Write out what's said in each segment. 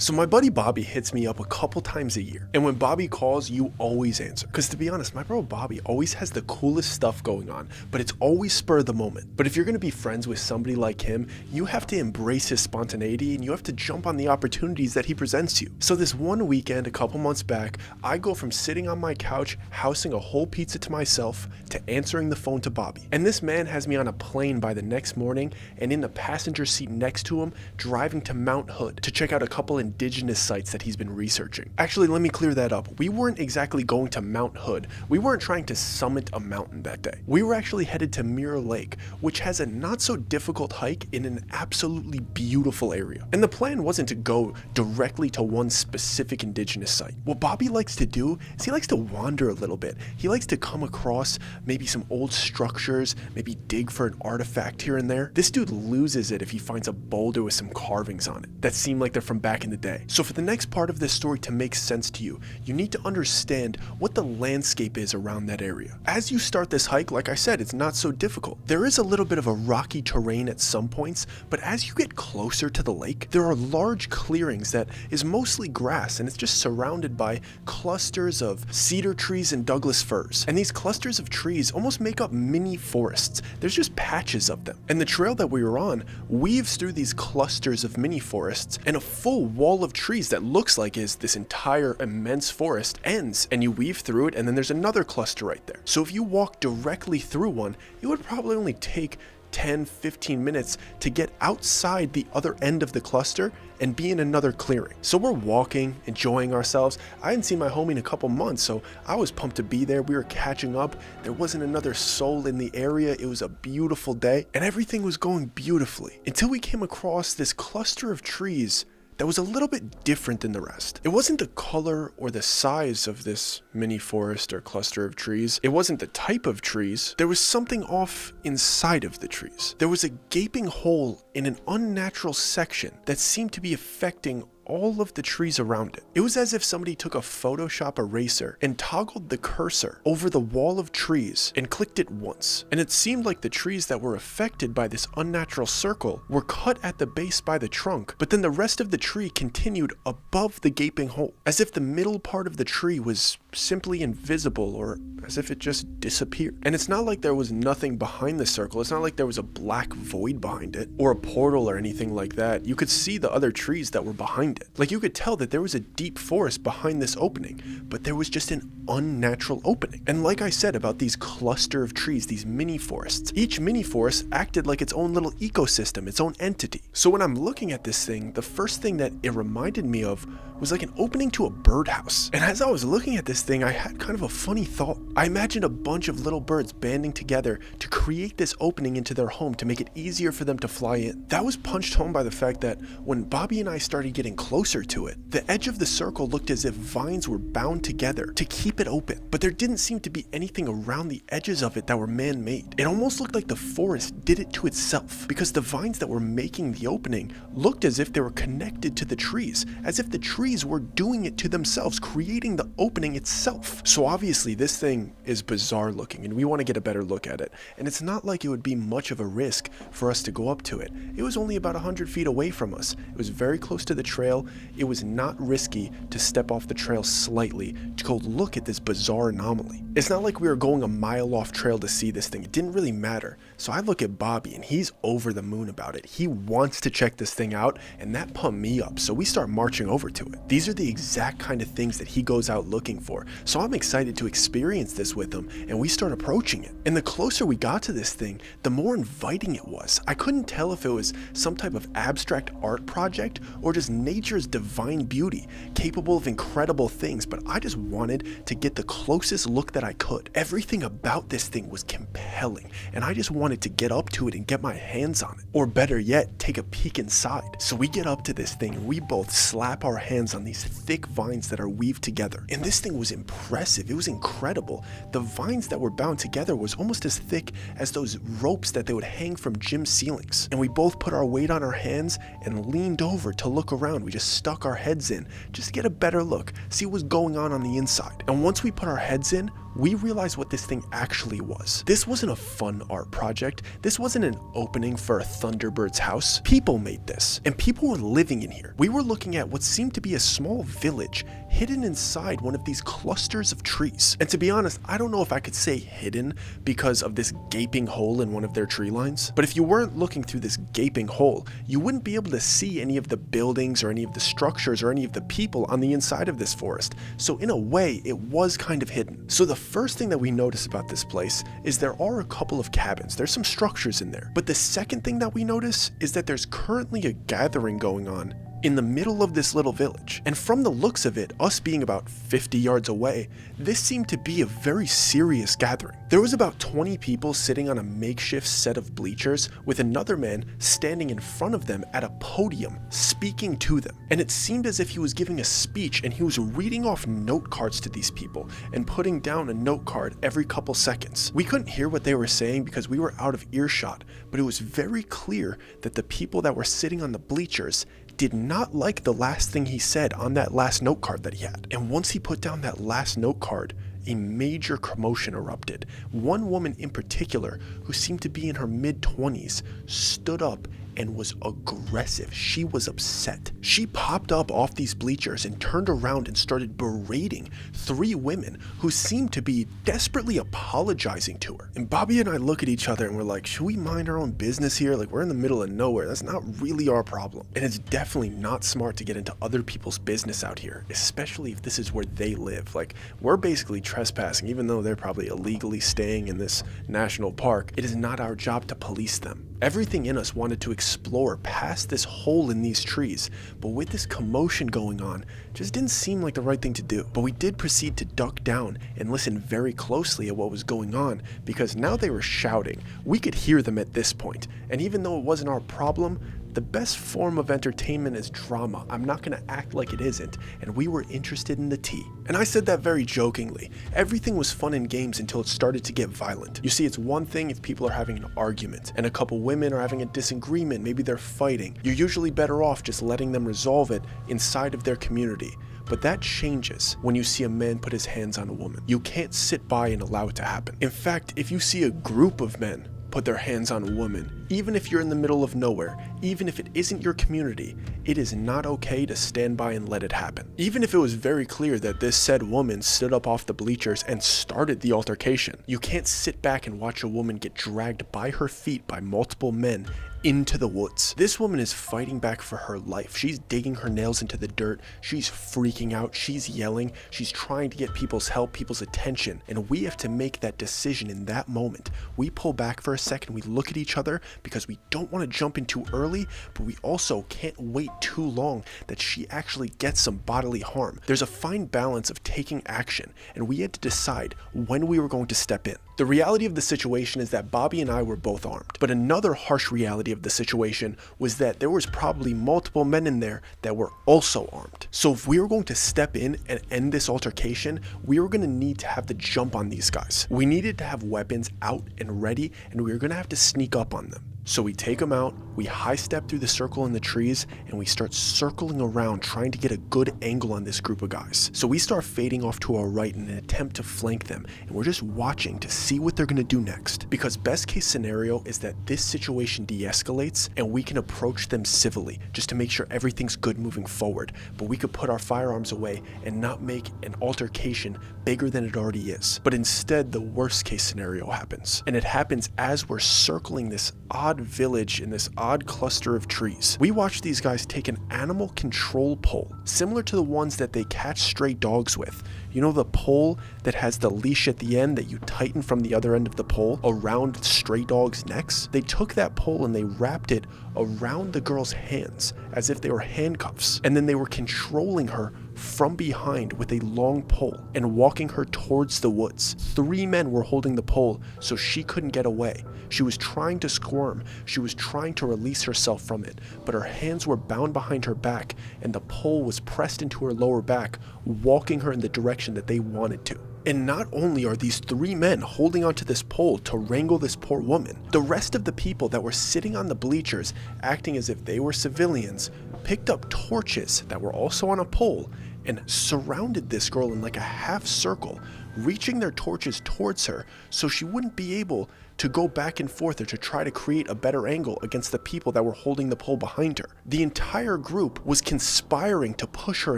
So my buddy Bobby hits me up a couple times a year, and when Bobby calls, you always answer. Cause to be honest, my bro Bobby always has the coolest stuff going on, but it's always spur of the moment. But if you're gonna be friends with somebody like him, you have to embrace his spontaneity and you have to jump on the opportunities that he presents you. So this one weekend, a couple months back, I go from sitting on my couch, housing a whole pizza to myself, to answering the phone to Bobby. And this man has me on a plane by the next morning and in the passenger seat next to him, driving to Mount Hood to check out a couple indigenous sites that he's been researching. Actually, let me clear that up. We weren't exactly going to Mount Hood. We weren't trying to summit a mountain that day. We were actually headed to Mirror Lake, which has a not so difficult hike in an absolutely beautiful area. And the plan wasn't to go directly to one specific indigenous site. What Bobby likes to do is he likes to wander a little bit. He likes to come across maybe some old structures, maybe dig for an artifact here and there. This dude loses it if he finds a boulder with some carvings on it that seem like they're from back in the day. So for the next part of this story to make sense to you, you need to understand what the landscape is around that area. As you start this hike, like I said, it's not so difficult. There is a little bit of a rocky terrain at some points, but as you get closer to the lake, there are large clearings that is mostly grass, and it's just surrounded by clusters of cedar trees and Douglas firs. And these clusters of trees almost make up mini forests. There's just patches of them. And the trail that we were on weaves through these clusters of mini forests, and a full wall of trees that looks like is this entire immense forest ends, and you weave through it, and then there's another cluster right there. So if you walk directly through one, it would probably only take 10-15 minutes to get outside the other end of the cluster and be in another clearing. So we're walking, enjoying ourselves. I hadn't seen my homie in a couple months, so I was pumped to be there. We were catching up. There wasn't another soul in the area. It was a beautiful day, and everything was going beautifully until we came across this cluster of trees that was a little bit different than the rest. It wasn't the color or the size of this mini forest or cluster of trees. It wasn't the type of trees. There was something off inside of the trees. There was a gaping hole in an unnatural section that seemed to be affecting all of the trees around it. It was as if somebody took a Photoshop eraser and toggled the cursor over the wall of trees and clicked it once. And it seemed like the trees that were affected by this unnatural circle were cut at the base by the trunk, but then the rest of the tree continued above the gaping hole, as if the middle part of the tree was simply invisible, or as if it just disappeared. And it's not like there was nothing behind the circle. It's not like there was a black void behind it or a portal or anything like that. You could see the other trees that were behind it. Like, you could tell that there was a deep forest behind this opening, but there was just an unnatural opening. And like I said about these cluster of trees, these mini forests, each mini forest acted like its own little ecosystem, its own entity. So when I'm looking at this thing, the first thing that it reminded me of was like an opening to a birdhouse. And as I was looking at this thing, I had kind of a funny thought. I imagined a bunch of little birds banding together to create this opening into their home to make it easier for them to fly in. That was punched home by the fact that when Bobby and I started getting closer to it, the edge of the circle looked as if vines were bound together to keep it open, but there didn't seem to be anything around the edges of it that were man-made. It almost looked like the forest did it to itself, because the vines that were making the opening looked as if they were connected to the trees, as if the trees were doing it to themselves, creating the opening itself. So obviously this thing is bizarre looking, and we want to get a better look at it. And it's not like it would be much of a risk for us to go up to it. It was only about 100 feet away from us. It was very close to the trail. It was not risky to step off the trail slightly to go look at this bizarre anomaly. It's not like we were going a mile off trail to see this thing. It didn't really matter. So I look at Bobby, and he's over the moon about it. He wants to check this thing out, and that pumped me up. So we start marching over to it. These are the exact kind of things that he goes out looking for. So I'm excited to experience this with him, and we start approaching it. And the closer we got to this thing, the more inviting it was. I couldn't tell if it was some type of abstract art project or just nature's divine beauty, capable of incredible things, but I just wanted to get the closest look that I could. Everything about this thing was compelling, and I just wanted to get up to it and get my hands on it. Or better yet, take a peek inside. So we get up to this thing, and we both slap our hands on these thick vines that are weaved together. And this thing was impressive. It was incredible. The vines that were bound together was almost as thick as those ropes that they would hang from gym ceilings. And we both put our weight on our hands and leaned over to look around. We just stuck our heads in just to get a better look, see what was going on the inside. And once we put our heads in, we realized what this thing actually was. This wasn't a fun art project. project. This wasn't an opening for a Thunderbird's house. People made this, and people were living in here. We were looking at what seemed to be a small village hidden inside one of these clusters of trees. And to be honest, I don't know if I could say hidden because of this gaping hole in one of their tree lines. But if you weren't looking through this gaping hole, you wouldn't be able to see any of the buildings or any of the structures or any of the people on the inside of this forest. So in a way, it was kind of hidden. So the first thing that we notice about this place is there are a couple of cabins. There's some structures in there. But the second thing that we notice is that there's currently a gathering going on in the middle of this little village. And from the looks of it, us being about 50 yards away, this seemed to be a very serious gathering. There was about 20 people sitting on a makeshift set of bleachers with another man standing in front of them at a podium speaking to them. And it seemed as if he was giving a speech and he was reading off note cards to these people and putting down a note card every couple seconds. We couldn't hear what they were saying because we were out of earshot, but it was very clear that the people that were sitting on the bleachers did not like the last thing he said on that last note card that he had. And once he put down that last note card, a major commotion erupted. One woman in particular, who seemed to be in her mid-20s, stood up and was aggressive. She was upset. She popped up off these bleachers and turned around and started berating 3 women who seemed to be desperately apologizing to her. And Bobby and I look at each other and we're like, should we mind our own business here? Like, we're in the middle of nowhere. That's not really our problem. And it's definitely not smart to get into other people's business out here, especially if this is where they live. Like, we're basically trespassing, even though they're probably illegally staying in this national park. It is not our job to police them. Everything in us wanted to explore past this hole in these trees, but with this commotion going on, just didn't seem like the right thing to do. But we did proceed to duck down and listen very closely at what was going on, because now they were shouting. We could hear them at this point, and even though it wasn't our problem, the best form of entertainment is drama. I'm not going to act like it isn't, and we were interested in the tea. And I said that very jokingly. Everything was fun and games until it started to get violent. You see, it's one thing if people are having an argument, and a couple women are having a disagreement, maybe they're fighting. You're usually better off just letting them resolve it inside of their community. But that changes when you see a man put his hands on a woman. You can't sit by and allow it to happen. In fact, if you see a group of men put their hands on a woman, even if you're in the middle of nowhere, even if it isn't your community, it is not okay to stand by and let it happen. Even if it was very clear that this said woman stood up off the bleachers and started the altercation, you can't sit back and watch a woman get dragged by her feet by multiple men into the woods. This woman is fighting back for her life. She's digging her nails into the dirt. She's freaking out. She's yelling. She's trying to get people's help, people's attention. And we have to make that decision in that moment. We pull back for a second. We look at each other because we don't want to jump in too early, but we also can't wait too long that she actually gets some bodily harm. There's a fine balance of taking action, and we had to decide when we were going to step in. The reality of the situation is that Bobby and I were both armed, but another harsh reality of the situation was that there was probably multiple men in there that were also armed. So if we were going to step in and end this altercation, we were going to need to have to jump on these guys. We needed to have weapons out and ready, and we were going to have to sneak up on them. So we take them out, we high step through the circle in the trees, and we start circling around trying to get a good angle on this group of guys. So we start fading off to our right in an attempt to flank them, and we're just watching to see what they're gonna do next. Because best case scenario is that this situation de-escalates and we can approach them civilly, just to make sure everything's good moving forward. But we could put our firearms away and not make an altercation bigger than it already is. But instead, the worst case scenario happens. And it happens as we're circling this odd village in this odd cluster of trees. We watch these guys take an animal control pole, similar to the ones that they catch stray dogs with. You know, the pole that has the leash at the end that you tighten from the other end of the pole around stray dogs' necks? They took that pole and they wrapped it around the girl's hands as if they were handcuffs, and then they were controlling her from behind with a long pole and walking her towards the woods. 3 men were holding the pole so she couldn't get away. She was trying to squirm, she was trying to release herself from it, but her hands were bound behind her back and the pole was pressed into her lower back, walking her in the direction that they wanted to. And not only are these 3 men holding onto this pole to wrangle this poor woman, the rest of the people that were sitting on the bleachers, acting as if they were civilians, picked up torches that were also on a pole and surrounded this girl in like a half circle, reaching their torches towards her so she wouldn't be able to go back and forth or to try to create a better angle against the people that were holding the pole behind her. The entire group was conspiring to push her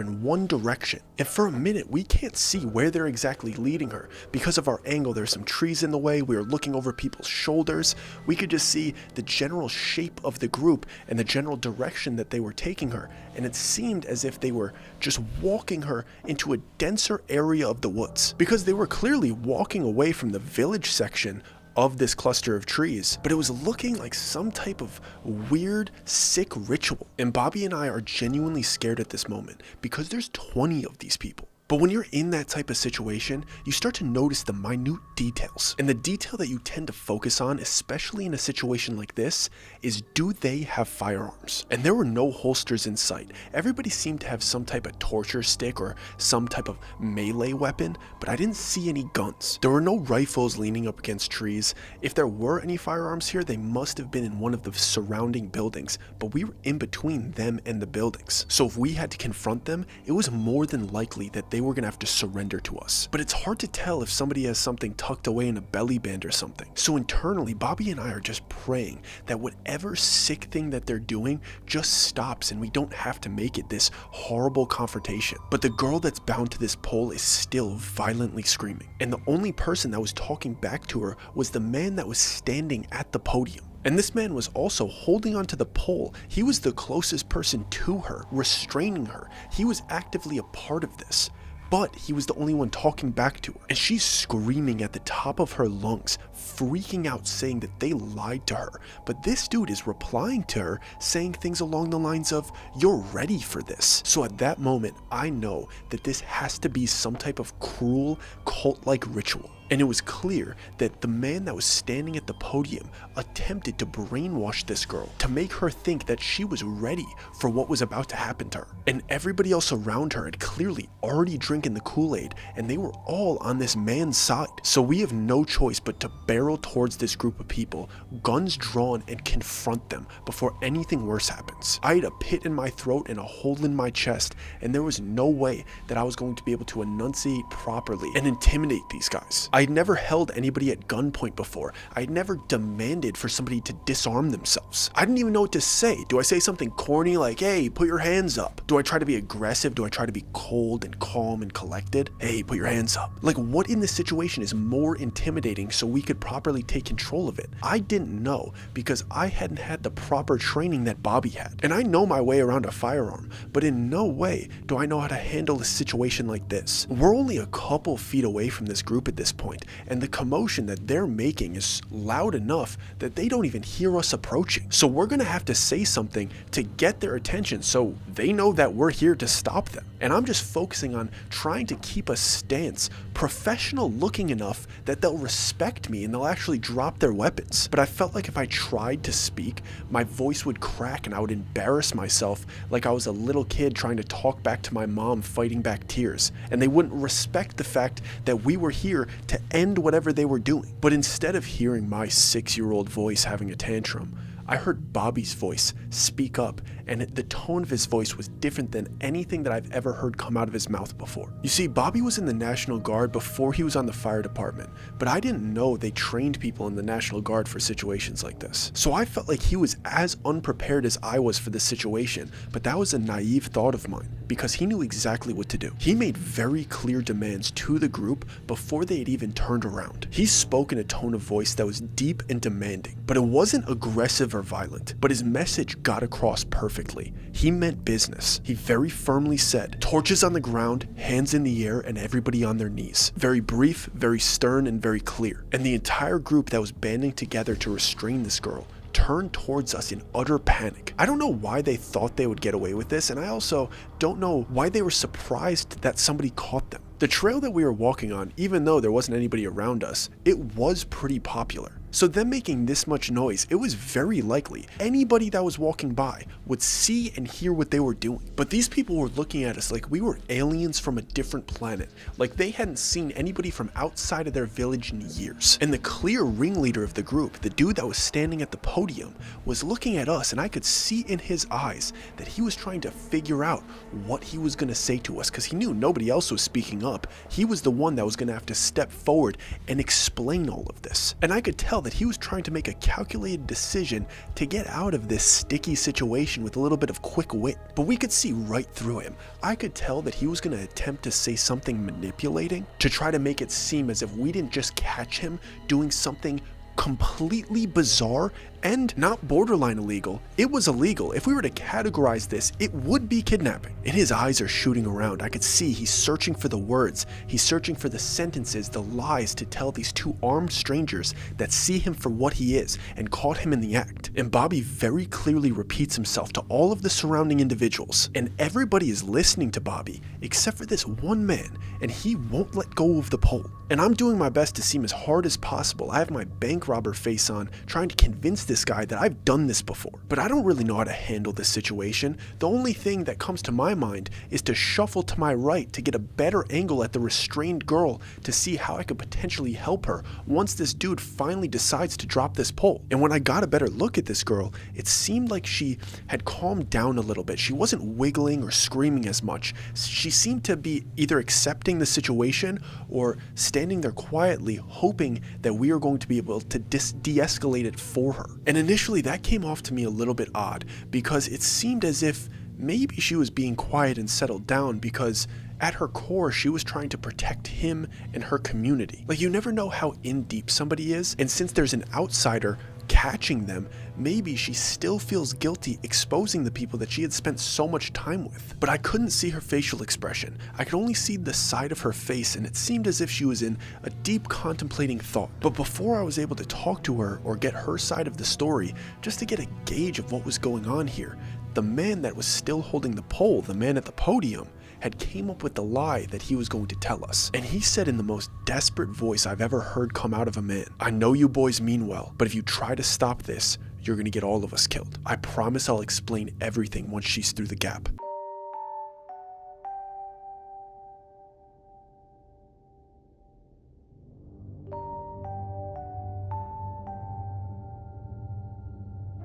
in one direction. And for a minute, we can't see where they're exactly leading her. Because of our angle, there's some trees in the way. We were looking over people's shoulders. We could just see the general shape of the group and the general direction that they were taking her. And it seemed as if they were just walking her into a denser area of the woods, because they were clearly walking away from the village section of this cluster of trees, but it was looking like some type of weird, sick ritual. And Bobby and I are genuinely scared at this moment because there's 20 of these people. But when you're in that type of situation, you start to notice the minute details. And the detail that you tend to focus on, especially in a situation like this, is do they have firearms? And there were no holsters in sight. Everybody seemed to have some type of torture stick or some type of melee weapon, but I didn't see any guns. There were no rifles leaning up against trees. If there were any firearms here, they must have been in one of the surrounding buildings, but we were in between them and the buildings. So if we had to confront them, it was more than likely that they were gonna have to surrender to us. But it's hard to tell if somebody has something tucked away in a belly band or something. So internally, Bobby and I are just praying that whatever sick thing that they're doing just stops and we don't have to make it this horrible confrontation. But the girl that's bound to this pole is still violently screaming. And the only person that was talking back to her was the man that was standing at the podium. And this man was also holding onto the pole. He was the closest person to her, restraining her. He was actively a part of this. But he was the only one talking back to her. And she's screaming at the top of her lungs, freaking out, saying that they lied to her. But this dude is replying to her, saying things along the lines of, "You're ready for this." So at that moment, I know that this has to be some type of cruel, cult-like ritual. And it was clear that the man that was standing at the podium attempted to brainwash this girl to make her think that she was ready for what was about to happen to her. And everybody else around her had clearly already drinking the Kool-Aid, and they were all on this man's side. So we have no choice but to barrel towards this group of people, guns drawn, and confront them before anything worse happens. I had a pit in my throat and a hole in my chest, and there was no way that I was going to be able to enunciate properly and intimidate these guys. I had never held anybody at gunpoint before. I had never demanded for somebody to disarm themselves. I didn't even know what to say. Do I say something corny like, "Hey, put your hands up"? Do I try to be aggressive? Do I try to be cold and calm and collected? "Hey, put your hands up." Like, what in this situation is more intimidating so we could properly take control of it? I didn't know because I hadn't had the proper training that Bobby had. And I know my way around a firearm, but in no way do I know how to handle a situation like this. We're only a couple feet away from this group at this point, and the commotion that they're making is loud enough that they don't even hear us approaching. So we're gonna have to say something to get their attention so they know that we're here to stop them. And I'm just focusing on trying to keep a stance, professional looking enough that they'll respect me and they'll actually drop their weapons. But I felt like if I tried to speak, my voice would crack and I would embarrass myself like I was a little kid trying to talk back to my mom, fighting back tears. And they wouldn't respect the fact that we were here to end whatever they were doing. But instead of hearing my 6-year-old voice having a tantrum, I heard Bobby's voice speak up, and the tone of his voice was different than anything that I've ever heard come out of his mouth before. You see, Bobby was in the National Guard before he was on the fire department, but I didn't know they trained people in the National Guard for situations like this. So I felt like he was as unprepared as I was for this situation, but that was a naive thought of mine because he knew exactly what to do. He made very clear demands to the group before they had even turned around. He spoke in a tone of voice that was deep and demanding, but it wasn't aggressive or violent, but his message got across perfectly. He meant business. He very firmly said, "Torches on the ground, hands in the air, and everybody on their knees." Very brief, very stern, and very clear. And the entire group that was banding together to restrain this girl turned towards us in utter panic. I don't know why they thought they would get away with this, and I also don't know why they were surprised that somebody caught them. The trail that we were walking on, even though there wasn't anybody around us, it was pretty popular. So them making this much noise, it was very likely anybody that was walking by would see and hear what they were doing. But these people were looking at us like we were aliens from a different planet, like they hadn't seen anybody from outside of their village in years. And the clear ringleader of the group, the dude that was standing at the podium, was looking at us, and I could see in his eyes that he was trying to figure out what he was going to say to us because he knew nobody else was speaking up. He was the one that was going to have to step forward and explain all of this. And I could tell that he was trying to make a calculated decision to get out of this sticky situation with a little bit of quick wit. But we could see right through him. I could tell that he was going to attempt to say something manipulating to try to make it seem as if we didn't just catch him doing something completely bizarre and not borderline illegal. It was illegal. If we were to categorize this, it would be kidnapping. And his eyes are shooting around. I could see he's searching for the words. He's searching for the sentences, the lies to tell these two armed strangers that see him for what he is and caught him in the act. And Bobby very clearly repeats himself to all of the surrounding individuals. And everybody is listening to Bobby except for this one man, and he won't let go of the pole. And I'm doing my best to seem as hard as possible. I have my bank robber face on, trying to convince this guy that I've done this before. But I don't really know how to handle this situation. The only thing that comes to my mind is to shuffle to my right to get a better angle at the restrained girl to see how I could potentially help her once this dude finally decides to drop this pole. And when I got a better look at this girl, it seemed like she had calmed down a little bit. She wasn't wiggling or screaming as much. She seemed to be either accepting the situation or standing there quietly hoping that we are going to be able to de-escalate it for her. And initially that came off to me a little bit odd because it seemed as if maybe she was being quiet and settled down because at her core she was trying to protect him and her community. Like, you never know how in deep somebody is, and since there's an outsider catching them, maybe she still feels guilty exposing the people that she had spent so much time with. But I couldn't see her facial expression. I could only see the side of her face, and it seemed as if she was in a deep contemplating thought. But before I was able to talk to her or get her side of the story, just to get a gauge of what was going on here, the man that was still holding the pole, the man at the podium, had came up with the lie that he was going to tell us. And he said in the most desperate voice I've ever heard come out of a man, "I know you boys mean well, but if you try to stop this, you're gonna get all of us killed. I promise I'll explain everything once she's through the gap."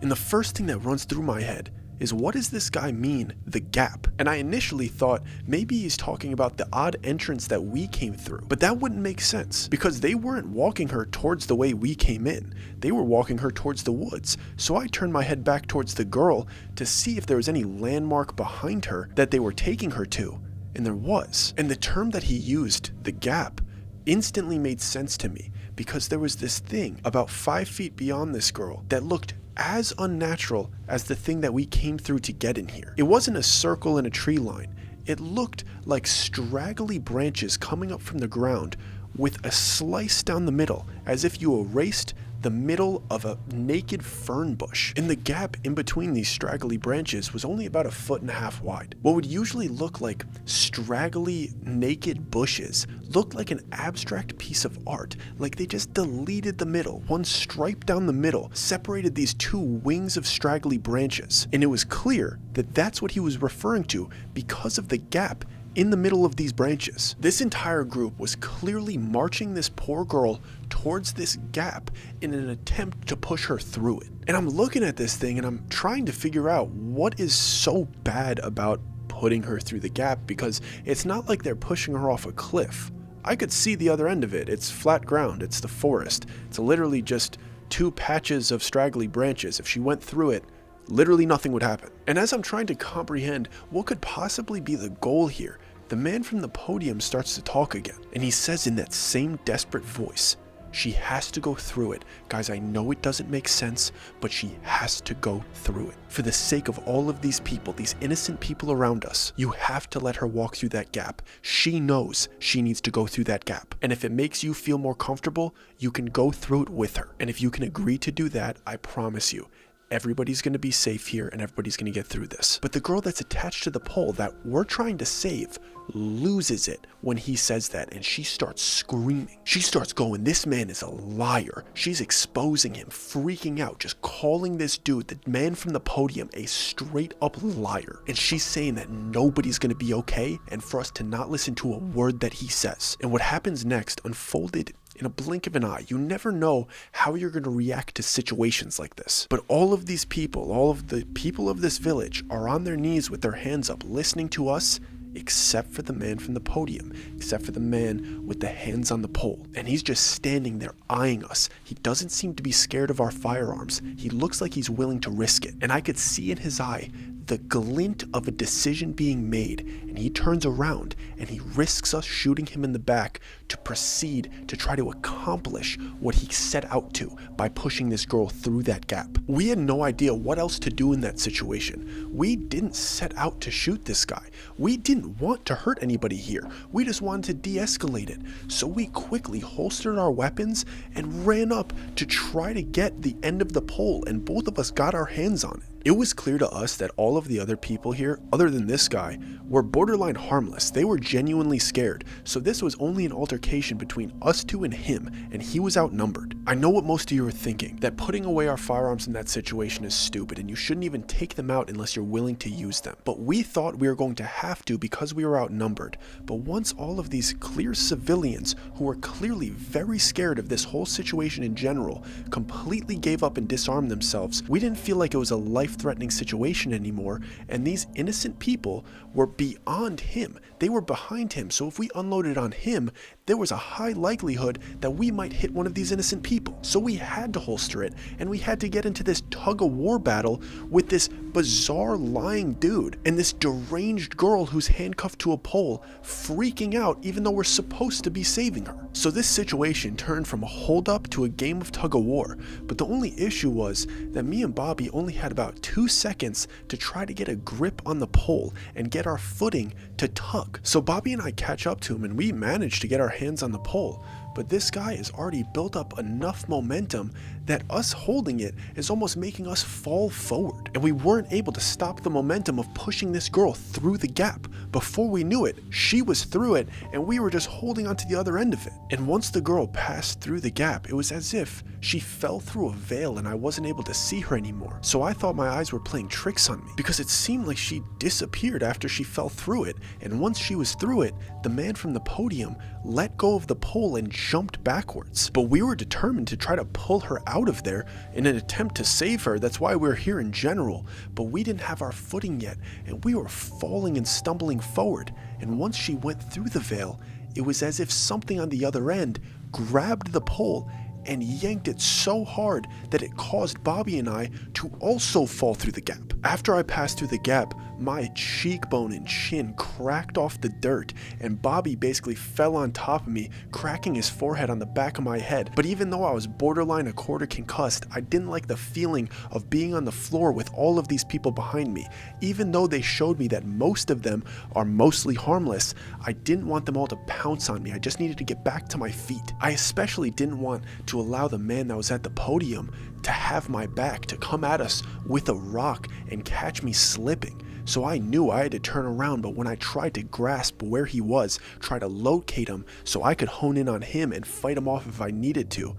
And the first thing that runs through my head is, what does this guy mean, the gap? And I initially thought maybe he's talking about the odd entrance that we came through, but that wouldn't make sense because they weren't walking her towards the way we came in. They were walking her towards the woods. So I turned my head back towards the girl to see if there was any landmark behind her that they were taking her to, and there was. And the term that he used, the gap, instantly made sense to me because there was this thing about 5 feet beyond this girl that looked as unnatural as the thing that we came through to get in here. It wasn't a circle in a tree line. It looked like straggly branches coming up from the ground with a slice down the middle, as if you erased the middle of a naked fern bush. And the gap in between these straggly branches was only about 1.5 feet wide. What would usually look like straggly naked bushes looked like an abstract piece of art, like they just deleted the middle. One stripe down the middle separated these two wings of straggly branches, and it was clear that that's what he was referring to because of the gap in the middle of these branches. This entire group was clearly marching this poor girl towards this gap in an attempt to push her through it. And I'm looking at this thing and I'm trying to figure out what is so bad about putting her through the gap, because it's not like they're pushing her off a cliff. I could see the other end of it. It's flat ground, it's the forest. It's literally just 2 patches of straggly branches. If she went through it, literally nothing would happen. And as I'm trying to comprehend what could possibly be the goal here, the man from the podium starts to talk again, and he says in that same desperate voice, "She has to go through it. Guys, I know it doesn't make sense, but she has to go through it. For the sake of all of these people, these innocent people around us, you have to let her walk through that gap. She knows she needs to go through that gap. And if it makes you feel more comfortable, you can go through it with her. And if you can agree to do that, I promise you, everybody's going to be safe here and everybody's going to get through this." But the girl that's attached to the pole that we're trying to save loses it when he says that, and she starts screaming. She starts going, "This man is a liar." She's exposing him, freaking out, just calling this dude, the man from the podium, a straight up liar. And she's saying that nobody's going to be okay and for us to not listen to a word that he says. And what happens next unfolded in a blink of an eye. You never know how you're going to react to situations like this. But all of these people, all of the people of this village, are on their knees with their hands up, listening to us except for the man from the podium, except for the man with the hands on the pole. And he's just standing there eyeing us. He doesn't seem to be scared of our firearms. He looks like he's willing to risk it. And I could see in his eye the glint of a decision being made, and he turns around and he risks us shooting him in the back to proceed to try to accomplish what he set out to by pushing this girl through that gap. We had no idea what else to do in that situation. We didn't set out to shoot this guy. We didn't want to hurt anybody here. We just wanted to de-escalate it. So we quickly holstered our weapons and ran up to try to get the end of the pole, and both of us got our hands on it. It was clear to us that all of the other people here, other than this guy, were borderline harmless. They were genuinely scared, so this was only an altercation between us two and him, and he was outnumbered. I know what most of you are thinking, that putting away our firearms in that situation is stupid, and you shouldn't even take them out unless you're willing to use them. But we thought we were going to have to because we were outnumbered. But once all of these clear civilians, who were clearly very scared of this whole situation in general, completely gave up and disarmed themselves, we didn't feel like it was a life-threatening situation anymore, and these innocent people were beyond him. They were behind him, so if we unloaded on him, there was a high likelihood that we might hit one of these innocent people. So we had to holster it, and we had to get into this tug-of-war battle with this bizarre lying dude and this deranged girl who's handcuffed to a pole, freaking out even though we're supposed to be saving her. So this situation turned from a hold-up to a game of tug-of-war, but the only issue was that me and Bobby only had about 2 seconds to try to get a grip on the pole and get our footing to tug. So Bobby and I catch up to him, and we manage to get our hands on the pole, but this guy has already built up enough momentum that us holding it is almost making us fall forward, and we weren't able to stop the momentum of pushing this girl through the gap. Before we knew it, she was through it, and we were just holding onto the other end of it. And once the girl passed through the gap, it was as if she fell through a veil and I wasn't able to see her anymore. So I thought my eyes were playing tricks on me, because it seemed like she disappeared after she fell through it, and once she was through it, the man from the podium let go of the pole and jumped backwards. But we were determined to try to pull her out of there in an attempt to save her. That's why we're here in general. But we didn't have our footing yet, and we were falling and stumbling forward. And once she went through the veil, it was as if something on the other end grabbed the pole and yanked it so hard that it caused Bobby and I to also fall through the gap. After I passed through the gap, my cheekbone and chin cracked off the dirt, and Bobby basically fell on top of me, cracking his forehead on the back of my head. But even though I was borderline a quarter concussed, I didn't like the feeling of being on the floor with all of these people behind me. Even though they showed me that most of them are mostly harmless, I didn't want them all to pounce on me. I just needed to get back to my feet. I especially didn't want to allow the man that was at the podium to have my back, to come at us with a rock and catch me slipping. So I knew I had to turn around, but when I tried to grasp where he was, try to locate him so I could hone in on him and fight him off if I needed to,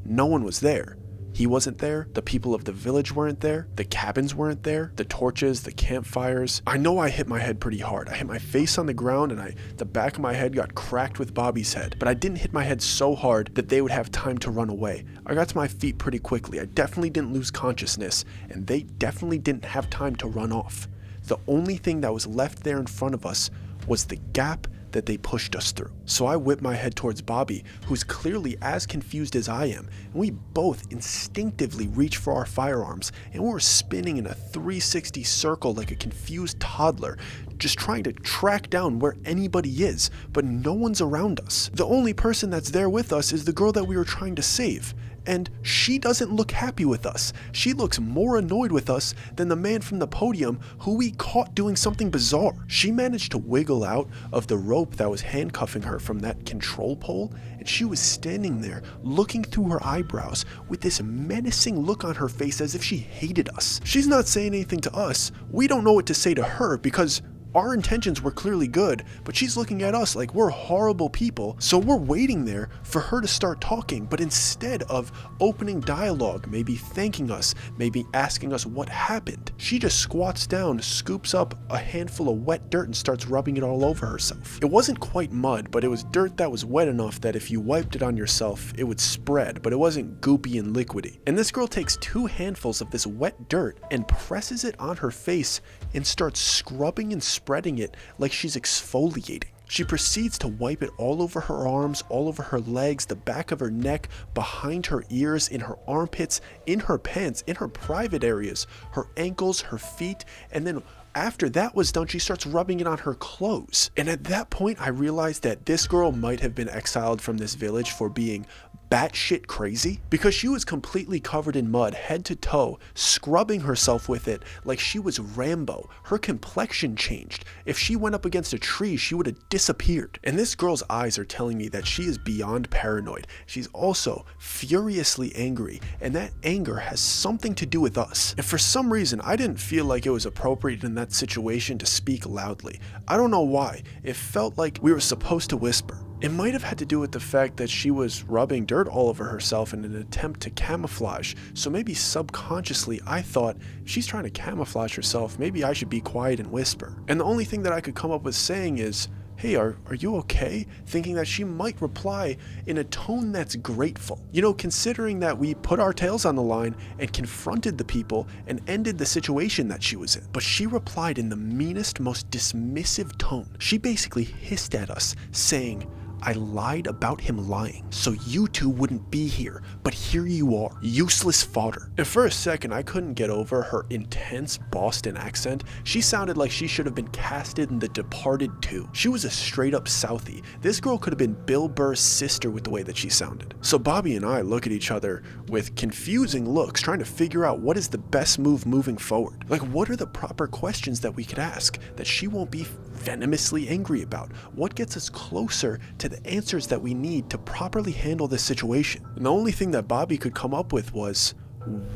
no one was there. He wasn't there, the people of the village weren't there, the cabins weren't there, the torches, the campfires. I know I hit my head pretty hard. I hit my face on the ground, and the back of my head got cracked with Bobby's head, but I didn't hit my head so hard that they would have time to run away. I got to my feet pretty quickly. I definitely didn't lose consciousness, and they definitely didn't have time to run off. The only thing that was left there in front of us was the gap that they pushed us through. So I whipped my head towards Bobby, who's clearly as confused as I am, and we both instinctively reached for our firearms, and we were spinning in a 360 circle like a confused toddler, just trying to track down where anybody is, but no one's around us. The only person that's there with us is the girl that we were trying to save, and she doesn't look happy with us. She looks more annoyed with us than the man from the podium who we caught doing something bizarre. She managed to wiggle out of the rope that was handcuffing her from that control pole, and she was standing there looking through her eyebrows with this menacing look on her face as if she hated us. She's not saying anything to us. We don't know what to say to her because our intentions were clearly good, but she's looking at us like we're horrible people, so we're waiting there for her to start talking, but instead of opening dialogue, maybe thanking us, maybe asking us what happened, she just squats down, scoops up a handful of wet dirt and starts rubbing it all over herself. It wasn't quite mud, but it was dirt that was wet enough that if you wiped it on yourself, it would spread, but it wasn't goopy and liquidy. And this girl takes 2 handfuls of this wet dirt and presses it on her face and starts scrubbing and spraying spreading it like she's exfoliating. She proceeds to wipe it all over her arms, all over her legs, the back of her neck, behind her ears, in her armpits, in her pants, in her private areas, her ankles, her feet, and then after that was done, she starts rubbing it on her clothes. And at that point, I realized that this girl might have been exiled from this village for being batshit crazy, because she was completely covered in mud head to toe, scrubbing herself with it like she was Rambo. Her complexion changed. If she went up against a tree, she would have disappeared. And this girl's eyes are telling me that she is beyond paranoid. She's also furiously angry, and that anger has something to do with us. And for some reason, I didn't feel like it was appropriate in that situation to speak loudly. I don't know why. It felt like we were supposed to whisper. It might have had to do with the fact that she was rubbing dirt all over herself in an attempt to camouflage, so maybe subconsciously I thought, if she's trying to camouflage herself, maybe I should be quiet and whisper. And the only thing that I could come up with saying is, "Hey, are you okay?" Thinking that she might reply in a tone that's grateful. You know, considering that we put our tails on the line and confronted the people and ended the situation that she was in. But she replied in the meanest, most dismissive tone. She basically hissed at us, saying, "I lied about him lying, so you two wouldn't be here, but here you are, useless fodder." And for a second, I couldn't get over her intense Boston accent. She sounded like she should have been casted in The Departed 2. She was a straight up Southie. This girl could have been Bill Burr's sister with the way that she sounded. So Bobby and I look at each other with confusing looks, trying to figure out what is the best move moving forward. Like, what are the proper questions that we could ask that she won't be venomously angry about? What gets us closer to the answers that we need to properly handle this situation? And the only thing that Bobby could come up with was,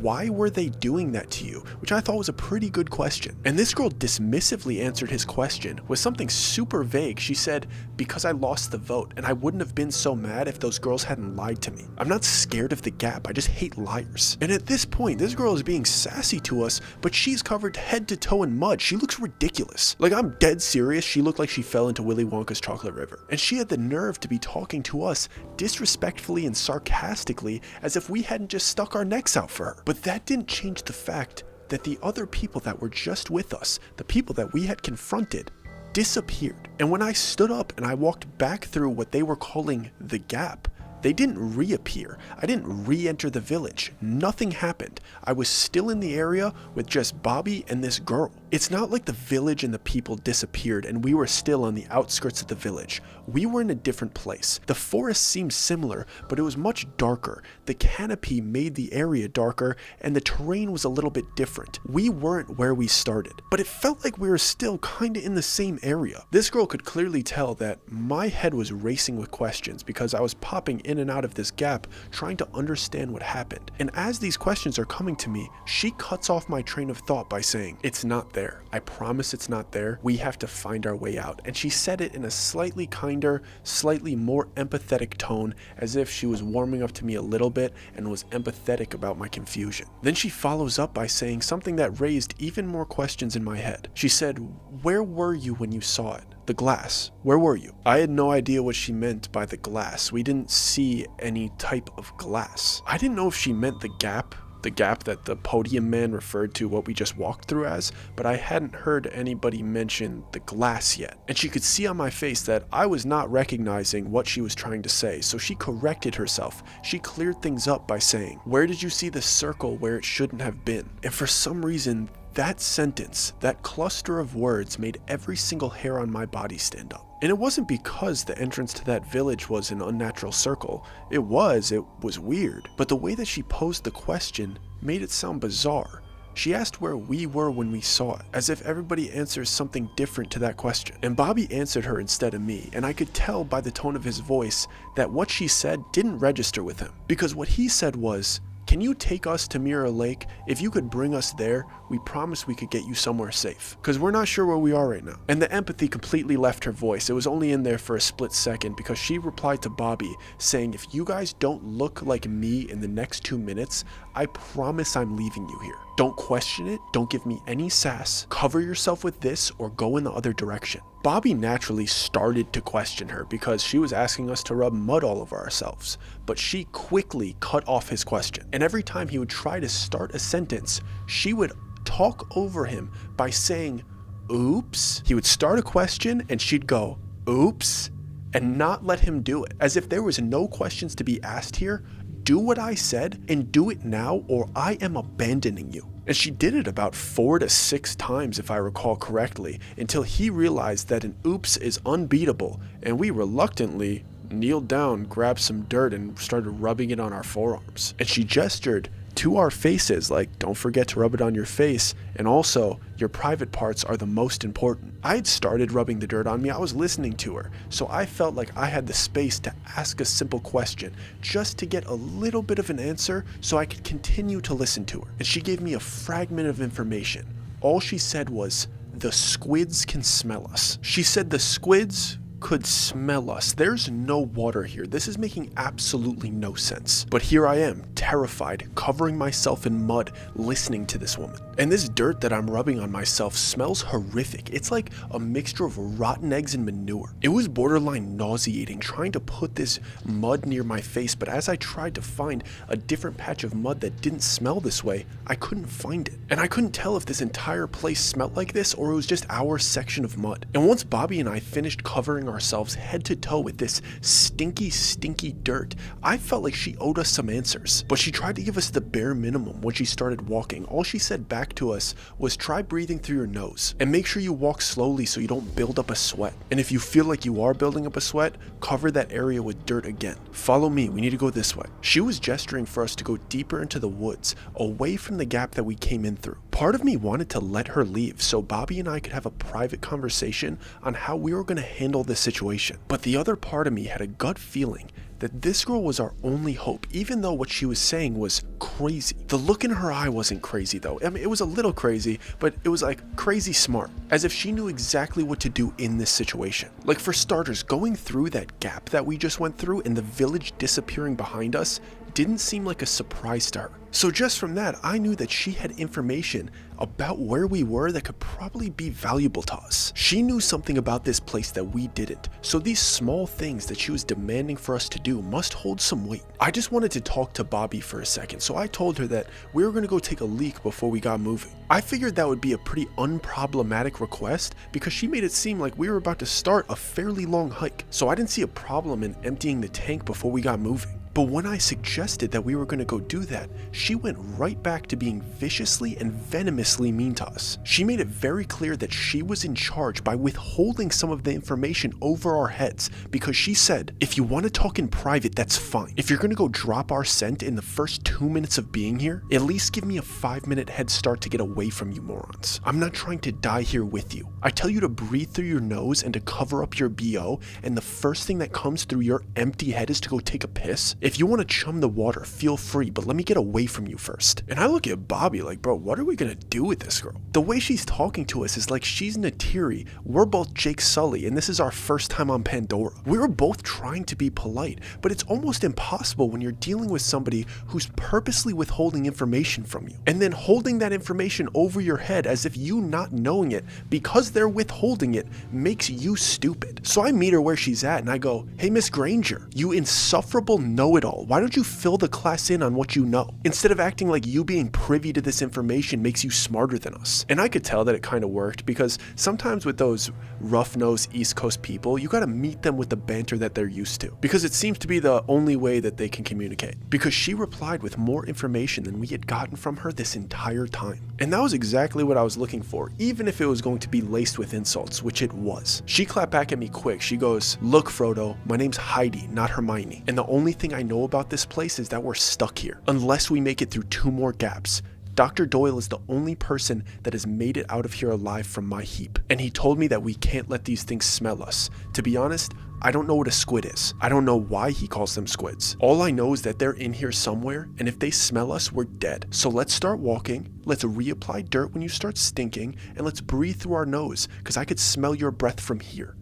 "Why were they doing that to you?" Which I thought was a pretty good question. And this girl dismissively answered his question with something super vague. She said, "Because I lost the vote, and I wouldn't have been so mad if those girls hadn't lied to me. I'm not scared of the Gap, I just hate liars." And at this point, this girl is being sassy to us, but she's covered head to toe in mud. She looks ridiculous. Like, I'm dead serious, she looked like she fell into Willy Wonka's chocolate river. And she had the nerve to be talking to us disrespectfully and sarcastically as if we hadn't just stuck our necks out for her. But that didn't change the fact that the other people that were just with us, the people that we had confronted, disappeared. And when I stood up and I walked back through what they were calling the Gap, they didn't reappear. I didn't re-enter the village. Nothing happened. I was still in the area with just Bobby and this girl. It's not like the village and the people disappeared and we were still on the outskirts of the village. We were in a different place. The forest seemed similar, but it was much darker. The canopy made the area darker and the terrain was a little bit different. We weren't where we started, but it felt like we were still kinda in the same area. This girl could clearly tell that my head was racing with questions because I was popping in and out of this gap trying to understand what happened. And as these questions are coming to me, she cuts off my train of thought by saying, "It's not there. I promise it's not there. We have to find our way out." And she said it in a slightly kinder, slightly more empathetic tone, as if she was warming up to me a little bit and was empathetic about my confusion. Then she follows up by saying something that raised even more questions in my head. She said, "Where were you when you saw it? The glass. Where were you?" I had no idea what she meant by the glass. We didn't see any type of glass. I didn't know if she meant the gap that the podium man referred to what we just walked through as, but I hadn't heard anybody mention the glass yet. And she could see on my face that I was not recognizing what she was trying to say, so she corrected herself. She cleared things up by saying, "Where did you see the circle where it shouldn't have been?" And for some reason, that sentence, that cluster of words made every single hair on my body stand up. And it wasn't because the entrance to that village was an unnatural circle. It was weird. But the way that she posed the question made it sound bizarre. She asked where we were when we saw it, as if everybody answers something different to that question. And Bobby answered her instead of me, and I could tell by the tone of his voice that what she said didn't register with him. Because what he said was, "Can you take us to Mirror Lake? If you could bring us there, we promise we could get you somewhere safe. Because we're not sure where we are right now." And the empathy completely left her voice. It was only in there for a split second because she replied to Bobby saying, "If you guys don't look like me in the next 2 minutes, I promise I'm leaving you here. Don't question it. Don't give me any sass. Cover yourself with this or go in the other direction." Bobby naturally started to question her because she was asking us to rub mud all over ourselves, but she quickly cut off his question. And every time he would try to start a sentence, she would talk over him by saying, oops. He would start a question and she'd go, oops, and not let him do it. As if there was no questions to be asked here. Do what I said and do it now or I am abandoning you. And she did it about 4 to 6 times if I recall correctly, until he realized that an oops is unbeatable, and we reluctantly kneeled down, grabbed some dirt, and started rubbing it on our forearms. And she gestured to our faces like, don't forget to rub it on your face, and also your private parts are the most important. I had started rubbing the dirt on me. I was listening to her, so I felt like I had the space to ask a simple question just to get a little bit of an answer so I could continue to listen to her. And she gave me a fragment of information. All she said was, the squids can smell us. She said the squids could smell us. There's no water here. This is making absolutely no sense. But here I am, terrified, covering myself in mud, listening to this woman. And this dirt that I'm rubbing on myself smells horrific. It's like a mixture of rotten eggs and manure. It was borderline nauseating trying to put this mud near my face, but as I tried to find a different patch of mud that didn't smell this way, I couldn't find it. And I couldn't tell if this entire place smelled like this or it was just our section of mud. And once Bobby and I finished covering ourselves head to toe with this stinky dirt, I felt like she owed us some answers. But she tried to give us the bare minimum when she started walking. All she said back to us was try breathing through your nose and make sure you walk slowly so you don't build up a sweat. And if you feel like you are building up a sweat, cover that area with dirt again. Follow me, we need to go this way. She was gesturing for us to go deeper into the woods, away from the gap that we came in through. Part of me wanted to let her leave so Bobby and I could have a private conversation on how we were going to handle this situation. But the other part of me had a gut feeling that this girl was our only hope, even though what she was saying was crazy. The look in her eye wasn't crazy though. I mean, it was a little crazy, but it was like crazy smart, as if she knew exactly what to do in this situation. Like for starters, going through that gap that we just went through and the village disappearing behind us didn't seem like a surprise to her. So just from that, I knew that she had information about where we were that could probably be valuable to us. She knew something about this place that we didn't, so these small things that she was demanding for us to do must hold some weight. I just wanted to talk to Bobby for a second, so I told her that we were going to go take a leak before we got moving. I figured that would be a pretty unproblematic request because she made it seem like we were about to start a fairly long hike, so I didn't see a problem in emptying the tank before we got moving. But when I suggested that we were going to go do that, she went right back to being viciously and venomously mean to us. She made it very clear that she was in charge by withholding some of the information over our heads because she said, if you want to talk in private, that's fine. If you're going to go drop our scent in the first 2 minutes of being here, at least give me a 5-minute head start to get away from you morons. I'm not trying to die here with you. I tell you to breathe through your nose and to cover up your BO, and the first thing that comes through your empty head is to go take a piss. If you want to chum the water, feel free, but let me get away from you first. And I look at Bobby like, bro, what are we gonna do with this girl? The way she's talking to us is like she's Natiri, we're both Jake Sully, and this is our first time on Pandora. We were both trying to be polite, but it's almost impossible when you're dealing with somebody who's purposely withholding information from you, and then holding that information over your head as if you not knowing it because they're withholding it makes you stupid. So I meet her where she's at and I go, hey Miss Granger, you insufferable know-it-all. Why don't you fill the class in on what you know? Instead of acting like you being privy to this information makes you smarter than us. And I could tell that it kind of worked because sometimes with those rough-nosed East Coast people, you gotta meet them with the banter that they're used to. Because it seems to be the only way that they can communicate. Because she replied with more information than we had gotten from her this entire time. And that was exactly what I was looking for, even if it was going to be laced with insults, which it was. She clapped back at me quick. She goes, look Frodo, my name's Heidi, not Hermione. And the only thing I know about this place is that we're stuck here, unless we make it through 2 more gaps. Dr. Doyle is the only person that has made it out of here alive from my heap, and he told me that we can't let these things smell us. To be honest, I don't know what a squid is. I don't know why he calls them squids. All I know is that they're in here somewhere, and if they smell us, we're dead. So let's start walking, let's reapply dirt when you start stinking, and let's breathe through our nose, because I could smell your breath from here.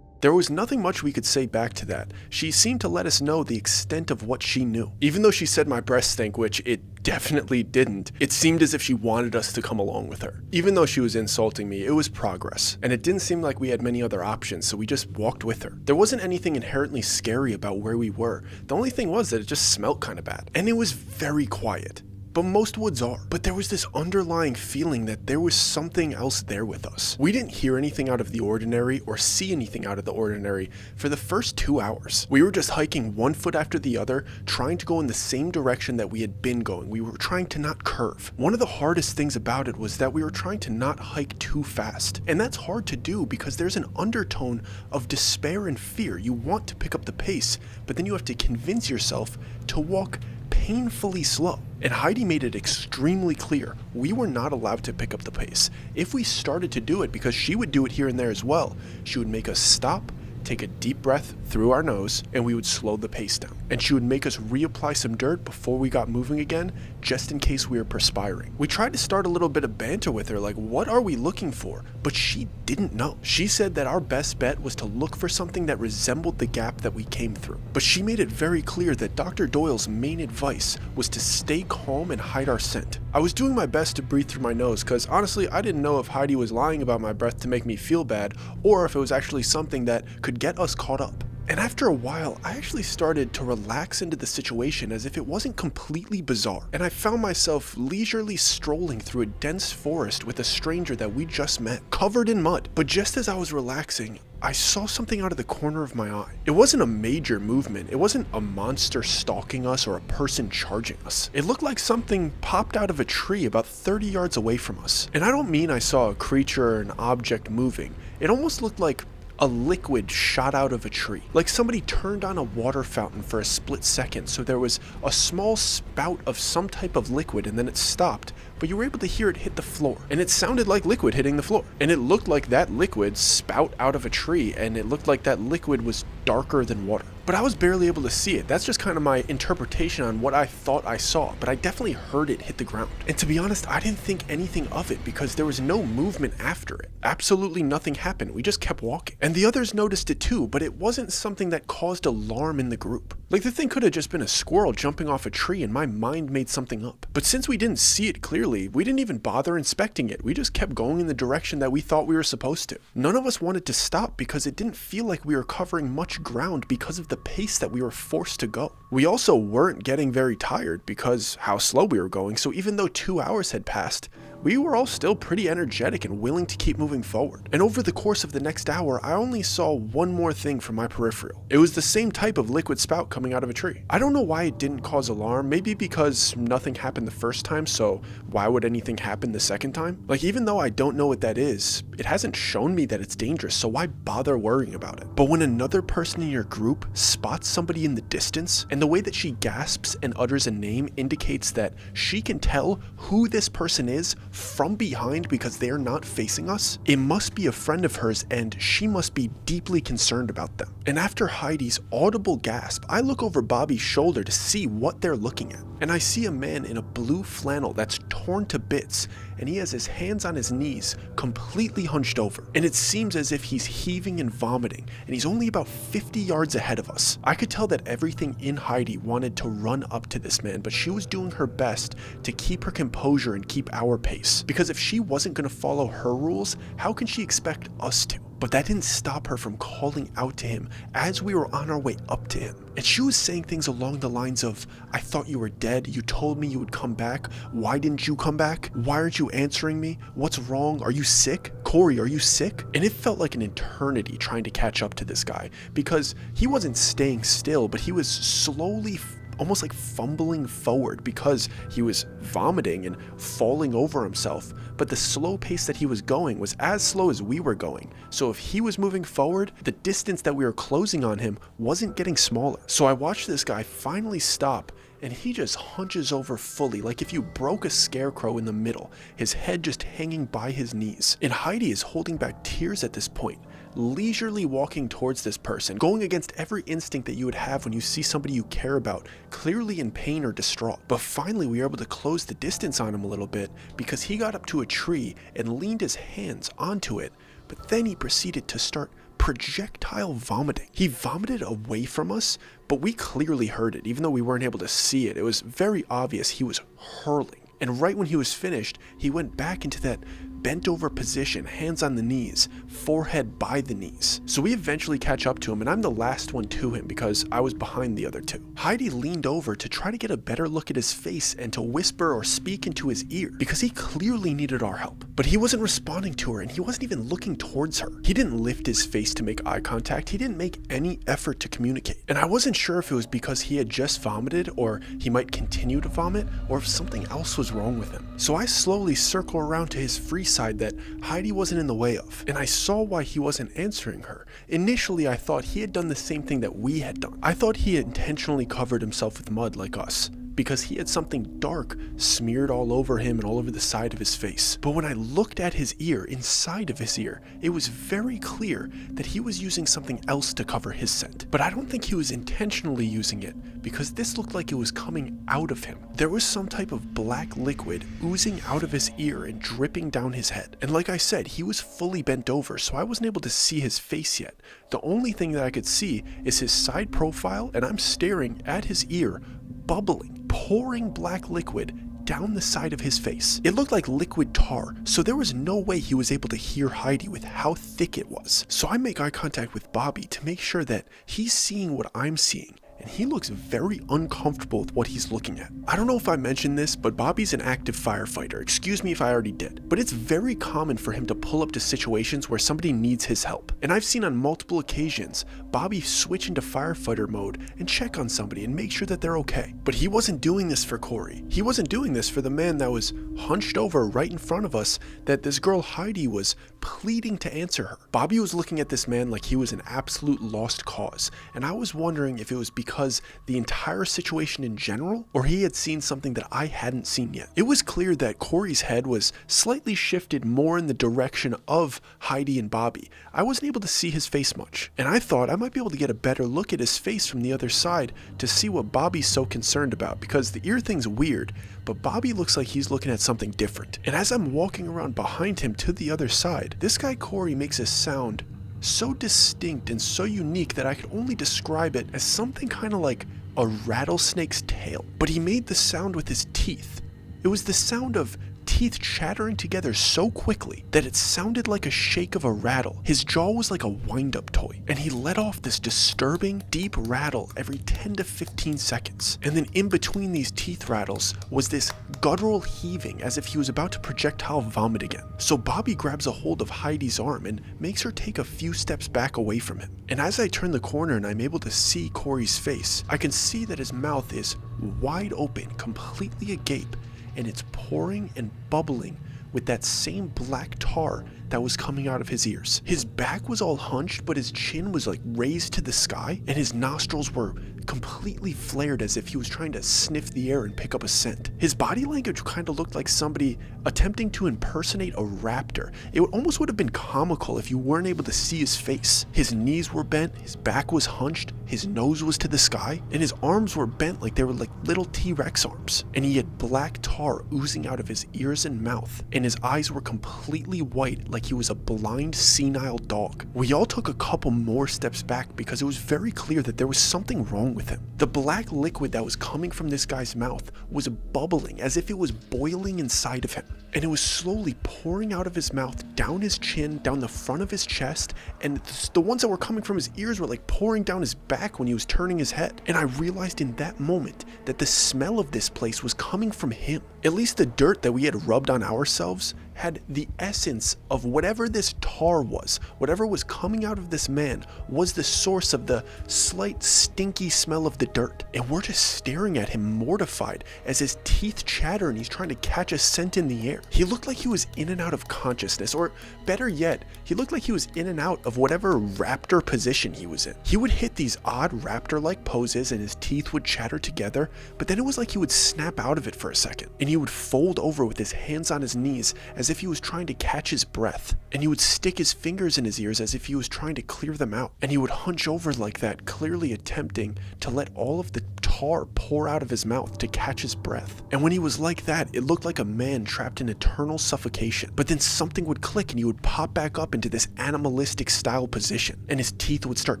There was nothing much we could say back to that. She seemed to let us know the extent of what she knew. Even though she said my breath stank, which it definitely didn't. It seemed as if she wanted us to come along with her. Even though she was insulting me, it was progress, and it didn't seem like we had many other options, so we just walked with her. There wasn't anything inherently scary about where we were. The only thing was that it just smelled kind of bad, and it was very quiet. But most woods are. But there was this underlying feeling that there was something else there with us. We didn't hear anything out of the ordinary or see anything out of the ordinary for the first 2 hours. We were just hiking one foot after the other, trying to go in the same direction that we had been going. We were trying to not curve. One of the hardest things about it was that we were trying to not hike too fast. And that's hard to do because there's an undertone of despair and fear. You want to pick up the pace, but then you have to convince yourself to walk painfully slow. And Heidi made it extremely clear we were not allowed to pick up the pace. If we started to do it, because she would do it here and there as well, she would make us stop, take a deep breath through our nose, and we would slow the pace down. And she would make us reapply some dirt before we got moving again, just in case we were perspiring. We tried to start a little bit of banter with her, like, what are we looking for? But she didn't know. She said that our best bet was to look for something that resembled the gap that we came through. But she made it very clear that Dr. Doyle's main advice was to stay calm and hide our scent. I was doing my best to breathe through my nose, because honestly, I didn't know if Heidi was lying about my breath to make me feel bad, or if it was actually something that could get us caught up. And after a while, I actually started to relax into the situation as if it wasn't completely bizarre. And I found myself leisurely strolling through a dense forest with a stranger that we just met, covered in mud. But just as I was relaxing, I saw something out of the corner of my eye. It wasn't a major movement. It wasn't a monster stalking us or a person charging us. It looked like something popped out of a tree about 30 yards away from us. And I don't mean I saw a creature or an object moving. It almost looked like a liquid shot out of a tree. Like somebody turned on a water fountain for a split second, so there was a small spout of some type of liquid and then it stopped, but you were able to hear it hit the floor. And it sounded like liquid hitting the floor. And it looked like that liquid spout out of a tree, and it looked like that liquid was darker than water. But I was barely able to see it. That's just kind of my interpretation on what I thought I saw, but I definitely heard it hit the ground. And to be honest, I didn't think anything of it because there was no movement after it. Absolutely nothing happened. We just kept walking. And the others noticed it too, but it wasn't something that caused alarm in the group. Like the thing could have just been a squirrel jumping off a tree and my mind made something up. But since we didn't see it clearly, we didn't even bother inspecting it. We just kept going in the direction that we thought we were supposed to. None of us wanted to stop because it didn't feel like we were covering much ground because of the pace that we were forced to go. We also weren't getting very tired because how slow we were going, so even though 2 hours had passed, we were all still pretty energetic and willing to keep moving forward. And over the course of the next hour, I only saw one more thing from my peripheral. It was the same type of liquid spout coming out of a tree. I don't know why it didn't cause alarm, maybe because nothing happened the first time, so why would anything happen the second time? Like, even though I don't know what that is, it hasn't shown me that it's dangerous, so why bother worrying about it? But when another person in your group spots somebody in the distance, and the way that she gasps and utters a name indicates that she can tell who this person is from behind because they're not facing us, it must be a friend of hers and she must be deeply concerned about them. And after Heidi's audible gasp, I look over Bobby's shoulder to see what they're looking at. And I see a man in a blue flannel that's torn to bits, and he has his hands on his knees, completely hunched over. And it seems as if he's heaving and vomiting, and he's only about 50 yards ahead of us. I could tell that everything in Heidi wanted to run up to this man, but she was doing her best to keep her composure and keep our pace. Because if she wasn't going to follow her rules, how can she expect us to? But that didn't stop her from calling out to him as we were on our way up to him. And she was saying things along the lines of, I thought you were dead. You told me you would come back. Why didn't you come back? Why aren't you answering me? What's wrong? Are you sick? Corey, are you sick? And it felt like an eternity trying to catch up to this guy because he wasn't staying still, but he was slowly almost like fumbling forward because he was vomiting and falling over himself. But the slow pace that he was going was as slow as we were going. So if he was moving forward, the distance that we were closing on him wasn't getting smaller. So I watched this guy finally stop, and he just hunches over fully, like if you broke a scarecrow in the middle, his head just hanging by his knees. And Heidi is holding back tears at this point, leisurely walking towards this person, going against every instinct that you would have when you see somebody you care about clearly in pain or distraught. But finally we were able to close the distance on him a little bit because he got up to a tree and leaned his hands onto it, but then he proceeded to start projectile vomiting. He vomited away from us, but we clearly heard it. Even though we weren't able to see it, it was very obvious he was hurling. And right when he was finished, he went back into that bent over position, hands on the knees, forehead by the knees. So we eventually catch up to him, and I'm the last one to him because I was behind the other two. Heidi leaned over to try to get a better look at his face and to whisper or speak into his ear because he clearly needed our help. But he wasn't responding to her, and he wasn't even looking towards her. He didn't lift his face to make eye contact. He didn't make any effort to communicate. And I wasn't sure if it was because he had just vomited or he might continue to vomit or if something else was wrong with him. So I slowly circle around to his free side that Heidi wasn't in the way of, and I saw why he wasn't answering her. Initially, I thought he had done the same thing that we had done. I thought he intentionally covered himself with mud like us, because he had something dark smeared all over him and all over the side of his face. But when I looked at his ear, inside of his ear, it was very clear that he was using something else to cover his scent. But I don't think he was intentionally using it, because this looked like it was coming out of him. There was some type of black liquid oozing out of his ear and dripping down his head. And like I said, he was fully bent over, so I wasn't able to see his face yet. The only thing that I could see is his side profile, and I'm staring at his ear, bubbling, pouring black liquid down the side of his face. It looked like liquid tar, so there was no way he was able to hear Heidi with how thick it was. So I make eye contact with Bobby to make sure that he's seeing what I'm seeing, and he looks very uncomfortable with what he's looking at. I don't know if I mentioned this, but Bobby's an active firefighter. Excuse me if I already did. But it's very common for him to pull up to situations where somebody needs his help. And I've seen on multiple occasions, Bobby switch into firefighter mode and check on somebody and make sure that they're okay. But he wasn't doing this for Corey. He wasn't doing this for the man that was hunched over right in front of us that this girl Heidi was pleading to answer her. Bobby was looking at this man like he was an absolute lost cause, and I was wondering if it was because the entire situation in general, or he had seen something that I hadn't seen yet. It was clear that Corey's head was slightly shifted more in the direction of Heidi and Bobby. I wasn't able to see his face much, and I thought I might be able to get a better look at his face from the other side to see what Bobby's so concerned about, because the ear thing's weird, but Bobby looks like he's looking at something different. And as I'm walking around behind him to the other side, this guy Corey makes a sound so distinct and so unique that I could only describe it as something kind of like a rattlesnake's tail. But he made the sound with his teeth. It was the sound of teeth chattering together so quickly that it sounded like a shake of a rattle. His jaw was like a wind-up toy, and he let off this disturbing, deep rattle every 10 to 15 seconds. And then in between these teeth rattles was this guttural heaving as if he was about to projectile vomit again. So Bobby grabs a hold of Heidi's arm and makes her take a few steps back away from him. And as I turn the corner and I'm able to see Corey's face, I can see that his mouth is wide open, completely agape, and it's pouring and bubbling with that same black tar that was coming out of his ears. His back was all hunched, but his chin was like raised to the sky, and his nostrils were completely flared as if he was trying to sniff the air and pick up a scent. His body language kind of looked like somebody attempting to impersonate a raptor. It almost would have been comical if you weren't able to see his face. His knees were bent, his back was hunched, his nose was to the sky, and his arms were bent like they were like little T-Rex arms. And he had black tar oozing out of his ears and mouth, and his eyes were completely white like he was a blind, senile dog. We all took a couple more steps back because it was very clear that there was something wrong with him. The black liquid that was coming from this guy's mouth was bubbling as if it was boiling inside of him. And it was slowly pouring out of his mouth, down his chin, down the front of his chest, and the ones that were coming from his ears were like pouring down his back when he was turning his head. And I realized in that moment that the smell of this place was coming from him. At least the dirt that we had rubbed on ourselves had the essence of whatever this tar was. Whatever was coming out of this man was the source of the slight stinky smell of the dirt. And we're just staring at him mortified as his teeth chatter and he's trying to catch a scent in the air. He looked like he was in and out of consciousness, or better yet, he looked like he was in and out of whatever raptor position he was in. He would hit these odd raptor-like poses and his teeth would chatter together, but then it was like he would snap out of it for a second and he would fold over with his hands on his knees as if he was trying to catch his breath, and he would stick his fingers in his ears as if he was trying to clear them out, and he would hunch over like that, clearly attempting to let all of the tar pour out of his mouth to catch his breath. And when he was like that, it looked like a man trapped in eternal suffocation. But then something would click and he would pop back up into this animalistic style position, and his teeth would start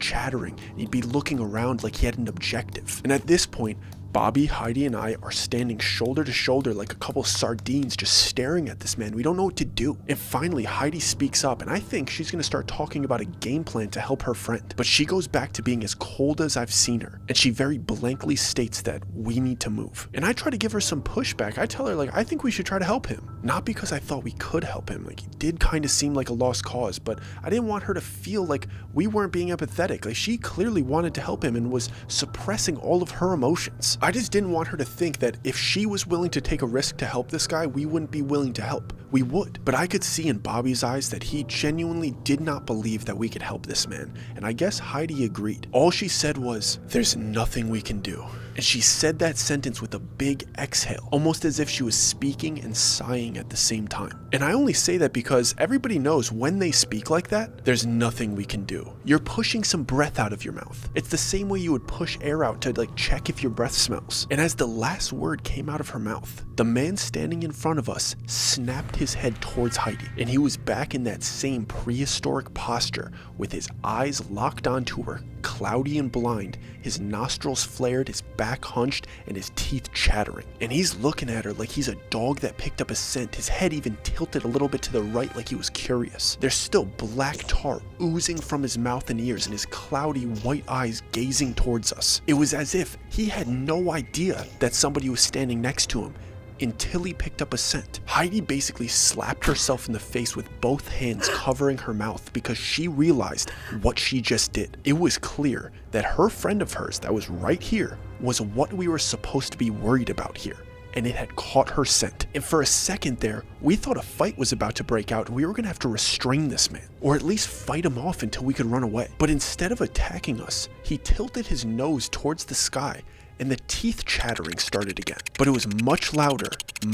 chattering, and he'd be looking around like he had an objective. And at this point, Bobby, Heidi, and I are standing shoulder to shoulder like a couple sardines just staring at this man. We don't know what to do. And finally, Heidi speaks up, and I think she's going to start talking about a game plan to help her friend. But she goes back to being as cold as I've seen her, and she very blankly states that we need to move. And I try to give her some pushback. I tell her, like, I think we should try to help him. Not because I thought we could help him. Like, he did kind of seem like a lost cause, but I didn't want her to feel like we weren't being empathetic. Like, she clearly wanted to help him and was suppressing all of her emotions. I just didn't want her to think that if she was willing to take a risk to help this guy, we wouldn't be willing to help. We would. But I could see in Bobby's eyes that he genuinely did not believe that we could help this man, and I guess Heidi agreed. All she said was, "There's nothing we can do." And she said that sentence with a big exhale, almost as if she was speaking and sighing at the same time. And I only say that because everybody knows when they speak like that, there's nothing we can do. You're pushing some breath out of your mouth. It's the same way you would push air out to like check if your breath smells. And as the last word came out of her mouth, the man standing in front of us snapped his head towards Heidi, and he was back in that same prehistoric posture with his eyes locked onto her, cloudy and blind, his nostrils flared, his back hunched, and his teeth chattering. And he's looking at her like he's a dog that picked up a scent, his head even tilted a little bit to the right like he was curious. There's still black tar oozing from his mouth and ears, and his cloudy white eyes gazing towards us. It was as if he had no idea that somebody was standing next to him until he picked up a scent. Heidi basically slapped herself in the face with both hands covering her mouth because she realized what she just did. It was clear that her friend of hers that was right here was what we were supposed to be worried about here, and it had caught her scent. And for a second there, we thought a fight was about to break out and we were gonna have to restrain this man, or at least fight him off until we could run away. But instead of attacking us, he tilted his nose towards the sky, and the teeth chattering started again. But it was much louder,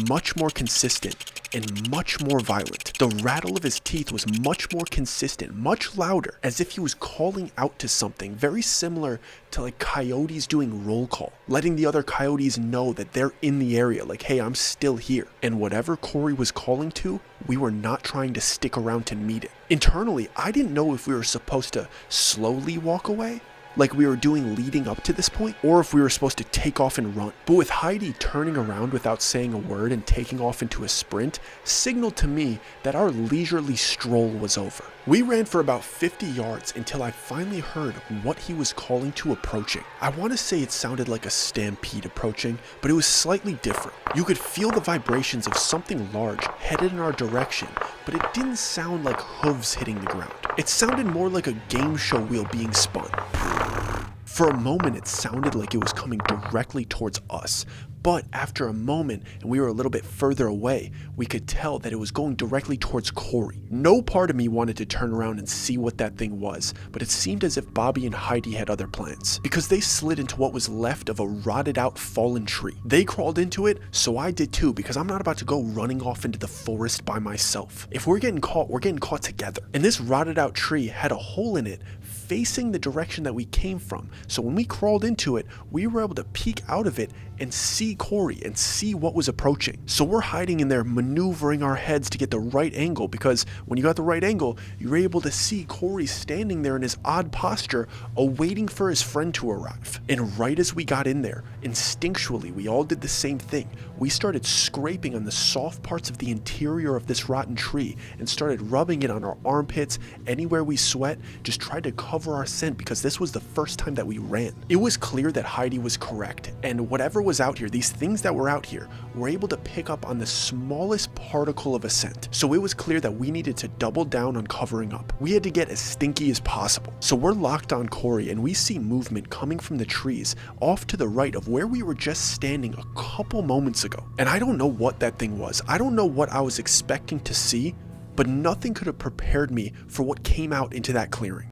much more consistent, and much more violent. The rattle of his teeth was much more consistent, much louder, as if he was calling out to something, very similar to like coyotes doing roll call, letting the other coyotes know that they're in the area, like, hey, I'm still here. And whatever Corey was calling to, we were not trying to stick around to meet it. Internally, I didn't know if we were supposed to slowly walk away, like we were doing leading up to this point, or if we were supposed to take off and run. But with Heidi turning around without saying a word and taking off into a sprint, signaled to me that our leisurely stroll was over. We ran for about 50 yards until I finally heard what he was calling to approaching. I want to say it sounded like a stampede approaching, but it was slightly different. You could feel the vibrations of something large headed in our direction, but it didn't sound like hooves hitting the ground. It sounded more like a game show wheel being spun. For a moment, it sounded like it was coming directly towards us, but after a moment, and we were a little bit further away, we could tell that it was going directly towards Corey. No part of me wanted to turn around and see what that thing was, but it seemed as if Bobby and Heidi had other plans, because they slid into what was left of a rotted out fallen tree. They crawled into it, so I did too, because I'm not about to go running off into the forest by myself. If we're getting caught together. And this rotted out tree had a hole in it facing the direction that we came from, so when we crawled into it, we were able to peek out of it and see Corey and see what was approaching. So we're hiding in there, maneuvering our heads to get the right angle, because when you got the right angle, you're able to see Corey standing there in his odd posture, awaiting for his friend to arrive. And right as we got in there, instinctually, we all did the same thing. We started scraping on the soft parts of the interior of this rotten tree and started rubbing it on our armpits, anywhere we sweat, just tried to cover our scent, because this was the first time that we ran. It was clear that Heidi was correct, and whatever was out here, these things that were out here, were able to pick up on the smallest particle of a scent. So it was clear that we needed to double down on covering up. We had to get as stinky as possible. So we're locked on Corey, and we see movement coming from the trees off to the right of where we were just standing a couple moments ago. And I don't know what that thing was. I don't know what I was expecting to see, but nothing could have prepared me for what came out into that clearing.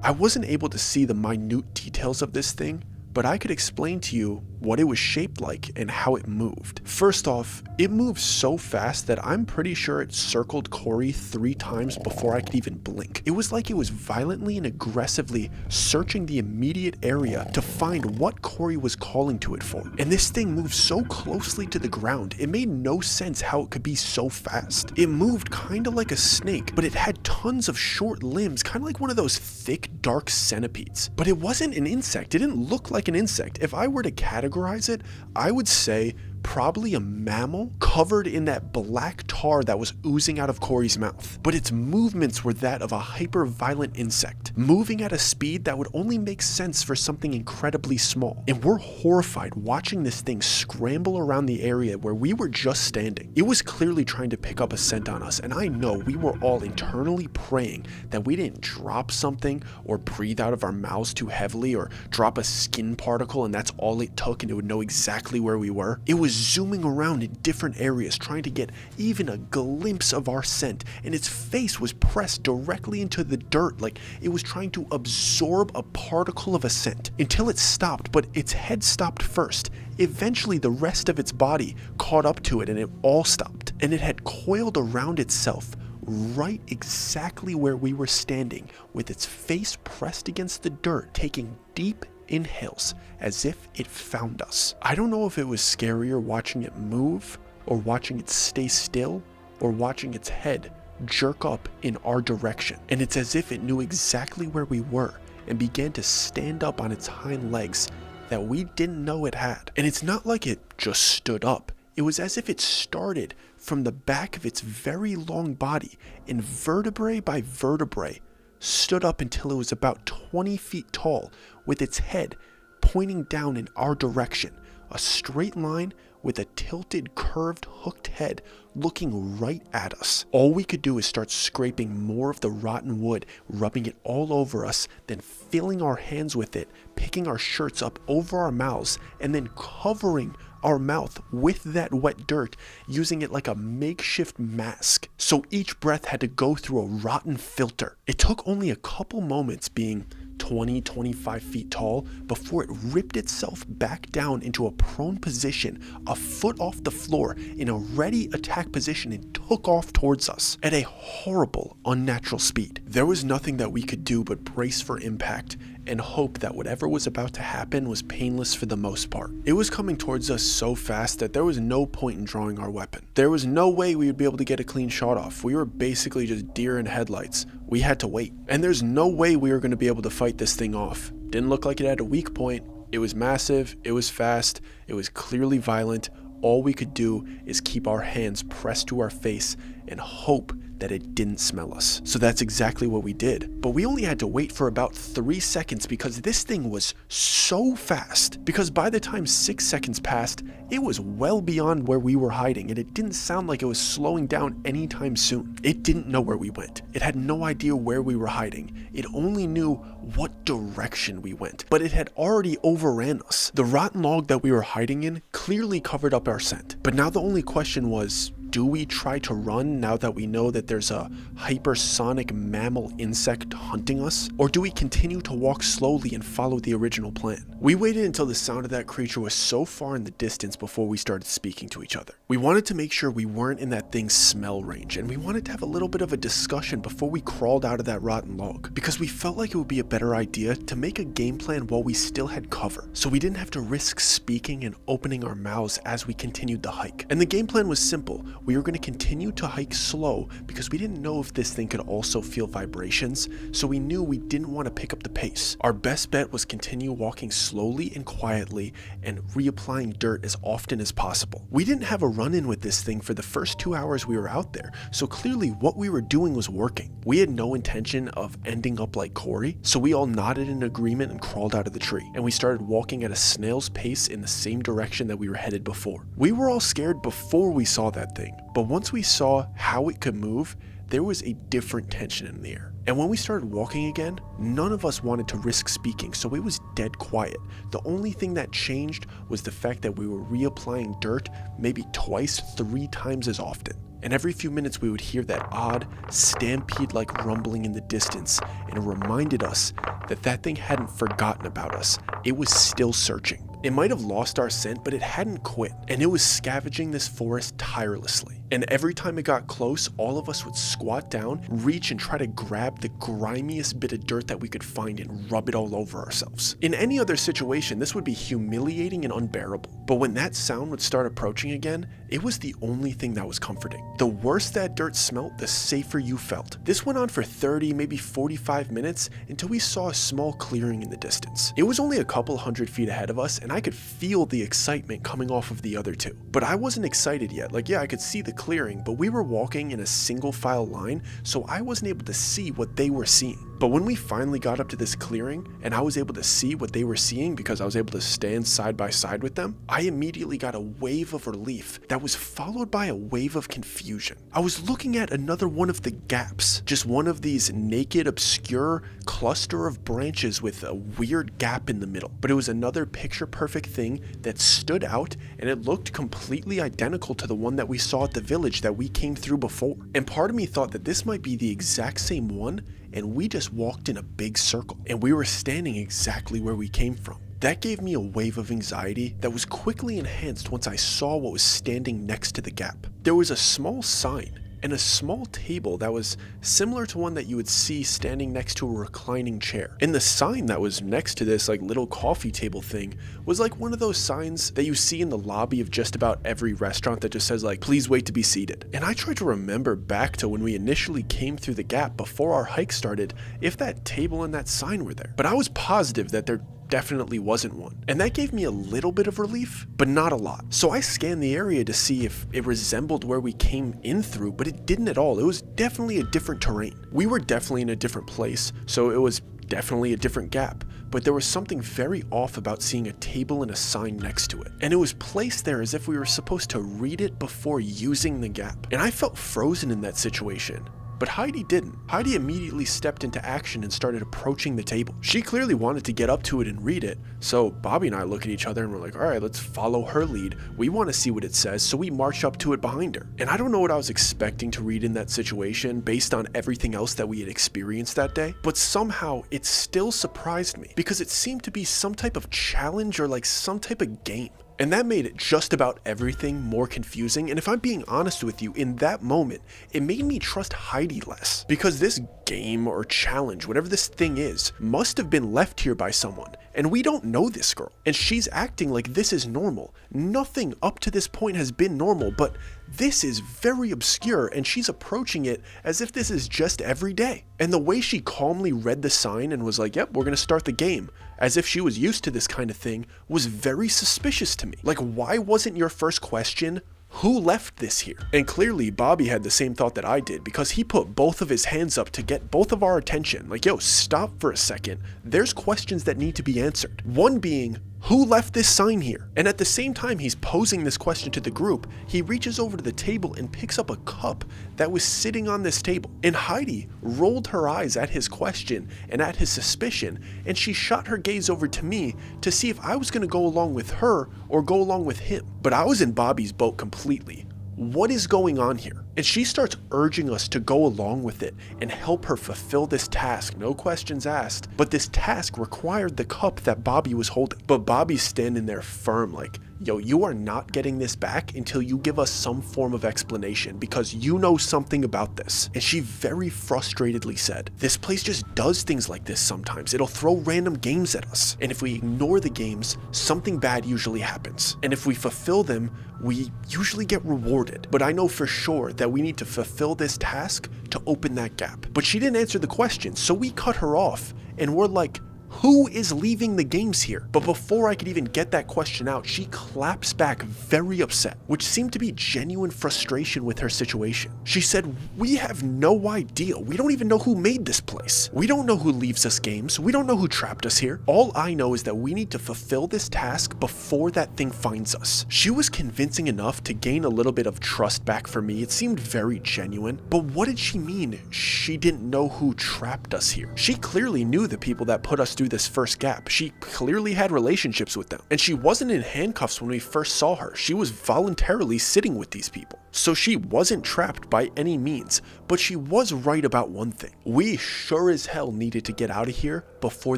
I wasn't able to see the minute details of this thing, but I could explain to you what it was shaped like, and how it moved. First off, it moved so fast that I'm pretty sure it circled Corey 3 times before I could even blink. It was like it was violently and aggressively searching the immediate area to find what Corey was calling to it for. And this thing moved so closely to the ground, it made no sense how it could be so fast. It moved kind of like a snake, but it had tons of short limbs, kind of like one of those thick, dark centipedes. But it wasn't an insect. It didn't look like an insect. If I were to categorize it, I would say probably a mammal covered in that black tar that was oozing out of Corey's mouth. But its movements were that of a hyper-violent insect, moving at a speed that would only make sense for something incredibly small. And we're horrified watching this thing scramble around the area where we were just standing. It was clearly trying to pick up a scent on us, and I know we were all internally praying that we didn't drop something or breathe out of our mouths too heavily or drop a skin particle and that's all it took and it would know exactly where we were. It was zooming around in different areas trying to get even a glimpse of our scent, and its face was pressed directly into the dirt like it was trying to absorb a particle of a scent until it stopped, but its head stopped first. Eventually the rest of its body caught up to it and it all stopped, and it had coiled around itself right exactly where we were standing, with its face pressed against the dirt, taking deep inhales as if it found us. I don't know if it was scarier watching it move, or watching it stay still, or watching its head jerk up in our direction. And it's as if it knew exactly where we were and began to stand up on its hind legs that we didn't know it had. And it's not like it just stood up. It was as if it started from the back of its very long body, and vertebrae by vertebrae stood up until it was about 20 feet tall, with its head pointing down in our direction, a straight line with a tilted, curved, hooked head looking right at us. All we could do is start scraping more of the rotten wood, rubbing it all over us, then filling our hands with it, picking our shirts up over our mouths, and then covering our mouth with that wet dirt, using it like a makeshift mask. So each breath had to go through a rotten filter. It took only a couple moments, being 20-25 feet tall, before it ripped itself back down into a prone position, a foot off the floor, in a ready attack position, and took off towards us at a horrible, unnatural speed. There was nothing that we could do but brace for impact and hope that whatever was about to happen was painless for the most part. It was coming towards us so fast that there was no point in drawing our weapon. There was no way we would be able to get a clean shot off. We were basically just deer in headlights. We had to wait. And there's no way we were going to be able to fight this thing off. Didn't look like it had a weak point. It was massive, it was fast, it was clearly violent. All we could do is keep our hands pressed to our face and hope that it didn't smell us. So that's exactly what we did. But we only had to wait for about 3 seconds because this thing was so fast. Because by the time 6 seconds passed, it was well beyond where we were hiding, and it didn't sound like it was slowing down anytime soon. It didn't know where we went. It had no idea where we were hiding. It only knew what direction we went, but it had already overran us. The rotten log that we were hiding in clearly covered up our scent. But now the only question was, do we try to run now that we know that there's a hypersonic mammal insect hunting us? Or do we continue to walk slowly and follow the original plan? We waited until the sound of that creature was so far in the distance before we started speaking to each other. We wanted to make sure we weren't in that thing's smell range, and we wanted to have a little bit of a discussion before we crawled out of that rotten log, because we felt like it would be a better idea to make a game plan while we still had cover, so we didn't have to risk speaking and opening our mouths as we continued the hike. And the game plan was simple. We were going to continue to hike slow because we didn't know if this thing could also feel vibrations, so we knew we didn't want to pick up the pace. Our best bet was continue walking slowly and quietly and reapplying dirt as often as possible. We didn't have a run-in with this thing for the first 2 hours we were out there, so clearly what we were doing was working. We had no intention of ending up like Corey, so we all nodded in agreement and crawled out of the tree, and we started walking at a snail's pace in the same direction that we were headed before. We were all scared before we saw that thing, but once we saw how it could move, there was a different tension in the air. And when we started walking again, none of us wanted to risk speaking, so it was dead quiet. The only thing that changed was the fact that we were reapplying dirt maybe twice, 3 times as often. And every few minutes we would hear that odd, stampede-like rumbling in the distance, and it reminded us that that thing hadn't forgotten about us. It was still searching. It might have lost our scent, but it hadn't quit, and it was scavenging this forest tirelessly. And every time it got close, all of us would squat down, reach, and try to grab the grimiest bit of dirt that we could find and rub it all over ourselves. In any other situation, this would be humiliating and unbearable. But when that sound would start approaching again, it was the only thing that was comforting. The worse that dirt smelt, the safer you felt. This went on for 30, maybe 45 minutes until we saw a small clearing in the distance. It was only a couple hundred feet ahead of us, and I could feel the excitement coming off of the other two. But I wasn't excited yet. Like, yeah, I could see the clearing, but we were walking in a single file line, so I wasn't able to see what they were seeing. But when we finally got up to this clearing and I was able to see what they were seeing because I was able to stand side by side with them, I immediately got a wave of relief that was followed by a wave of confusion. I was looking at another one of the gaps, just one of these naked, obscure cluster of branches with a weird gap in the middle. But it was another picture-perfect thing that stood out, and it looked completely identical to the one that we saw at the village that we came through before. And part of me thought that this might be the exact same one, and we just walked in a big circle, and we were standing exactly where we came from. That gave me a wave of anxiety that was quickly enhanced once I saw what was standing next to the gap. There was a small sign and a small table that was similar to one that you would see standing next to a reclining chair. And the sign that was next to this like little coffee table thing was like one of those signs that you see in the lobby of just about every restaurant that just says like, please wait to be seated. And I tried to remember back to when we initially came through the gap before our hike started, if that table and that sign were there. But I was positive that there definitely wasn't one. And that gave me a little bit of relief, but not a lot. So I scanned the area to see if it resembled where we came in through, but it didn't at all. It was definitely a different terrain. We were definitely in a different place, so it was definitely a different gap. But there was something very off about seeing a table and a sign next to it. And it was placed there as if we were supposed to read it before using the gap. And I felt frozen in that situation. But Heidi didn't. Heidi immediately stepped into action and started approaching the table. She clearly wanted to get up to it and read it, so Bobby and I look at each other and we're like, all right, let's follow her lead. We want to see what it says, so we march up to it behind her. And I don't know what I was expecting to read in that situation based on everything else that we had experienced that day, but somehow it still surprised me because it seemed to be some type of challenge or like some type of game. And that made just about everything more confusing, and if I'm being honest with you, in that moment, it made me trust Heidi less. Because this game or challenge, whatever this thing is, must have been left here by someone, and we don't know this girl. And she's acting like this is normal. Nothing up to this point has been normal, but this is very obscure, and she's approaching it as if this is just every day. And the way she calmly read the sign and was like, yep, we're gonna start the game, as if she was used to this kind of thing, was very suspicious to me. Like, why wasn't your first question, who left this here? And clearly Bobby had the same thought that I did, because he put both of his hands up to get both of our attention. Like, yo, stop for a second. There's questions that need to be answered. One being, who left this sign here? And at the same time he's posing this question to the group, he reaches over to the table and picks up a cup that was sitting on this table. And Heidi rolled her eyes at his question and at his suspicion, and she shot her gaze over to me to see if I was going to go along with her or go along with him. But I was in Bobby's boat completely. What is going on here? And she starts urging us to go along with it and help her fulfill this task, no questions asked. But this task required the cup that Bobby was holding. But Bobby's standing there firm like, yo, you are not getting this back until you give us some form of explanation, because you know something about this. And she very frustratedly said, this place just does things like this sometimes. It'll throw random games at us. And if we ignore the games, something bad usually happens. And if we fulfill them, we usually get rewarded. But I know for sure that we need to fulfill this task to open that gap. But she didn't answer the question, so we cut her off and we're like, who is leaving the games here? But before I could even get that question out, she claps back very upset, which seemed to be genuine frustration with her situation. She said, we have no idea. We don't even know who made this place. We don't know who leaves us games. We don't know who trapped us here. All I know is that we need to fulfill this task before that thing finds us. She was convincing enough to gain a little bit of trust back for me. It seemed very genuine. But what did she mean? She didn't know who trapped us here. She clearly knew the people that put us through this first gap. She clearly had relationships with them. And she wasn't in handcuffs when we first saw her. She was voluntarily sitting with these people. So she wasn't trapped by any means, but she was right about one thing. We sure as hell needed to get out of here before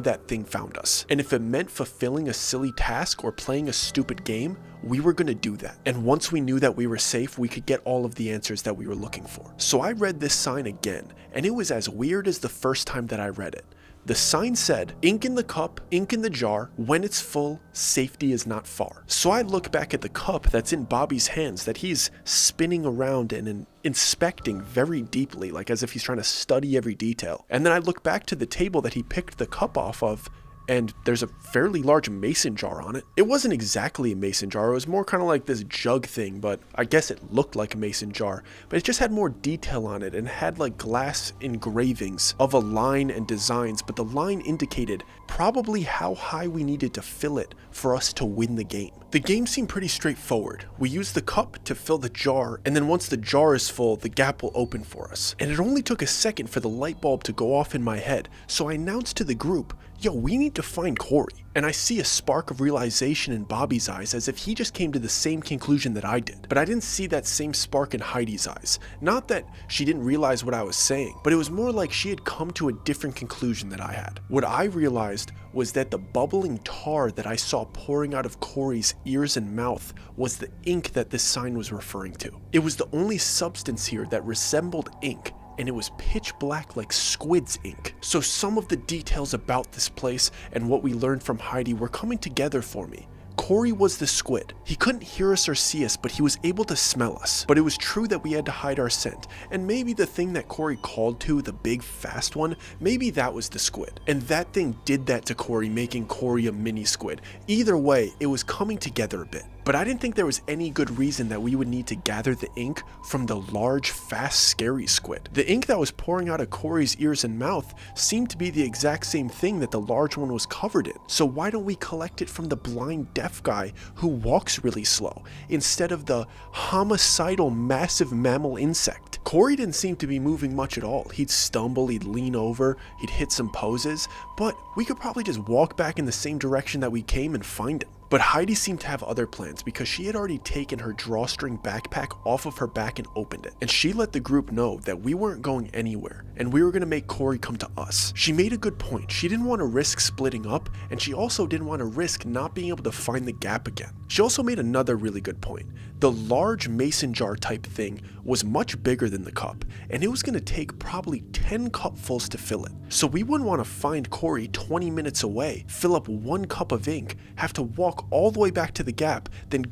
that thing found us. And if it meant fulfilling a silly task or playing a stupid game, we were going to do that. And once we knew that we were safe, we could get all of the answers that we were looking for. So I read this sign again, and it was as weird as the first time that I read it. The sign said, "Ink in the cup, ink in the jar, when it's full, safety is not far." So I look back at the cup that's in Bobby's hands that he's spinning around and inspecting very deeply, like as if he's trying to study every detail. And then I look back to the table that he picked the cup off of, and there's a fairly large mason jar on it. It wasn't exactly a mason jar, it was more kind of like this jug thing, but I guess it looked like a mason jar. But it just had more detail on it and had like glass engravings of a line and designs, but the line indicated probably how high we needed to fill it for us to win the game. The game seemed pretty straightforward. We use the cup to fill the jar, and then once the jar is full, the gap will open for us. And it only took a second for the light bulb to go off in my head, so I announced to the group, "Yo, we need to find Corey." And I see a spark of realization in Bobby's eyes as if he just came to the same conclusion that I did. But I didn't see that same spark in Heidi's eyes. Not that she didn't realize what I was saying, but it was more like she had come to a different conclusion that I had. What I realized was that the bubbling tar that I saw pouring out of Corey's ears and mouth was the ink that this sign was referring to. It was the only substance here that resembled ink, and it was pitch black like squid's ink. So some of the details about this place and what we learned from Heidi were coming together for me. Corey was the squid. He couldn't hear us or see us, but he was able to smell us. But it was true that we had to hide our scent. And maybe the thing that Corey called to, the big fast one, maybe that was the squid. And that thing did that to Corey, making Corey a mini squid. Either way, it was coming together a bit. But I didn't think there was any good reason that we would need to gather the ink from the large, fast, scary squid. The ink that was pouring out of Corey's ears and mouth seemed to be the exact same thing that the large one was covered in. So why don't we collect it from the blind deaf guy who walks really slow, instead of the homicidal massive mammal insect? Corey didn't seem to be moving much at all. He'd stumble, he'd lean over, he'd hit some poses, but we could probably just walk back in the same direction that we came and find him. But Heidi seemed to have other plans because she had already taken her drawstring backpack off of her back and opened it. And she let the group know that we weren't going anywhere and we were going to make Corey come to us. She made a good point. She didn't want to risk splitting up, and she also didn't want to risk not being able to find the gap again. She also made another really good point. The large mason jar type thing was much bigger than the cup, and it was going to take probably 10 cupfuls to fill it. So we wouldn't want to find Corey 20 minutes away, fill up 1 cup of ink, have to walk all the way back to the gap, then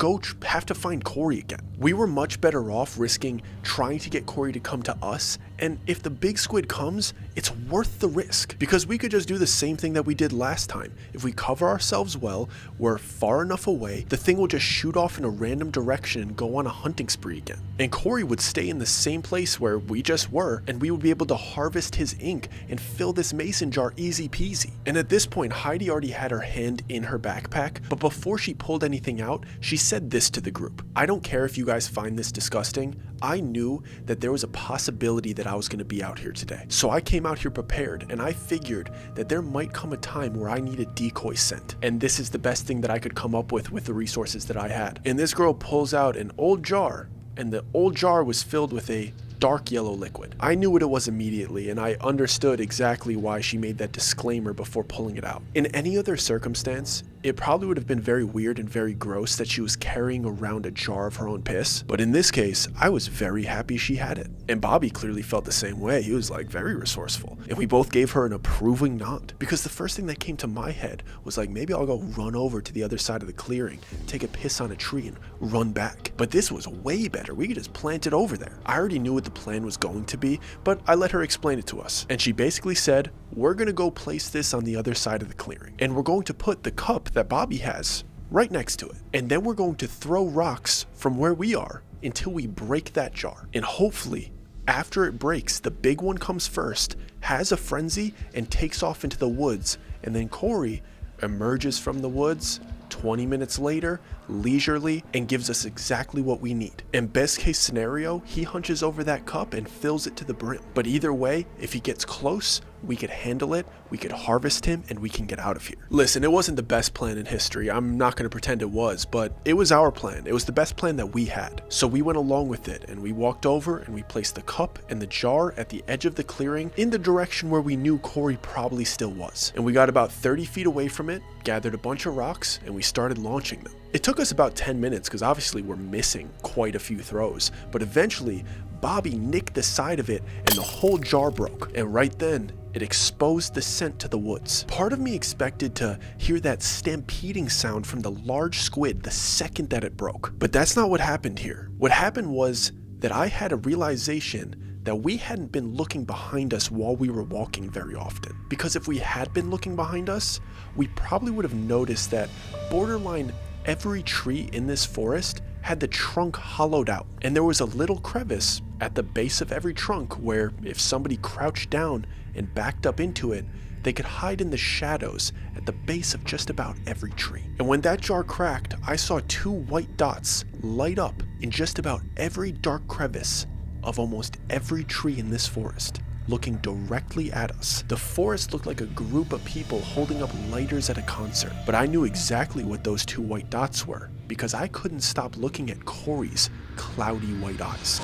have to find Corey again. We were much better off risking trying to get Corey to come to us, and if the big squid comes, it's worth the risk, because we could just do the same thing that we did last time. If we cover ourselves well, we're far enough away, the thing will just shoot off in a random direction and go on a hunting spree again. And Corey would stay in the same place where we just were, and we would be able to harvest his ink and fill this mason jar easy peasy. And at this point, Heidi already had her hand in her backpack, but before she pulled anything out, she said this to the group. "I don't care if you guys find this disgusting. I knew that there was a possibility that I was going to be out here today. So I came out here prepared, and I figured that there might come a time where I need a decoy scent. And this is the best thing that I could come up with the resources that I had." And this girl pulls out an old jar, and the old jar was filled with a dark yellow liquid. I knew what it was immediately, and I understood exactly why she made that disclaimer before pulling it out. In any other circumstance, it probably would have been very weird and very gross that she was carrying around a jar of her own piss. But in this case, I was very happy she had it. And Bobby clearly felt the same way. He was like very resourceful. And we both gave her an approving nod. Because the first thing that came to my head was like, maybe I'll go run over to the other side of the clearing, take a piss on a tree and run back. But this was way better. We could just plant it over there. I already knew what the plan was going to be, but I let her explain it to us. And she basically said, we're going to go place this on the other side of the clearing. And we're going to put the cup that Bobby has right next to it. And then we're going to throw rocks from where we are until we break that jar. And hopefully, after it breaks, the big one comes first, has a frenzy, and takes off into the woods. And then Corey emerges from the woods. 20 minutes later, leisurely, and gives us exactly what we need. In best case scenario, he hunches over that cup and fills it to the brim. But either way, if he gets close, we could handle it, we could harvest him, and we can get out of here. Listen, it wasn't the best plan in history. I'm not going to pretend it was, but it was our plan. It was the best plan that we had. So we went along with it, and we walked over and we placed the cup and the jar at the edge of the clearing in the direction where we knew Corey probably still was. And we got about 30 feet away from it, gathered a bunch of rocks, and we started launching them. It took us about 10 minutes because obviously we're missing quite a few throws, but eventually Bobby nicked the side of it and the whole jar broke, and right then it exposed the scent to the woods. Part of me expected to hear that stampeding sound from the large squid the second that it broke, but that's not what happened here. What happened was that I had a realization that we hadn't been looking behind us while we were walking very often. Because if we had been looking behind us, we probably would have noticed that borderline every tree in this forest had the trunk hollowed out, and there was a little crevice at the base of every trunk where if somebody crouched down and backed up into it, they could hide in the shadows at the base of just about every tree. And when that jar cracked, I saw 2 white dots light up in just about every dark crevice of almost every tree in this forest, looking directly at us. The forest looked like a group of people holding up lighters at a concert, but I knew exactly what those 2 white dots were because I couldn't stop looking at Corey's cloudy white eyes.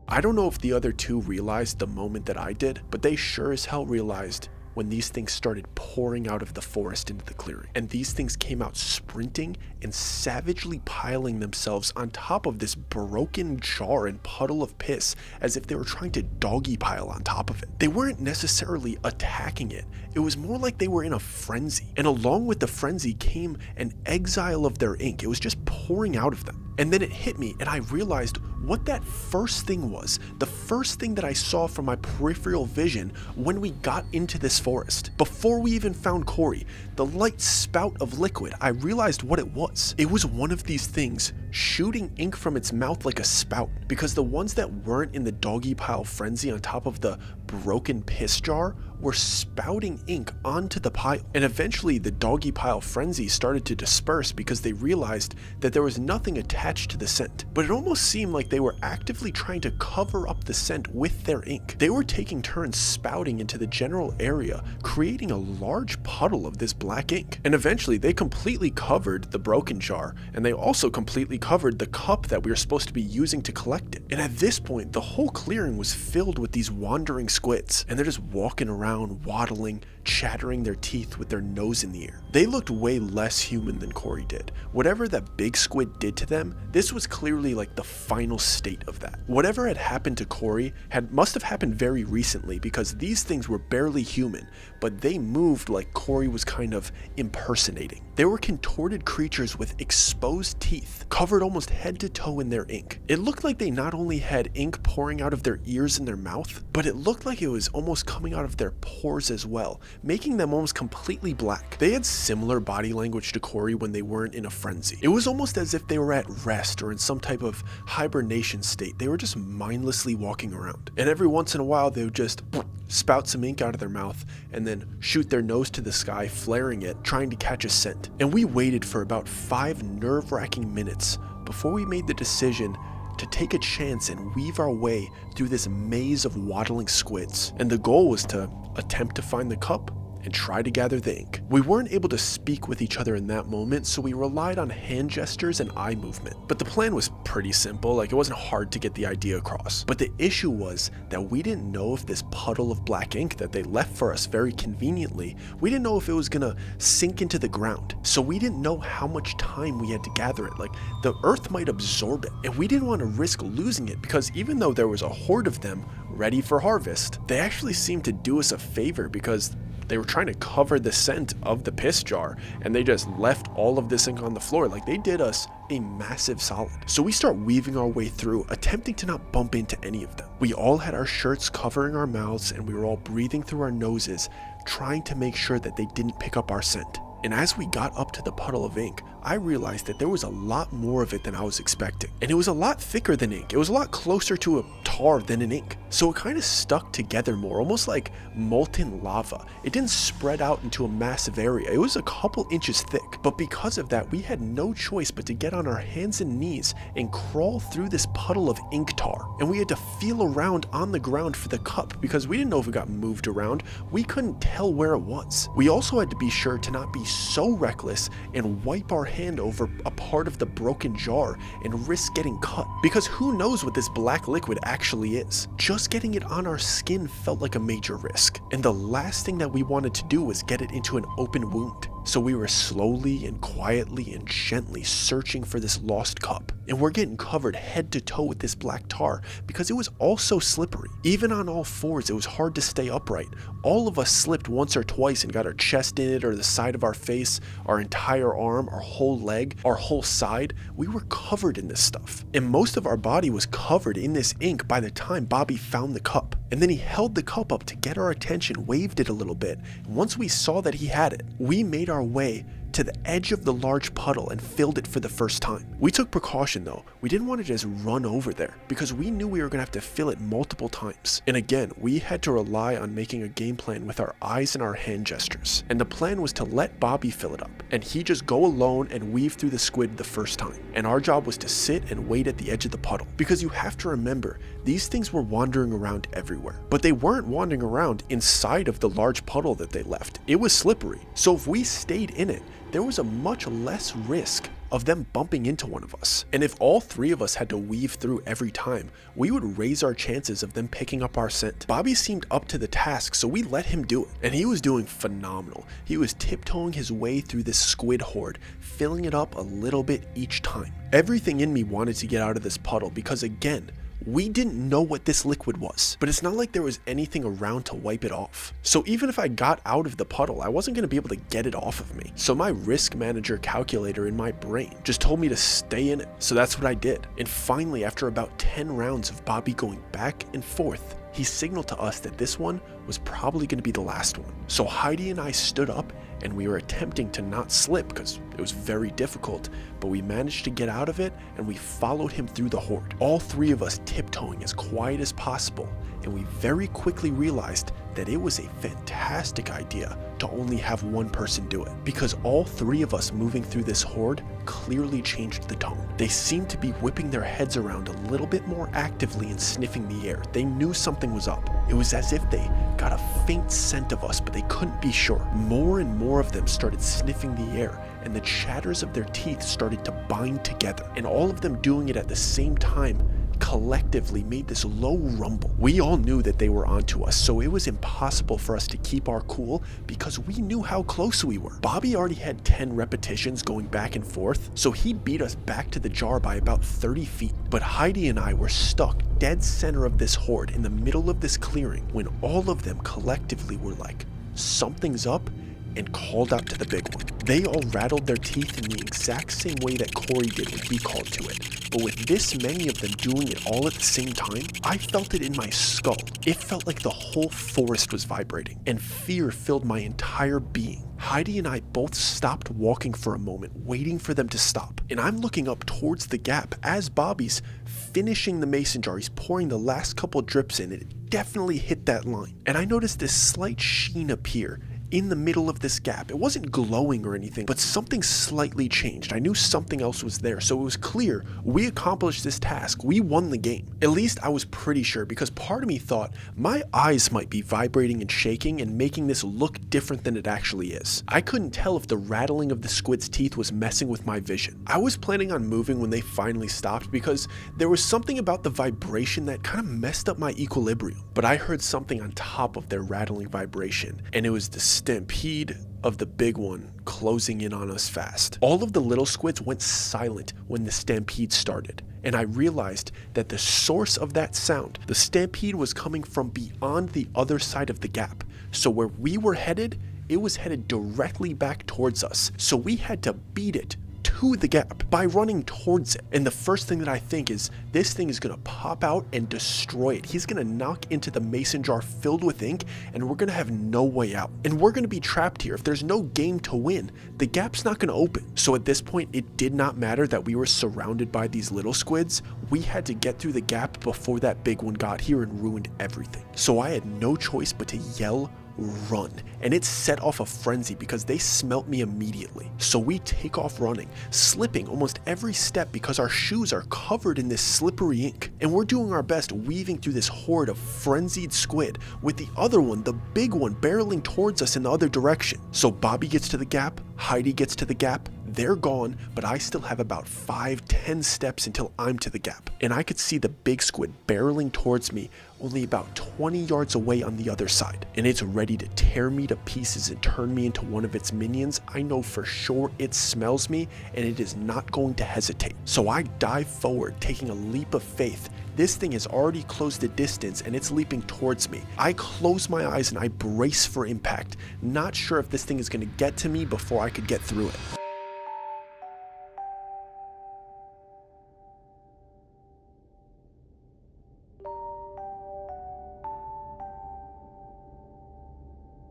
I don't know if the other 2 realized the moment that I did, but they sure as hell realized when these things started pouring out of the forest into the clearing. And these things came out sprinting and savagely piling themselves on top of this broken jar and puddle of piss as if they were trying to doggy pile on top of it. They weren't necessarily attacking it. It was more like they were in a frenzy. And along with the frenzy came an exile of their ink. It was just pouring out of them. And then it hit me and I realized what that first thing was. The first thing that I saw from my peripheral vision when we got into this forest. Before we even found Corey, the light spout of liquid, I realized what it was. It was one of these things shooting ink from its mouth like a spout, because the ones that weren't in the doggy pile frenzy on top of the broken piss jar were spouting ink onto the pile. And eventually the doggy pile frenzy started to disperse because they realized that there was nothing attached to the scent. But it almost seemed like they were actively trying to cover up the scent with their ink. They were taking turns spouting into the general area, creating a large puddle of this black ink. And eventually they completely covered the broken jar, and they also completely covered the cup that we were supposed to be using to collect it. And at this point, the whole clearing was filled with these wandering squids, and they're just walking around, waddling, chattering their teeth with their nose in the air. They looked way less human than Corey did. Whatever that big squid did to them, this was clearly like the final state of that. Whatever had happened to Corey must have happened very recently, because these things were barely human, but they moved like Corey was kind of impersonating. They were contorted creatures with exposed teeth, covered almost head to toe in their ink. It looked like they not only had ink pouring out of their ears and their mouth, but it looked like it was almost coming out of their pores as well, making them almost completely black. They had similar body language to Corey when they weren't in a frenzy. It was almost as if they were at rest or in some type of hibernation state. They were just mindlessly walking around. And every once in a while, they would just spout some ink out of their mouth and then shoot their nose to the sky, flaring it, trying to catch a scent. And we waited for about 5 nerve-wracking minutes before we made the decision to take a chance and weave our way through this maze of waddling squids. And the goal was to attempt to find the cup and try to gather the ink. We weren't able to speak with each other in that moment, so we relied on hand gestures and eye movement. But the plan was pretty simple, like it wasn't hard to get the idea across. But the issue was that we didn't know if this puddle of black ink that they left for us very conveniently, we didn't know if it was gonna sink into the ground. So we didn't know how much time we had to gather it. Like the earth might absorb it, and we didn't want to risk losing it, because even though there was a horde of them ready for harvest, they actually seemed to do us a favor because they were trying to cover the scent of the piss jar, and they just left all of this ink on the floor. Like they did us a massive solid. So we start weaving our way through, attempting to not bump into any of them. We all had our shirts covering our mouths, and we were all breathing through our noses, trying to make sure that they didn't pick up our scent. And as we got up to the puddle of ink, I realized that there was a lot more of it than I was expecting. And it was a lot thicker than ink. It was a lot closer to a tar than an ink. So it kind of stuck together more, almost like molten lava. It didn't spread out into a massive area. It was a couple inches thick. But because of that, we had no choice but to get on our hands and knees and crawl through this puddle of ink tar. And we had to feel around on the ground for the cup because we didn't know if it got moved around. We couldn't tell where it was. We also had to be sure to not be so reckless and wipe our hand over a part of the broken jar and risk getting cut, because who knows what this black liquid actually is. Just getting it on our skin felt like a major risk, and the last thing that we wanted to do was get it into an open wound. So we were slowly and quietly and gently searching for this lost cup. And we're getting covered head to toe with this black tar because it was also slippery. Even on all fours, it was hard to stay upright. All of us slipped once or twice and got our chest in it or the side of our face, our entire arm, our whole leg, our whole side. We were covered in this stuff. And most of our body was covered in this ink by the time Bobby found the cup. And then he held the cup up to get our attention, waved it a little bit. And once we saw that he had it, we made our way to the edge of the large puddle and filled it for the first time. We took precaution though. We didn't want to just run over there because we knew we were going to have to fill it multiple times. And again, we had to rely on making a game plan with our eyes and our hand gestures. And the plan was to let Bobby fill it up and he just go alone and weave through the squid the first time. And our job was to sit and wait at the edge of the puddle, because you have to remember, these things were wandering around everywhere, but they weren't wandering around inside of the large puddle that they left. It was slippery. So if we stayed in it, there was a much less risk of them bumping into one of us. And if all three of us had to weave through every time, we would raise our chances of them picking up our scent. Bobby seemed up to the task, so we let him do it. And he was doing phenomenal. He was tiptoeing his way through this squid horde, filling it up a little bit each time. Everything in me wanted to get out of this puddle because, again, we didn't know what this liquid was, but it's not like there was anything around to wipe it off. So even if I got out of the puddle, I wasn't going to be able to get it off of me. So my risk manager calculator in my brain just told me to stay in it. So that's what I did. And finally, after about 10 rounds of Bobby going back and forth, he signaled to us that this one was probably going to be the last one. So Heidi and I stood up and we were attempting to not slip because it was very difficult, but we managed to get out of it and we followed him through the horde. All three of us tiptoeing as quiet as possible, and we very quickly realized that it was a fantastic idea to only have one person do it, because all three of us moving through this horde clearly changed the tone. They seemed to be whipping their heads around a little bit more actively and sniffing the air. They knew something was up. It was as if they got a faint scent of us, but they couldn't be sure. More and more of them started sniffing the air, and the chatters of their teeth started to bind together, and all of them doing it at the same time collectively made this low rumble. We all knew that they were onto us, so it was impossible for us to keep our cool because we knew how close we were. Bobby already had 10 repetitions going back and forth, so he beat us back to the jar by about 30 feet. But Heidi and I were stuck dead center of this horde in the middle of this clearing when all of them collectively were like, "Something's up," and called out to the big one. They all rattled their teeth in the exact same way that Corey did when he called to it. But with this many of them doing it all at the same time, I felt it in my skull. It felt like the whole forest was vibrating, and fear filled my entire being. Heidi and I both stopped walking for a moment, waiting for them to stop. And I'm looking up towards the gap as Bobby's finishing the mason jar. He's pouring the last couple drips in, and it definitely hit that line. And I noticed this slight sheen appear in the middle of this gap. It wasn't glowing or anything, but something slightly changed. I knew something else was there, so it was clear we accomplished this task. We won the game. At least I was pretty sure, because part of me thought my eyes might be vibrating and shaking and making this look different than it actually is. I couldn't tell if the rattling of the squid's teeth was messing with my vision. I was planning on moving when they finally stopped because there was something about the vibration that kind of messed up my equilibrium. But I heard something on top of their rattling vibration, and it was the stampede of the big one closing in on us fast. All of the little squids went silent when the stampede started, and I realized that the source of that sound, the stampede, was coming from beyond the other side of the gap. So where we were headed, it was headed directly back towards us. So we had to beat it to the gap by running towards it. And the first thing that I think is this thing is gonna pop out and destroy it. He's gonna knock into the mason jar filled with ink, and we're gonna have no way out. And we're gonna be trapped here. If there's no game to win, the gap's not gonna open. So at this point, it did not matter that we were surrounded by these little squids. We had to get through the gap before that big one got here and ruined everything. So I had no choice but to yell, run, and it set off a frenzy because they smelt me immediately. So we take off running, slipping almost every step because our shoes are covered in this slippery ink, and we're doing our best weaving through this horde of frenzied squid with the other one, the big one, barreling towards us in the other direction. So Bobby gets to the gap, Heidi gets to the gap, they're gone, but I still have about 5-10 steps until I'm to the gap, and I could see the big squid barreling towards me only about 20 yards away on the other side, and it's ready to tear me to pieces and turn me into one of its minions. I know for sure it smells me, and it is not going to hesitate. So I dive forward, taking a leap of faith. This thing has already closed the distance and it's leaping towards me. I close my eyes and I brace for impact, not sure if this thing is going to get to me before I could get through it.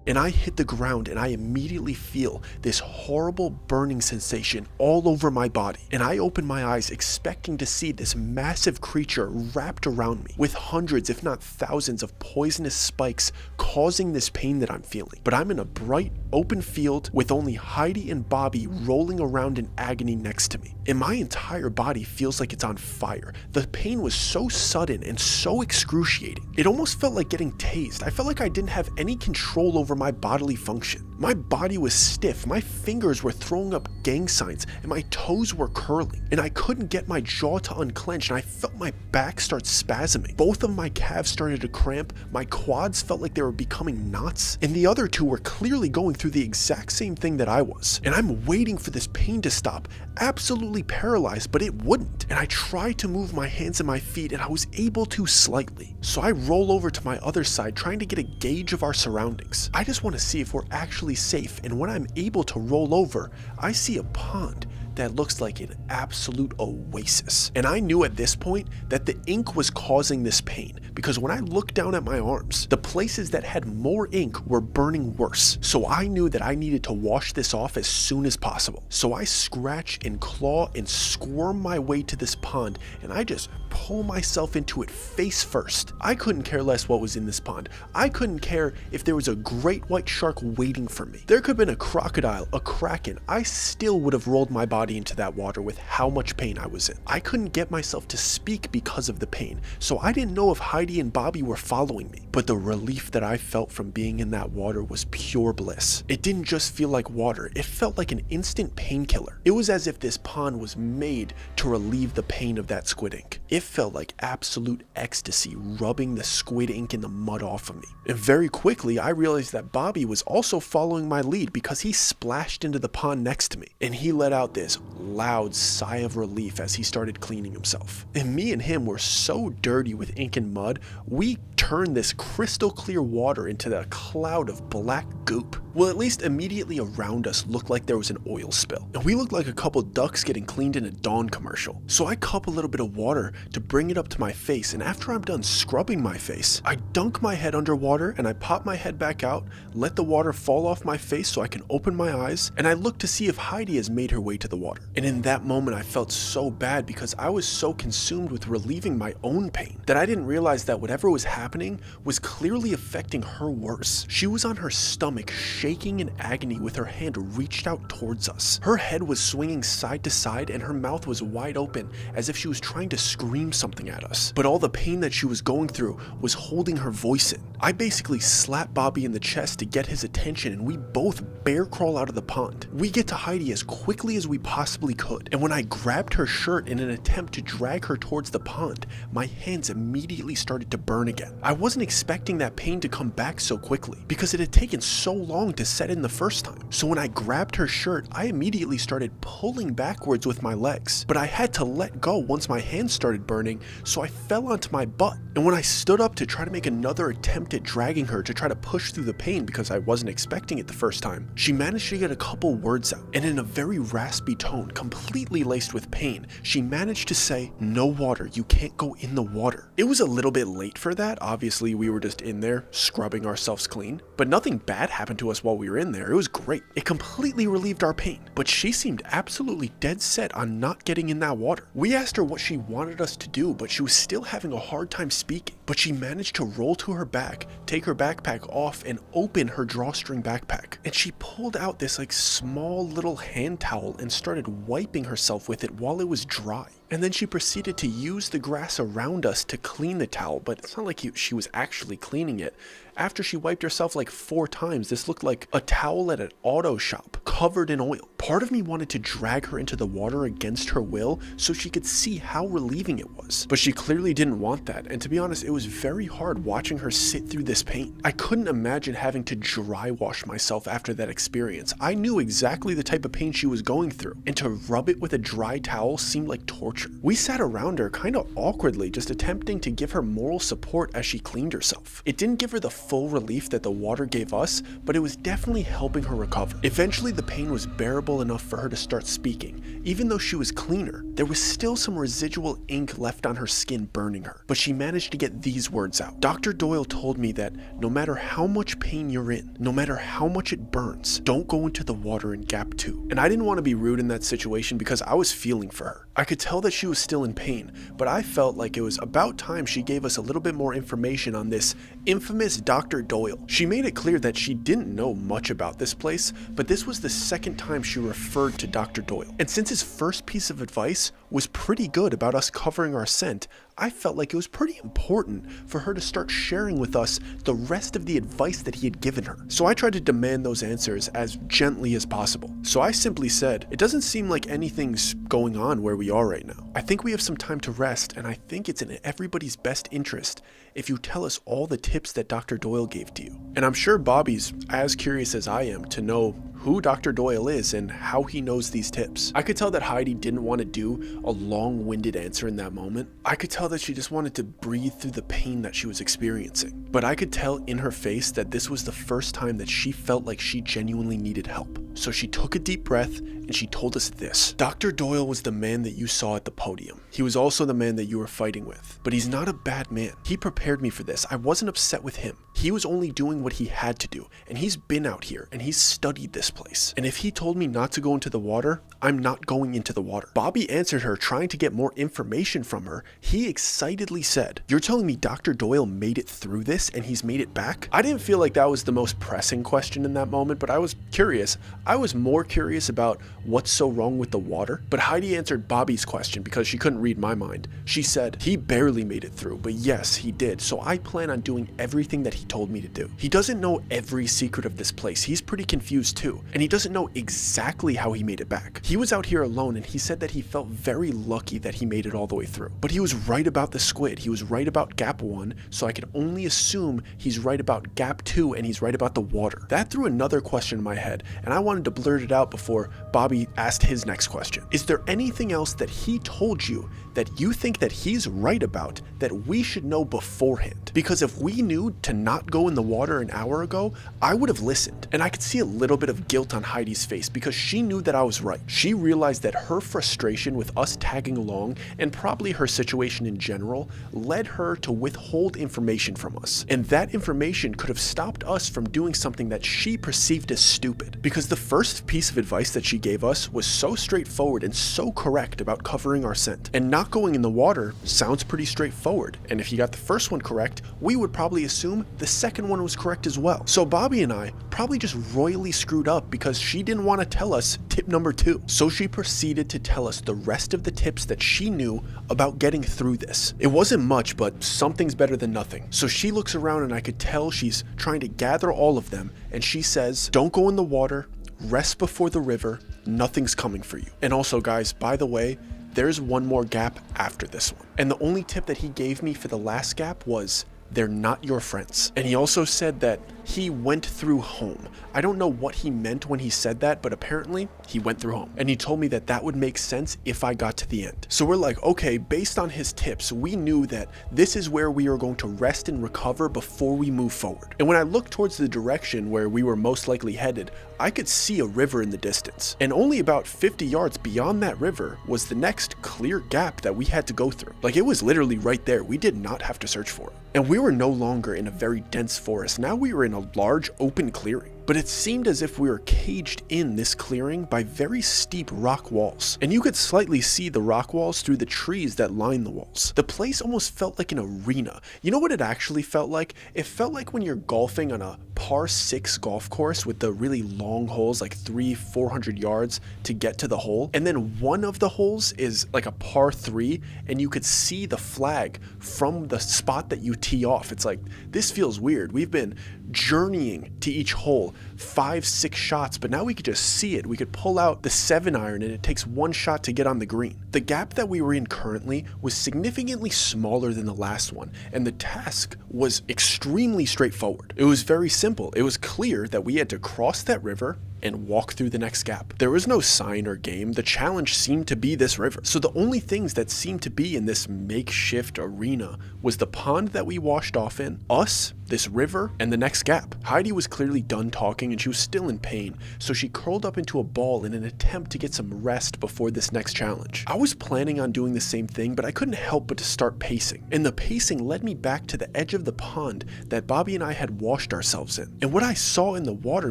And I hit the ground and I immediately feel this horrible burning sensation all over my body. And I open my eyes expecting to see this massive creature wrapped around me with hundreds if not thousands of poisonous spikes causing this pain that I'm feeling. But I'm in a bright open field with only Heidi and Bobby rolling around in agony next to me. And my entire body feels like it's on fire. The pain was so sudden and so excruciating. It almost felt like getting tased. I felt like I didn't have any control over my bodily function. My body was stiff, my fingers were throwing up gang signs, and my toes were curling, and I couldn't get my jaw to unclench, and I felt my back start spasming. Both of my calves started to cramp, my quads felt like they were becoming knots, and the other two were clearly going through the exact same thing that I was. And I'm waiting for this pain to stop, absolutely paralyzed, but it wouldn't. And I tried to move my hands and my feet, and I was able to slightly. So I roll over to my other side, trying to get a gauge of our surroundings. I just want to see if we're actually safe, and when I'm able to roll over, I see a pond that looks like an absolute oasis. And I knew at this point that the ink was causing this pain, because when I looked down at my arms, the places that had more ink were burning worse. So I knew that I needed to wash this off as soon as possible. So I scratch and claw and squirm my way to this pond, and I just pull myself into it face first. I couldn't care less what was in this pond. I couldn't care if there was a great white shark waiting for me. There could have been a crocodile, a kraken. I still would have rolled my body into that water with how much pain I was in. I couldn't get myself to speak because of the pain, so I didn't know if Heidi and Bobby were following me. But the relief that I felt from being in that water was pure bliss. It didn't just feel like water, it felt like an instant painkiller. It was as if this pond was made to relieve the pain of that squid ink. It felt like absolute ecstasy rubbing the squid ink in the mud off of me. And very quickly I realized that Bobby was also following my lead because he splashed into the pond next to me, and he let out this loud sigh of relief as he started cleaning himself. And me and him were so dirty with ink and mud, we turned this crystal clear water into a cloud of black goop. Well, at least immediately around us looked like there was an oil spill, and we looked like a couple ducks getting cleaned in a Dawn commercial. So I cup a little bit of water to bring it up to my face, and after I'm done scrubbing my face, I dunk my head underwater and I pop my head back out, let the water fall off my face so I can open my eyes, and I look to see if Heidi has made her way to the water. And in that moment I felt so bad because I was so consumed with relieving my own pain that I didn't realize that whatever was happening was clearly affecting her worse. She was on her stomach, shaking in agony with her hand reached out towards us. Her head was swinging side to side and her mouth was wide open as if she was trying to scream something at us. But all the pain that she was going through was holding her voice in. I basically slapped Bobby in the chest to get his attention, and we both bear crawl out of the pond. We get to Heidi as quickly as we possibly could, and when I grabbed her shirt in an attempt to drag her towards the pond, my hands immediately started to burn again. I wasn't expecting that pain to come back so quickly because it had taken so so long to set in the first time. So when I grabbed her shirt, I immediately started pulling backwards with my legs, but I had to let go once my hands started burning, so I fell onto my butt. And when I stood up to try to make another attempt at dragging her to try to push through the pain because I wasn't expecting it the first time, she managed to get a couple words out, and in a very raspy tone, completely laced with pain, she managed to say, "No water, you can't go in the water." It was a little bit late for that. Obviously, we were just in there scrubbing ourselves clean, but nothing bad happened to us while we were in there. It was great. It completely relieved our pain, but she seemed absolutely dead set on not getting in that water. We asked her what she wanted us to do, but she was still having a hard time speaking. But she managed to roll to her back, take her backpack off, and open her drawstring backpack. And she pulled out this like small little hand towel and started wiping herself with it while it was dry. And then she proceeded to use the grass around us to clean the towel, but it's not like she was actually cleaning it. After she wiped herself like 4 times, this looked like a towel at an auto shop, covered in oil. Part of me wanted to drag her into the water against her will so she could see how relieving it was. But she clearly didn't want that, and to be honest, it was very hard watching her sit through this pain. I couldn't imagine having to dry wash myself after that experience. I knew exactly the type of pain she was going through, and to rub it with a dry towel seemed like torture. We sat around her kind of awkwardly, just attempting to give her moral support as she cleaned herself. It didn't give her the full relief that the water gave us, but it was definitely helping her recover. Eventually, the pain was bearable enough for her to start speaking. Even though she was cleaner, there was still some residual ink left on her skin burning her, but she managed to get these words out. Dr. Doyle told me that no matter how much pain you're in, no matter how much it burns, don't go into the water in gap 2. And I didn't want to be rude in that situation because I was feeling for her. I could tell that she was still in pain, but I felt like it was about time she gave us a little bit more information on this infamous Dr. Doyle. She made it clear that she didn't know much about this place, but this was the second time she referred to Dr. Doyle. And since his first piece of advice was pretty good about us covering our scent, I felt like it was pretty important for her to start sharing with us the rest of the advice that he had given her. So I tried to demand those answers as gently as possible. So I simply said, "It doesn't seem like anything's going on where we are right now. I think we have some time to rest, and I think it's in everybody's best interest if you tell us all the tips that Dr. Doyle gave to you." And I'm sure Bobby's as curious as I am to know who Dr. Doyle is and how he knows these tips. I could tell that Heidi didn't want to do a long-winded answer in that moment. I could tell that she just wanted to breathe through the pain that she was experiencing. But I could tell in her face that this was the first time that she felt like she genuinely needed help. So she took a deep breath and she told us this. "Dr. Doyle was the man that you saw at the podium. He was also the man that you were fighting with. But he's not a bad man. He prepared me for this. I wasn't upset with him. He was only doing what he had to do, and he's been out here and he's studied this place. And if he told me not to go into the water, I'm not going into the water." Bobby answered her, trying to get more information from her. He excitedly said, "You're telling me Dr. Doyle made it through this and he's made it back?" I didn't feel like that was the most pressing question in that moment, but I was curious. I was more curious about what's so wrong with the water, but Heidi answered Bobby's question because she couldn't read my mind. She said, "He barely made it through, but yes, he did, so I plan on doing everything that he told me to do. He doesn't know every secret of this place. He's pretty confused too, and he doesn't know exactly how he made it back. He was out here alone, and he said that he felt very lucky that he made it all the way through. But he was right about the squid. He was right about gap 1, so I can only assume he's right about gap 2, and he's right about the water." That threw another question in my head, and I wanted to blurt it out before Bobby asked his next question. "Is there anything else that he told you that you think that he's right about that we should know beforehand? Because if we knew to not go in the water an hour ago, I would have listened." And I could see a little bit of guilt on Heidi's face because she knew that I was right. She realized that her frustration with us tagging along, and probably her situation in general, led her to withhold information from us. And that information could have stopped us from doing something that she perceived as stupid. Because the first piece of advice that she gave us was so straightforward and so correct about covering our scent. And not going in the water sounds pretty straightforward. And if you got the first one correct, we would probably assume the second one was correct as well. So Bobby and I probably just royally screwed up because she didn't want to tell us tip number 2. So she proceeded to tell us the rest of the tips that she knew about getting through this. It wasn't much, but something's better than nothing. So she looks around and I could tell she's trying to gather all of them, and she says, "Don't go in the water, rest before the river, nothing's coming for you." And also, guys, by the way, there's one more gap after this one. And the only tip that he gave me for the last gap was, "They're not your friends." And he also said that He went through home. I don't know what he meant when he said that, but apparently he went through home. And he told me that that would make sense if I got to the end. So we're like, okay, based on his tips, we knew that this is where we are going to rest and recover before we move forward. And when I looked towards the direction where we were most likely headed, I could see a river in the distance. And only about 50 yards beyond that river was the next clear gap that we had to go through. Like, it was literally right there. We did not have to search for it. And we were no longer in a very dense forest. Now we were in a large open clearing. But it seemed as if we were caged in this clearing by very steep rock walls. And you could slightly see the rock walls through the trees that line the walls. The place almost felt like an arena. You know what it actually felt like? It felt like when you're golfing on a par 6 golf course with the really long holes, like 300-400 yards to get to the hole. And then one of the holes is like a par 3 and you could see the flag from the spot that you tee off. It's like, this feels weird. We've been journeying to each hole 5-6 shots, but now we could just see it. We could pull out the 7-iron and it takes one shot to get on the green. The gap that we were in currently was significantly smaller than the last one, and the task was extremely straightforward. It was very simple. It was clear that we had to cross that river and walk through the next gap. There was no sign or game. The challenge seemed to be this river. So the only things that seemed to be in this makeshift arena was the pond that we washed off in, us, this river, and the next gap. Heidi was clearly done talking and she was still in pain, so she curled up into a ball in an attempt to get some rest before this next challenge. I was planning on doing the same thing, but I couldn't help but to start pacing. And the pacing led me back to the edge of the pond that Bobby and I had washed ourselves in. And what I saw in the water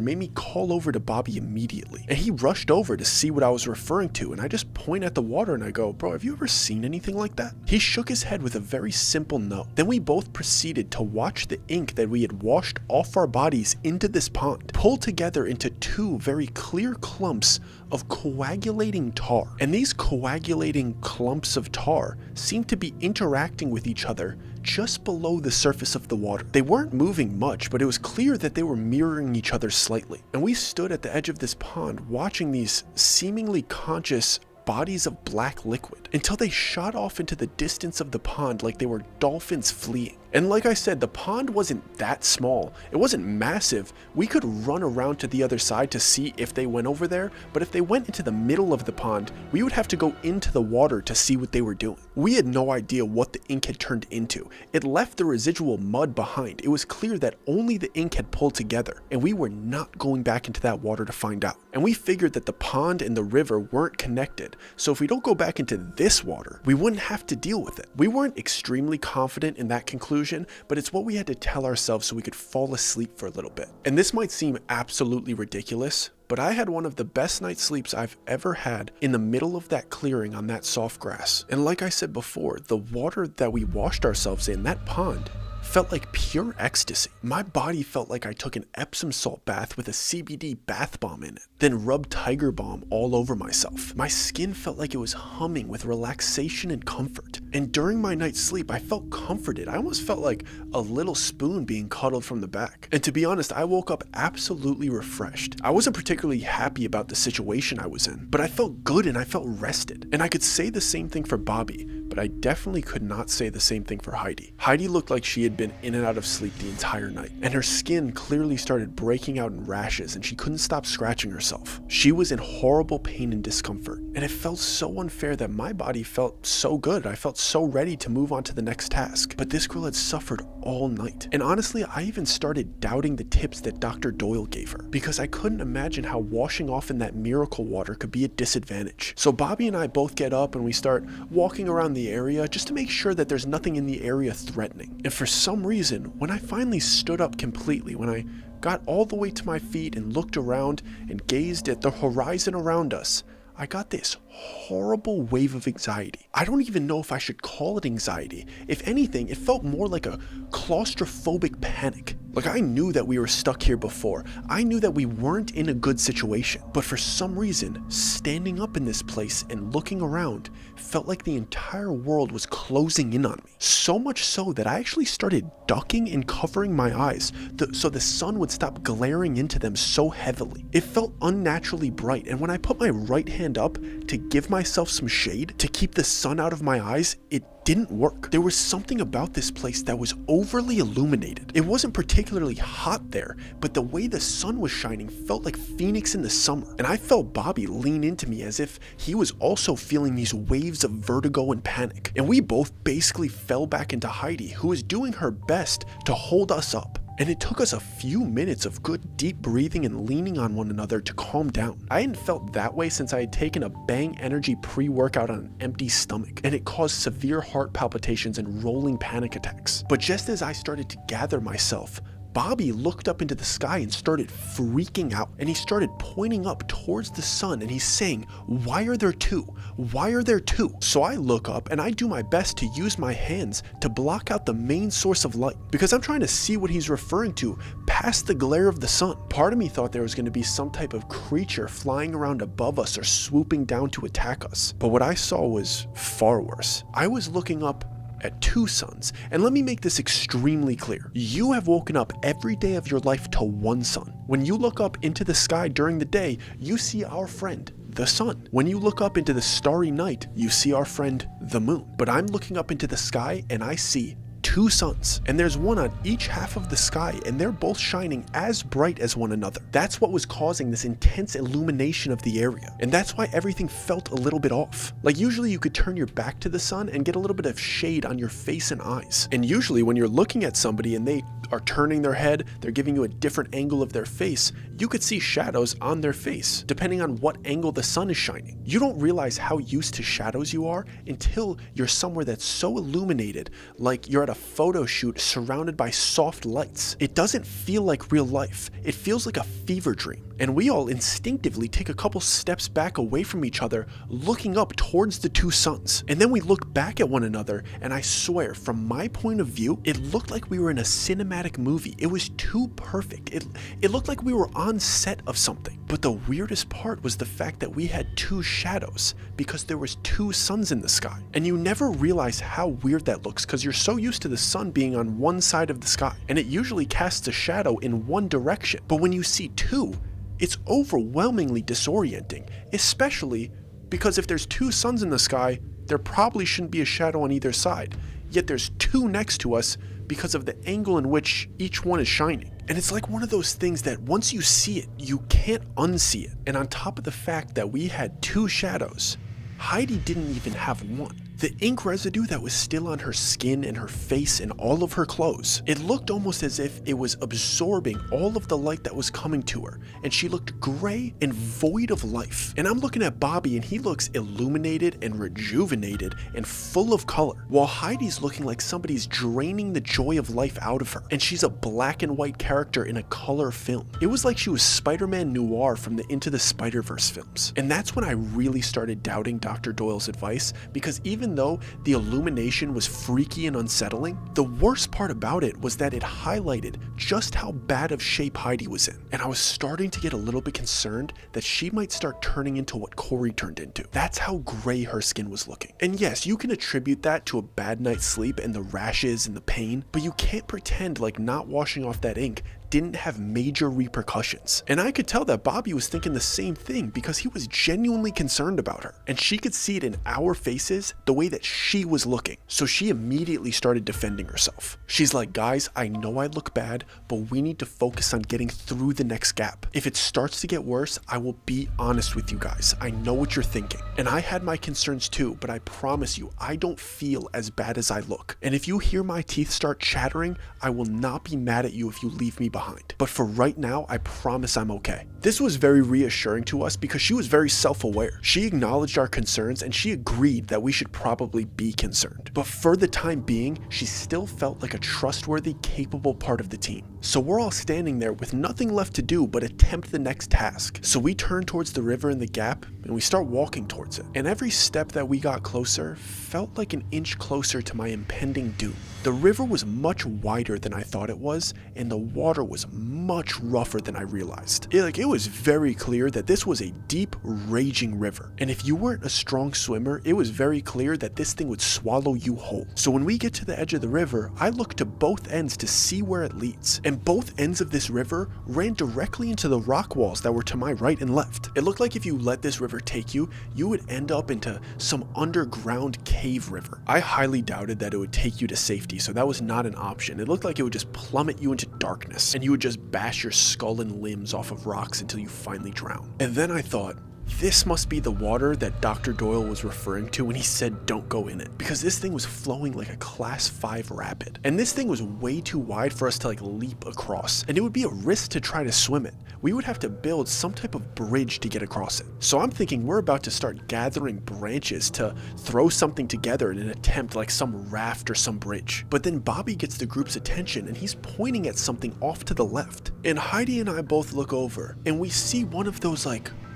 made me call over to Bobby immediately. And he rushed over to see what I was referring to, and I just point at the water and I go, bro, have you ever seen anything like that? He shook his head with a very simple no. Then we both proceeded to watch the ink that we had washed off our bodies into this pond pull together into two very clear clumps of coagulating tar. And these coagulating clumps of tar seemed to be interacting with each other just below the surface of the water. They weren't moving much, but it was clear that they were mirroring each other slightly. And we stood at the edge of this pond watching these seemingly conscious bodies of black liquid until they shot off into the distance of the pond like they were dolphins fleeing. And like I said, the pond wasn't that small. It wasn't massive. We could run around to the other side to see if they went over there, but if they went into the middle of the pond, we would have to go into the water to see what they were doing. We had no idea what the ink had turned into. It left the residual mud behind. It was clear that only the ink had pulled together, and we were not going back into that water to find out. And we figured that the pond and the river weren't connected, so if we don't go back into this water, we wouldn't have to deal with it. We weren't extremely confident in that conclusion, but it's what we had to tell ourselves so we could fall asleep for a little bit. And this might seem absolutely ridiculous, but I had one of the best night's sleeps I've ever had in the middle of that clearing on that soft grass. And like I said before, the water that we washed ourselves in, that pond, felt like pure ecstasy. My body felt like I took an Epsom salt bath with a CBD bath bomb in it, then rubbed Tiger Balm all over myself. My skin felt like it was humming with relaxation and comfort. And during my night's sleep, I felt comforted. I almost felt like a little spoon being cuddled from the back. And to be honest, I woke up absolutely refreshed. I wasn't particularly happy about the situation I was in, but I felt good and I felt rested. And I could say the same thing for Bobby, but I definitely could not say the same thing for Heidi. Heidi looked like she had been in and out of sleep the entire night, and her skin clearly started breaking out in rashes and she couldn't stop scratching herself. She was in horrible pain and discomfort, and it felt so unfair that my body felt so good. I felt so ready to move on to the next task, but this girl had suffered all night. And honestly, I even started doubting the tips that Dr. Doyle gave her, because I couldn't imagine how washing off in that miracle water could be a disadvantage. So Bobby and I both get up and we start walking around the area just to make sure that there's nothing in the area threatening. And for some reason, when I finally stood up completely, when I got all the way to my feet and looked around and gazed at the horizon around us, I got this horrible wave of anxiety. I don't even know if I should call it anxiety. If anything, it felt more like a claustrophobic panic. Like, I knew that we were stuck here before. I knew that we weren't in a good situation. But for some reason, standing up in this place and looking around felt like the entire world was closing in on me. So much so that I actually started ducking and covering my eyes so the sun would stop glaring into them so heavily. It felt unnaturally bright, and when I put my right hand up to give myself some shade to keep the sun out of my eyes, it didn't work. There was something about this place that was overly illuminated. It wasn't particularly hot there, but the way the sun was shining felt like Phoenix in the summer. And I felt Bobby lean into me as if he was also feeling these waves of vertigo and panic. And we both basically fell back into Heidi, who was doing her best to hold us up. And it took us a few minutes of good deep breathing and leaning on one another to calm down. I hadn't felt that way since I had taken a Bang Energy pre-workout on an empty stomach, and it caused severe heart palpitations and rolling panic attacks. But just as I started to gather myself, Bobby looked up into the sky and started freaking out, and he started pointing up towards the sun, and he's saying, "Why are there two? Why are there two?" So I look up and I do my best to use my hands to block out the main source of light, because I'm trying to see what he's referring to past the glare of the sun. Part of me thought there was going to be some type of creature flying around above us or swooping down to attack us, but what I saw was far worse. I was looking up at two suns, and let me make this extremely clear. You have woken up every day of your life to one sun. When you look up into the sky during the day, you see our friend, the sun. When you look up into the starry night, you see our friend, the moon. But I'm looking up into the sky and I see two suns, and there's one on each half of the sky, and they're both shining as bright as one another. That's what was causing this intense illumination of the area, and that's why everything felt a little bit off. Like usually you could turn your back to the sun and get a little bit of shade on your face and eyes, and usually when you're looking at somebody and they are turning their head, they're giving you a different angle of their face, you could see shadows on their face depending on what angle the sun is shining. You don't realize how used to shadows you are until you're somewhere that's so illuminated, like you're at a photo shoot surrounded by soft lights. It doesn't feel like real life. It feels like a fever dream. And we all instinctively take a couple steps back away from each other, looking up towards the two suns. And then we look back at one another, and I swear, from my point of view, it looked like we were in a cinematic movie. It was too perfect. It looked like we were on set of something. But the weirdest part was the fact that we had two shadows, because there was two suns in the sky. And you never realize how weird that looks, because you're so used to the sun being on one side of the sky, and it usually casts a shadow in one direction. But when you see two, it's overwhelmingly disorienting, especially because if there's two suns in the sky, there probably shouldn't be a shadow on either side. Yet there's two next to us because of the angle in which each one is shining. And it's like one of those things that once you see it, you can't unsee it. And on top of the fact that we had two shadows, Heidi didn't even have one. The ink residue that was still on her skin and her face and all of her clothes, it looked almost as if it was absorbing all of the light that was coming to her, and she looked gray and void of life. And I'm looking at Bobby and he looks illuminated and rejuvenated and full of color, while Heidi's looking like somebody's draining the joy of life out of her, and she's a black and white character in a color film. It was like she was Spider-Man Noir from the Into the Spider-Verse films. And that's when I really started doubting Dr. Doyle's advice, because even though the illumination was freaky and unsettling, the worst part about it was that it highlighted just how bad of shape Heidi was in. And I was starting to get a little bit concerned that she might start turning into what Corey turned into. That's how gray her skin was looking. And yes, you can attribute that to a bad night's sleep and the rashes and the pain, but you can't pretend like not washing off that ink didn't have major repercussions. And I could tell that Bobby was thinking the same thing, because he was genuinely concerned about her. And she could see it in our faces the way that she was looking. So she immediately started defending herself. She's like, "Guys, I know I look bad, but we need to focus on getting through the next gap. If it starts to get worse, I will be honest with you guys. I know what you're thinking." And I had my concerns too, but I promise you, I don't feel as bad as I look. And if you hear my teeth start chattering, I will not be mad at you if you leave me behind. But for right now, I promise I'm okay. This was very reassuring to us because she was very self-aware. She acknowledged our concerns and she agreed that we should probably be concerned. But for the time being, she still felt like a trustworthy, capable part of the team. So we're all standing there with nothing left to do but attempt the next task. So we turn towards the river in the gap and we start walking towards it. And every step that we got closer felt like an inch closer to my impending doom. The river was much wider than I thought it was, and the water was much rougher than I realized. It was very clear that this was a deep, raging river, and if you weren't a strong swimmer, it was very clear that this thing would swallow you whole. So when we get to the edge of the river, I look to both ends to see where it leads, and both ends of this river ran directly into the rock walls that were to my right and left. It looked like if you let this river take you, you would end up into some underground cave river. I highly doubted that it would take you to safety, so that was not an option. It looked like it would just plummet you into darkness, and you would just bash your skull and limbs off of rocks until you finally drown. And then I thought, this must be the water that Dr. Doyle was referring to when he said don't go in it, because this thing was flowing like a class 5 rapid, and this thing was way too wide for us to leap across, and it would be a risk to try to swim it. We would have to build some type of bridge to get across it. So I'm thinking we're about to start gathering branches to throw something together in an attempt, like some raft or some bridge. But then Bobby gets the group's attention and he's pointing at something off to the left, and Heidi and I both look over and we see one of those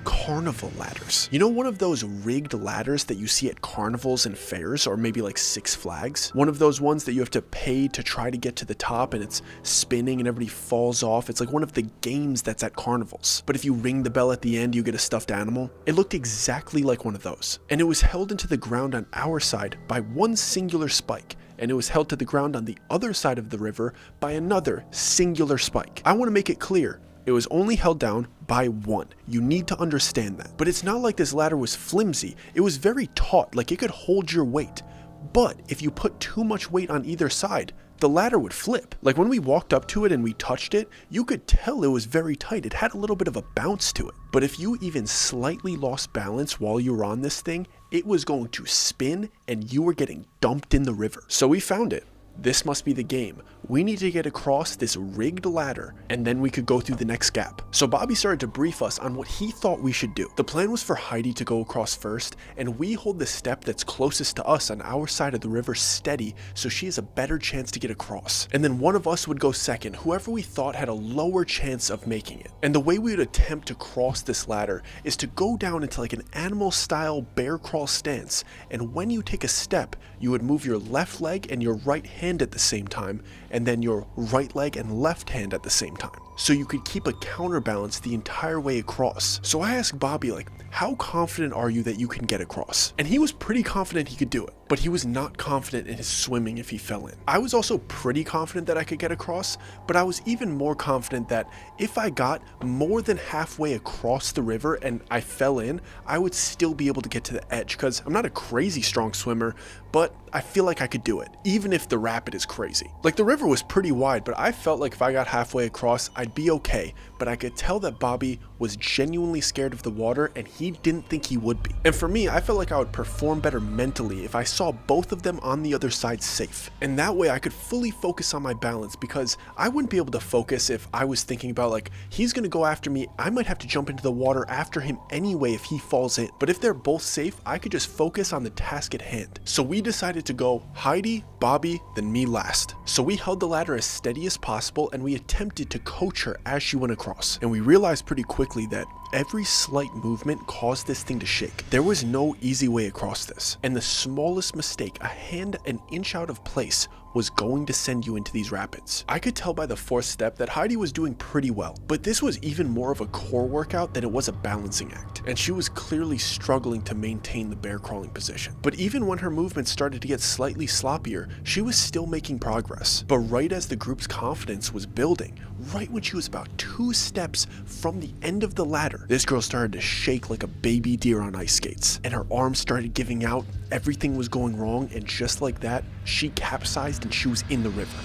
carnival ladders. You know, one of those rigged ladders that you see at carnivals and fairs, or maybe Six Flags? One of those ones that you have to pay to try to get to the top and it's spinning and everybody falls off. It's like one of the games that's at carnivals. But if you ring the bell at the end, you get a stuffed animal. It looked exactly like one of those. And it was held into the ground on our side by one singular spike, and it was held to the ground on the other side of the river by another singular spike. I want to make it clear, it was only held down by one. You need to understand that. But it's not like this ladder was flimsy. It was very taut, like it could hold your weight. But if you put too much weight on either side, the ladder would flip. Like when we walked up to it and we touched it, you could tell it was very tight. It had a little bit of a bounce to it. But if you even slightly lost balance while you were on this thing, it was going to spin and you were getting dumped in the river. So we found it. This must be the game. We need to get across this rigged ladder and then we could go through the next gap. So Bobby started to brief us on what he thought we should do. The plan was for Heidi to go across first, and we hold the step that's closest to us on our side of the river steady so she has a better chance to get across. And then one of us would go second, whoever we thought had a lower chance of making it. And the way we would attempt to cross this ladder is to go down into an animal style bear crawl stance, and when you take a step, you would move your left leg and your right hand at the same time, and then your right leg and left hand at the same time, so you could keep a counterbalance the entire way across. So I asked Bobby, how confident are you that you can get across? And he was pretty confident he could do it, but he was not confident in his swimming if he fell in. I was also pretty confident that I could get across, but I was even more confident that if I got more than halfway across the river and I fell in, I would still be able to get to the edge, because I'm not a crazy strong swimmer, but I feel like I could do it, even if the rapid is crazy. The river was pretty wide, but I felt like if I got halfway across, I'd be okay, but I could tell that Bobby was genuinely scared of the water and he didn't think he would be. And for me, I felt like I would perform better mentally if I saw both of them on the other side safe. And that way I could fully focus on my balance, because I wouldn't be able to focus if I was thinking about he's gonna go after me, I might have to jump into the water after him anyway if he falls in. But if they're both safe, I could just focus on the task at hand. So we decided to go Heidi, Bobby, then me last. So we held the ladder as steady as possible and we attempted to coach her as she went across. And we realized pretty quickly that every slight movement caused this thing to shake. There was no easy way across this, and the smallest mistake, a hand an inch out of place, was going to send you into these rapids. I could tell by the fourth step that Heidi was doing pretty well, but this was even more of a core workout than it was a balancing act, and she was clearly struggling to maintain the bear crawling position. But even when her movements started to get slightly sloppier, she was still making progress. But right as the group's confidence was building, right when she was about 2 steps from the end of the ladder, this girl started to shake like a baby deer on ice skates, and her arms started giving out, everything was going wrong, and just like that, she capsized and she was in the river.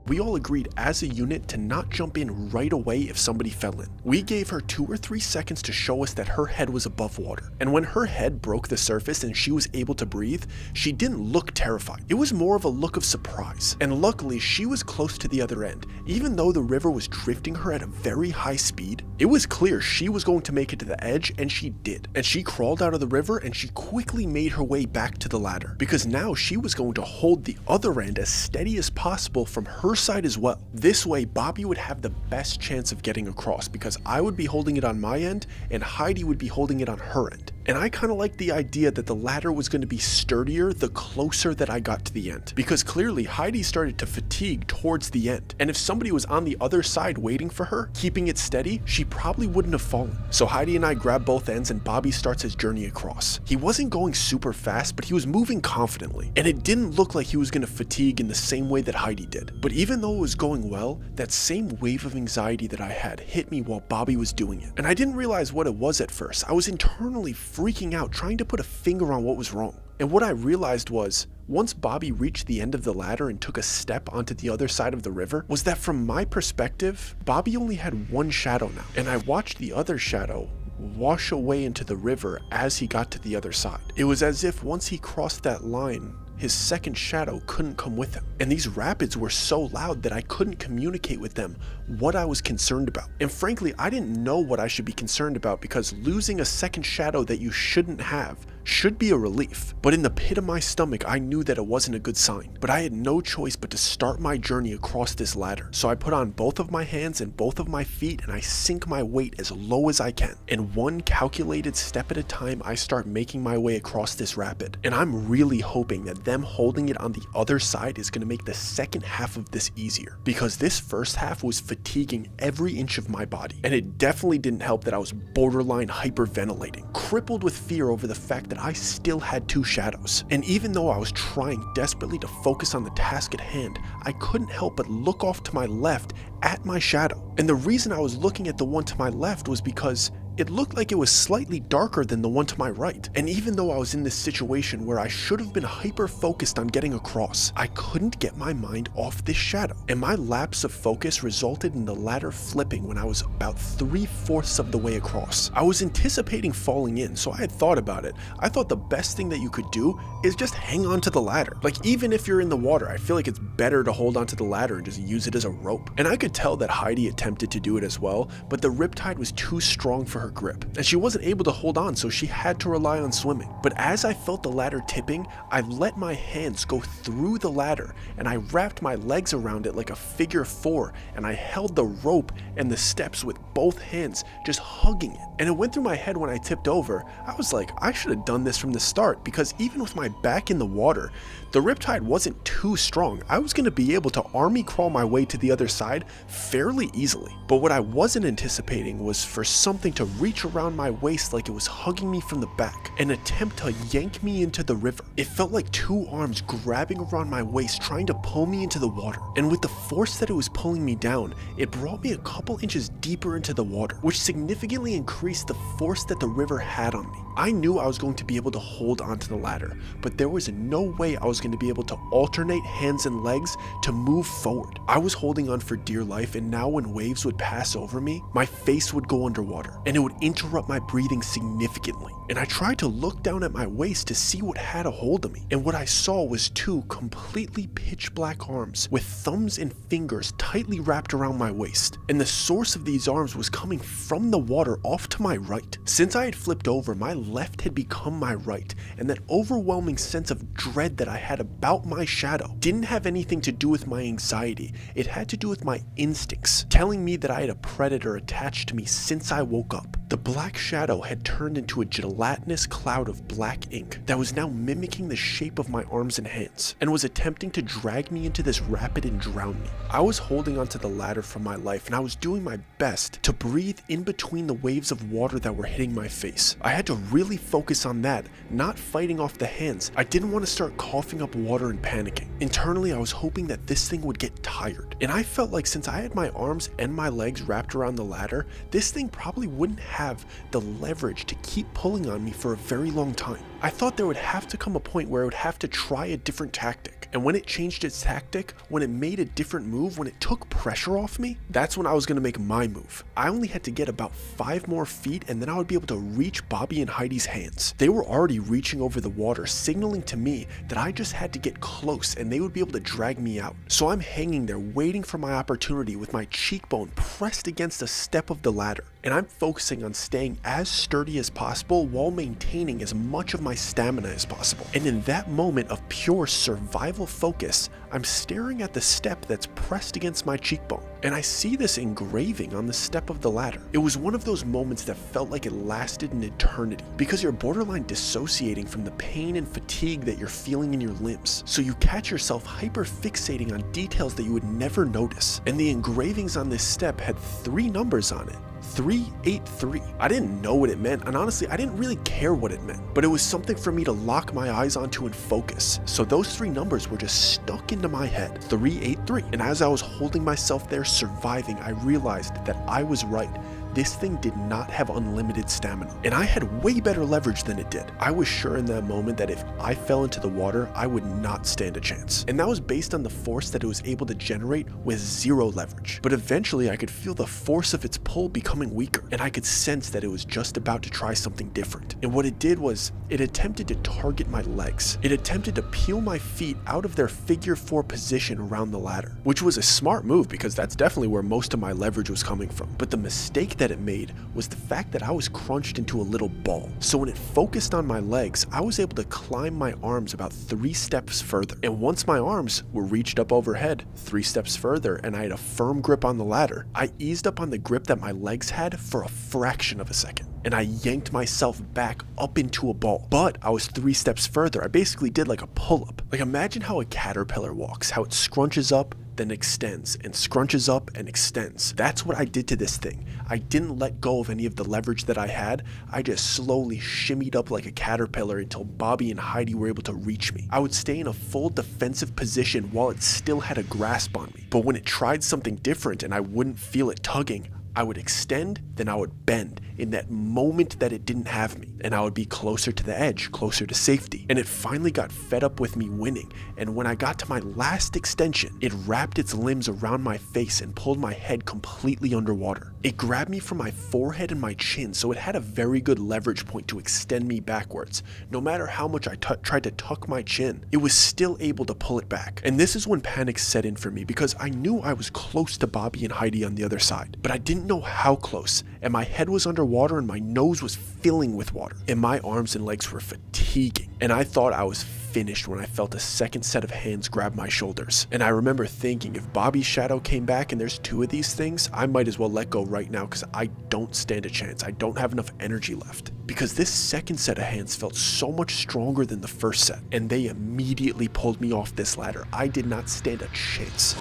We all agreed as a unit to not jump in right away if somebody fell in. We gave her 2 or 3 seconds to show us that her head was above water. And when her head broke the surface and she was able to breathe, she didn't look terrified. It was more of a look of surprise. And luckily, she was close to the other end. Even though the river was drifting her at a very high speed, it was clear she was going to make it to the edge, and she did. And she crawled out of the river and she quickly made her way back to the ladder, because now she was going to hold the other end as steady as possible from her side as well. This way, Bobby would have the best chance of getting across because I would be holding it on my end and Heidi would be holding it on her end. And I kind of liked the idea that the ladder was going to be sturdier the closer that I got to the end, because clearly Heidi started to fatigue towards the end. And if somebody was on the other side waiting for her, keeping it steady, she probably wouldn't have fallen. So Heidi and I grab both ends and Bobby starts his journey across. He wasn't going super fast, but he was moving confidently. And it didn't look like he was going to fatigue in the same way that Heidi did. But even though it was going well, that same wave of anxiety that I had hit me while Bobby was doing it. And I didn't realize what it was at first. I was internally freaking out, trying to put a finger on what was wrong. And what I realized was, once Bobby reached the end of the ladder and took a step onto the other side of the river, was that from my perspective, Bobby only had one shadow now. And I watched the other shadow wash away into the river as he got to the other side. It was as if once he crossed that line, his second shadow couldn't come with him. And these rapids were so loud that I couldn't communicate with them what I was concerned about. And frankly, I didn't know what I should be concerned about because losing a second shadow that you shouldn't have should be a relief. But in the pit of my stomach, I knew that it wasn't a good sign. But I had no choice but to start my journey across this ladder. So I put on both of my hands and both of my feet and I sink my weight as low as I can. And one calculated step at a time, I start making my way across this rapid. And I'm really hoping that them holding it on the other side is going to make the second half of this easier, because this first half was fatiguing every inch of my body. And it definitely didn't help that I was borderline hyperventilating, crippled with fear over the fact that I still had two shadows. And even though I was trying desperately to focus on the task at hand, I couldn't help but look off to my left at my shadow. And the reason I was looking at the one to my left was because it looked like it was slightly darker than the one to my right. And even though I was in this situation where I should have been hyper focused on getting across, I couldn't get my mind off this shadow. And my lapse of focus resulted in the ladder flipping when I was about 3/4 of the way across. I was anticipating falling in, so I had thought about it. I thought the best thing that you could do is just hang on to the ladder. Like, even if you're in the water, I feel like it's better to hold onto the ladder and just use it as a rope. And I could tell that Heidi attempted to do it as well, but the riptide was too strong for her grip, and she wasn't able to hold on, so she had to rely on swimming. But as I felt the ladder tipping, I let my hands go through the ladder and I wrapped my legs around it like a figure 4, and I held the rope and the steps with both hands, just hugging it. And it went through my head when I tipped over, I was like, I should have done this from the start, because even with my back in the water, the riptide wasn't too strong. I was going to be able to army crawl my way to the other side fairly easily. But what I wasn't anticipating was for something to reach around my waist like it was hugging me from the back and attempt to yank me into the river. It felt like two arms grabbing around my waist trying to pull me into the water. And with the force that it was pulling me down, it brought me a couple inches deeper into the water, which significantly increased the force that the river had on me. I knew I was going to be able to hold onto the ladder, but there was no way I was going to be able to alternate hands and legs to move forward. I was holding on for dear life, and now when waves would pass over me, my face would go underwater and it would interrupt my breathing significantly. And I tried to look down at my waist to see what had a hold of me, and what I saw was two completely pitch black arms with thumbs and fingers tightly wrapped around my waist. And the source of these arms was coming from the water off to my right. Since I had flipped over, my left had become my right, and that overwhelming sense of dread that I had about my shadow didn't have anything to do with my anxiety. It had to do with my instincts, telling me that I had a predator attached to me since I woke up. The black shadow had turned into a gelatinous cloud of black ink that was now mimicking the shape of my arms and hands, and was attempting to drag me into this rapid and drown me. I was holding onto the ladder for my life, and I was doing my best to breathe in between the waves of water that were hitting my face. I had to really focus on that, not fighting off the hands. I didn't want to start coughing up water and panicking. Internally, I was hoping that this thing would get tired, and I felt like since I had my arms and my legs wrapped around the ladder, this thing probably wouldn't have the leverage to keep pulling on me for a very long time. I thought there would have to come a point where it would have to try a different tactic, and when it changed its tactic, when it made a different move, when it took pressure off me, that's when I was going to make my move. I only had to get about 5 more feet, and then I would be able to reach Bobby and Heidi's hands. They were already reaching over the water, signaling to me that I just had to get close and they would be able to drag me out. So I'm hanging there waiting for my opportunity with my cheekbone pressed against a step of the ladder, and I'm focusing on staying as sturdy as possible while maintaining as much of my stamina as possible. And in that moment of pure survival focus, I'm staring at the step that's pressed against my cheekbone, and I see this engraving on the step of the ladder. It was one of those moments that felt like it lasted an eternity, because you're borderline dissociating from the pain and fatigue that you're feeling in your limbs. So you catch yourself hyper fixating on details that you would never notice. And the engravings on this step had 3 numbers on it. 383. I didn't know what it meant, and honestly, I didn't really care what it meant, but it was something for me to lock my eyes onto and focus. So those 3 numbers were just stuck into my head, 383. And as I was holding myself there surviving, I realized that I was right. This thing did not have unlimited stamina, and I had way better leverage than it did. I was sure in that moment that if I fell into the water, I would not stand a chance. And that was based on the force that it was able to generate with 0 leverage. But eventually I could feel the force of its pull becoming weaker, and I could sense that it was just about to try something different. And what it did was, it attempted to target my legs. It attempted to peel my feet out of their figure 4 position around the ladder, which was a smart move because that's definitely where most of my leverage was coming from. But the mistake that it made was the fact that I was crunched into a little ball. So when it focused on my legs, I was able to climb my arms about 3 steps further. And once my arms were reached up overhead 3 steps further and I had a firm grip on the ladder, I eased up on the grip that my legs had for a fraction of a second, and I yanked myself back up into a ball. But I was 3 steps further. I basically did like a pull-up. Like, imagine how a caterpillar walks, how it scrunches up, then extends, and scrunches up and extends. That's what I did to this thing. I didn't let go of any of the leverage that I had. I just slowly shimmied up like a caterpillar until Bobby and Heidi were able to reach me. I would stay in a full defensive position while it still had a grasp on me. But when it tried something different and I wouldn't feel it tugging, I would extend, then I would bend in that moment that it didn't have me, and I would be closer to the edge, closer to safety. And it finally got fed up with me winning, and when I got to my last extension, it wrapped its limbs around my face and pulled my head completely underwater. It grabbed me from my forehead and my chin, so it had a very good leverage point to extend me backwards. No matter how much I tried to tuck my chin, it was still able to pull it back. And this is when panic set in for me, because I knew I was close to Bobby and Heidi on the other side, but I didn't know how close, and my head was underwater and my nose was filling with water, and my arms and legs were fatiguing, and I thought I was finished when I felt a second set of hands grab my shoulders. And I remember thinking, if Bobby's shadow came back and there's 2 of these things, I might as well let go right now because I don't stand a chance. I don't have enough energy left. Because this second set of hands felt so much stronger than the first set, and they immediately pulled me off this ladder. I did not stand a chance.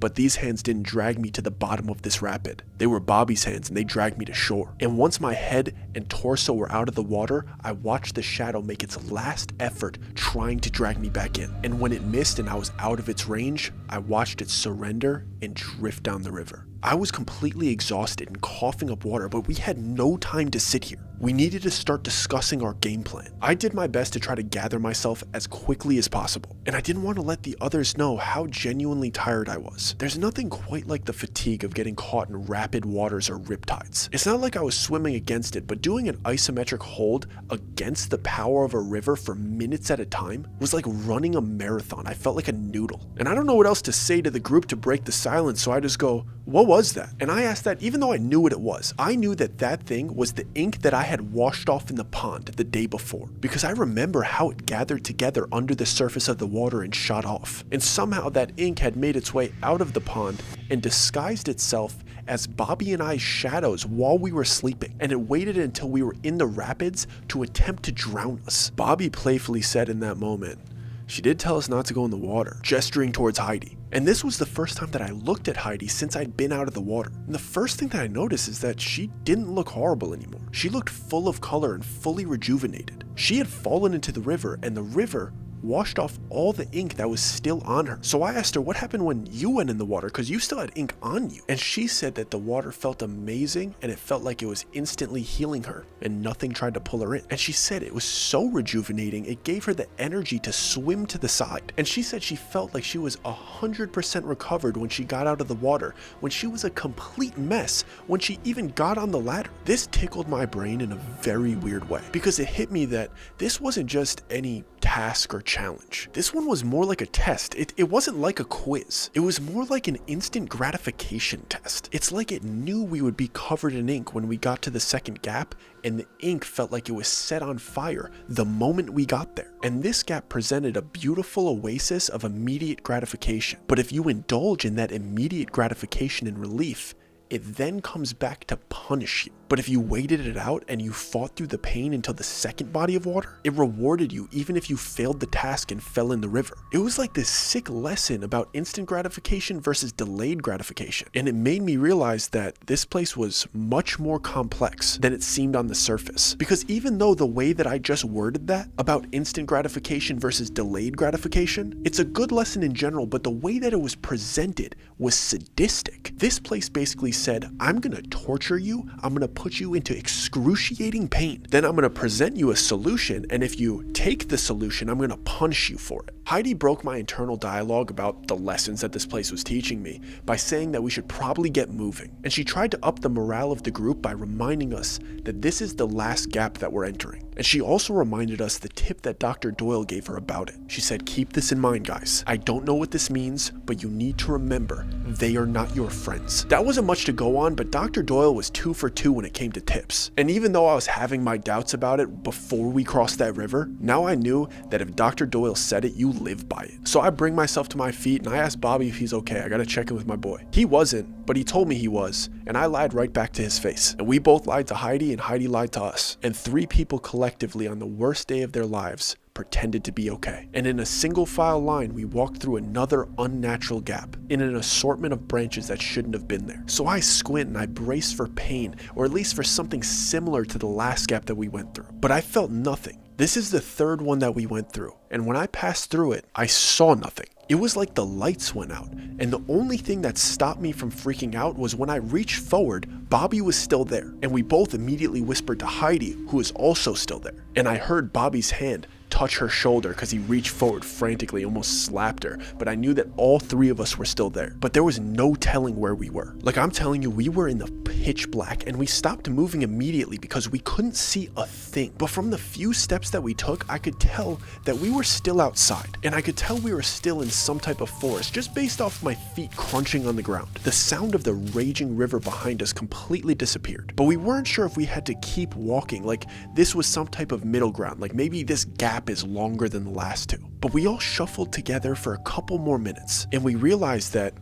But these hands didn't drag me to the bottom of this rapid. They were Bobby's hands, and they dragged me to shore. And once my head and torso were out of the water, I watched the shadow make its last effort trying to drag me back in. And when it missed and I was out of its range, I watched it surrender and drift down the river. I was completely exhausted and coughing up water, but we had no time to sit here. We needed to start discussing our game plan. I did my best to try to gather myself as quickly as possible, and I didn't want to let the others know how genuinely tired I was. There's nothing quite like the fatigue of getting caught in rapid waters or riptides. It's not like I was swimming against it, but doing an isometric hold against the power of a river for minutes at a time was like running a marathon. I felt like a noodle. And I don't know what else to say to the group to break the silence, so I just go, "What was that?" And I asked that even though I knew what it was. I knew that that thing was the ink that I had washed off in the pond the day before, because I remember how it gathered together under the surface of the water and shot off. And somehow that ink had made its way out of the pond and disguised itself as Bobby and I's shadows while we were sleeping, and it waited until we were in the rapids to attempt to drown us. Bobby playfully said in that moment, "She did tell us not to go in the water," gesturing towards Heidi. And this was the first time that I looked at Heidi since I'd been out of the water. And the first thing that I noticed is that she didn't look horrible anymore. She looked full of color and fully rejuvenated. She had fallen into the river, and the river washed off all the ink that was still on her. So I asked her, "What happened when you went in the water? Because you still had ink on you." And she said that the water felt amazing, and it felt like it was instantly healing her, and nothing tried to pull her in. And she said it was so rejuvenating, it gave her the energy to swim to the side. And she said she felt like she was 100% recovered when she got out of the water, when she was a complete mess, when she even got on the ladder. This tickled my brain in a very weird way, because it hit me that this wasn't just any task or challenge. This one was more like a test. It wasn't like a quiz. It was more like an instant gratification test. It's like it knew we would be covered in ink when we got to the second gap, and the ink felt like it was set on fire the moment we got there. And this gap presented a beautiful oasis of immediate gratification. But if you indulge in that immediate gratification and relief, it then comes back to punish you. But if you waited it out and you fought through the pain until the second body of water, it rewarded you even if you failed the task and fell in the river. It was like this sick lesson about instant gratification versus delayed gratification. And it made me realize that this place was much more complex than it seemed on the surface. Because even though the way that I just worded that about instant gratification versus delayed gratification, it's a good lesson in general, but the way that it was presented was sadistic. This place basically said, I'm gonna torture you, I'm gonna put you into excruciating pain, then I'm gonna present you a solution, and if you take the solution, I'm gonna punish you for it. Heidi broke my internal dialogue about the lessons that this place was teaching me by saying that we should probably get moving, and she tried to up the morale of the group by reminding us that this is the last gap that we're entering. And she also reminded us the tip that Dr. Doyle gave her about it. She said, keep this in mind, guys. I don't know what this means, but you need to remember, they are not your friends. That wasn't much to go on, but Dr. Doyle was 2 for 2 when it came to tips. And even though I was having my doubts about it before we crossed that river, now I knew that if Dr. Doyle said it, you live by it. So I bring myself to my feet and I asked Bobby if he's okay. I gotta check in with my boy. He wasn't, but he told me he was, and I lied right back to his face. And we both lied to Heidi, and Heidi lied to us. And 3 people collectively on the worst day of their lives pretended to be okay. And in a single file line, we walked through another unnatural gap in an assortment of branches that shouldn't have been there. So I squint and I brace for pain, or at least for something similar to the last gap that we went through. But I felt nothing. This is the 3rd one that we went through, and when I passed through it, I saw nothing. It was like the lights went out, and the only thing that stopped me from freaking out was when I reached forward, Bobby was still there, and we both immediately whispered to Heidi, who was also still there. And I heard Bobby's hand touch her shoulder because he reached forward frantically, almost slapped her, but I knew that all 3 of us were still there. But there was no telling where we were. Like, I'm telling you, we were in the pitch black, and we stopped moving immediately because we couldn't see a thing. But from the few steps that we took, I could tell that we were still outside, and I could tell we were still in some type of forest just based off my feet crunching on the ground. The sound of the raging river behind us completely disappeared, but we weren't sure if we had to keep walking, like this was some type of middle ground, like maybe this gap is longer than the last 2. But we all shuffled together for a couple more minutes, and we realized that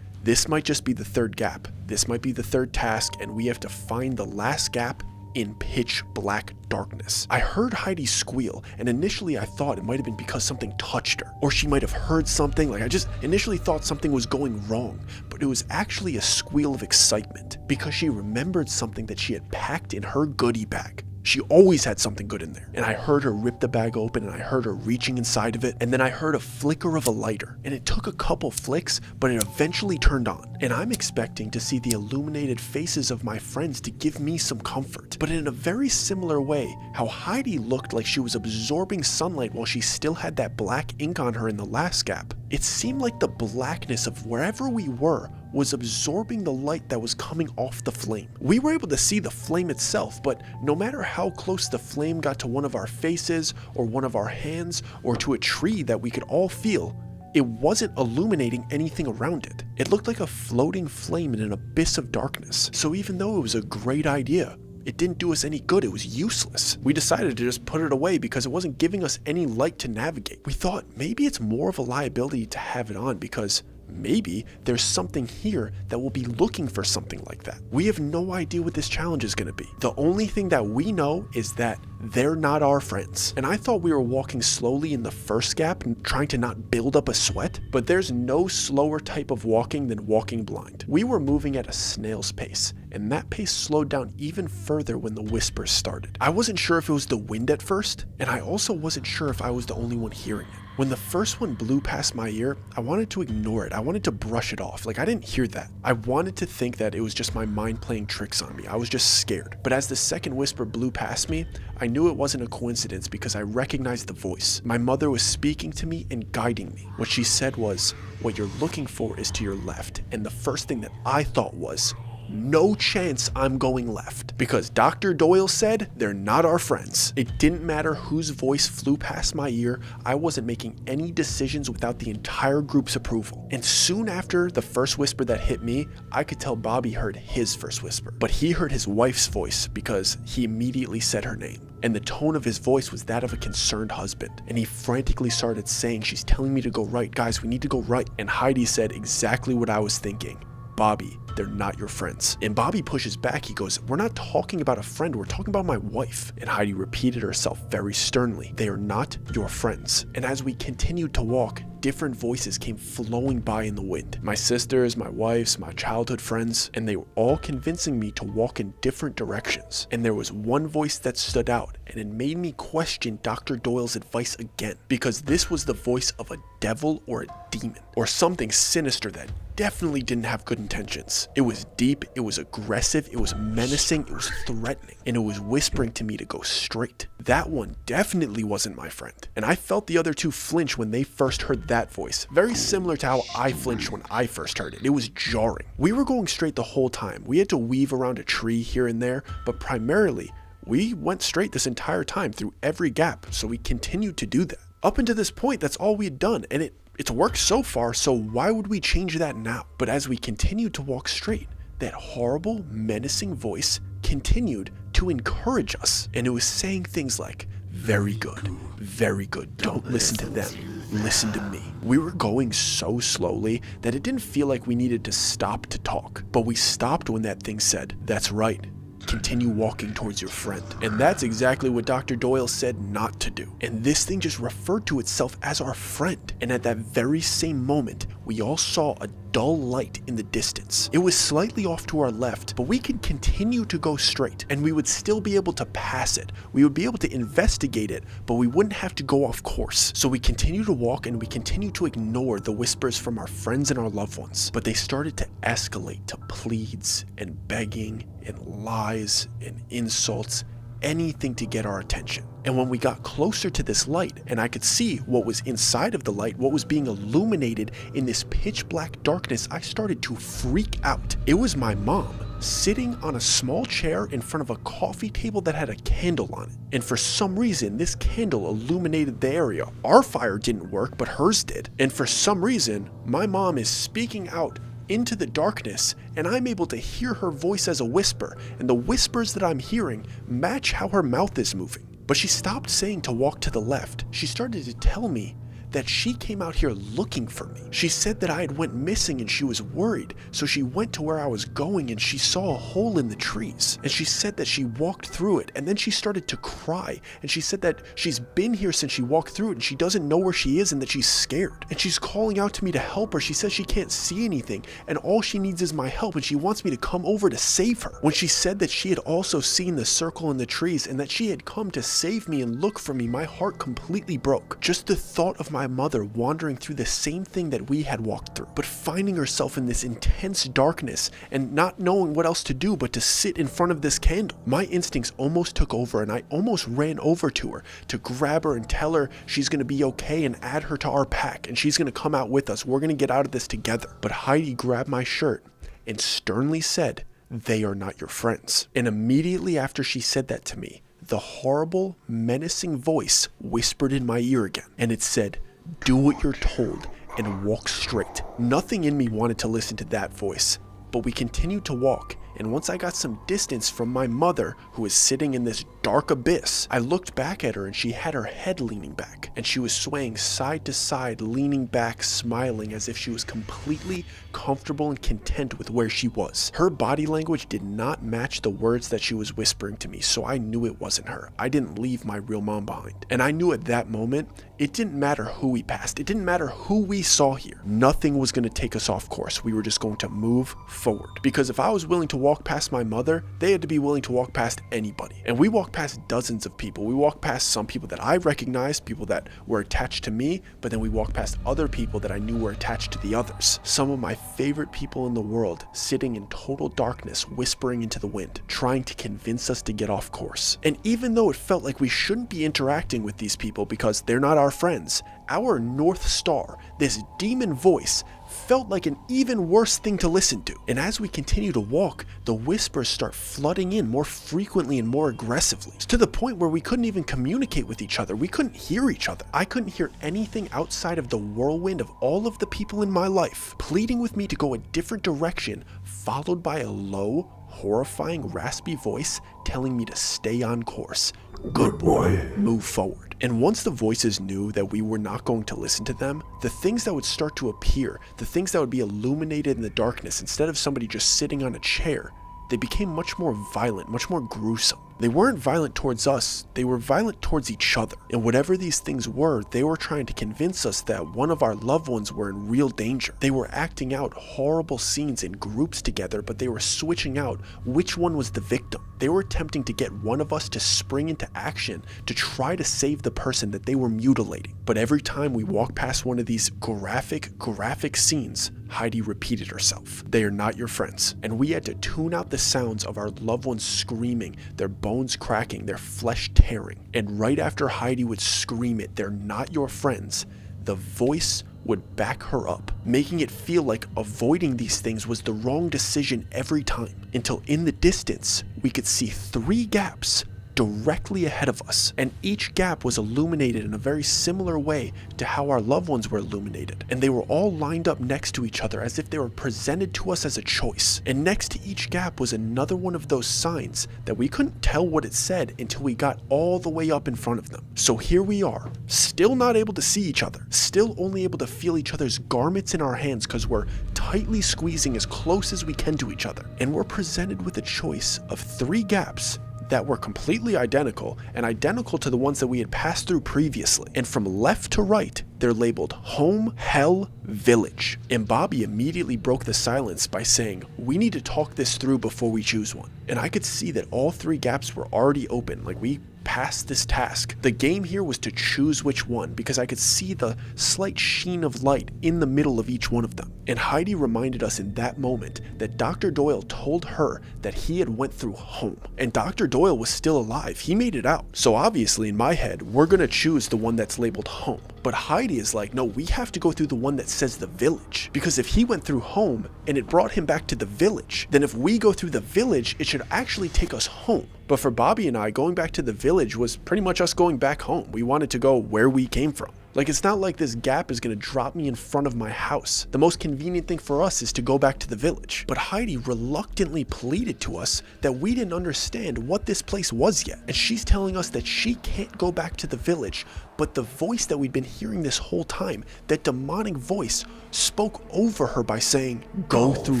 this might just be the 3rd gap. This might be the 3rd task, and we have to find the last gap in pitch black darkness. I heard Heidi squeal, and initially I thought it might have been because something touched her, or she might have heard something. Like, I just initially thought something was going wrong, but it was actually a squeal of excitement because she remembered something that she had packed in her goodie bag. She always had something good in there, and I heard her rip the bag open, and I heard her reaching inside of it, and then I heard a flicker of a lighter, and it took a couple flicks, but it eventually turned on, and I'm expecting to see the illuminated faces of my friends to give me some comfort. But in a very similar way, how Heidi looked like she was absorbing sunlight while she still had that black ink on her in the last gap, it seemed like the blackness of wherever we were was absorbing the light that was coming off the flame. We were able to see the flame itself, but no matter how close the flame got to one of our faces or one of our hands or to a tree that we could all feel, it wasn't illuminating anything around it. It looked like a floating flame in an abyss of darkness. So even though it was a great idea, it didn't do us any good. It was useless. We decided to just put it away because it wasn't giving us any light to navigate. We thought maybe it's more of a liability to have it on because maybe there's something here that will be looking for something like that. We have no idea what this challenge is going to be. The only thing that we know is that they're not our friends. And I thought we were walking slowly in the first gap and trying to not build up a sweat, but there's no slower type of walking than walking blind. We were moving at a snail's pace, and that pace slowed down even further when the whispers started. I wasn't sure if it was the wind at first, and I also wasn't sure if I was the only one hearing it. When the first one blew past my ear, I wanted to ignore it. I wanted to brush it off. Like, I didn't hear that. I wanted to think that it was just my mind playing tricks on me. I was just scared. But as the second whisper blew past me, I knew it wasn't a coincidence because I recognized the voice. My mother was speaking to me and guiding me. What she said was, "What you're looking for is to your left." And the first thing that I thought was, no chance I'm going left, because Dr. Doyle said they're not our friends. It didn't matter whose voice flew past my ear, I wasn't making any decisions without the entire group's approval. And soon after the first whisper that hit me, I could tell Bobby heard his first whisper, but he heard his wife's voice because he immediately said her name. And the tone of his voice was that of a concerned husband. And he frantically started saying, she's telling me to go right. Guys, we need to go right. And Heidi said exactly what I was thinking. Bobby, they're not your friends. And Bobby pushes back. He goes, we're not talking about a friend. We're talking about my wife. And Heidi repeated herself very sternly. They are not your friends. And as we continued to walk, different voices came flowing by in the wind. My sisters, my wife's, my childhood friends, and they were all convincing me to walk in different directions. And there was one voice that stood out, and it made me question Dr. Doyle's advice again, because this was the voice of a devil or a demon, or something sinister that definitely didn't have good intentions. It was deep, it was aggressive, it was menacing, it was threatening, and it was whispering to me to go straight. That one definitely wasn't my friend. And I felt the other two flinch when they first heard that voice, very similar to how I flinched when I first heard it. It was jarring. We were going straight the whole time. We had to weave around a tree here and there, but primarily, we went straight this entire time through every gap, so we continued to do that. Up until this point, that's all we had done, and it's worked so far, so why would we change that now? But as we continued to walk straight, that horrible, menacing voice continued to encourage us, and it was saying things like, very good, don't listen to them, listen to me. We were going so slowly that it didn't feel like we needed to stop to talk, but we stopped when that thing said, that's right, continue walking towards your friend. And that's exactly what Dr. Doyle said not to do. And this thing just referred to itself as our friend. And at that very same moment, we all saw a dull light in the distance. It was slightly off to our left, but we could continue to go straight and we would still be able to pass it. We would be able to investigate it, but we wouldn't have to go off course. So we continued to walk and we continued to ignore the whispers from our friends and our loved ones. But they started to escalate to pleads and begging and lies and insults, anything to get our attention. And when we got closer to this light and I could see what was inside of the light, what was being illuminated in this pitch black darkness, I started to freak out. It was my mom sitting on a small chair in front of a coffee table that had a candle on it. And for some reason, this candle illuminated the area. Our fire didn't work, but hers did. And for some reason, my mom is speaking out into the darkness, and I'm able to hear her voice as a whisper, and the whispers that I'm hearing match how her mouth is moving. But she stopped saying to walk to the left. She started to tell me that she came out here looking for me. She said that I had went missing and she was worried, so she went to where I was going and she saw a hole in the trees. And she said that she walked through it, and then she started to cry, and she said that she's been here since she walked through it and she doesn't know where she is and that she's scared. And she's calling out to me to help her. She says she can't see anything and all she needs is my help, and she wants me to come over to save her. When she said that she had also seen the circle in the trees and that she had come to save me and look for me, my heart completely broke. Just the thought of my mother wandering through the same thing that we had walked through, but finding herself in this intense darkness and not knowing what else to do but to sit in front of this candle. My instincts almost took over and I almost ran over to her to grab her and tell her she's going to be okay and add her to our pack and she's going to come out with us. We're going to get out of this together. But Heidi grabbed my shirt and sternly said, they are not your friends. And immediately after she said that to me, the horrible, menacing voice whispered in my ear again, and it said, do what you're told and walk straight. Nothing in me wanted to listen to that voice, but we continued to walk. And once I got some distance from my mother, who was sitting in this dark abyss, I looked back at her and she had her head leaning back and she was swaying side to side, leaning back, smiling as if she was completely comfortable and content with where she was. Her body language did not match the words that she was whispering to me, so I knew it wasn't her. I didn't leave my real mom behind. And I knew at that moment, it didn't matter who we passed. It didn't matter who we saw here. Nothing was going to take us off course. We were just going to move forward. Because if I was willing to walk past my mother, they had to be willing to walk past anybody. And we walked past dozens of people. We walked past some people that I recognized, people that were attached to me, but then we walked past other people that I knew were attached to the others. Some of my favorite people in the world sitting in total darkness, whispering into the wind, trying to convince us to get off course. And even though it felt like we shouldn't be interacting with these people because they're not our friends, our North Star, this demon voice, felt like an even worse thing to listen to. And as we continue to walk, the whispers start flooding in more frequently and more aggressively, to the point where we couldn't even communicate with each other. We couldn't hear each other. I couldn't hear anything outside of the whirlwind of all of the people in my life pleading with me to go a different direction, followed by a low, horrifying, raspy voice telling me to stay on course. Good boy. Move forward. And once the voices knew that we were not going to listen to them, the things that would start to appear, the things that would be illuminated in the darkness instead of somebody just sitting on a chair, they became much more violent, much more gruesome. They weren't violent towards us, they were violent towards each other. And whatever these things were, they were trying to convince us that one of our loved ones were in real danger. They were acting out horrible scenes in groups together, but they were switching out which one was the victim. They were attempting to get one of us to spring into action to try to save the person that they were mutilating. But every time we walked past one of these graphic scenes, Heidi repeated herself. They are not your friends. And we had to tune out the sounds of our loved ones screaming, their bones cracking, their flesh tearing. And right after Heidi would scream it, they're not your friends, the voice would back her up, making it feel like avoiding these things was the wrong decision every time, until in the distance, we could see 3 gaps directly ahead of us, and each gap was illuminated in a very similar way to how our loved ones were illuminated, and they were all lined up next to each other as if they were presented to us as a choice. And next to each gap was another one of those signs that we couldn't tell what it said until we got all the way up in front of them. So here we are, still not able to see each other, still only able to feel each other's garments in our hands because we're tightly squeezing as close as we can to each other, and we're presented with a choice of 3 gaps that were completely identical and identical to the ones that we had passed through previously. And from left to right, they're labeled home, hell, village. And Bobby immediately broke the silence by saying, we need to talk this through before we choose one. And I could see that all 3 gaps were already open, like we passed this task. The game here was to choose which one, because I could see the slight sheen of light in the middle of each one of them. And Heidi reminded us in that moment that Dr. Doyle told her that he had went through home, and Dr. Doyle was still alive. He made it out. So obviously in my head, we're gonna choose the one that's labeled home. But Heidi is like, no, we have to go through the one that says the village, because if he went through home and it brought him back to the village, then if we go through the village, it should actually take us home. But for Bobby and I, going back to the village was pretty much us going back home. We wanted to go where we came from. Like, it's not like this gap is going to drop me in front of my house. The most convenient thing for us is to go back to the village. But Heidi reluctantly pleaded to us that we didn't understand what this place was yet. And she's telling us that she can't go back to the village, but the voice that we'd been hearing this whole time, that demonic voice, spoke over her by saying, go through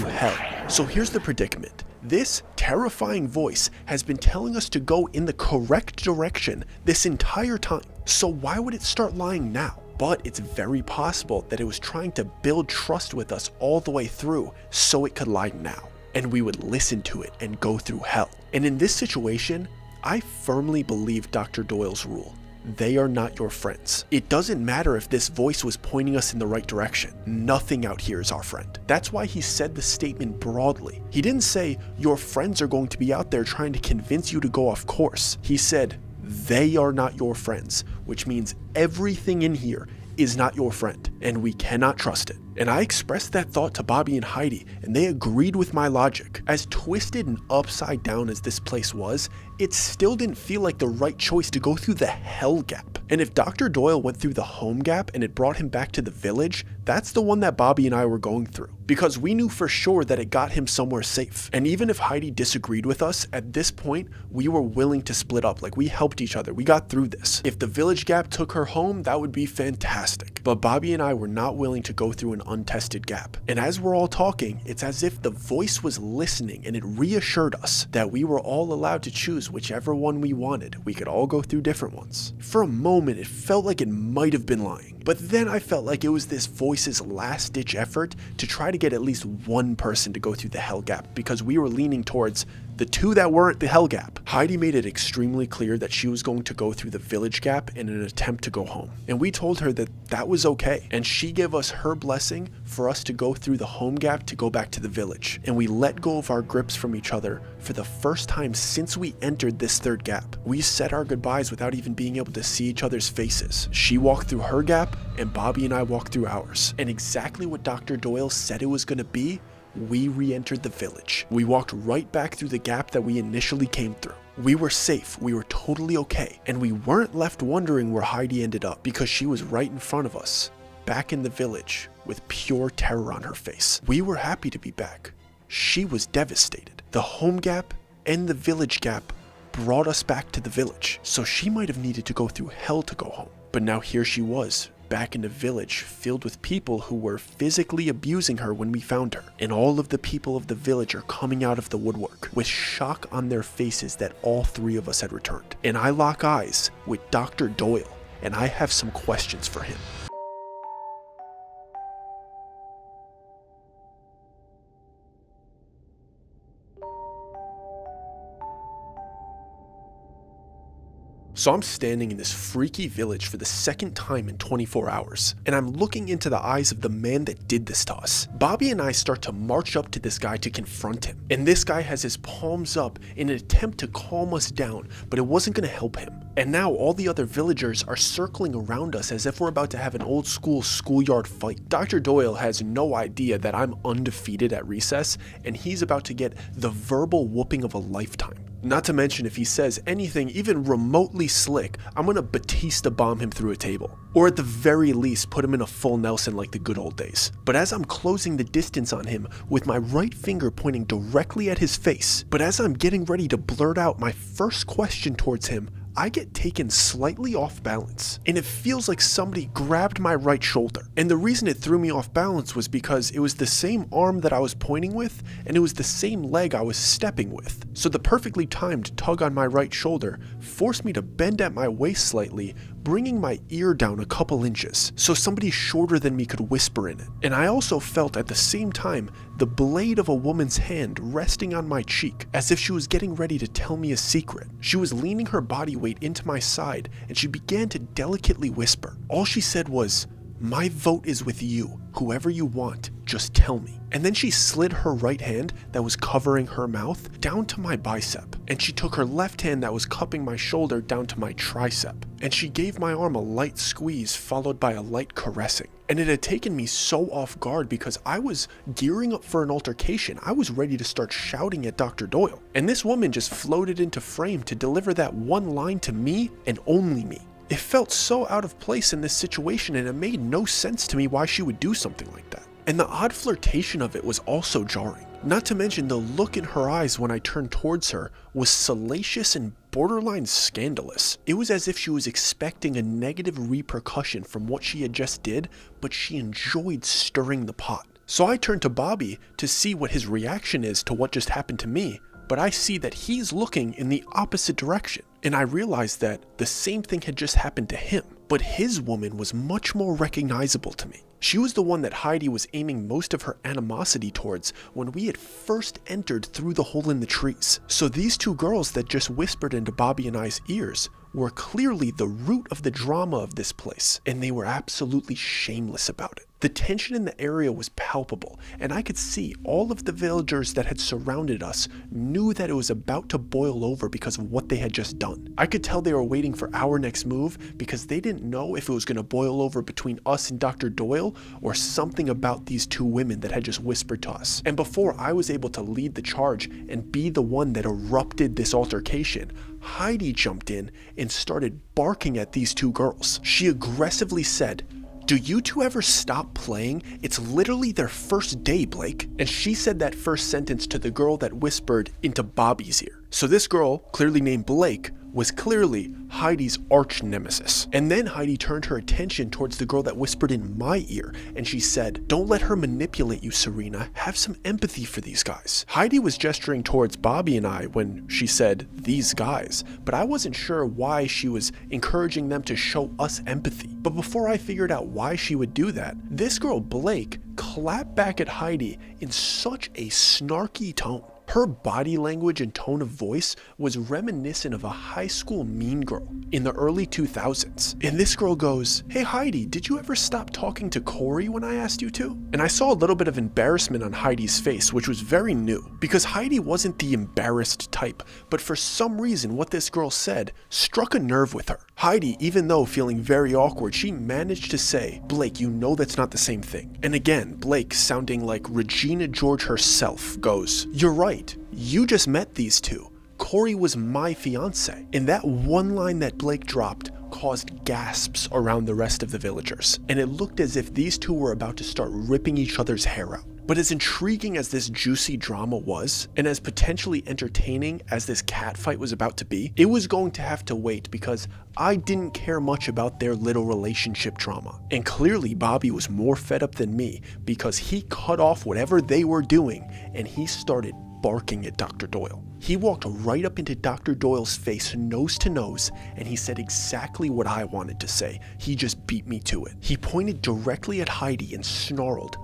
hell. So here's the predicament. This terrifying voice has been telling us to go in the correct direction this entire time. So why would it start lying now? But it's very possible that it was trying to build trust with us all the way through so it could lie now, and we would listen to it and go through hell. And in this situation, I firmly believe Dr. Doyle's rule. They are not your friends. It doesn't matter if this voice was pointing us in the right direction. Nothing out here is our friend. That's why he said the statement broadly. He didn't say, your friends are going to be out there trying to convince you to go off course. He said, they are not your friends, which means everything in here is not your friend, and we cannot trust it. And I expressed that thought to Bobby and Heidi, and they agreed with my logic. As twisted and upside down as this place was, it still didn't feel like the right choice to go through the hell gap. And if Dr. Doyle went through the home gap and it brought him back to the village, that's the one that Bobby and I were going through, because we knew for sure that it got him somewhere safe. And even if Heidi disagreed with us, at this point, we were willing to split up. Like, we helped each other. We got through this. If the village gap took her home, that would be fantastic. But Bobby and I were not willing to go through an untested gap. And as we're all talking, it's as if the voice was listening, and it reassured us that we were all allowed to choose whichever one we wanted. We could all go through different ones. For a moment, it felt like it might have been lying. But then I felt like it was this voice's last-ditch effort to try to get at least one person to go through the hell gap, because we were leaning towards the two that weren't the hell gap. Heidi made it extremely clear that she was going to go through the village gap in an attempt to go home. And we told her that that was okay. And she gave us her blessing for us to go through the home gap to go back to the village. And we let go of our grips from each other for the first time since we entered this third gap. We said our goodbyes without even being able to see each other's faces. She walked through her gap and Bobby and I walked through ours. And exactly what Dr. Doyle said it was going to be, we re-entered the village. We walked right back through the gap that we initially came through. We were safe, we were totally okay, and we weren't left wondering where Heidi ended up because she was right in front of us, back in the village, with pure terror on her face. We were happy to be back. She was devastated. The home gap and the village gap brought us back to the village, so she might have needed to go through hell to go home. But now here she was, back in a village filled with people who were physically abusing her when we found her. And all of the people of the village are coming out of the woodwork with shock on their faces that all three of us had returned. And I lock eyes with Dr. Doyle, and I have some questions for him. So I'm standing in this freaky village for the second time in 24 hours, and I'm looking into the eyes of the man that did this to us. Bobby and I start to march up to this guy to confront him, and this guy has his palms up in an attempt to calm us down, but it wasn't going to help him. And now all the other villagers are circling around us as if we're about to have an old school schoolyard fight. Dr. Doyle has no idea that I'm undefeated at recess, and he's about to get the verbal whooping of a lifetime. Not to mention, if he says anything even remotely slick, I'm gonna Batista bomb him through a table. Or at the very least, put him in a full Nelson like the good old days. But as I'm closing the distance on him with my right finger pointing directly at his face, but as I'm getting ready to blurt out my first question towards him, I get taken slightly off balance, and it feels like somebody grabbed my right shoulder. And the reason it threw me off balance was because it was the same arm that I was pointing with, and it was the same leg I was stepping with. So the perfectly timed tug on my right shoulder forced me to bend at my waist slightly, bringing my ear down a couple inches, so somebody shorter than me could whisper in it. And I also felt at the same time the blade of a woman's hand resting on my cheek, as if she was getting ready to tell me a secret. She was leaning her body weight into my side, and she began to delicately whisper. All she said was, "My vote is with you. Whoever you want, just tell me." And then she slid her right hand that was covering her mouth down to my bicep, and she took her left hand that was cupping my shoulder down to my tricep, and she gave my arm a light squeeze followed by a light caressing. And it had taken me so off guard because I was gearing up for an altercation. I was ready to start shouting at Dr. Doyle, and this woman just floated into frame to deliver that one line to me and only me. It felt so out of place in this situation, and it made no sense to me why she would do something like that. And the odd flirtation of it was also jarring. Not to mention the look in her eyes when I turned towards her was salacious and borderline scandalous. It was as if she was expecting a negative repercussion from what she had just did, but she enjoyed stirring the pot. So I turned to Bobby to see what his reaction is to what just happened to me, but I see that he's looking in the opposite direction. And I realized that the same thing had just happened to him, but his woman was much more recognizable to me. She was the one that Heidi was aiming most of her animosity towards when we had first entered through the hole in the trees. So these two girls that just whispered into Bobby and I's ears were clearly the root of the drama of this place, and they were absolutely shameless about it. The tension in the area was palpable, and I could see all of the villagers that had surrounded us knew that it was about to boil over because of what they had just done. I could tell they were waiting for our next move because they didn't know if it was going to boil over between us and Dr. Doyle or something about these two women that had just whispered to us. And before I was able to lead the charge and be the one that erupted this altercation, Heidi jumped in and started barking at these two girls. She aggressively said, "Do you two ever stop playing? It's literally their first day, Blake." And she said that first sentence to the girl that whispered into Bobby's ear. So this girl, clearly named Blake, was clearly Heidi's arch nemesis. And then Heidi turned her attention towards the girl that whispered in my ear, and she said, "Don't let her manipulate you, Serena. Have some empathy for these guys." Heidi was gesturing towards Bobby and I when she said, "these guys," but I wasn't sure why she was encouraging them to show us empathy. But before I figured out why she would do that, this girl, Blake, clapped back at Heidi in such a snarky tone. Her body language and tone of voice was reminiscent of a high school mean girl in the early 2000s. And this girl goes, "Hey Heidi, did you ever stop talking to Corey when I asked you to?" And I saw a little bit of embarrassment on Heidi's face, which was very new, because Heidi wasn't the embarrassed type, but for some reason what this girl said struck a nerve with her. Heidi, even though feeling very awkward, she managed to say, "Blake, you know that's not the same thing." And again, Blake, sounding like Regina George herself, goes, "You're right, you just met these two. Corey was my fiance." And that one line that Blake dropped caused gasps around the rest of the villagers, and it looked as if these two were about to start ripping each other's hair out. But as intriguing as this juicy drama was, and as potentially entertaining as this catfight was about to be, it was going to have to wait because I didn't care much about their little relationship drama. And clearly Bobby was more fed up than me because he cut off whatever they were doing and he started barking at Dr. Doyle. He walked right up into Dr. Doyle's face, nose to nose, and he said exactly what I wanted to say. He just beat me to it. He pointed directly at Heidi and snarled,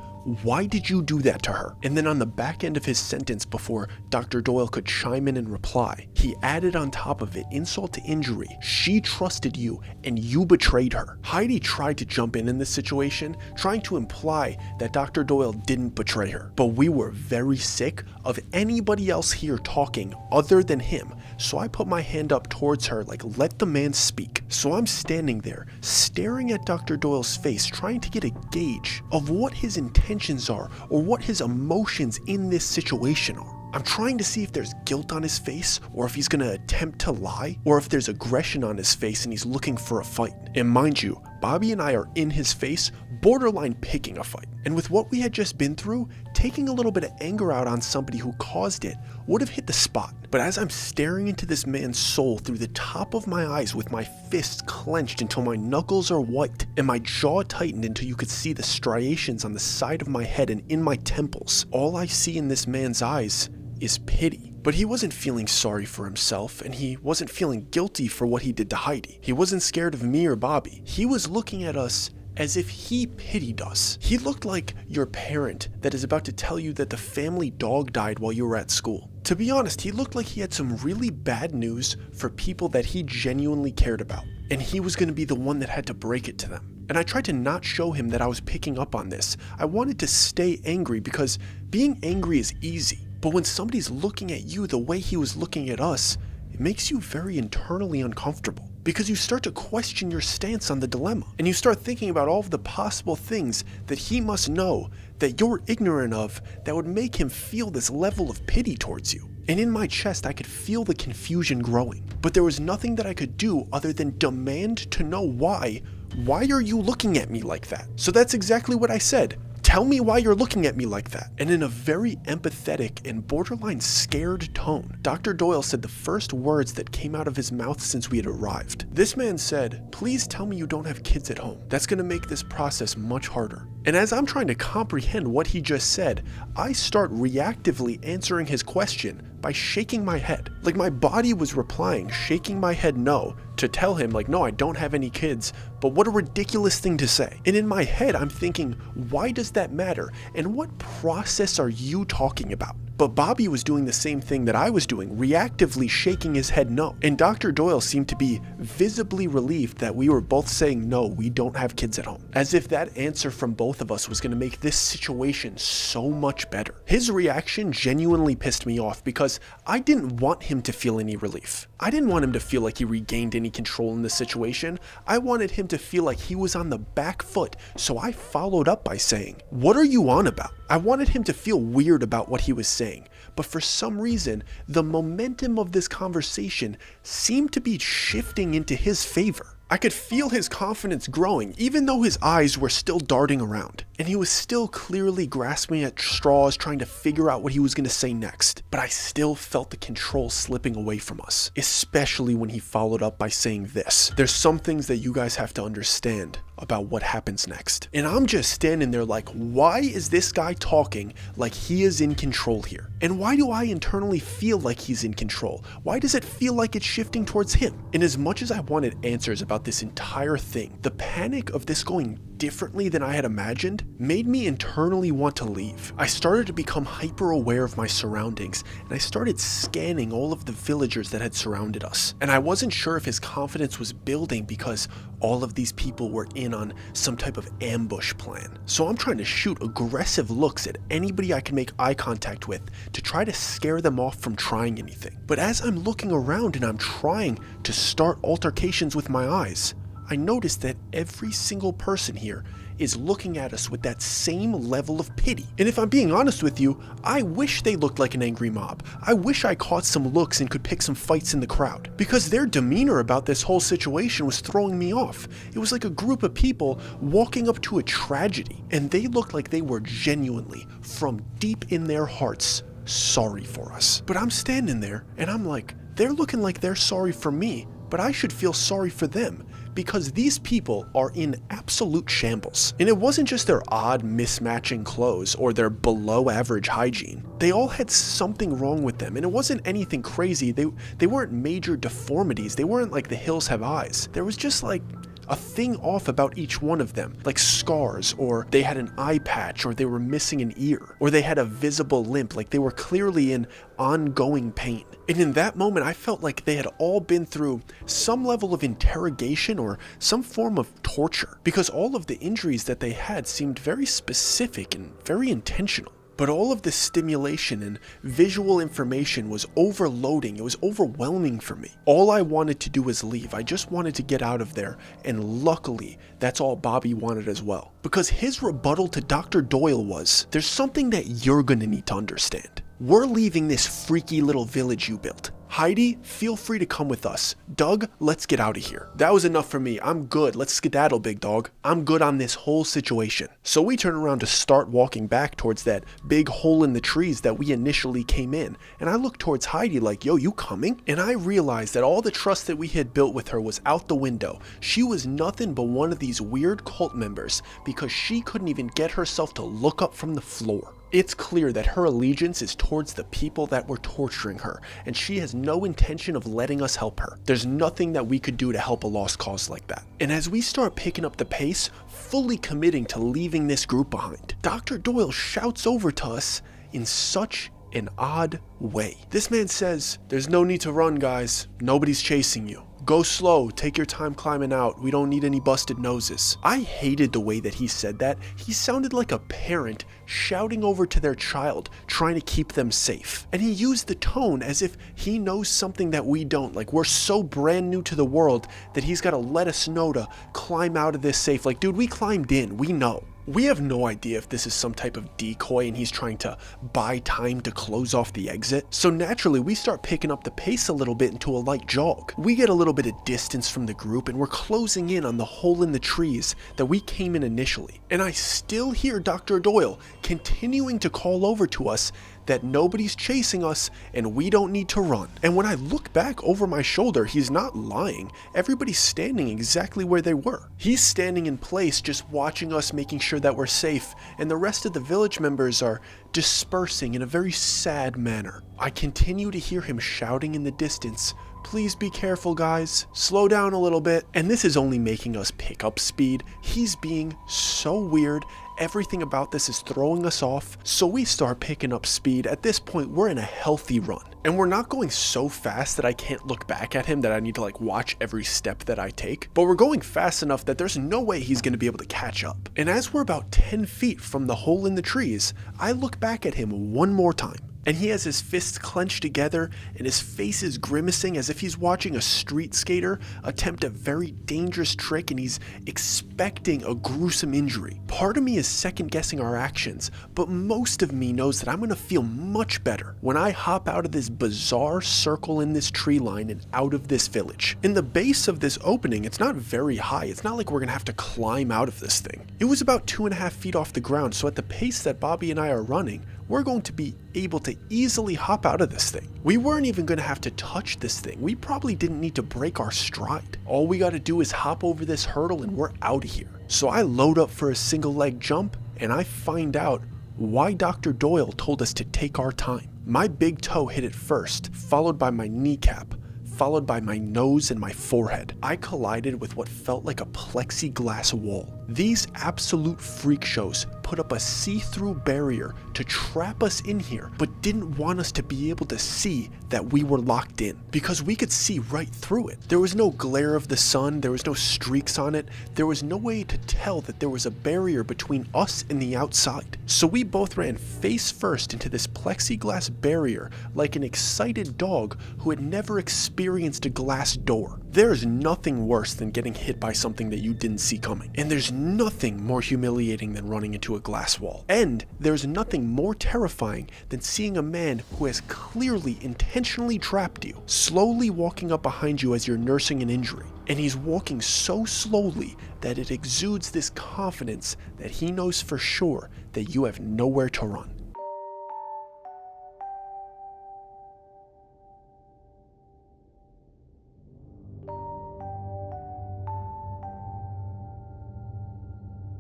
"Why did you do that to her?" And then on the back end of his sentence, before Dr. Doyle could chime in and reply, he added on top of it, insult to injury, "She trusted you and you betrayed her." Heidi tried to jump in this situation, trying to imply that Dr. Doyle didn't betray her. But we were very sick of anybody else here talking other than him, so I put my hand up towards her like, "Let the man speak." So I'm standing there, staring at Dr. Doyle's face, trying to get a gauge of what his intentions are or what his emotions in this situation are. I'm trying to see if there's guilt on his face, or if he's gonna attempt to lie, or if there's aggression on his face and he's looking for a fight. And mind you, Bobby and I are in his face, borderline picking a fight. And with what we had just been through, taking a little bit of anger out on somebody who caused it would have hit the spot. But as I'm staring into this man's soul through the top of my eyes with my fists clenched until my knuckles are white and my jaw tightened until you could see the striations on the side of my head and in my temples, all I see in this man's eyes is pity. But he wasn't feeling sorry for himself, and he wasn't feeling guilty for what he did to Heidi. He wasn't scared of me or Bobby. He was looking at us as if he pitied us. He looked like your parent that is about to tell you that the family dog died while you were at school. To be honest, he looked like he had some really bad news for people that he genuinely cared about, and he was going to be the one that had to break it to them. And I tried to not show him that I was picking up on this. I wanted to stay angry because being angry is easy. But when somebody's looking at you the way he was looking at us, it makes you very internally uncomfortable. Because you start to question your stance on the dilemma. And you start thinking about all of the possible things that he must know that you're ignorant of that would make him feel this level of pity towards you. And in my chest, I could feel the confusion growing. But there was nothing that I could do other than demand to know why. Why are you looking at me like that? So that's exactly what I said. Tell me why you're looking at me like that. And in a very empathetic and borderline scared tone, Dr. Doyle said the first words that came out of his mouth since we had arrived. This man said, "Please tell me you don't have kids at home. That's gonna make this process much harder." And as I'm trying to comprehend what he just said, I start reactively answering his question by shaking my head. Like my body was replying, shaking my head no, to tell him like, "No, I don't have any kids," but what a ridiculous thing to say. And in my head, I'm thinking, why does that matter? And what process are you talking about? But Bobby was doing the same thing that I was doing, reactively shaking his head no. And Dr. Doyle seemed to be visibly relieved that we were both saying no, we don't have kids at home. As if that answer from both of us was going to make this situation so much better. His reaction genuinely pissed me off because I didn't want him to feel any relief. I didn't want him to feel like he regained any control in the situation. I wanted him to feel like he was on the back foot, so I followed up by saying, "What are you on about?" I wanted him to feel weird about what he was saying, but for some reason, the momentum of this conversation seemed to be shifting into his favor. I could feel his confidence growing, even though his eyes were still darting around, and he was still clearly grasping at straws, trying to figure out what he was going to say next. But I still felt the control slipping away from us, especially when he followed up by saying this: "There's some things that you guys have to understand about what happens next." And I'm just standing there like, why is this guy talking like he is in control here? And why do I internally feel like he's in control? Why does it feel like it's shifting towards him? And as much as I wanted answers about this entire thing, the panic of this going differently than I had imagined made me internally want to leave. I started to become hyper aware of my surroundings, and I started scanning all of the villagers that had surrounded us. And I wasn't sure if his confidence was building because all of these people were in on some type of ambush plan. So I'm trying to shoot aggressive looks at anybody I can make eye contact with to try to scare them off from trying anything. But as I'm looking around and I'm trying to start altercations with my eyes, I noticed that every single person here is looking at us with that same level of pity. And if I'm being honest with you, I wish they looked like an angry mob. I wish I caught some looks and could pick some fights in the crowd, because their demeanor about this whole situation was throwing me off. It was like a group of people walking up to a tragedy, and they looked like they were genuinely, from deep in their hearts, sorry for us. But I'm standing there and I'm like, they're looking like they're sorry for me, but I should feel sorry for them, because these people are in absolute shambles. And it wasn't just their odd mismatching clothes or their below average hygiene. They all had something wrong with them, and it wasn't anything crazy. They weren't major deformities. They weren't like the hills have eyes. There was just like a thing off about each one of them, like scars, or they had an eye patch, or they were missing an ear, or they had a visible limp, like they were clearly in ongoing pain. And in that moment, I felt like they had all been through some level of interrogation or some form of torture, because all of the injuries that they had seemed very specific and very intentional. But all of the stimulation and visual information was overloading. It was overwhelming for me. All I wanted to do was leave. I just wanted to get out of there. And luckily, that's all Bobby wanted as well. Because his rebuttal to Dr. Doyle was, there's something that you're gonna need to understand. We're leaving this freaky little village you built. Heidi, feel free to come with us. Doug, let's get out of here. That was enough for me. I'm good. Let's skedaddle, big dog. I'm good on this whole situation. So we turn around to start walking back towards that big hole in the trees that we initially came in. And I look towards Heidi like, yo, you coming? And I realized that all the trust that we had built with her was out the window. She was nothing but one of these weird cult members, because she couldn't even get herself to look up from the floor. It's clear that her allegiance is towards the people that were torturing her, and she has no intention of letting us help her. There's nothing that we could do to help a lost cause like that. And as we start picking up the pace, fully committing to leaving this group behind, Dr. Doyle shouts over to us in such an odd way. This man says, there's no need to run, guys. Nobody's chasing you. Go slow, take your time climbing out. We don't need any busted noses. I hated the way that he said that. He sounded like a parent shouting over to their child, trying to keep them safe. And he used the tone as if he knows something that we don't. Like, we're so brand new to the world that he's got to let us know to climb out of this safe. Like, dude, we climbed in, we know. We have no idea if this is some type of decoy and he's trying to buy time to close off the exit. So naturally, we start picking up the pace a little bit into a light jog. We get a little bit of distance from the group and we're closing in on the hole in the trees that we came in initially. And I still hear Dr. Doyle continuing to call over to us that nobody's chasing us and we don't need to run. And when I look back over my shoulder, he's not lying. Everybody's standing exactly where they were. He's standing in place, just watching us, making sure that we're safe, and the rest of the village members are dispersing in a very sad manner. I continue to hear him shouting in the distance, please be careful, guys. Slow down a little bit. And this is only making us pick up speed. He's being so weird. Everything about this is throwing us off. So we start picking up speed. At this point, we're in a healthy run. And we're not going so fast that I can't look back at him, that I need to like watch every step that I take. But we're going fast enough that there's no way he's going to be able to catch up. And as we're about 10 feet from the hole in the trees, I look back at him one more time. And he has his fists clenched together and his face is grimacing as if he's watching a street skater attempt a very dangerous trick and he's expecting a gruesome injury. Part of me is second guessing our actions, but most of me knows that I'm going to feel much better when I hop out of this bizarre circle in this tree line and out of this village. In the base of this opening, it's not very high. It's not like we're going to have to climb out of this thing. It was about 2.5 feet off the ground, so at the pace that Bobby and I are running, we're going to be able to easily hop out of this thing. We weren't even going to have to touch this thing. We probably didn't need to break our stride. All we got to do is hop over this hurdle and we're out of here. So I load up for a single leg jump and I find out why Dr. Doyle told us to take our time. My big toe hit it first, followed by my kneecap, followed by my nose and my forehead. I collided with what felt like a plexiglass wall. These absolute freak shows put up a see-through barrier to trap us in here, but didn't want us to be able to see that we were locked in, because we could see right through it. There was no glare of the sun, there was no streaks on it, there was no way to tell that there was a barrier between us and the outside. So we both ran face first into this plexiglass barrier like an excited dog who had never experienced a glass door. There's nothing worse than getting hit by something that you didn't see coming, and there's nothing more humiliating than running into a glass wall. And there's nothing more terrifying than seeing a man who has clearly intentionally trapped you, slowly walking up behind you as you're nursing an injury. And he's walking so slowly that it exudes this confidence that he knows for sure that you have nowhere to run.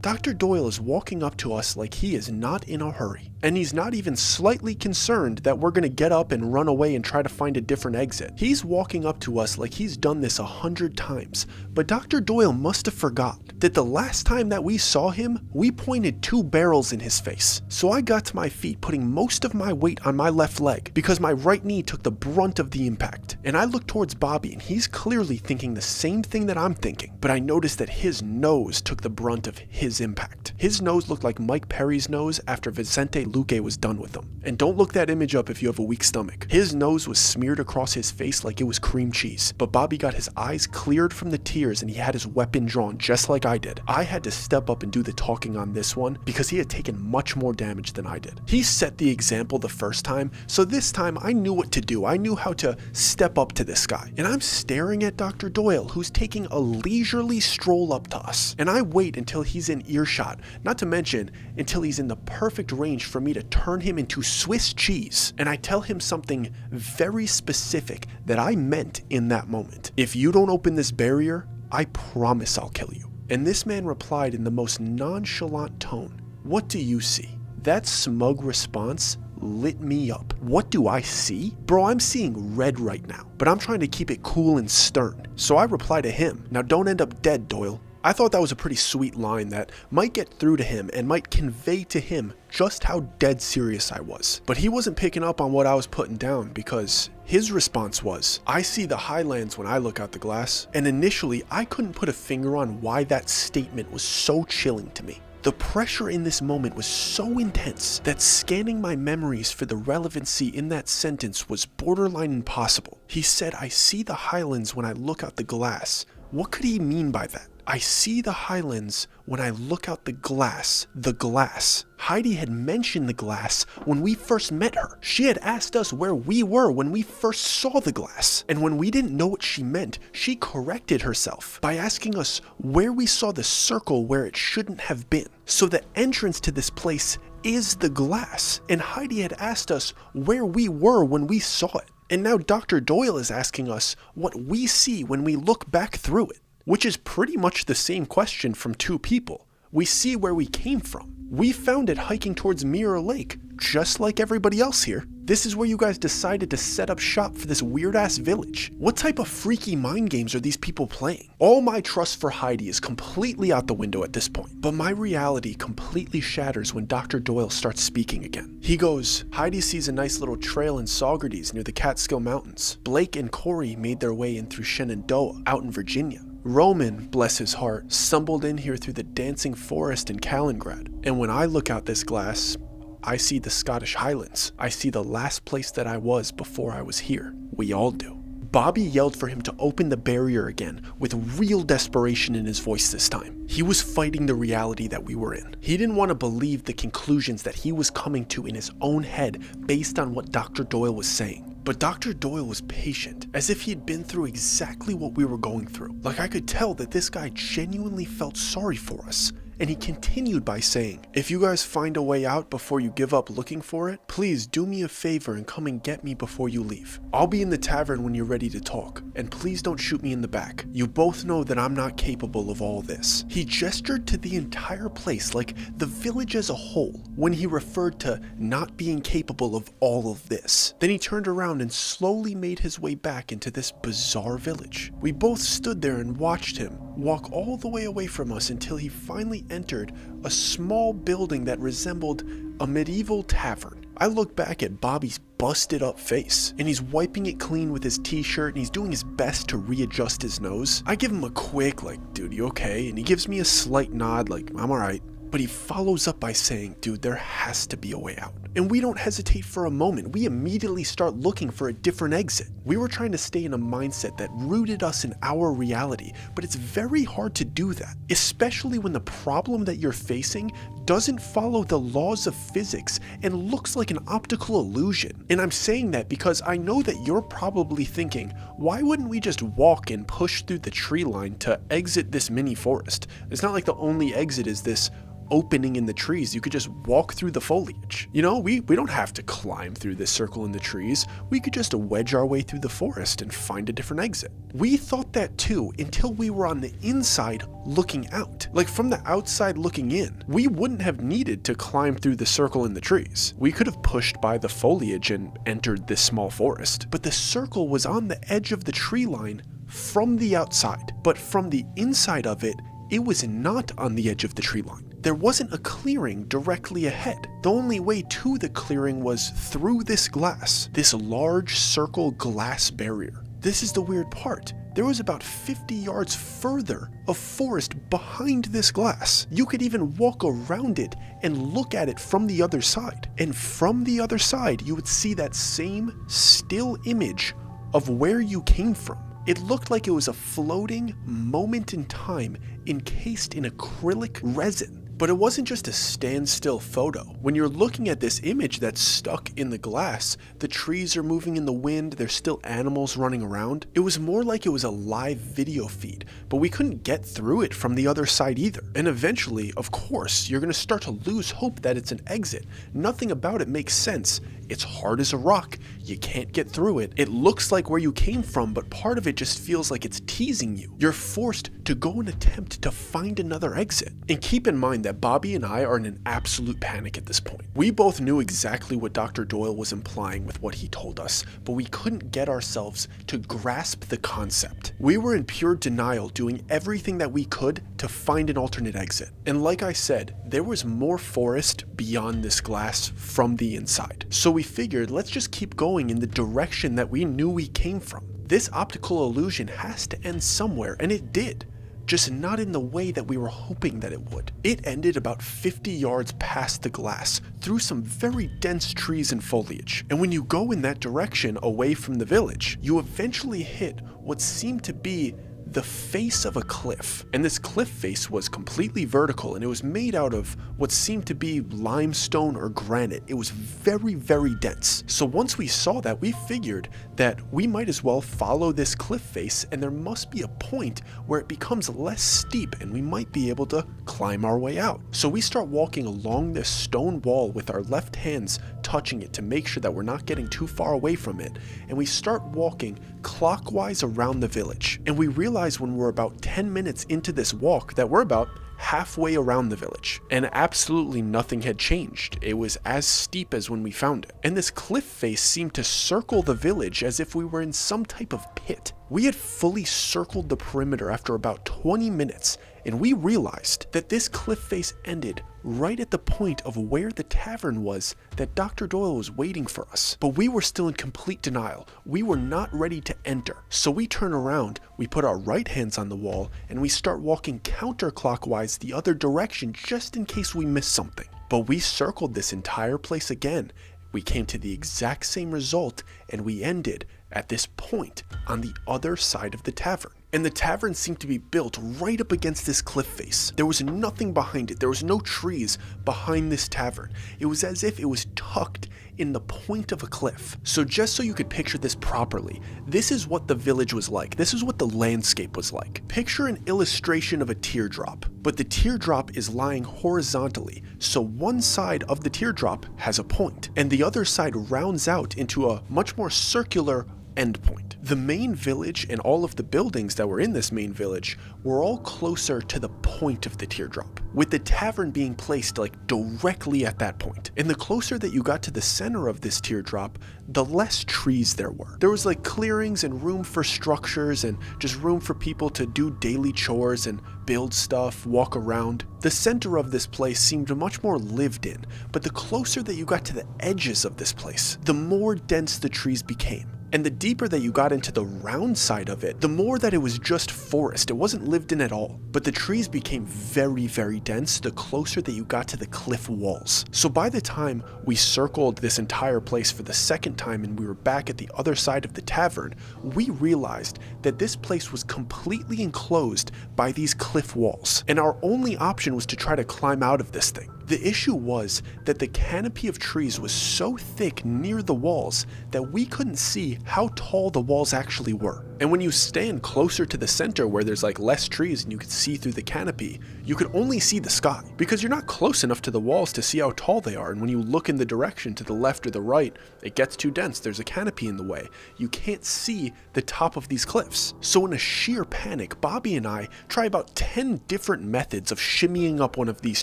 Dr. Doyle is walking up to us like he is not in a hurry, and he's not even slightly concerned that we're gonna get up and run away and try to find a different exit. He's walking up to us like he's done this 100 times, but Dr. Doyle must have forgot that the last time that we saw him, we pointed 2 barrels in his face. So I got to my feet, putting most of my weight on my left leg because my right knee took the brunt of the impact. And I look towards Bobby, and he's clearly thinking the same thing that I'm thinking, but I noticed that his nose took the brunt of his impact. His nose looked like Mike Perry's nose after Vicente Luque was done with him. And don't look that image up if you have a weak stomach. His nose was smeared across his face like it was cream cheese, but Bobby got his eyes cleared from the tears and he had his weapon drawn just like I did. I had to step up and do the talking on this one because he had taken much more damage than I did. He set the example the first time, so this time I knew what to do. I knew how to step up to this guy. And I'm staring at Dr. Doyle, who's taking a leisurely stroll up to us. And I wait until he's in earshot, not to mention until he's in the perfect range for me to turn him into Swiss cheese. And I tell him something very specific that I meant in that moment. If you don't open this barrier, I promise I'll kill you. And this man replied in the most nonchalant tone, "What do you see?" That smug response lit me up. What do I see? Bro, I'm seeing red right now, but I'm trying to keep it cool and stern. So I reply to him, "Now don't end up dead, Doyle." I thought that was a pretty sweet line that might get through to him and might convey to him just how dead serious I was. But he wasn't picking up on what I was putting down because his response was, "I see the highlands when I look out the glass." And initially, I couldn't put a finger on why that statement was so chilling to me. The pressure in this moment was so intense that scanning my memories for the relevancy in that sentence was borderline impossible. He said, "I see the highlands when I look out the glass." What could he mean by that? I see the highlands when I look out the glass. The glass. Heidi had mentioned the glass when we first met her. She had asked us where we were when we first saw the glass. And when we didn't know what she meant, she corrected herself by asking us where we saw the circle where it shouldn't have been. So the entrance to this place is the glass. And Heidi had asked us where we were when we saw it. And now Dr. Doyle is asking us what we see when we look back through it. Which is pretty much the same question from 2 people. We see where we came from. We found it hiking towards Mirror Lake, just like everybody else here. This is where you guys decided to set up shop for this weird-ass village. What type of freaky mind games are these people playing? All my trust for Heidi is completely out the window at this point, but my reality completely shatters when Dr. Doyle starts speaking again. He goes, "Heidi sees a nice little trail in Saugerties near the Catskill Mountains. Blake and Corey made their way in through Shenandoah, out in Virginia. Roman, bless his heart, stumbled in here through the dancing forest in Kaliningrad. And when I look out this glass, I see the Scottish Highlands. I see the last place that I was before I was here. We all do." Bobby yelled for him to open the barrier again, with real desperation in his voice this time. He was fighting the reality that we were in. He didn't want to believe the conclusions that he was coming to in his own head based on what Dr. Doyle was saying. But Dr. Doyle was patient, as if he had been through exactly what we were going through. Like I could tell that this guy genuinely felt sorry for us. And he continued by saying, "If you guys find a way out before you give up looking for it, please do me a favor and come and get me before you leave. I'll be in the tavern when you're ready to talk, and please don't shoot me in the back. You both know that I'm not capable of all this." He gestured to the entire place, like the village as a whole, when he referred to not being capable of all of this. Then he turned around and slowly made his way back into this bizarre village. We both stood there and watched him walk all the way away from us until he finally entered a small building that resembled a medieval tavern. I look back at Bobby's busted up face, and he's wiping it clean with his t-shirt, and he's doing his best to readjust his nose. I give him a quick, like, dude, you okay? And he gives me a slight nod, like, I'm alright. But he follows up by saying, dude, there has to be a way out. And we don't hesitate for a moment. We immediately start looking for a different exit. We were trying to stay in a mindset that rooted us in our reality, but it's very hard to do that, especially when the problem that you're facing doesn't follow the laws of physics and looks like an optical illusion. And I'm saying that because I know that you're probably thinking, why wouldn't we just walk and push through the tree line to exit this mini forest? It's not like the only exit is this opening in the trees. You could just walk through the foliage. You know, we don't have to climb through this circle in the trees. We could just wedge our way through the forest and find a different exit. We thought that too until we were on the inside looking out. Like from the outside looking in, we wouldn't have needed to climb through the circle in the trees. We could have pushed by the foliage and entered this small forest, but the circle was on the edge of the tree line from the outside. But from the inside of it, it was not on the edge of the tree line. There wasn't a clearing directly ahead. The only way to the clearing was through this glass, this large circle glass barrier. This is the weird part. There was about 50 yards further of forest behind this glass. You could even walk around it and look at it from the other side. And from the other side, you would see that same still image of where you came from. It looked like it was a floating moment in time encased in acrylic resin. But it wasn't just a standstill photo. When you're looking at this image that's stuck in the glass, the trees are moving in the wind, there's still animals running around. It was more like it was a live video feed, but we couldn't get through it from the other side either. And eventually, of course, you're gonna start to lose hope that it's an exit. Nothing about it makes sense. It's hard as a rock. You can't get through it. It looks like where you came from, but part of it just feels like it's teasing you. You're forced to go and attempt to find another exit. And keep in mind that Bobby and I are in an absolute panic at this point. We both knew exactly what Dr. Doyle was implying with what he told us, but we couldn't get ourselves to grasp the concept. We were in pure denial, doing everything that we could to find an alternate exit. And like I said, there was more forest beyond this glass from the inside. So we figured, let's just keep going in the direction that we knew we came from. This optical illusion has to end somewhere, and it did. Just not in the way that we were hoping that it would. It ended about 50 yards past the glass, through some very dense trees and foliage. And when you go in that direction away from the village, you eventually hit what seemed to be the face of a cliff. And this cliff face was completely vertical, and it was made out of what seemed to be limestone or granite. It was very, very dense. So once we saw that, we figured that we might as well follow this cliff face, and there must be a point where it becomes less steep and we might be able to climb our way out. So we start walking along this stone wall with our left hands touching it to make sure that we're not getting too far away from it. And we start walking clockwise around the village. And we realize when we're about 10 minutes into this walk that we're about halfway around the village, and absolutely nothing had changed. It was as steep as when we found it. And this cliff face seemed to circle the village as if we were in some type of pit. We had fully circled the perimeter after about 20 minutes, and we realized that this cliff face ended right at the point of where the tavern was that Dr. Doyle was waiting for us. But we were still in complete denial. We were not ready to enter. So we turn around, we put our right hands on the wall, and we start walking counterclockwise the other direction just in case we miss something. But we circled this entire place again. We came to the exact same result, and we ended at this point on the other side of the tavern. And the tavern seemed to be built right up against this cliff face. There was nothing behind it. There was no trees behind this tavern. It was as if it was tucked in the point of a cliff. So just so you could picture this properly, this is what the village was like. This is what the landscape was like. Picture an illustration of a teardrop, but the teardrop is lying horizontally. So one side of the teardrop has a point, and the other side rounds out into a much more circular endpoint. The main village and all of the buildings that were in this main village were all closer to the point of the teardrop, with the tavern being placed like directly at that point. And the closer that you got to the center of this teardrop, the less trees there were. There was like clearings and room for structures and just room for people to do daily chores and build stuff, walk around. The center of this place seemed much more lived in, but the closer that you got to the edges of this place, the more dense the trees became. And the deeper that you got into the round side of it, the more that it was just forest. It wasn't lived in at all. But the trees became very, very dense the closer that you got to the cliff walls. So by the time we circled this entire place for the second time and we were back at the other side of the tavern, we realized that this place was completely enclosed by these cliff walls. And our only option was to try to climb out of this thing. The issue was that the canopy of trees was so thick near the walls that we couldn't see how tall the walls actually were. And when you stand closer to the center where there's like less trees and you could see through the canopy, you could only see the sky because you're not close enough to the walls to see how tall they are. And when you look in the direction to the left or the right, it gets too dense. There's a canopy in the way. You can't see the top of these cliffs. So in a sheer panic, Bobby and I try about 10 different methods of shimmying up one of these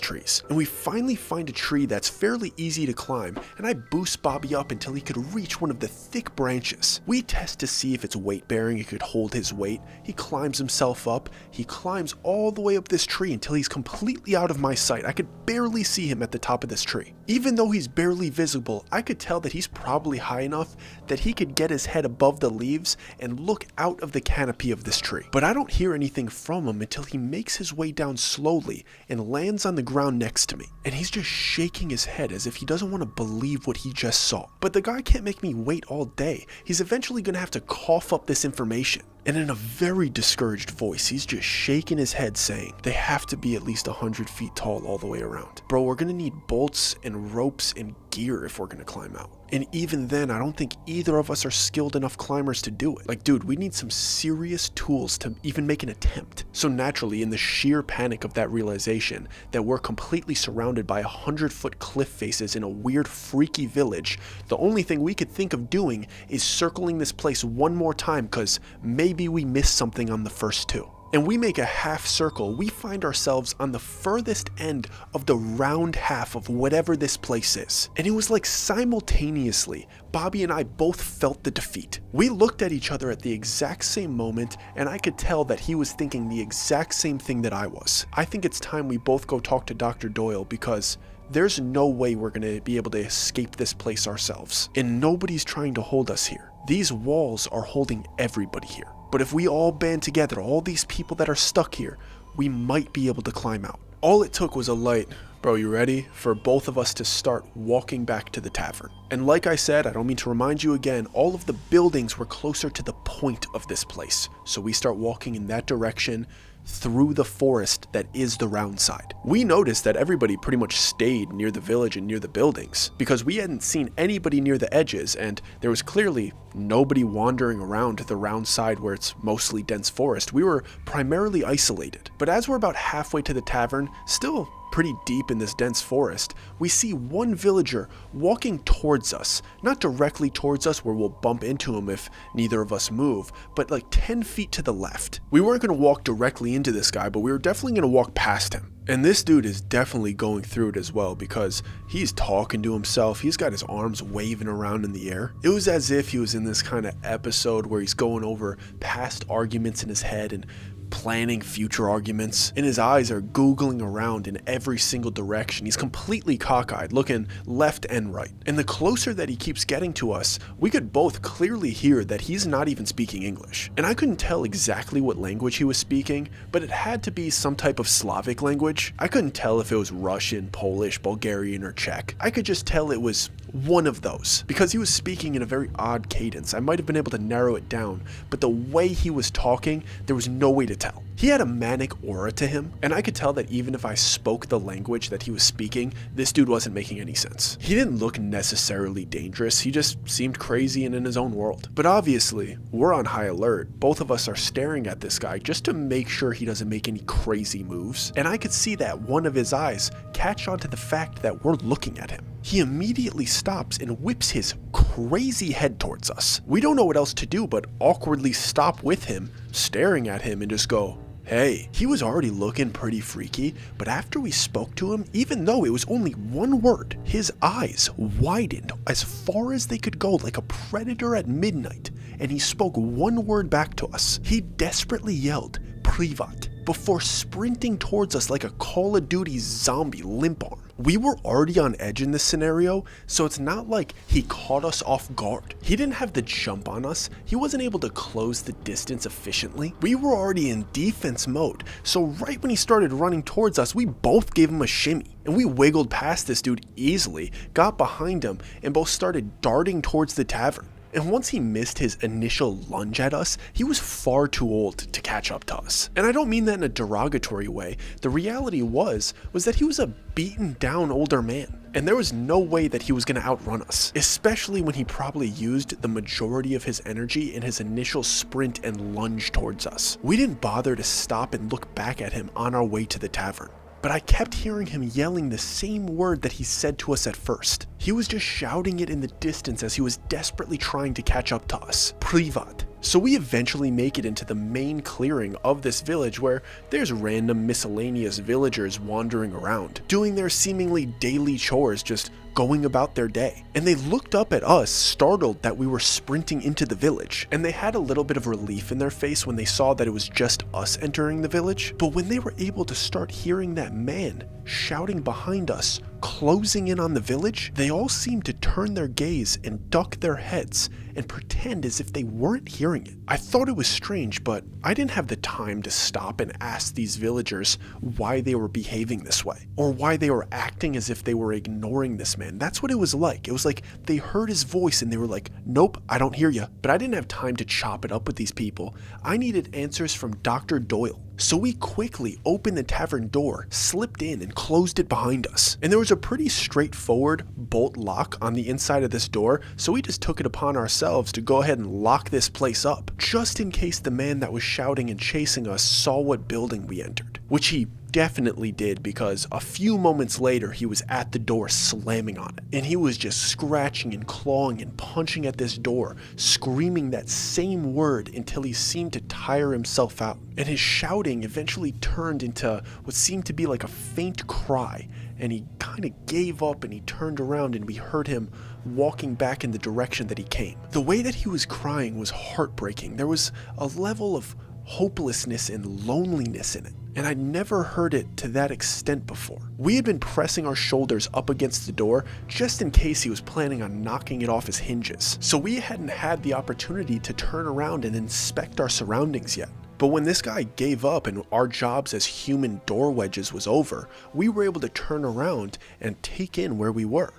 trees. And we finally find a tree that's fairly easy to climb, and I boost Bobby up until he could reach one of the thick branches. We test to see if it's weight bearing, it could hold his weight. He climbs himself up. He climbs all the way up this tree until he's completely out of my sight. I could barely see him at the top of this tree. Even though he's barely visible, I could tell that he's probably high enough that he could get his head above the leaves and look out of the canopy of this tree. But I don't hear anything from him until he makes his way down slowly and lands on the ground next to me. And he's just shaking his head as if he doesn't want to believe what he just saw. But the guy can't make me wait all day. He's eventually going to have to cough up this information. And in a very discouraged voice, he's just shaking his head saying, they have to be at least 100 feet tall all the way around. Bro, we're gonna need bolts and ropes and gear if we're gonna climb out. And even then, I don't think either of us are skilled enough climbers to do it. Like, dude, we need some serious tools to even make an attempt. So naturally, in the sheer panic of that realization that we're completely surrounded by 100-foot cliff faces in a weird, freaky village, the only thing we could think of doing is circling this place one more time because maybe we missed something on the first two. And we make a half circle. We find ourselves on the furthest end of the round half of whatever this place is. And it was like simultaneously, Bobby and I both felt the defeat. We looked at each other at the exact same moment, and I could tell that he was thinking the exact same thing that I was. I think it's time we both go talk to Dr. Doyle because there's no way we're going to be able to escape this place ourselves. And nobody's trying to hold us here. These walls are holding everybody here. But if we all band together, all these people that are stuck here, we might be able to climb out. All it took was a light, bro, you ready? For both of us to start walking back to the tavern. And like I said, I don't mean to remind you again, all of the buildings were closer to the point of this place. So we start walking in that direction through the forest that is the round side. We noticed that everybody pretty much stayed near the village and near the buildings because we hadn't seen anybody near the edges, and there was clearly nobody wandering around the round side where it's mostly dense forest. We were primarily isolated. But as we're about halfway to the tavern, still pretty deep in this dense forest, we see one villager walking towards us. Not directly towards us where we'll bump into him if neither of us move, but like 10 feet to the left. We weren't going to walk directly into this guy, but we were definitely going to walk past him. And this dude is definitely going through it as well because he's talking to himself. He's got his arms waving around in the air. It was as if he was in this kind of episode where he's going over past arguments in his head and planning future arguments, and his eyes are googling around in every single direction. He's completely cockeyed, looking left and right. And the closer that he keeps getting to us, we could both clearly hear that he's not even speaking English. And I couldn't tell exactly what language he was speaking, but it had to be some type of Slavic language. I couldn't tell if it was Russian, Polish, Bulgarian, or Czech. I could just tell it was one of those because he was speaking in a very odd cadence. I might have been able to narrow it down, but the way he was talking, there was no way to tell. He had a manic aura to him, and I could tell that even if I spoke the language that he was speaking, this dude wasn't making any sense. He didn't look necessarily dangerous, he just seemed crazy and in his own world. But obviously, we're on high alert. Both of us are staring at this guy just to make sure he doesn't make any crazy moves, and I could see that one of his eyes catch on to the fact that we're looking at him. he immediately stops and whips his crazy head towards us. We don't know what else to do but awkwardly stop with him, staring at him and just go, "Hey." He was already looking pretty freaky, but after we spoke to him, even though it was only one word, his eyes widened as far as they could go like a predator at midnight, and he spoke one word back to us. He desperately yelled, "Privat," before sprinting towards us like a Call of Duty zombie limp arm. We were already on edge in this scenario, so it's not like he caught us off guard. He didn't have the jump on us, he wasn't able to close the distance efficiently. We were already in defense mode, so right when he started running towards us, we both gave him a shimmy. And we wiggled past this dude easily, got behind him, and both started darting towards the tavern. And once he missed his initial lunge at us, he was far too old to catch up to us. And I don't mean that in a derogatory way. The reality was that he was a beaten down older man, and there was no way that he was going to outrun us, especially when he probably used the majority of his energy in his initial sprint and lunge towards us. We didn't bother to stop and look back at him on our way to the tavern, but I kept hearing him yelling the same word that he said to us at first. He was just shouting it in the distance as he was desperately trying to catch up to us. Privat. So we eventually make it into the main clearing of this village where there's random miscellaneous villagers wandering around, doing their seemingly daily chores, just going about their day. And they looked up at us, startled that we were sprinting into the village. And they had a little bit of relief in their face when they saw that it was just us entering the village. But when they were able to start hearing that man shouting behind us, closing in on the village, they all seemed to turn their gaze and duck their heads and pretend as if they weren't hearing it. I thought it was strange, but I didn't have the time to stop and ask these villagers why they were behaving this way, or why they were acting as if they were ignoring this man. That's what it was like. It was like they heard his voice and they were like, "Nope, I don't hear you." But I didn't have time to chop it up with these people. I needed answers from Dr. Doyle. So we quickly opened the tavern door, slipped in, and closed it behind us. And there was a pretty straightforward bolt lock on the inside of this door, so we just took it upon ourselves to go ahead and lock this place up, just in case the man that was shouting and chasing us saw what building we entered, which he definitely did, because a few moments later he was at the door slamming on it, and he was just scratching and clawing and punching at this door, screaming that same word until he seemed to tire himself out. And his shouting eventually turned into what seemed to be like a faint cry, and he kind of gave up and he turned around and we heard him walking back in the direction that he came. The way that he was crying was heartbreaking. There was a level of hopelessness and loneliness in it, and I'd never heard it to that extent before. We had been pressing our shoulders up against the door just in case he was planning on knocking it off his hinges, so we hadn't had the opportunity to turn around and inspect our surroundings yet. But when this guy gave up and our jobs as human door wedges was over, we were able to turn around and take in where we were.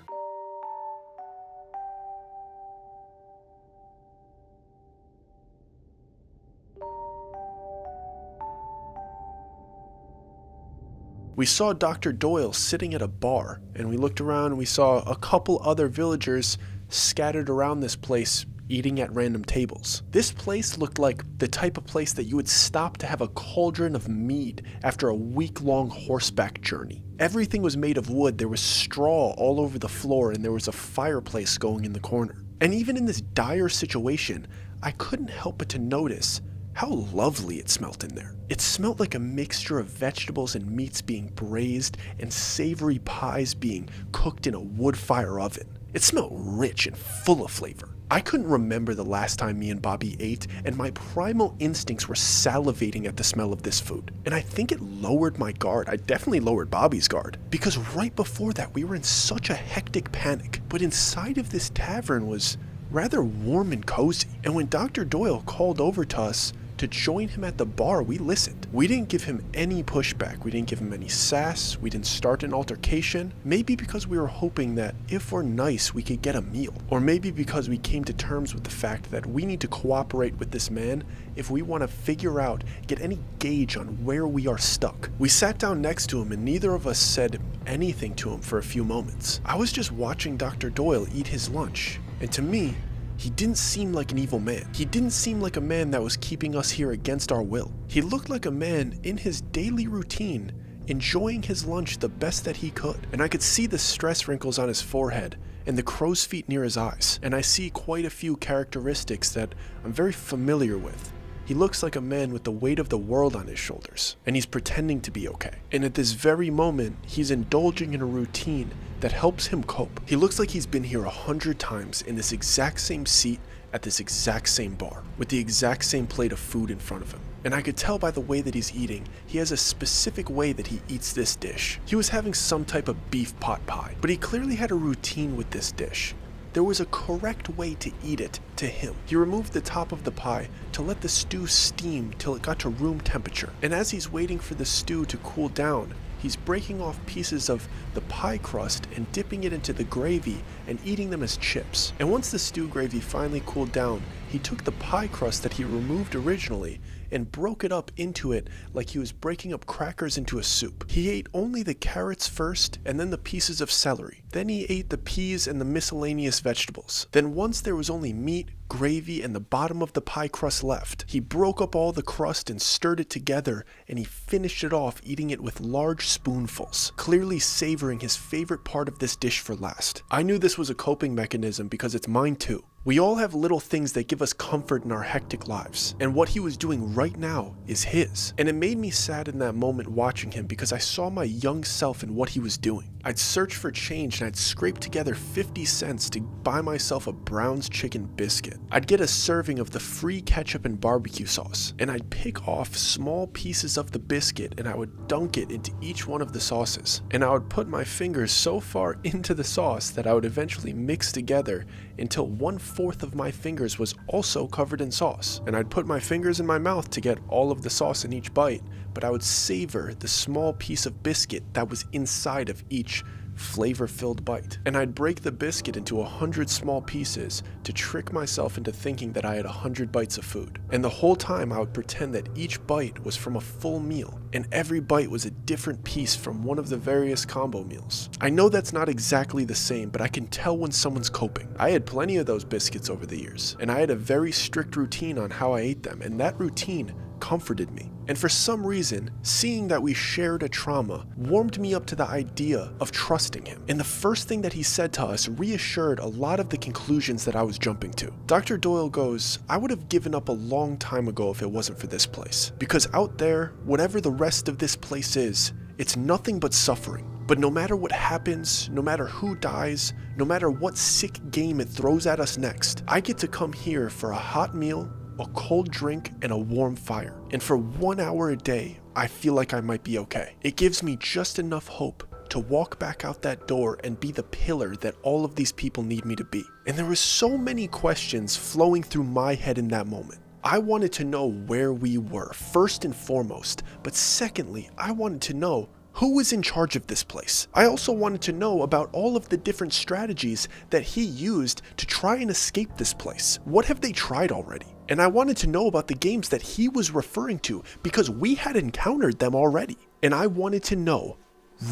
We saw Dr. Doyle sitting at a bar, and we looked around and we saw a couple other villagers scattered around this place eating at random tables. This place looked like the type of place that you would stop to have a cauldron of mead after a week-long horseback journey. Everything was made of wood, there was straw all over the floor, and there was a fireplace going in the corner. And even in this dire situation, I couldn't help but to notice how lovely it smelt in there. It smelt like a mixture of vegetables and meats being braised and savory pies being cooked in a wood fire oven. It smelled rich and full of flavor. I couldn't remember the last time me and Bobby ate, and my primal instincts were salivating at the smell of this food. And I think it lowered my guard. I definitely lowered Bobby's guard, because right before that we were in such a hectic panic. But inside of this tavern was rather warm and cozy. And when Dr. Doyle called over to us to join him at the bar, we listened. We didn't give him any pushback. We didn't give him any sass. We didn't start an altercation. Maybe because we were hoping that if we're nice, we could get a meal. Or maybe because we came to terms with the fact that we need to cooperate with this man if we want to figure out, get any gauge on where we are stuck. We sat down next to him and neither of us said anything to him for a few moments. I was just watching Dr. Doyle eat his lunch, and to me, he didn't seem like an evil man. He didn't seem like a man that was keeping us here against our will. He looked like a man in his daily routine, enjoying his lunch the best that he could. And I could see the stress wrinkles on his forehead and the crow's feet near his eyes. And I see quite a few characteristics that I'm very familiar with. He looks like a man with the weight of the world on his shoulders, and he's pretending to be okay. And at this very moment, he's indulging in a routine that helps him cope. He looks like he's been here 100 times in this exact same seat at this exact same bar, with the exact same plate of food in front of him. And I could tell by the way that he's eating, he has a specific way that he eats this dish. He was having some type of beef pot pie, but he clearly had a routine with this dish. There was a correct way to eat it to him. He removed the top of the pie to let the stew steam till it got to room temperature. And as he's waiting for the stew to cool down, he's breaking off pieces of the pie crust and dipping it into the gravy and eating them as chips. And once the stew gravy finally cooled down, he took the pie crust that he removed originally and broke it up into it like he was breaking up crackers into a soup. He ate only the carrots first and then the pieces of celery. Then he ate the peas and the miscellaneous vegetables. Then once there was only meat, gravy, and the bottom of the pie crust left, he broke up all the crust and stirred it together, and he finished it off eating it with large spoonfuls, clearly savoring his favorite part of this dish for last. I knew this was a coping mechanism because it's mine too. We all have little things that give us comfort in our hectic lives, and what he was doing right now is his. And it made me sad in that moment watching him because I saw my young self in what he was doing. I'd search for change and I'd scrape together 50 cents to buy myself a Brown's chicken biscuit. I'd get a serving of the free ketchup and barbecue sauce, and I'd pick off small pieces of the biscuit and I would dunk it into each one of the sauces. And I would put my fingers so far into the sauce that I would eventually mix together until 1/4 of my fingers was also covered in sauce. And I'd put my fingers in my mouth to get all of the sauce in each bite, but I would savor the small piece of biscuit that was inside of each flavor-filled bite. And I'd break the biscuit into 100 small pieces to trick myself into thinking that I had 100 bites of food. And the whole time I would pretend that each bite was from a full meal, and every bite was a different piece from one of the various combo meals. I know that's not exactly the same, but I can tell when someone's coping. I had plenty of those biscuits over the years, and I had a very strict routine on how I ate them, and that routine comforted me. And for some reason, seeing that we shared a trauma warmed me up to the idea of trusting him. And the first thing that he said to us reassured a lot of the conclusions that I was jumping to. Dr. Doyle goes, "I would have given up a long time ago if it wasn't for this place. Because out there, whatever the rest of this place is, it's nothing but suffering. But no matter what happens, no matter who dies, no matter what sick game it throws at us next, I get to come here for a hot meal, a cold drink, and a warm fire. And for 1 hour a day, I feel like I might be okay. It gives me just enough hope to walk back out that door and be the pillar that all of these people need me to be." And there were so many questions flowing through my head in that moment. I wanted to know where we were, first and foremost, but secondly, I wanted to know who was in charge of this place. I also wanted to know about all of the different strategies that he used to try and escape this place. What have they tried already? And I wanted to know about the games that he was referring to because we had encountered them already. And I wanted to know,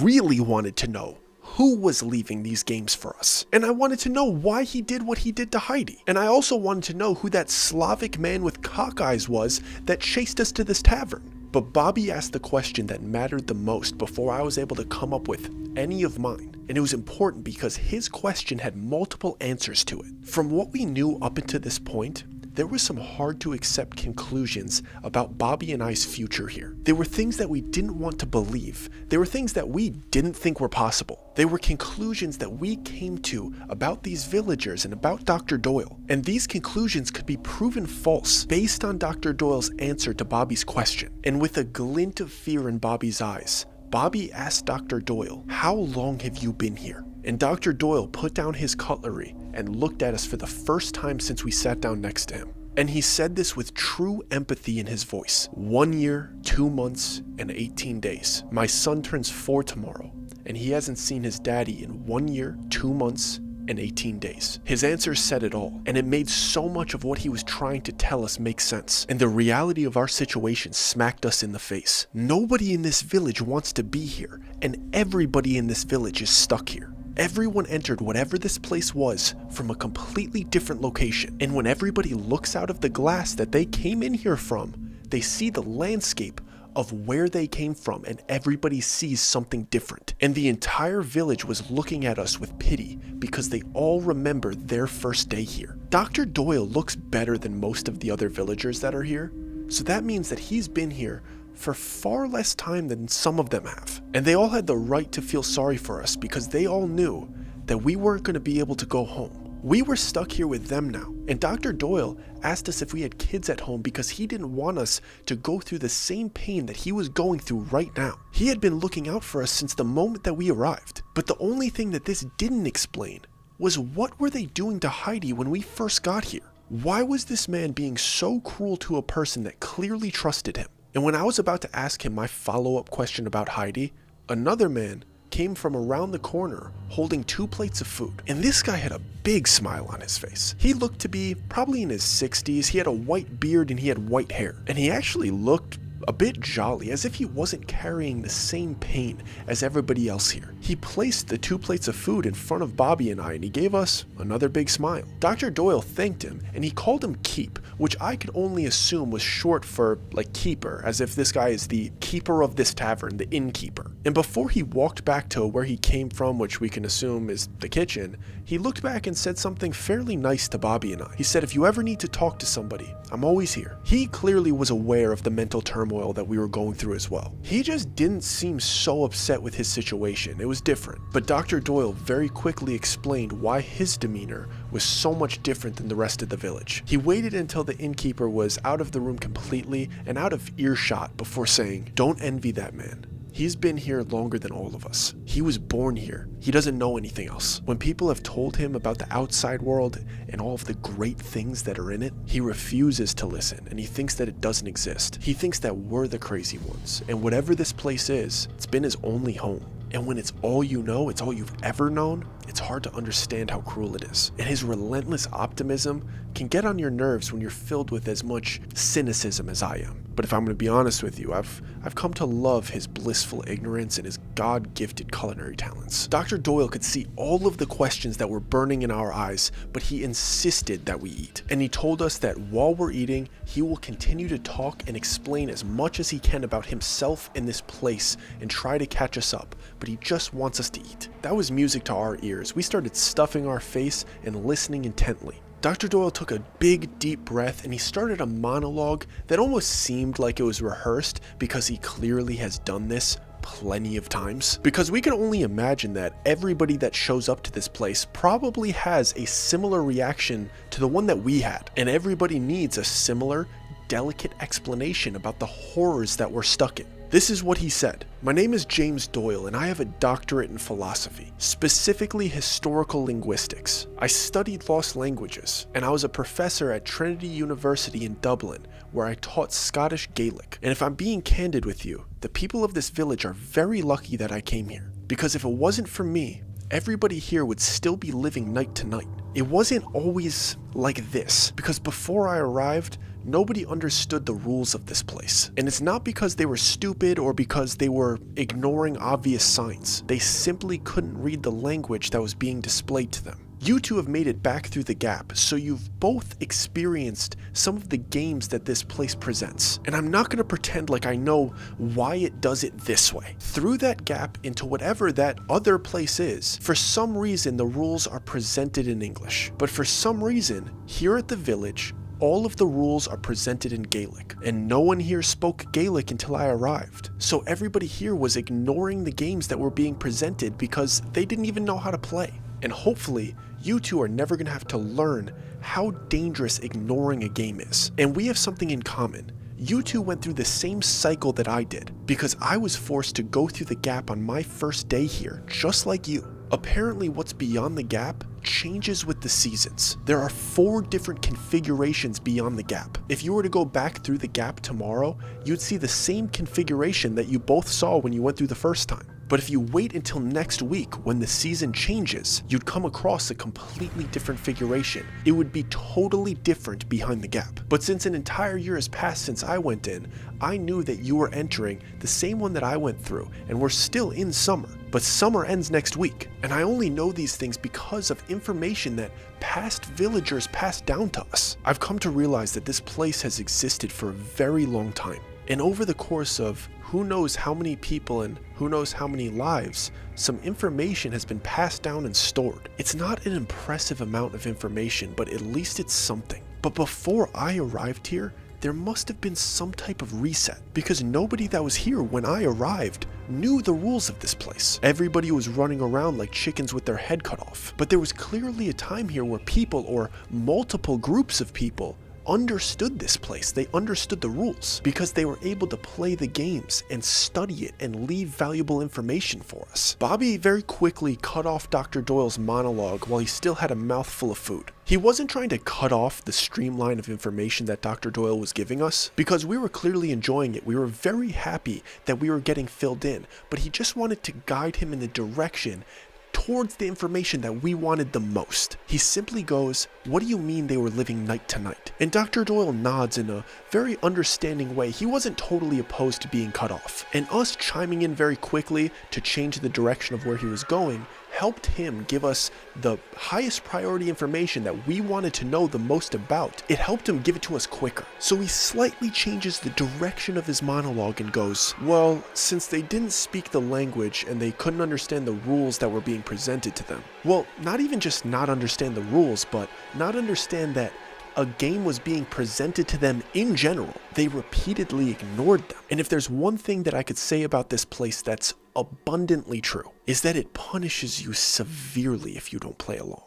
really wanted to know, who was leaving these games for us. And I wanted to know why he did what he did to Heidi. And I also wanted to know who that Slavic man with cock eyes was that chased us to this tavern. But Bobby asked the question that mattered the most before I was able to come up with any of mine. And it was important because his question had multiple answers to it. From what we knew up until this point, there were some hard to accept conclusions about Bobby and I's future here. There were things that we didn't want to believe. There were things that we didn't think were possible. There were conclusions that we came to about these villagers and about Dr. Doyle. And these conclusions could be proven false based on Dr. Doyle's answer to Bobby's question. And with a glint of fear in Bobby's eyes, Bobby asked Dr. Doyle, "How long have you been here?" And Dr. Doyle put down his cutlery and looked at us for the first time since we sat down next to him. And he said this with true empathy in his voice. 1 year, 2 months, and 18 days. My son turns 4 tomorrow, and he hasn't seen his daddy in 1 year, 2 months, and 18 days. His answer said it all, and it made so much of what he was trying to tell us make sense. And the reality of our situation smacked us in the face. Nobody in this village wants to be here, and everybody in this village is stuck here. Everyone entered whatever this place was from a completely different location. And when everybody looks out of the glass that they came in here from, they see the landscape of where they came from, and everybody sees something different. And the entire village was looking at us with pity because they all remember their first day here. Dr. Doyle looks better than most of the other villagers that are here, so that means that he's been here for far less time than some of them have. And they all had the right to feel sorry for us because they all knew that we weren't going to be able to go home. We were stuck here with them now, and Dr. Doyle asked us if we had kids at home because he didn't want us to go through the same pain that he was going through right now. He had been looking out for us since the moment that we arrived. But the only thing that this didn't explain was what were they doing to Heidi when we first got here? Why was this man being so cruel to a person that clearly trusted him? And when I was about to ask him my follow-up question about Heidi, another man came from around the corner holding 2 plates of food. And this guy had a big smile on his face. He looked to be probably in his 60s. He had a white beard and he had white hair. And he actually looked a bit jolly, as if he wasn't carrying the same pain as everybody else here. He placed the 2 plates of food in front of Bobby and I, and he gave us another big smile. Dr. Doyle thanked him, and he called him Keep, which I could only assume was short for, like, keeper, as if this guy is the keeper of this tavern, the innkeeper. And before he walked back to where he came from, which we can assume is the kitchen, he looked back and said something fairly nice to Bobby and I. He said, "If you ever need to talk to somebody, I'm always here." He clearly was aware of the mental turmoil that we were going through as well. He just didn't seem so upset with his situation. It was different. But Dr. Doyle very quickly explained why his demeanor was so much different than the rest of the village. He waited until the innkeeper was out of the room completely and out of earshot before saying, "Don't envy that man. He's been here longer than all of us. He was born here. He doesn't know anything else. When people have told him about the outside world and all of the great things that are in it, he refuses to listen, and he thinks that it doesn't exist. He thinks that we're the crazy ones, and whatever this place is, it's been his only home. And when it's all you know, it's all you've ever known, it's hard to understand how cruel it is." And his relentless optimism can get on your nerves when you're filled with as much cynicism as I am. But if I'm going to be honest with you, I've come to love his blissful ignorance and his God-gifted culinary talents. Dr. Doyle could see all of the questions that were burning in our eyes, but he insisted that we eat. And he told us that while we're eating, he will continue to talk and explain as much as he can about himself and this place and try to catch us up, but he just wants us to eat. That was music to our ears. We started stuffing our face and listening intently. Dr. Doyle took a big, deep breath and he started a monologue that almost seemed like it was rehearsed because he clearly has done this plenty of times. Because we can only imagine that everybody that shows up to this place probably has a similar reaction to the one that we had. And everybody needs a similar, delicate explanation about the horrors that we're stuck in. This is what he said. "My name is James Doyle and I have a doctorate in philosophy, specifically historical linguistics. I studied lost languages and I was a professor at Trinity University in Dublin where I taught Scottish Gaelic. And if I'm being candid with you, the people of this village are very lucky that I came here. Because if it wasn't for me, everybody here would still be living night to night. It wasn't always like this, because before I arrived, nobody understood the rules of this place. And it's not because they were stupid or because they were ignoring obvious signs. They simply couldn't read the language that was being displayed to them. You two have made it back through the gap, so you've both experienced some of the games that this place presents. And I'm not going to pretend like I know why it does it this way. Through that gap into whatever that other place is, for some reason the rules are presented in English. But for some reason, here at the village, all of the rules are presented in Gaelic, and no one here spoke Gaelic until I arrived. So everybody here was ignoring the games that were being presented because they didn't even know how to play. And hopefully, you two are never going to have to learn how dangerous ignoring a game is. And we have something in common. You two went through the same cycle that I did, because I was forced to go through the gap on my first day here, just like you. Apparently, what's beyond the gap changes with the seasons. There are 4 different configurations beyond the gap. If you were to go back through the gap tomorrow, you'd see the same configuration that you both saw when you went through the first time. But if you wait until next week when the season changes, you'd come across a completely different configuration. It would be totally different behind the gap. But since an entire year has passed since I went in, I knew that you were entering the same one that I went through, and we're still in summer. But summer ends next week, and I only know these things because of information that past villagers passed down to us. I've come to realize that this place has existed for a very long time. And over the course of who knows how many people and who knows how many lives, some information has been passed down and stored. It's not an impressive amount of information, but at least it's something. But before I arrived here, there must have been some type of reset, because nobody that was here when I arrived knew the rules of this place. Everybody was running around like chickens with their head cut off. But there was clearly a time here where people, or multiple groups of people, understood this place. They understood the rules because they were able to play the games and study it and leave valuable information for us. Bobby very quickly cut off Dr. Doyle's monologue while he still had a mouthful of food. He wasn't trying to cut off the streamline of information that Dr. Doyle was giving us, because we were clearly enjoying it. We were very happy that we were getting filled in, but he just wanted to guide him in the direction towards the information that we wanted the most. He simply goes, "What do you mean they were living night to night?" And Dr. Doyle nods in a very understanding way. He wasn't totally opposed to being cut off. And us chiming in very quickly to change the direction of where he was going helped him give us the highest priority information that we wanted to know the most about. It helped him give it to us quicker. So he slightly changes the direction of his monologue and goes, "Well, since they didn't speak the language and they couldn't understand the rules that were being presented to them." Well, not even just not understand the rules, but not understand that a game was being presented to them in general. They repeatedly ignored them. And if there's one thing that I could say about this place that's abundantly true, is that it punishes you severely if you don't play along.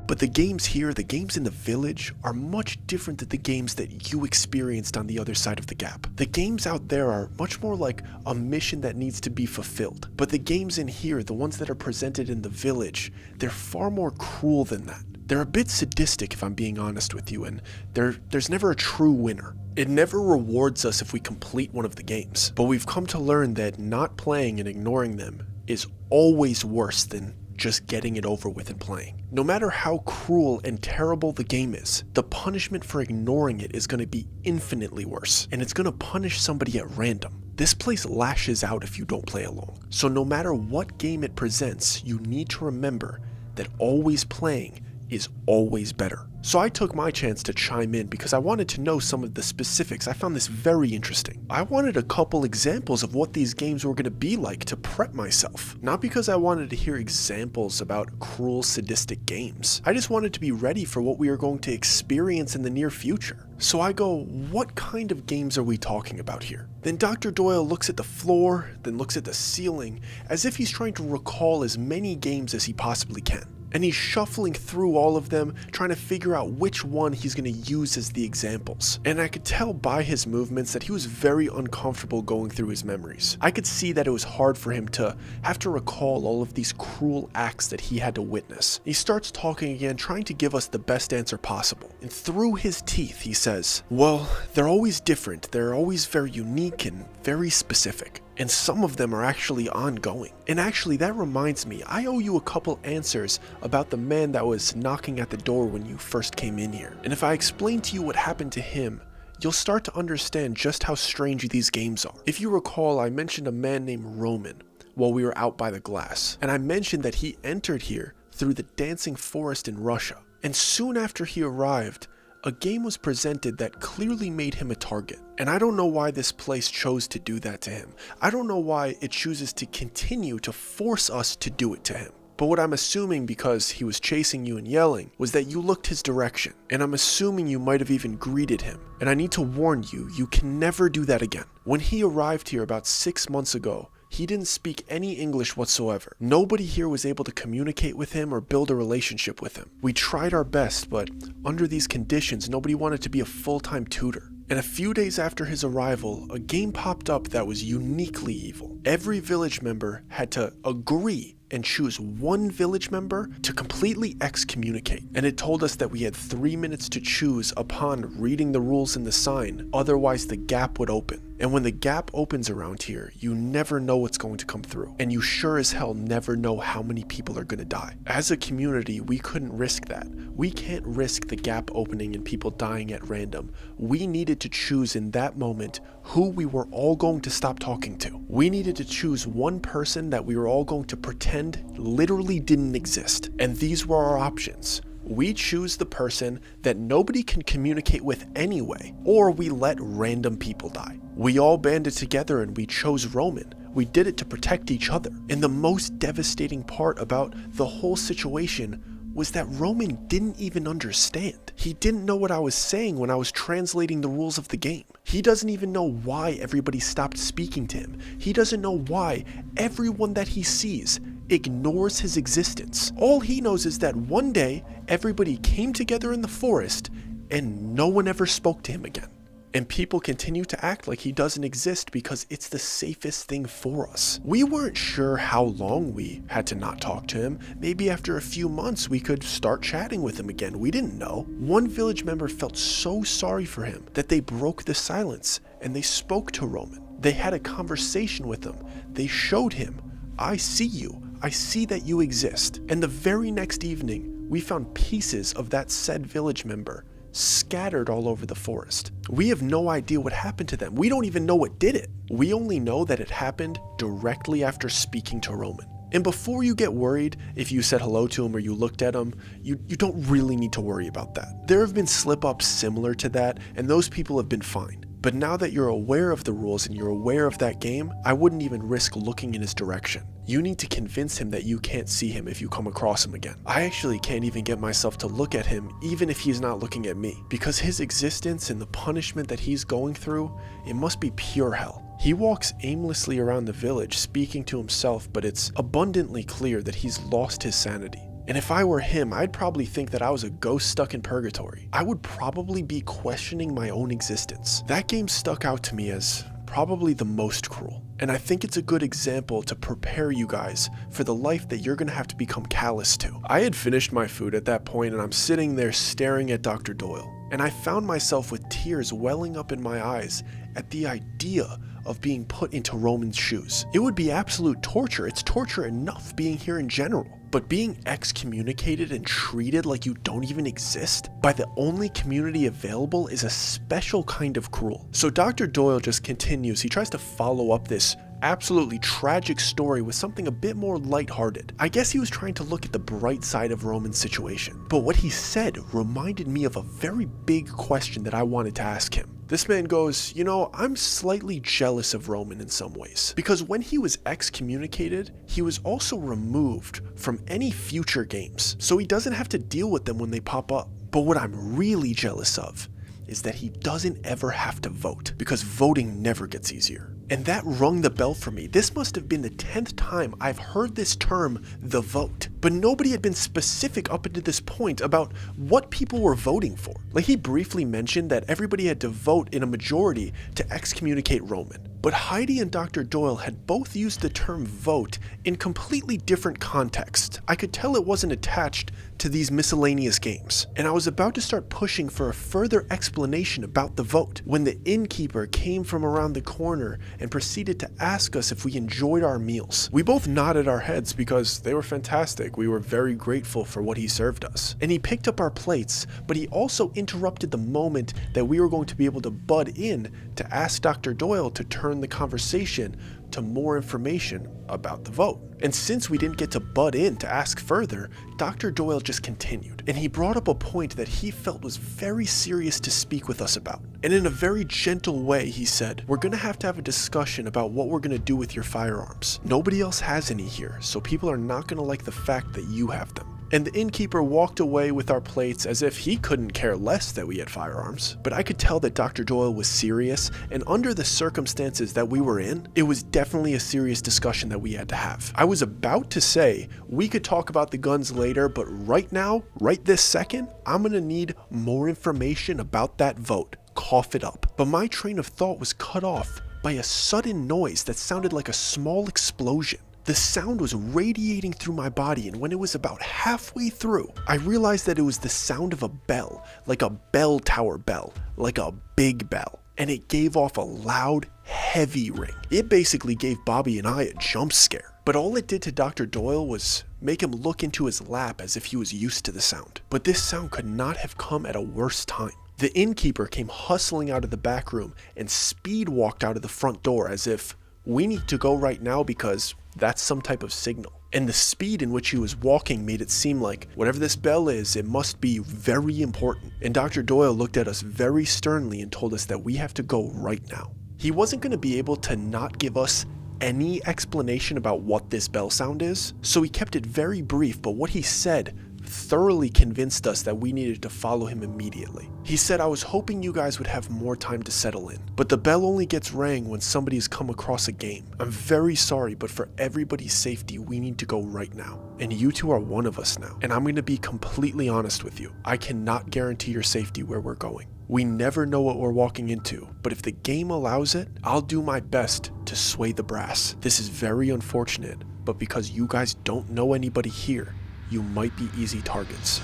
But the games here, the games in the village, are much different than the games that you experienced on the other side of the gap. The games out there are much more like a mission that needs to be fulfilled. But the games in here, the ones that are presented in the village, they're far more cruel than that. They're a bit sadistic, if I'm being honest with you, and there's never a true winner. It never rewards us if we complete one of the games. But we've come to learn that not playing and ignoring them is always worse than just getting it over with and playing. No matter how cruel and terrible the game is, the punishment for ignoring it is going to be infinitely worse, and it's going to punish somebody at random. This place lashes out if you don't play along. So no matter what game it presents, you need to remember that always playing is always better. So I took my chance to chime in because I wanted to know some of the specifics. I found this very interesting. I wanted a couple examples of what these games were going to be like to prep myself. Not because I wanted to hear examples about cruel, sadistic games. I just wanted to be ready for what we are going to experience in the near future. So I go, what kind of games are we talking about here? Then Dr. Doyle looks at the floor, then looks at the ceiling, as if he's trying to recall as many games as he possibly can. And he's shuffling through all of them, trying to figure out which one he's going to use as the examples. And I could tell by his movements that he was very uncomfortable going through his memories. I could see that it was hard for him to have to recall all of these cruel acts that he had to witness. He starts talking again, trying to give us the best answer possible. And through his teeth, he says, "Well, they're always different. They're always very unique and very specific. And some of them are actually ongoing. And actually, that reminds me, I owe you a couple answers about the man that was knocking at the door when you first came in here. And if I explain to you what happened to him, you'll start to understand just how strange these games are. If you recall, I mentioned a man named Roman while we were out by the glass. And I mentioned that he entered here through the dancing forest in Russia. And soon after he arrived, a game was presented that clearly made him a target. And I don't know why this place chose to do that to him. I don't know why it chooses to continue to force us to do it to him. But what I'm assuming, because he was chasing you and yelling, was that you looked his direction. And I'm assuming you might have even greeted him. And I need to warn you, you can never do that again. When he arrived here about 6 months ago, he didn't speak any English whatsoever. Nobody here was able to communicate with him or build a relationship with him. We tried our best, but under these conditions, nobody wanted to be a full-time tutor. And a few days after his arrival, a game popped up that was uniquely evil. Every village member had to agree and choose one village member to completely excommunicate. And it told us that we had 3 minutes to choose upon reading the rules in the sign, otherwise the gap would open. And when the gap opens around here, you never know what's going to come through. And you sure as hell never know how many people are going to die. As a community, we couldn't risk that. We can't risk the gap opening and people dying at random. We needed to choose in that moment who we were all going to stop talking to. We needed to choose one person that we were all going to pretend literally didn't exist. And these were our options. We choose the person that nobody can communicate with anyway, or we let random people die. We all banded together and we chose Roman. We did it to protect each other. And the most devastating part about the whole situation was that Roman didn't even understand. He didn't know what I was saying when I was translating the rules of the game. He doesn't even know why everybody stopped speaking to him. He doesn't know why everyone that he sees ignores his existence. All he knows is that one day everybody came together in the forest and no one ever spoke to him again. And people continue to act like he doesn't exist because it's the safest thing for us. We weren't sure how long we had to not talk to him. Maybe after a few months we could start chatting with him again. We didn't know. One village member felt so sorry for him that they broke the silence and they spoke to Roman. They had a conversation with him. They showed him, I see you. I see that you exist. And the very next evening, we found pieces of that said village member scattered all over the forest. We have no idea what happened to them. We don't even know what did it. We only know that it happened directly after speaking to Roman. And before you get worried if you said hello to him or you looked at him, you don't really need to worry about that. There have been slip-ups similar to that, and those people have been fine. But now that you're aware of the rules and you're aware of that game, I wouldn't even risk looking in his direction. You need to convince him that you can't see him if you come across him again. I actually can't even get myself to look at him even if he's not looking at me, because his existence and the punishment that he's going through, it must be pure hell. He walks aimlessly around the village speaking to himself, but it's abundantly clear that he's lost his sanity. And if I were him, I'd probably think that I was a ghost stuck in purgatory. I would probably be questioning my own existence. That game stuck out to me as probably the most cruel. And I think it's a good example to prepare you guys for the life that you're gonna have to become callous to. I had finished my food at that point and I'm sitting there staring at Dr. Doyle. And I found myself with tears welling up in my eyes at the idea of being put into Roman's shoes. It would be absolute torture. It's torture enough being here in general. But being excommunicated and treated like you don't even exist by the only community available is a special kind of cruel. So Dr. Doyle just continues. He tries to follow up this absolutely tragic story with something a bit more lighthearted. I guess he was trying to look at the bright side of Roman's situation. But what he said reminded me of a very big question that I wanted to ask him. This man goes, you know, I'm slightly jealous of Roman in some ways, because when he was excommunicated, he was also removed from any future games, so he doesn't have to deal with them when they pop up. But what I'm really jealous of is that he doesn't ever have to vote, because voting never gets easier. And that rung the bell for me. This must have been the 10th time I've heard this term, the vote. But nobody had been specific up until this point about what people were voting for. Like, he briefly mentioned that everybody had to vote in a majority to excommunicate Roman. But Heidi and Dr. Doyle had both used the term vote in completely different contexts. I could tell it wasn't attached to these miscellaneous games. And I was about to start pushing for a further explanation about the vote when the innkeeper came from around the corner and proceeded to ask us if we enjoyed our meals. We both nodded our heads because they were fantastic. We were very grateful for what he served us. And he picked up our plates, but he also interrupted the moment that we were going to be able to butt in to ask Dr. Doyle to turn the conversation to more information about the vote. And since we didn't get to butt in to ask further, Dr. Doyle just continued. And he brought up a point that he felt was very serious to speak with us about. And in a very gentle way, he said, we're gonna have to have a discussion about what we're gonna do with your firearms. Nobody else has any here, so people are not gonna like the fact that you have them. And the innkeeper walked away with our plates as if he couldn't care less that we had firearms. But I could tell that Dr. Doyle was serious, and under the circumstances that we were in, it was definitely a serious discussion that we had to have. I was about to say, we could talk about the guns later, but right now, right this second, I'm gonna need more information about that vote. Cough it up. But my train of thought was cut off by a sudden noise that sounded like a small explosion. The sound was radiating through my body, and when it was about halfway through, I realized that it was the sound of a bell, like a bell tower bell, like a big bell. And it gave off a loud, heavy ring. It basically gave Bobby and I a jump scare. But all it did to Dr. Doyle was make him look into his lap as if he was used to the sound. But this sound could not have come at a worse time. The innkeeper came hustling out of the back room and speed walked out of the front door as if, we need to go right now because that's some type of signal. And the speed in which he was walking made it seem like whatever this bell is, it must be very important. And Dr. Doyle looked at us very sternly and told us that we have to go right now. He wasn't going to be able to not give us any explanation about what this bell sound is, so he kept it very brief, but what he said thoroughly convinced us that we needed to follow him immediately. He said, I was hoping you guys would have more time to settle in, but the bell only gets rang when somebody has come across a game. I'm very sorry, but for everybody's safety, we need to go right now. And you two are one of us now. And I'm going to be completely honest with you. I cannot guarantee your safety where we're going. We never know what we're walking into, but if the game allows it, I'll do my best to sway the brass. This is very unfortunate, but because you guys don't know anybody here, you might be easy targets.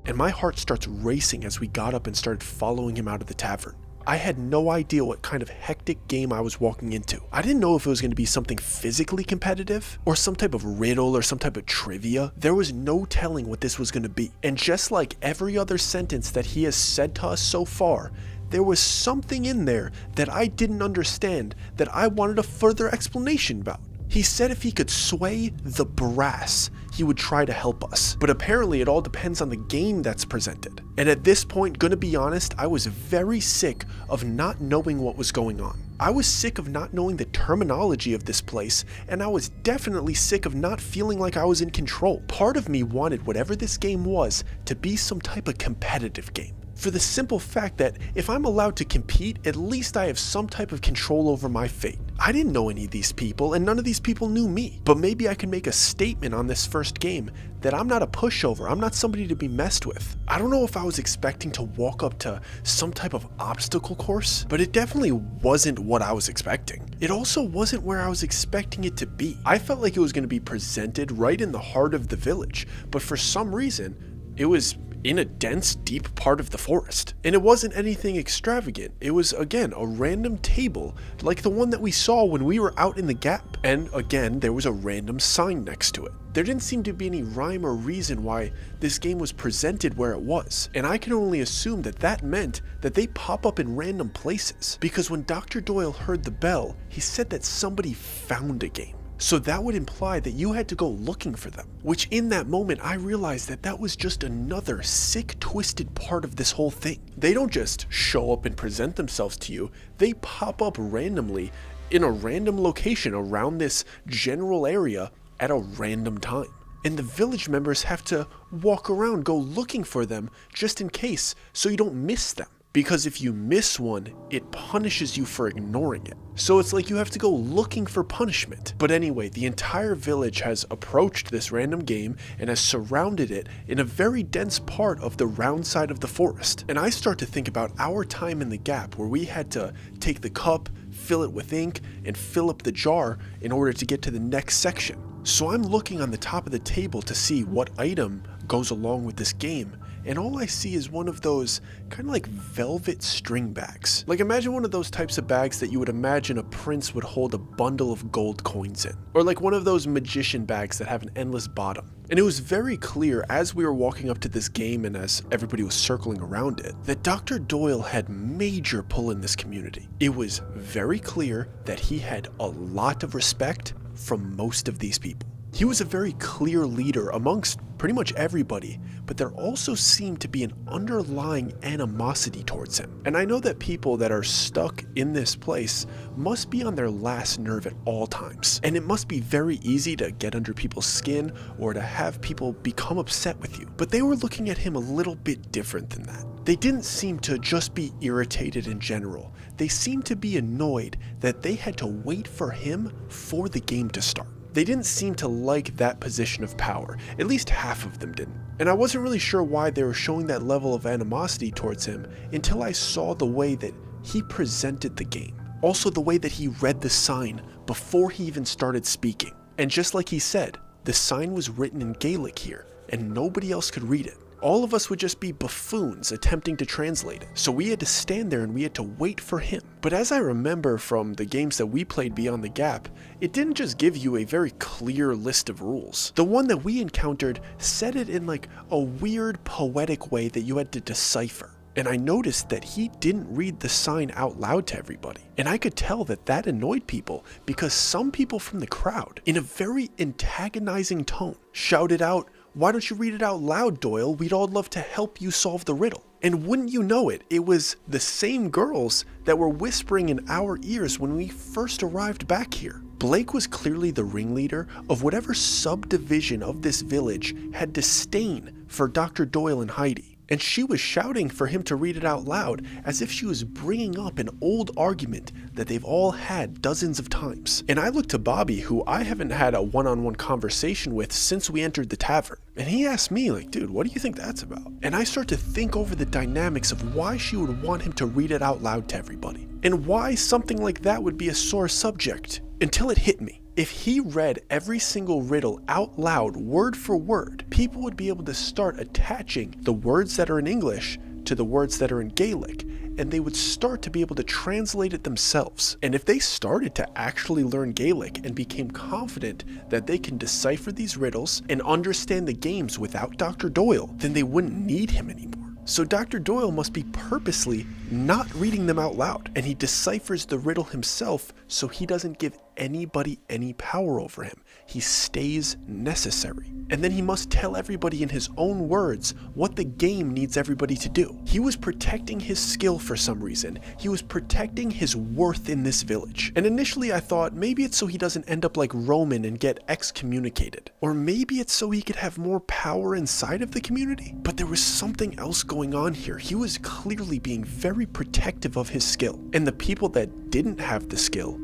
And my heart starts racing as we got up and started following him out of the tavern. I had no idea what kind of hectic game I was walking into. I didn't know if it was going to be something physically competitive or some type of riddle or some type of trivia. There was no telling what this was going to be. And just like every other sentence that he has said to us so far, there was something in there that I didn't understand that I wanted a further explanation about. He said if he could sway the brass, he would try to help us. But apparently it all depends on the game that's presented. And at this point, gonna be honest, I was very sick of not knowing what was going on. I was sick of not knowing the terminology of this place, and I was definitely sick of not feeling like I was in control. Part of me wanted whatever this game was to be some type of competitive game. For the simple fact that if I'm allowed to compete, at least I have some type of control over my fate. I didn't know any of these people, and none of these people knew me. But maybe I can make a statement on this first game that I'm not a pushover, I'm not somebody to be messed with. I don't know if I was expecting to walk up to some type of obstacle course, but it definitely wasn't what I was expecting. It also wasn't where I was expecting it to be. I felt like it was going to be presented right in the heart of the village, but for some reason, it was in a dense, deep part of the forest. And it wasn't anything extravagant. It was, again, a random table like the one that we saw when we were out in the gap. And again, there was a random sign next to it. There didn't seem to be any rhyme or reason why this game was presented where it was. And I can only assume that that meant that they pop up in random places. Because when Dr. Doyle heard the bell, he said that somebody found a game. So that would imply that you had to go looking for them, which in that moment I realized that that was just another sick, twisted part of this whole thing. They don't just show up and present themselves to you, they pop up randomly in a random location around this general area at a random time. And the village members have to walk around, go looking for them just in case, so you don't miss them. Because if you miss one, it punishes you for ignoring it. So it's like you have to go looking for punishment. But anyway, the entire village has approached this random game and has surrounded it in a very dense part of the round side of the forest. And I start to think about our time in the gap where we had to take the cup, fill it with ink, and fill up the jar in order to get to the next section. So I'm looking on the top of the table to see what item goes along with this game. And all I see is one of those kind of like velvet string bags. Like imagine one of those types of bags that you would imagine a prince would hold a bundle of gold coins in. Or like one of those magician bags that have an endless bottom. And it was very clear as we were walking up to this game and as everybody was circling around it, that Dr. Doyle had major pull in this community. It was very clear that he had a lot of respect from most of these people. He was a very clear leader amongst pretty much everybody, but there also seemed to be an underlying animosity towards him. And I know that people that are stuck in this place must be on their last nerve at all times. And it must be very easy to get under people's skin or to have people become upset with you. But they were looking at him a little bit different than that. They didn't seem to just be irritated in general. They seemed to be annoyed that they had to wait for him for the game to start. They didn't seem to like that position of power, at least half of them didn't. And I wasn't really sure why they were showing that level of animosity towards him until I saw the way that he presented the game. Also the way that he read the sign before he even started speaking. And just like he said, the sign was written in Gaelic here, and nobody else could read it. All of us would just be buffoons attempting to translate it. So we had to stand there and we had to wait for him. But as I remember from the games that we played Beyond the Gap, it didn't just give you a very clear list of rules. The one that we encountered said it in like a weird poetic way that you had to decipher. And I noticed that he didn't read the sign out loud to everybody. And I could tell that that annoyed people because some people from the crowd, in a very antagonizing tone, shouted out, "Why don't you read it out loud, Doyle? We'd all love to help you solve the riddle." And wouldn't you know it, it was the same girls that were whispering in our ears when we first arrived back here. Blake was clearly the ringleader of whatever subdivision of this village had disdain for Dr. Doyle and Heidi. And she was shouting for him to read it out loud as if she was bringing up an old argument that they've all had dozens of times. And I looked to Bobby, who I haven't had a one-on-one conversation with since we entered the tavern. And he asked me, like, dude, what do you think that's about? And I start to think over the dynamics of why she would want him to read it out loud to everybody. And why something like that would be a sore subject. Until it hit me. If he read every single riddle out loud, word for word, people would be able to start attaching the words that are in English to the words that are in Gaelic, and they would start to be able to translate it themselves. And if they started to actually learn Gaelic and became confident that they can decipher these riddles and understand the games without Dr. Doyle, then they wouldn't need him anymore. So Dr. Doyle must be purposely not reading them out loud, and he deciphers the riddle himself so he doesn't give anybody any power over him. He stays necessary. And then he must tell everybody in his own words what the game needs everybody to do. He was protecting his skill for some reason. He was protecting his worth in this village. And initially I thought maybe it's so he doesn't end up like Roman and get excommunicated. Or maybe it's so he could have more power inside of the community. But there was something else going on here. He was clearly being very protective of his skill. And the people that didn't have the skill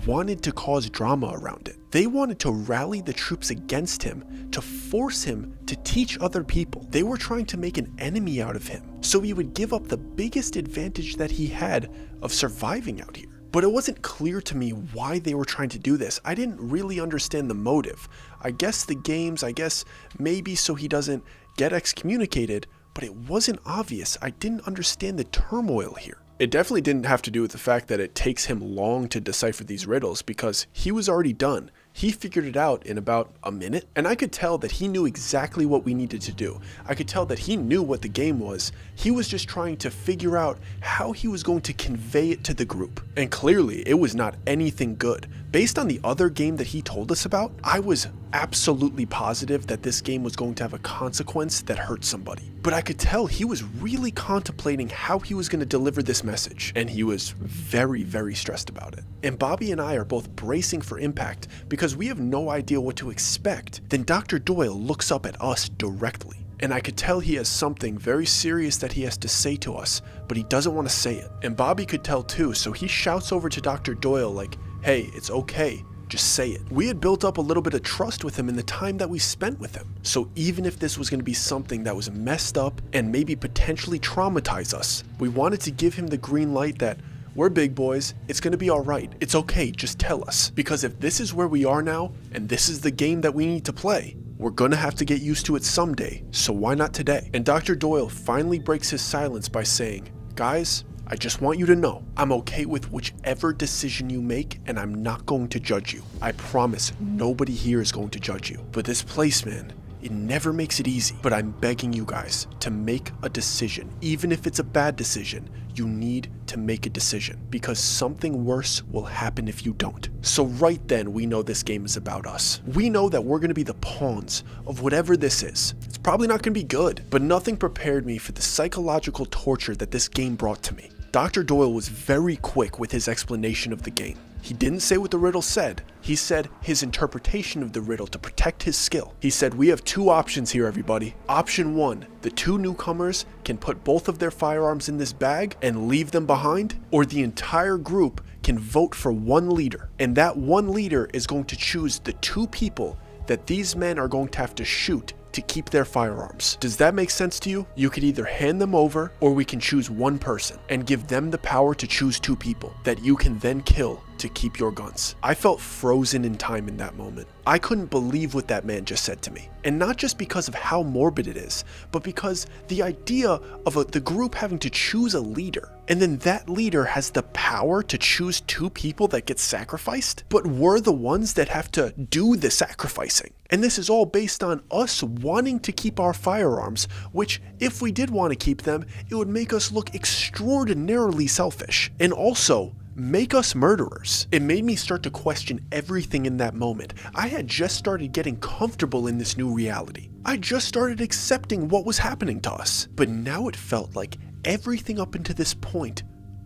wanted to cause drama around it. They wanted to rally the troops against him, to force him to teach other people. They were trying to make an enemy out of him, so he would give up the biggest advantage that he had of surviving out here. But it wasn't clear to me why they were trying to do this. I didn't really understand the motive. I guess the games, I guess maybe so he doesn't get excommunicated, but it wasn't obvious. I didn't understand the turmoil here. It definitely didn't have to do with the fact that it takes him long to decipher these riddles, because he was already done. He figured it out in about a minute, and I could tell that he knew exactly what we needed to do. I could tell that he knew what the game was. He was just trying to figure out how he was going to convey it to the group. And clearly, it was not anything good. Based on the other game that he told us about, I was absolutely positive that this game was going to have a consequence that hurt somebody. But I could tell he was really contemplating how he was going to deliver this message, and he was very, very stressed about it. And Bobby and I are both bracing for impact because we have no idea what to expect. Then Dr. Doyle looks up at us directly. And I could tell he has something very serious that he has to say to us, but he doesn't want to say it. And Bobby could tell too, so he shouts over to Dr. Doyle like, "Hey, it's okay. Just say it." We had built up a little bit of trust with him in the time that we spent with him. So even if this was going to be something that was messed up and maybe potentially traumatize us, we wanted to give him the green light that we're big boys, it's going to be all right. It's okay, just tell us. Because if this is where we are now, and this is the game that we need to play, we're going to have to get used to it someday, so why not today? And Dr. Doyle finally breaks his silence by saying, "Guys, I just want you to know, I'm okay with whichever decision you make, and I'm not going to judge you. I promise nobody here is going to judge you. But this place, man, it never makes it easy. But I'm begging you guys to make a decision. Even if it's a bad decision, you need to make a decision, because something worse will happen if you don't." So right then, we know this game is about us. We know that we're going to be the pawns of whatever this is. It's probably not going to be good, but nothing prepared me for the psychological torture that this game brought to me. Dr. Doyle was very quick with his explanation of the game. He didn't say what the riddle said. He said his interpretation of the riddle to protect his skill. He said, "We have two options here, everybody. Option one, the two newcomers can put both of their firearms in this bag and leave them behind, or the entire group can vote for one leader. And that one leader is going to choose the two people that these men are going to have to shoot to keep their firearms. Does that make sense to you? You could either hand them over, or we can choose one person and give them the power to choose two people that you can then kill to keep your guns. I felt frozen in time in that moment. I couldn't believe what that man just said to me. And not just because of how morbid it is, but because the idea of the group having to choose a leader, and then that leader has the power to choose two people that get sacrificed, but we're the ones that have to do the sacrificing. And this is all based on us wanting to keep our firearms, which, if we did want to keep them, it would make us look extraordinarily selfish, and also make us murderers. It made me start to question everything in that moment. I had just started getting comfortable in this new reality. I just started accepting what was happening to us. But now it felt like everything up until this point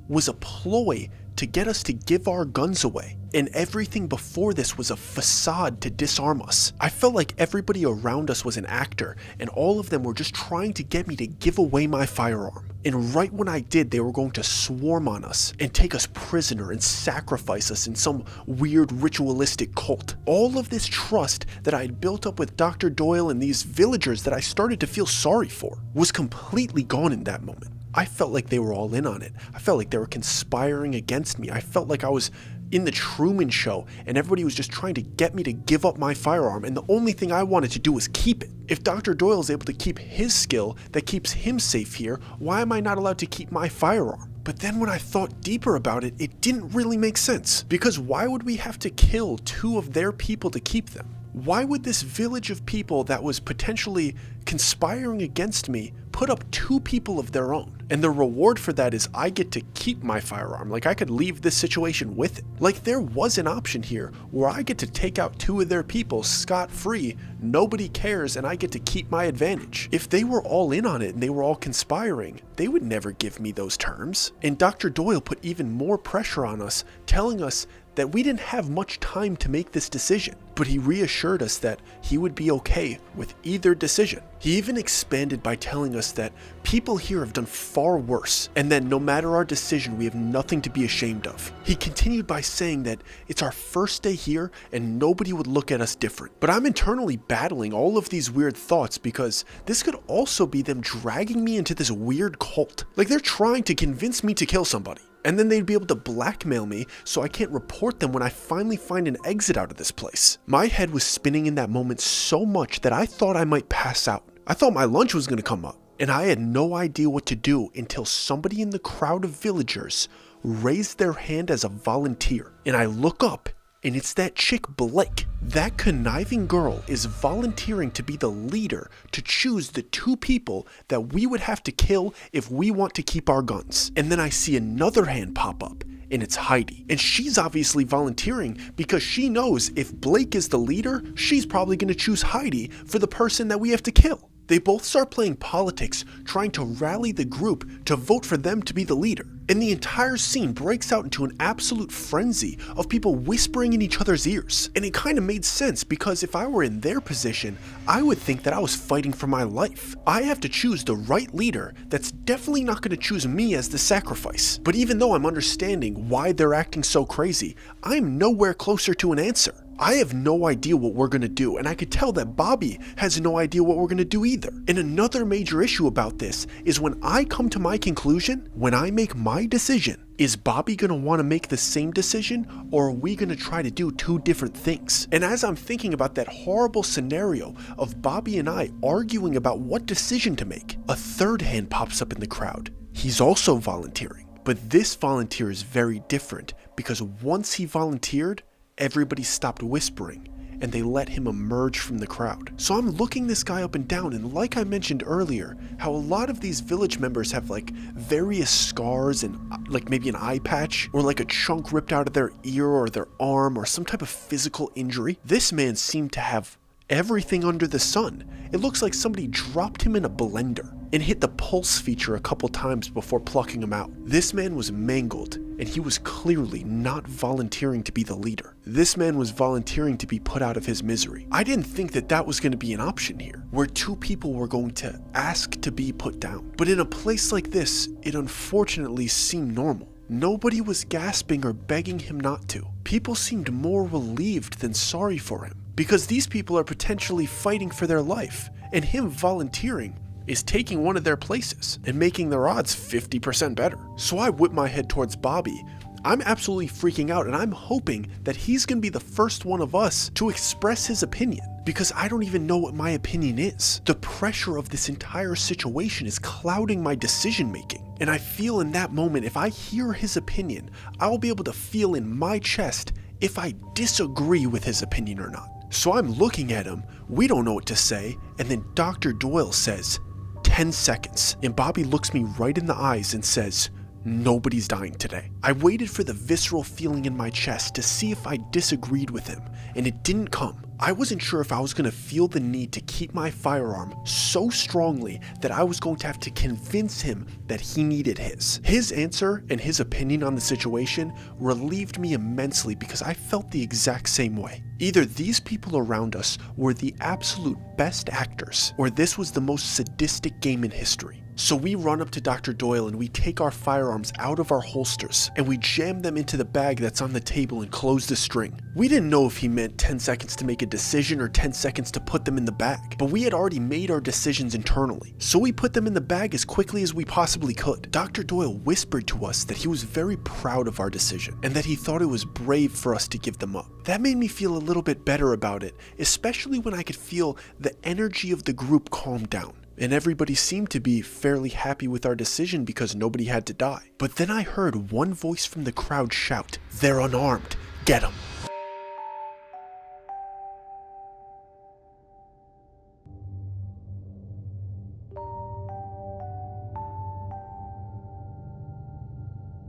was a ploy to get us to give our guns away. And everything before this was a facade to disarm us. I felt like everybody around us was an actor, and all of them were just trying to get me to give away my firearm. And right when I did, they were going to swarm on us and take us prisoner and sacrifice us in some weird ritualistic cult. All of this trust that I had built up with Dr. Doyle and these villagers that I started to feel sorry for was completely gone in that moment. I felt like they were all in on it. I felt like they were conspiring against me. I felt like I was in the Truman Show and everybody was just trying to get me to give up my firearm, and the only thing I wanted to do was keep it. If Dr. Doyle is able to keep his skill that keeps him safe here, why am I not allowed to keep my firearm? But then when I thought deeper about it, it didn't really make sense. Because why would we have to kill two of their people to keep them? Why would this village of people that was potentially conspiring against me put up two people of their own? And the reward for that is I get to keep my firearm. Like, I could leave this situation with it. Like, there was an option here where I get to take out two of their people scot-free, nobody cares, and I get to keep my advantage. If they were all in on it and they were all conspiring, they would never give me those terms. And Dr. Doyle put even more pressure on us, telling us that we didn't have much time to make this decision, but he reassured us that he would be okay with either decision. He even expanded by telling us that people here have done far worse, and that no matter our decision, we have nothing to be ashamed of. He continued by saying that it's our first day here and nobody would look at us different. But I'm internally battling all of these weird thoughts because this could also be them dragging me into this weird cult. Like, they're trying to convince me to kill somebody. And then they'd be able to blackmail me so I can't report them when I finally find an exit out of this place. My head was spinning in that moment so much that I thought I might pass out. I thought my lunch was going to come up. And I had no idea what to do until somebody in the crowd of villagers raised their hand as a volunteer. And I look up, and it's that chick Blake. That conniving girl is volunteering to be the leader to choose the two people that we would have to kill if we want to keep our guns. And then I see another hand pop up, and it's Heidi. And she's obviously volunteering because she knows if Blake is the leader, she's probably going to choose Heidi for the person that we have to kill. They both start playing politics, trying to rally the group to vote for them to be the leader. And the entire scene breaks out into an absolute frenzy of people whispering in each other's ears. And it kind of made sense because if I were in their position, I would think that I was fighting for my life. I have to choose the right leader that's definitely not going to choose me as the sacrifice. But even though I'm understanding why they're acting so crazy, I'm nowhere closer to an answer. I have no idea what we're going to do, and I could tell that Bobby has no idea what we're going to do either. And another major issue about this is when I come to my conclusion, when I make my decision, is Bobby going to want to make the same decision, or are we going to try to do two different things? And as I'm thinking about that horrible scenario of Bobby and I arguing about what decision to make, a third hand pops up in the crowd. He's also volunteering. But this volunteer is very different because once he volunteered, everybody stopped whispering and they let him emerge from the crowd. So I'm looking this guy up and down, and like I mentioned earlier, how a lot of these village members have like various scars and like maybe an eye patch or like a chunk ripped out of their ear or their arm or some type of physical injury. This man seemed to have everything under the sun. It looks like somebody dropped him in a blender and hit the pulse feature a couple times before plucking him out. This man was mangled, and he was clearly not volunteering to be the leader. This man was volunteering to be put out of his misery. I didn't think that that was going to be an option here, where two people were going to ask to be put down. But in a place like this, it unfortunately seemed normal. Nobody was gasping or begging him not to. People seemed more relieved than sorry for him, because these people are potentially fighting for their life, and him volunteering is taking one of their places and making their odds 50% better. So I whip my head towards Bobby. I'm absolutely freaking out, and I'm hoping that he's gonna be the first one of us to express his opinion, because I don't even know what my opinion is. The pressure of this entire situation is clouding my decision making, and I feel in that moment, if I hear his opinion, I'll be able to feel in my chest if I disagree with his opinion or not. So I'm looking at him, we don't know what to say, and then Dr. Doyle says, 10 seconds, and Bobby looks me right in the eyes and says, nobody's dying today. I waited for the visceral feeling in my chest to see if I disagreed with him, and it didn't come. I wasn't sure if I was going to feel the need to keep my firearm so strongly that I was going to have to convince him that he needed his. His answer and his opinion on the situation relieved me immensely because I felt the exact same way. Either these people around us were the absolute best actors, or this was the most sadistic game in history. So we run up to Dr. Doyle and we take our firearms out of our holsters and we jam them into the bag that's on the table and close the string. We didn't know if he meant 10 seconds to make a decision or 10 seconds to put them in the bag, but we had already made our decisions internally. So we put them in the bag as quickly as we possibly could. Dr. Doyle whispered to us that he was very proud of our decision and that he thought it was brave for us to give them up. That made me feel a little bit better about it, especially when I could feel the energy of the group calm down. And everybody seemed to be fairly happy with our decision because nobody had to die. But then I heard one voice from the crowd shout, "They're unarmed, get 'em."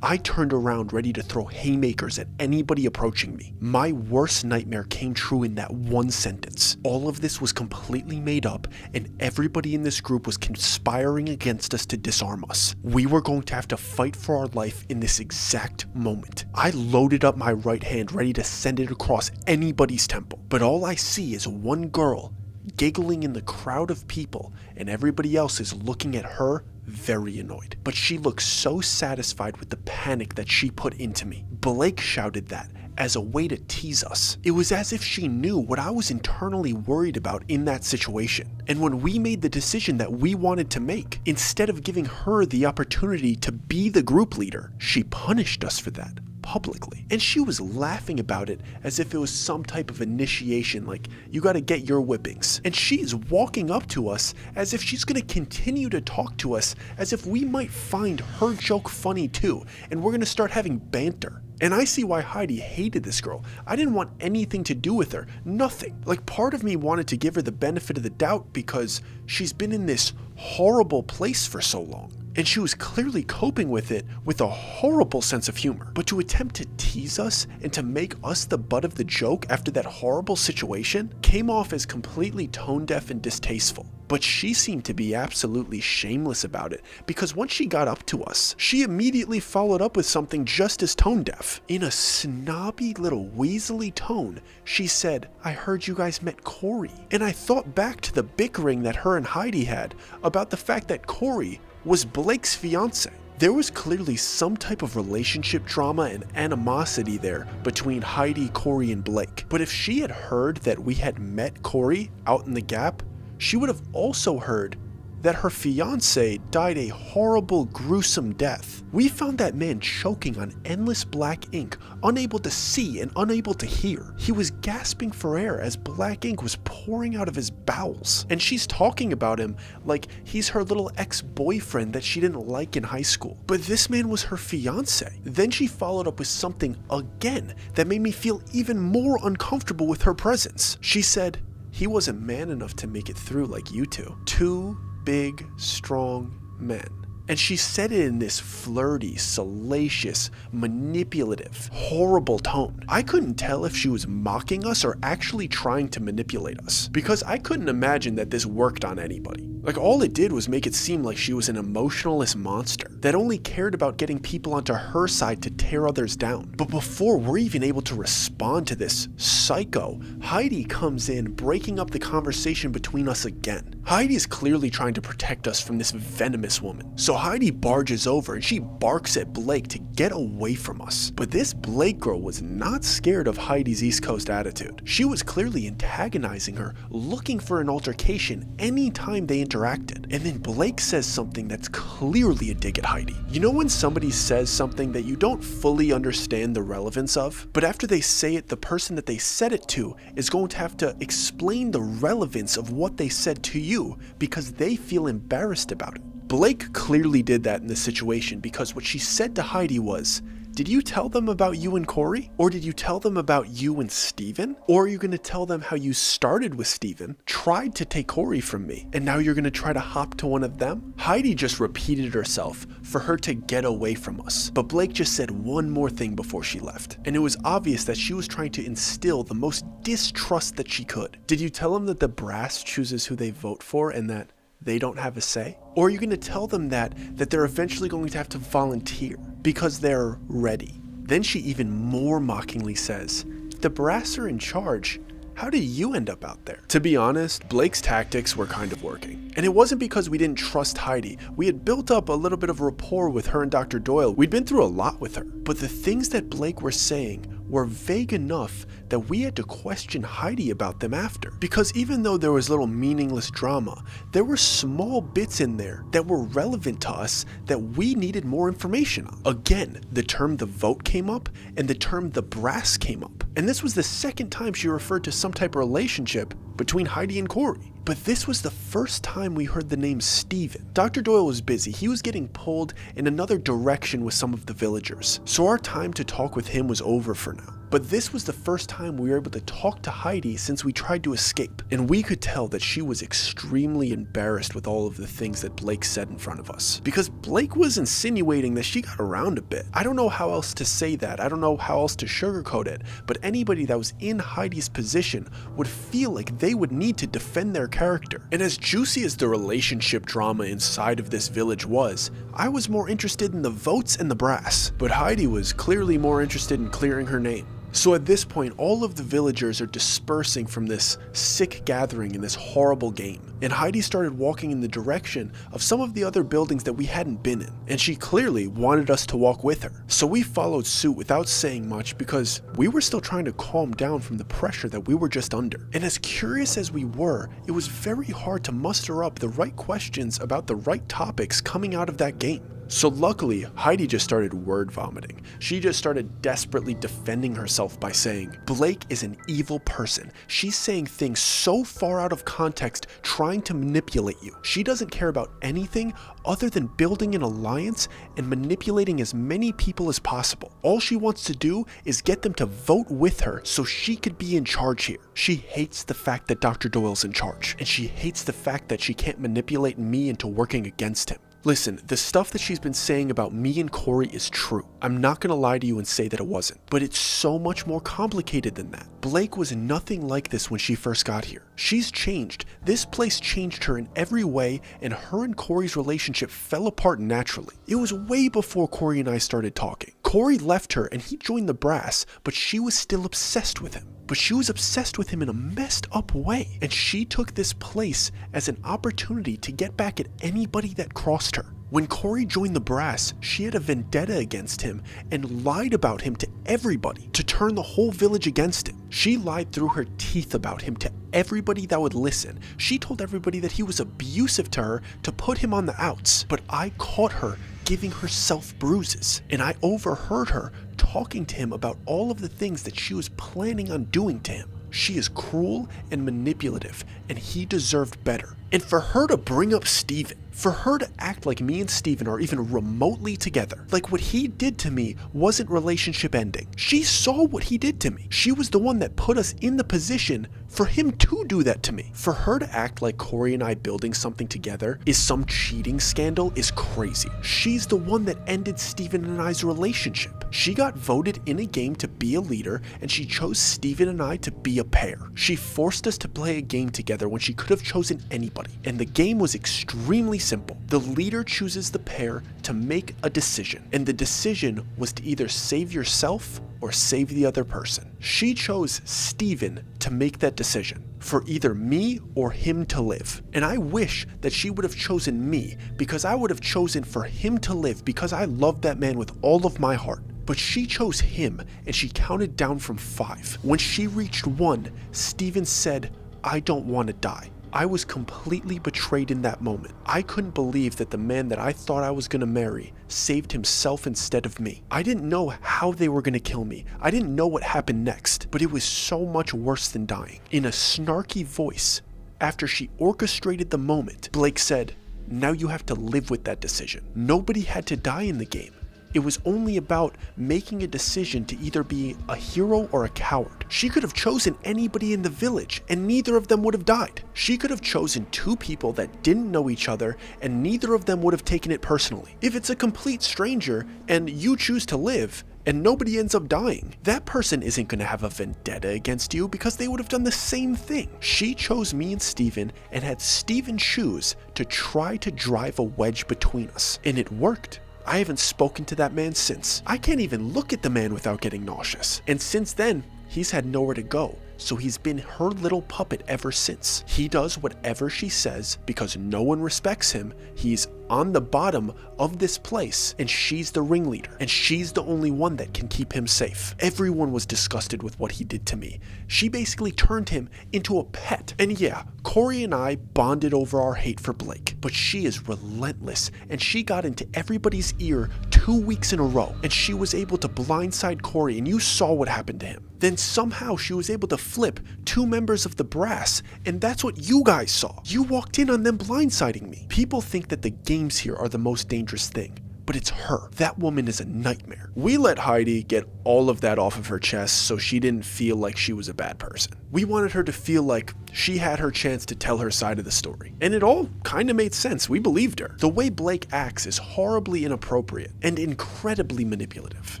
I turned around ready to throw haymakers at anybody approaching me. My worst nightmare came true in that one sentence. All of this was completely made up, and everybody in this group was conspiring against us to disarm us. We were going to have to fight for our life in this exact moment. I loaded up my right hand ready to send it across anybody's temple, but all I see is one girl giggling in the crowd of people, and everybody else is looking at her very annoyed. But she looks so satisfied with the panic that she put into me. Blake shouted that as a way to tease us. It was as if she knew what I was internally worried about in that situation. And when we made the decision that we wanted to make, instead of giving her the opportunity to be the group leader, she punished us for that publicly. And she was laughing about it as if it was some type of initiation, like, you gotta get your whippings. And she's walking up to us as if she's gonna continue to talk to us as if we might find her joke funny too, and we're gonna start having banter. And I see why Heidi hated this girl. I didn't want anything to do with her. Nothing. Like, part of me wanted to give her the benefit of the doubt because she's been in this horrible place for so long. And she was clearly coping with it with a horrible sense of humor. But to attempt to tease us and to make us the butt of the joke after that horrible situation came off as completely tone deaf and distasteful. But she seemed to be absolutely shameless about it, because once she got up to us, she immediately followed up with something just as tone deaf. In a snobby little weaselly tone, she said, "I heard you guys met Corey." And I thought back to the bickering that her and Heidi had about the fact that Corey was Blake's fiance. There was clearly some type of relationship drama and animosity there between Heidi, Corey, and Blake. But if she had heard that we had met Corey out in the Gap, she would have also heard that her fiance died a horrible, gruesome death. We found that man choking on endless black ink, unable to see and unable to hear. He was gasping for air as black ink was pouring out of his bowels. And she's talking about him like he's her little ex-boyfriend that she didn't like in high school. But this man was her fiance. Then she followed up with something again that made me feel even more uncomfortable with her presence. She said, "He wasn't man enough to make it through like you two. Two big, strong men." And she said it in this flirty, salacious, manipulative, horrible tone. I couldn't tell if she was mocking us or actually trying to manipulate us, because I couldn't imagine that this worked on anybody. Like, all it did was make it seem like she was an emotionalist monster that only cared about getting people onto her side to tear others down. But before we're even able to respond to this psycho, Heidi comes in, breaking up the conversation between us again. Heidi is clearly trying to protect us from this venomous woman. So Heidi barges over and she barks at Blake to get away from us. But this Blake girl was not scared of Heidi's East Coast attitude. She was clearly antagonizing her, looking for an altercation anytime they interacted. And then Blake says something that's clearly a dig at Heidi. You know when somebody says something that you don't fully understand the relevance of, but after they say it, the person that they said it to is going to have to explain the relevance of what they said to you because they feel embarrassed about it. Blake clearly did that in this situation because what she said to Heidi was, "Did you tell them about you and Corey? Or did you tell them about you and Steven? Or are you going to tell them how you started with Steven, tried to take Corey from me, and now you're going to try to hop to one of them?" Heidi just repeated herself for her to get away from us. But Blake just said one more thing before she left. And it was obvious that she was trying to instill the most distrust that she could. "Did you tell them that the brass chooses who they vote for and that they don't have a say? Or are you going to tell them that they're eventually going to have to volunteer because they're ready?" Then she even more mockingly says, "If the brass are in charge, how did you end up out there?" To be honest, Blake's tactics were kind of working. And it wasn't because we didn't trust Heidi. We had built up a little bit of rapport with her and Dr. Doyle. We'd been through a lot with her. But the things that Blake were saying were vague enough that we had to question Heidi about them after. Because even though there was little meaningless drama, there were small bits in there that were relevant to us that we needed more information on. Again, the term "the vote" came up and the term "the brass" came up. And this was the second time she referred to some type of relationship between Heidi and Corey. But this was the first time we heard the name Steven. Dr. Doyle was busy. He was getting pulled in another direction with some of the villagers. So our time to talk with him was over for now. But this was the first time we were able to talk to Heidi since we tried to escape. And we could tell that she was extremely embarrassed with all of the things that Blake said in front of us. Because Blake was insinuating that she got around a bit. I don't know how else to say that. I don't know how else to sugarcoat it. But anybody that was in Heidi's position would feel like they would need to defend their character. And as juicy as the relationship drama inside of this village was, I was more interested in the votes and the brass. But Heidi was clearly more interested in clearing her name. So at this point, all of the villagers are dispersing from this sick gathering in this horrible game. And Heidi started walking in the direction of some of the other buildings that we hadn't been in. And she clearly wanted us to walk with her. So we followed suit without saying much because we were still trying to calm down from the pressure that we were just under. And as curious as we were, it was very hard to muster up the right questions about the right topics coming out of that game. So luckily, Heidi just started word vomiting. She just started desperately defending herself by saying, "Blake is an evil person. She's saying things so far out of context, trying to manipulate you. She doesn't care about anything other than building an alliance and manipulating as many people as possible. All she wants to do is get them to vote with her so she could be in charge here. She hates the fact that Dr. Doyle's in charge, and she hates the fact that she can't manipulate me into working against him." Listen, the stuff that she's been saying about me and Corey is true. I'm not gonna lie to you and say that it wasn't, but it's so much more complicated than that. Blake was nothing like this when she first got here. She's changed. This place changed her in every way, and her and Corey's relationship fell apart naturally. It was way before Corey and I started talking. Corey left her and he joined the brass, but she was still obsessed with him. But she was obsessed with him in a messed up way, and she took this place as an opportunity to get back at anybody that crossed her. When Corey joined the brass, she had a vendetta against him and lied about him to everybody to turn the whole village against him. She lied through her teeth about him to everybody that would listen. She told everybody that he was abusive to her to put him on the outs, but I caught her giving herself bruises, and I overheard her talking to him about all of the things that she was planning on doing to him. She is cruel and manipulative, and he deserved better. And for her to bring up Steven, for her to act like me and Steven are even remotely together, like what he did to me wasn't relationship ending. She saw what he did to me. She was the one that put us in the position for him to do that to me. For her to act like Corey and I building something together is some cheating scandal is crazy. She's the one that ended Steven and I's relationship. She got voted in a game to be a leader, and she chose Steven and I to be a pair. She forced us to play a game together when she could have chosen anybody, and the game was extremely simple. The leader chooses the pair to make a decision, and the decision was to either save yourself or save the other person. She chose Steven to make that decision, for either me or him to live. And I wish that she would have chosen me, because I would have chosen for him to live, because I love that man with all of my heart. But she chose him, and she counted down from 5. When she reached 1, Steven said, "I don't want to die. I was completely betrayed in that moment. I couldn't believe that the man that I thought I was gonna marry saved himself instead of me. I didn't know how they were gonna kill me. I didn't know what happened next, but it was so much worse than dying. In a snarky voice, after she orchestrated the moment, Blake said, "Now you have to live with that decision." Nobody had to die in the game. It was only about making a decision to either be a hero or a coward. She could have chosen anybody in the village and neither of them would have died. She could have chosen two people that didn't know each other and neither of them would have taken it personally. If it's a complete stranger and you choose to live and nobody ends up dying, that person isn't going to have a vendetta against you because they would have done the same thing. She chose me and Steven and had Steven choose to try to drive a wedge between us, and it worked. I haven't spoken to that man since. I can't even look at the man without getting nauseous. And since then, he's had nowhere to go, so he's been her little puppet ever since. He does whatever she says because no one respects him. He's on the bottom of this place and she's the ringleader and she's the only one that can keep him safe. Everyone was disgusted with what he did to me. She basically turned him into a pet. And yeah, Corey and I bonded over our hate for Blake, but she is relentless and she got into everybody's ear 2 weeks in a row and she was able to blindside Corey and you saw what happened to him. Then somehow she was able to flip 2 members of the brass and that's what you guys saw. You walked in on them blindsiding me. People think that the games here are the most dangerous thing, but it's her. That woman is a nightmare. We let Heidi get all of that off of her chest so she didn't feel like she was a bad person. We wanted her to feel like she had her chance to tell her side of the story. And it all kind of made sense. We believed her. The way Blake acts is horribly inappropriate and incredibly manipulative.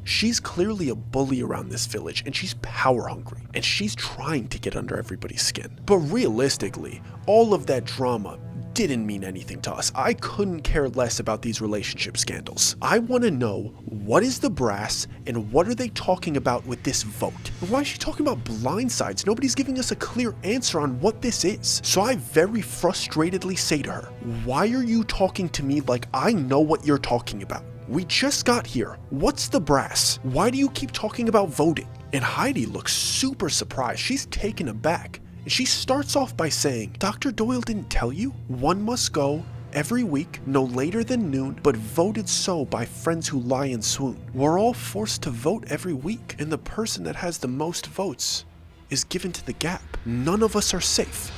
She's clearly a bully around this village and she's power hungry and she's trying to get under everybody's skin. But realistically, all of that drama didn't mean anything to us. I couldn't care less about these relationship scandals. I want to know, what is the brass and what are they talking about with this vote? Why is she talking about blindsides? Nobody's giving us a clear answer on what this is. So I very frustratedly say to her, why are you talking to me like I know what you're talking about? We just got here. What's the brass? Why do you keep talking about voting? And Heidi looks super surprised. She's taken aback. And she starts off by saying, Dr. Doyle didn't tell you? One must go every week, no later than noon, but voted so by friends who lie and swoon. We're all forced to vote every week, and the person that has the most votes is given to the gap. None of us are safe.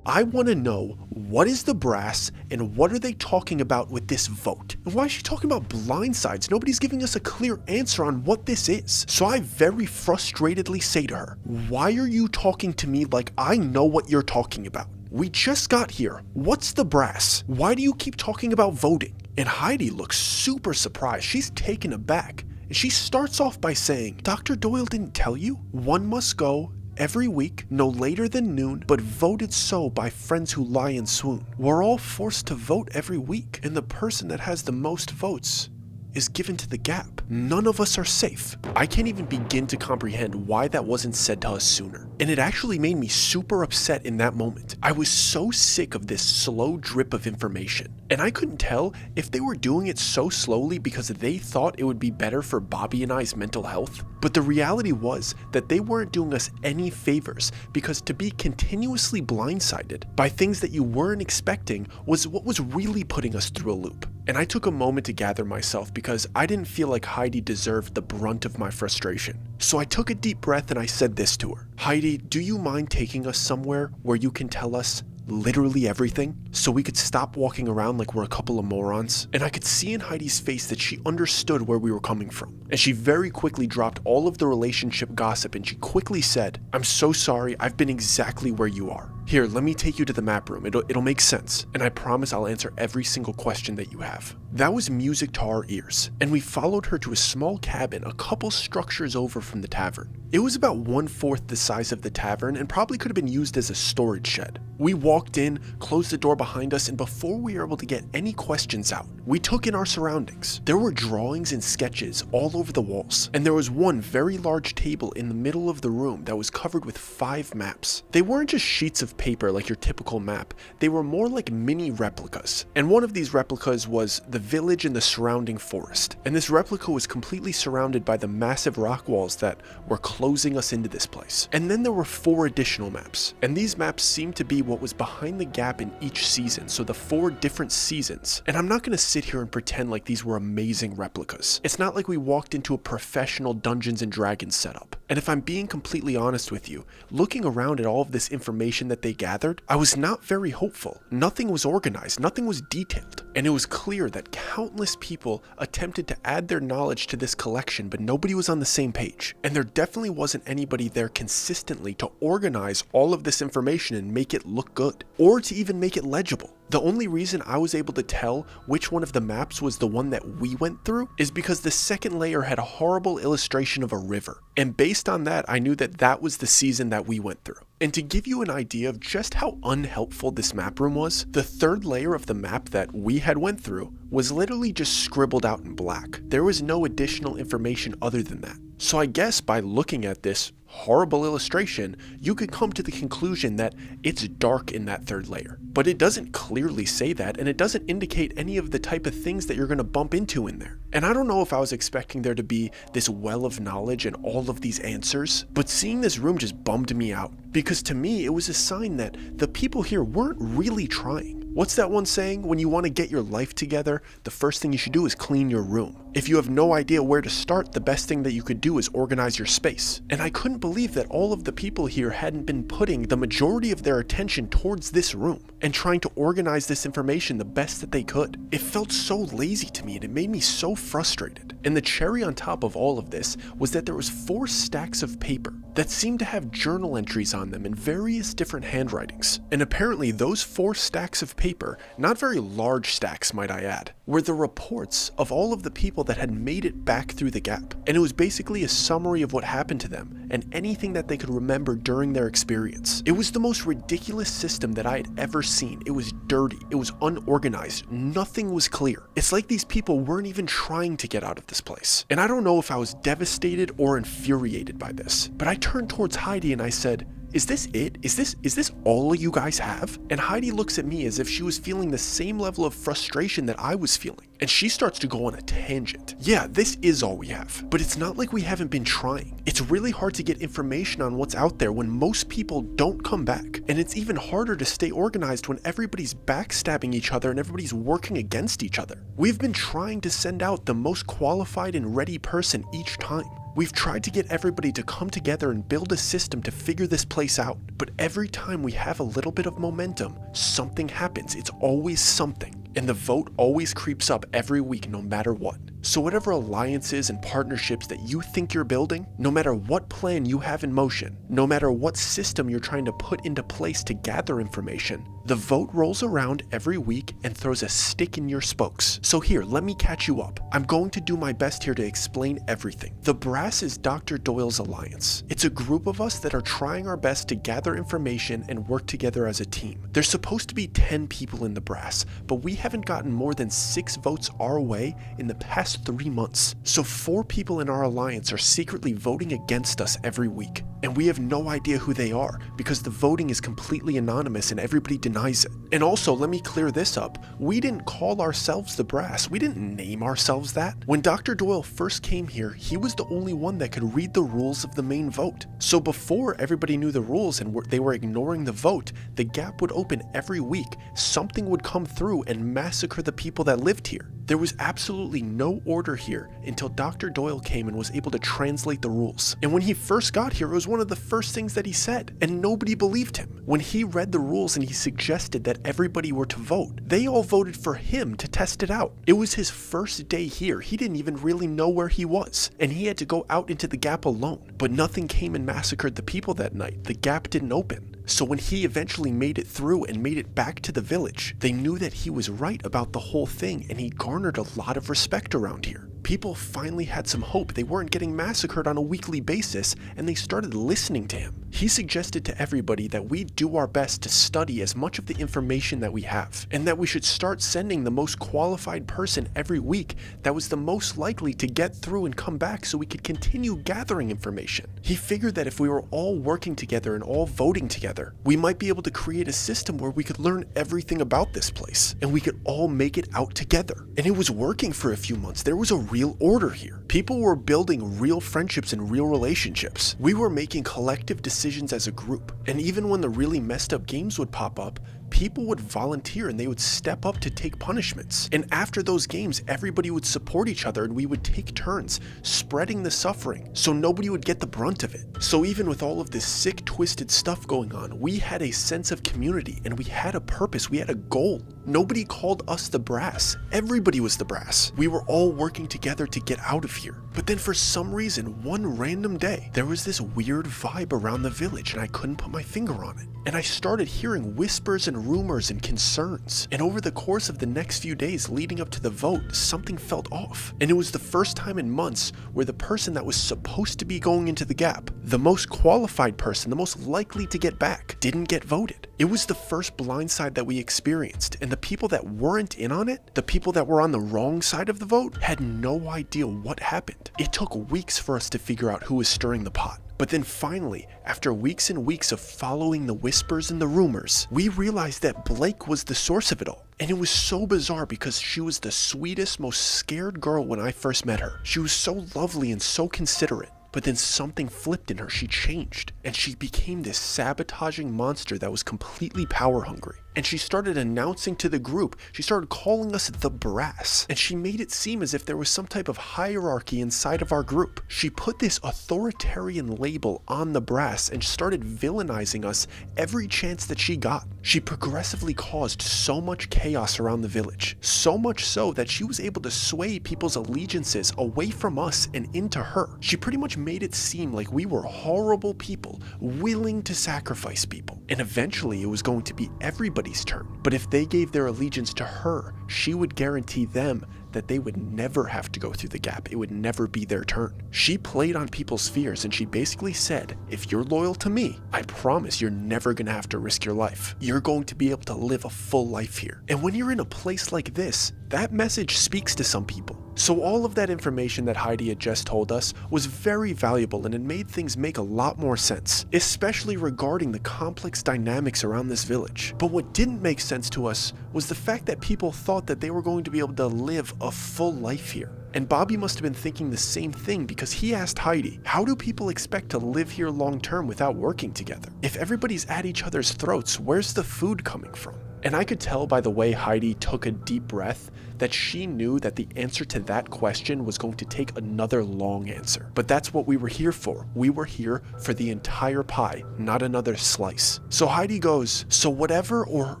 I want to know, what is the brass and what are they talking about with this vote? And why is she talking about blindsides? Nobody's giving us a clear answer on what this is. So I very frustratedly say to her, why are you talking to me like I know what you're talking about? We just got here. What's the brass? Why do you keep talking about voting? And Heidi looks super surprised. She's taken aback. And she starts off by saying, Dr. Doyle didn't tell you? One must go every week, no later than noon, but voted so by friends who lie and swoon. We're all forced to vote every week, and the person that has the most votes is given to the gap. None of us are safe. I can't even begin to comprehend why that wasn't said to us sooner. And it actually made me super upset in that moment. I was so sick of this slow drip of information. And I couldn't tell if they were doing it so slowly because they thought it would be better for Bobby and I's mental health. But the reality was that they weren't doing us any favors, because to be continuously blindsided by things that you weren't expecting was what was really putting us through a loop. And I took a moment to gather myself because I didn't feel like Heidi deserved the brunt of my frustration. So I took a deep breath and I said this to her. Heidi, do you mind taking us somewhere where you can tell us literally everything so we could stop walking around like we're a couple of morons? And I could see in Heidi's face that she understood where we were coming from. And she very quickly dropped all of the relationship gossip and she quickly said, I'm so sorry, I've been exactly where you are. Here, let me take you to the map room. It'll make sense. And I promise I'll answer every single question that you have. That was music to our ears. And we followed her to a small cabin a couple structures over from the tavern. It was about 1/4 the size of the tavern and probably could have been used as a storage shed. We walked in, closed the door behind us, and before we were able to get any questions out, we took in our surroundings. There were drawings and sketches all over the walls, and there was one very large table in the middle of the room that was covered with 5 maps. They weren't just sheets of paper like your typical map, they were more like mini replicas. And one of these replicas was the village and the surrounding forest. And this replica was completely surrounded by the massive rock walls that were closing us into this place. And then there were 4 additional maps, and these maps seemed to be what was behind the gap in each season, so the 4 different seasons. And I'm not going to sit here and pretend like these were amazing replicas. It's not like we walked into a professional Dungeons and Dragons setup. And if I'm being completely honest with you, looking around at all of this information that they gathered, I was not very hopeful. Nothing was organized, nothing was detailed. And it was clear that countless people attempted to add their knowledge to this collection, but nobody was on the same page. And there definitely wasn't anybody there consistently to organize all of this information and make it look good, or to even make it legible. The only reason I was able to tell which one of the maps was the one that we went through is because the second layer had a horrible illustration of a river. And based on that, I knew that that was the season that we went through. And to give you an idea of just how unhelpful this map room was, the 3rd layer of the map that we had went through was literally just scribbled out in black. There was no additional information other than that. So I guess by looking at this horrible illustration, you could come to the conclusion that it's dark in that 3rd layer. But it doesn't clearly say that, and it doesn't indicate any of the type of things that you're going to bump into in there. And I don't know if I was expecting there to be this well of knowledge and all of these answers, but seeing this room just bummed me out. Because to me, it was a sign that the people here weren't really trying. What's that one saying? When you want to get your life together, the first thing you should do is clean your room. If you have no idea where to start, the best thing that you could do is organize your space. And I couldn't believe that all of the people here hadn't been putting the majority of their attention towards this room and trying to organize this information the best that they could. It felt so lazy to me, and it made me so frustrated. And the cherry on top of all of this was that there was 4 stacks of paper that seemed to have journal entries on them in various different handwritings. And apparently those 4 stacks of paper, not very large stacks might I add, were the reports of all of the people that had made it back through the gap. And it was basically a summary of what happened to them and anything that they could remember during their experience. It was the most ridiculous system that I had ever seen. It was dirty, it was unorganized, nothing was clear. It's like these people weren't even trying to get out of this place. And I don't know if I was devastated or infuriated by this, but I turned towards Heidi and I said, "Is this it? Is this all you guys have?" And Heidi looks at me as if she was feeling the same level of frustration that I was feeling. And she starts to go on a tangent. "Yeah, this is all we have. But it's not like we haven't been trying. It's really hard to get information on what's out there when most people don't come back. And it's even harder to stay organized when everybody's backstabbing each other and everybody's working against each other. We've been trying to send out the most qualified and ready person each time. We've tried to get everybody to come together and build a system to figure this place out. But every time we have a little bit of momentum, something happens. It's always something. And the vote always creeps up every week no matter what. So whatever alliances and partnerships that you think you're building, no matter what plan you have in motion, no matter what system you're trying to put into place to gather information, the vote rolls around every week and throws a stick in your spokes. So here, let me catch you up. I'm going to do my best here to explain everything. The Brass is Dr. Doyle's alliance. It's a group of us that are trying our best to gather information and work together as a team. There's supposed to be 10 people in the Brass, but we haven't gotten more than 6 votes our way in the past 3 months. So 4 people in our alliance are secretly voting against us every week. And we have no idea who they are because the voting is completely anonymous and everybody denies it. And also, let me clear this up. We didn't call ourselves the Brass. We didn't name ourselves that. When Dr. Doyle first came here, he was the only one that could read the rules of the main vote. So before everybody knew the rules and they were ignoring the vote, the gap would open every week. Something would come through and massacre the people that lived here. There was absolutely no order here until Dr. Doyle came and was able to translate the rules. And when he first got here, it was one of the first things that he said, and nobody believed him. When he read the rules and he suggested that everybody were to vote, they all voted for him to test it out. It was his first day here. He didn't even really know where he was, and he had to go out into the gap alone. But nothing came and massacred the people that night. The gap didn't open. So when he eventually made it through and made it back to the village, they knew that he was right about the whole thing, and he garnered a lot of respect around here. People finally had some hope. They weren't getting massacred on a weekly basis, and they started listening to him. He suggested to everybody that we do our best to study as much of the information that we have, and that we should start sending the most qualified person every week that was the most likely to get through and come back so we could continue gathering information. He figured that if we were all working together and all voting together, we might be able to create a system where we could learn everything about this place, and we could all make it out together. And it was working for a few months. There was a real order here. People were building real friendships and real relationships. We were making collective decisions as a group. And even when the really messed up games would pop up, people would volunteer and they would step up to take punishments. And after those games, everybody would support each other and we would take turns spreading the suffering so nobody would get the brunt of it. So even with all of this sick, twisted stuff going on, we had a sense of community and we had a purpose, we had a goal. Nobody called us the brass. Everybody was the brass. We were all working together to get out of here. But then for some reason, one random day, there was this weird vibe around the village and I couldn't put my finger on it. And I started hearing whispers and rumors and concerns. And over the course of the next few days leading up to the vote, something felt off. And it was the first time in months where the person that was supposed to be going into the gap, the most qualified person, the most likely to get back, didn't get voted. It was the first blindside that we experienced, and the people that weren't in on it, the people that were on the wrong side of the vote, had no idea what happened. It took weeks for us to figure out who was stirring the pot. But then finally, after weeks and weeks of following the whispers and the rumors, we realized that Blake was the source of it all. And it was so bizarre because she was the sweetest, most scared girl when I first met her. She was so lovely and so considerate. But then something flipped in her, she changed, and she became this sabotaging monster that was completely power hungry. And she started announcing to the group, she started calling us the brass, and she made it seem as if there was some type of hierarchy inside of our group. She put this authoritarian label on the brass and started villainizing us every chance that she got. She progressively caused so much chaos around the village, so much so that she was able to sway people's allegiances away from us and into her. She pretty much made it seem like we were horrible people, willing to sacrifice people. And eventually it was going to be everybody's turn. But if they gave their allegiance to her, she would guarantee them that they would never have to go through the gap. It would never be their turn. She played on people's fears and she basically said, if you're loyal to me, I promise you're never gonna have to risk your life. You're going to be able to live a full life here. And when you're in a place like this, that message speaks to some people. So all of that information that Heidi had just told us was very valuable and it made things make a lot more sense, especially regarding the complex dynamics around this village. But what didn't make sense to us was the fact that people thought that they were going to be able to live a full life here. And Bobby must have been thinking the same thing because he asked Heidi, how do people expect to live here long term without working together? If everybody's at each other's throats, where's the food coming from? And I could tell by the way Heidi took a deep breath that she knew that the answer to that question was going to take another long answer. But that's what we were here for. We were here for the entire pie, not another slice. So Heidi goes, so whatever or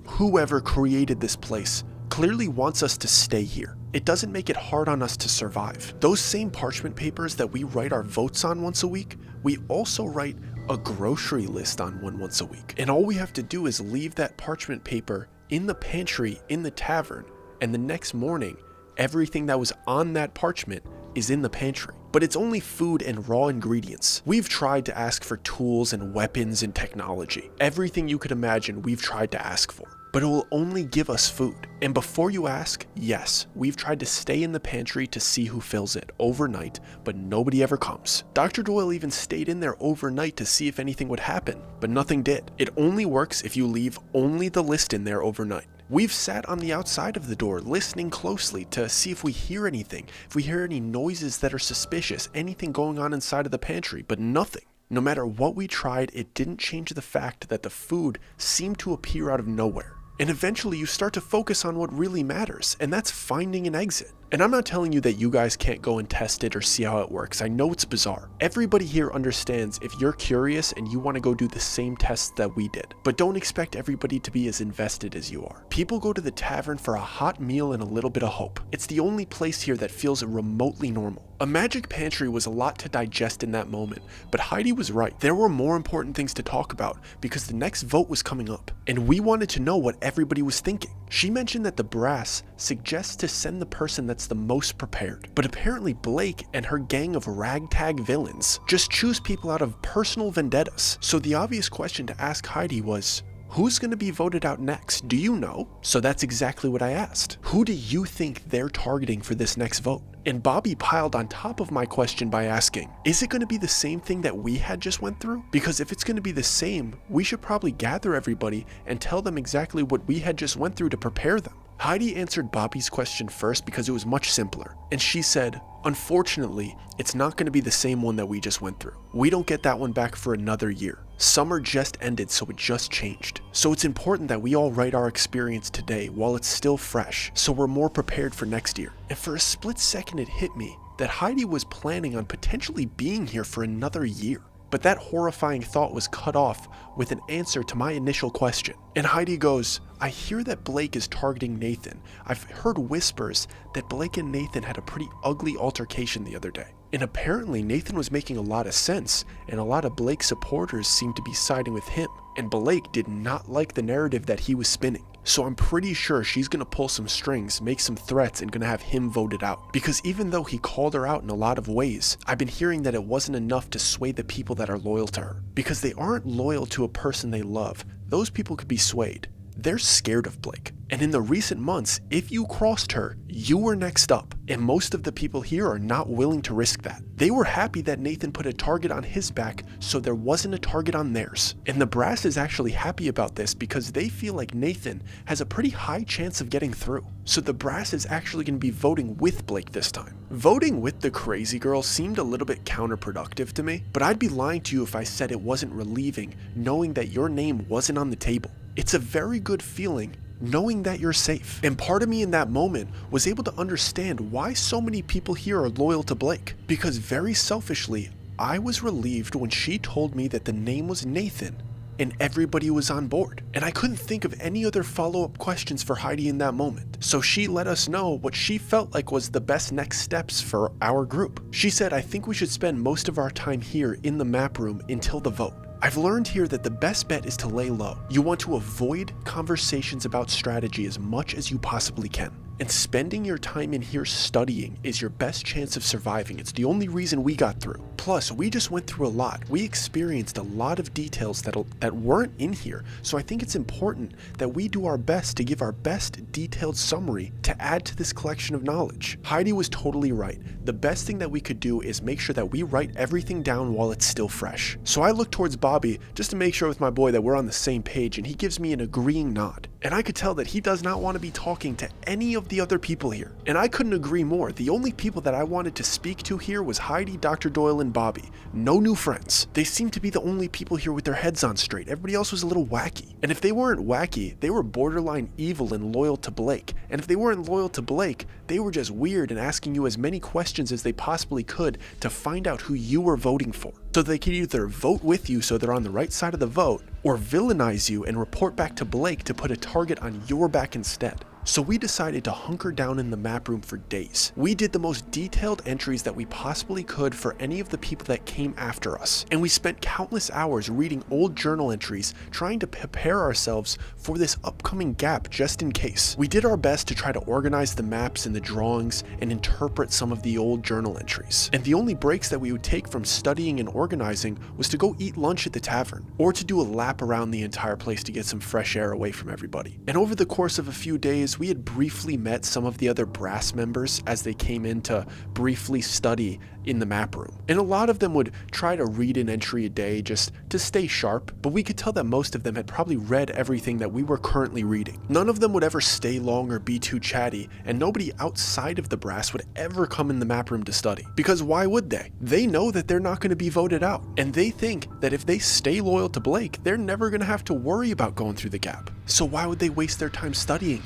whoever created this place clearly wants us to stay here. It doesn't make it hard on us to survive. Those same parchment papers that we write our votes on once a week, we also write a grocery list on one once a week. And all we have to do is leave that parchment paper in the pantry in the tavern, and the next morning, everything that was on that parchment is in the pantry. But it's only food and raw ingredients. We've tried to ask for tools and weapons and technology. Everything you could imagine, we've tried to ask for. But it will only give us food. And before you ask, yes, we've tried to stay in the pantry to see who fills it overnight, but nobody ever comes. Dr. Doyle even stayed in there overnight to see if anything would happen, but nothing did. It only works if you leave only the list in there overnight. We've sat on the outside of the door listening closely to see if we hear anything, if we hear any noises that are suspicious, anything going on inside of the pantry, but nothing. No matter what we tried, it didn't change the fact that the food seemed to appear out of nowhere. And eventually you start to focus on what really matters, and that's finding an exit. And I'm not telling you that you guys can't go and test it or see how it works. I know it's bizarre. Everybody here understands if you're curious and you want to go do the same tests that we did. But don't expect everybody to be as invested as you are. People go to the tavern for a hot meal and a little bit of hope. It's the only place here that feels remotely normal. A magic pantry was a lot to digest in that moment, but Heidi was right. There were more important things to talk about because the next vote was coming up, and we wanted to know what everybody was thinking. She mentioned that the brass suggests to send the person that's that's the most prepared. But apparently Blake and her gang of ragtag villains just choose people out of personal vendettas. So the obvious question to ask Heidi was, who's going to be voted out next? Do you know? So that's exactly what I asked. Who do you think they're targeting for this next vote? And Bobby piled on top of my question by asking, is it going to be the same thing that we had just went through? Because if it's going to be the same, we should probably gather everybody and tell them exactly what we had just went through to prepare them. Heidi answered Bobby's question first because it was much simpler. And she said, unfortunately, it's not going to be the same one that we just went through. We don't get that one back for another year. Summer just ended, so it just changed. So it's important that we all write our experience today while it's still fresh, so we're more prepared for next year. And for a split second it hit me that Heidi was planning on potentially being here for another year. But that horrifying thought was cut off with an answer to my initial question. And Heidi goes, I hear that Blake is targeting Nathan. I've heard whispers that Blake and Nathan had a pretty ugly altercation the other day. And apparently Nathan was making a lot of sense, and a lot of Blake's supporters seemed to be siding with him. And Blake did not like the narrative that he was spinning. So I'm pretty sure she's gonna pull some strings, make some threats, and gonna have him voted out. Because even though he called her out in a lot of ways, I've been hearing that it wasn't enough to sway the people that are loyal to her. Because they aren't loyal to a person they love. Those people could be swayed. They're scared of Blake. And in the recent months, if you crossed her, you were next up. And most of the people here are not willing to risk that. They were happy that Nathan put a target on his back, so there wasn't a target on theirs. And the brass is actually happy about this because they feel like Nathan has a pretty high chance of getting through. So the brass is actually going to be voting with Blake this time. Voting with the crazy girl seemed a little bit counterproductive to me, but I'd be lying to you if I said it wasn't relieving knowing that your name wasn't on the table. It's a very good feeling knowing that you're safe. And part of me in that moment was able to understand why so many people here are loyal to Blake. Because very selfishly, I was relieved when she told me that the name was Nathan and everybody was on board. And I couldn't think of any other follow-up questions for Heidi in that moment. So she let us know what she felt like was the best next steps for our group. She said, I think we should spend most of our time here in the map room until the vote. I've learned here that the best bet is to lay low. You want to avoid conversations about strategy as much as you possibly can. And spending your time in here studying is your best chance of surviving. It's the only reason we got through. Plus, we just went through a lot. We experienced a lot of details that weren't in here. So I think it's important that we do our best to give our best detailed summary to add to this collection of knowledge. Heidi was totally right. The best thing that we could do is make sure that we write everything down while it's still fresh. So I look towards Bobby just to make sure with my boy that we're on the same page, and he gives me an agreeing nod. And I could tell that he does not want to be talking to any of the other people here. And I couldn't agree more. The only people that I wanted to speak to here was Heidi, Dr. Doyle, and Bobby. No new friends. They seemed to be the only people here with their heads on straight. Everybody else was a little wacky. And if they weren't wacky, they were borderline evil and loyal to Blake. And if they weren't loyal to Blake, they were just weird and asking you as many questions as they possibly could to find out who you were voting for. So they could either vote with you so they're on the right side of the vote, or villainize you and report back to Blake to put a target on your back instead. So we decided to hunker down in the map room for days. We did the most detailed entries that we possibly could for any of the people that came after us. And we spent countless hours reading old journal entries, trying to prepare ourselves for this upcoming gap just in case. We did our best to try to organize the maps and the drawings and interpret some of the old journal entries. And the only breaks that we would take from studying and organizing was to go eat lunch at the tavern, or to do a lap around the entire place to get some fresh air away from everybody. And over the course of a few days, we had briefly met some of the other brass members as they came in to briefly study in the map room. And a lot of them would try to read an entry a day just to stay sharp, but we could tell that most of them had probably read everything that we were currently reading. None of them would ever stay long or be too chatty, and nobody outside of the brass would ever come in the map room to study. Because why would they? They know that they're not going to be voted out, and they think that if they stay loyal to Blake, they're never going to have to worry about going through the gap. So why would they waste their time studying it?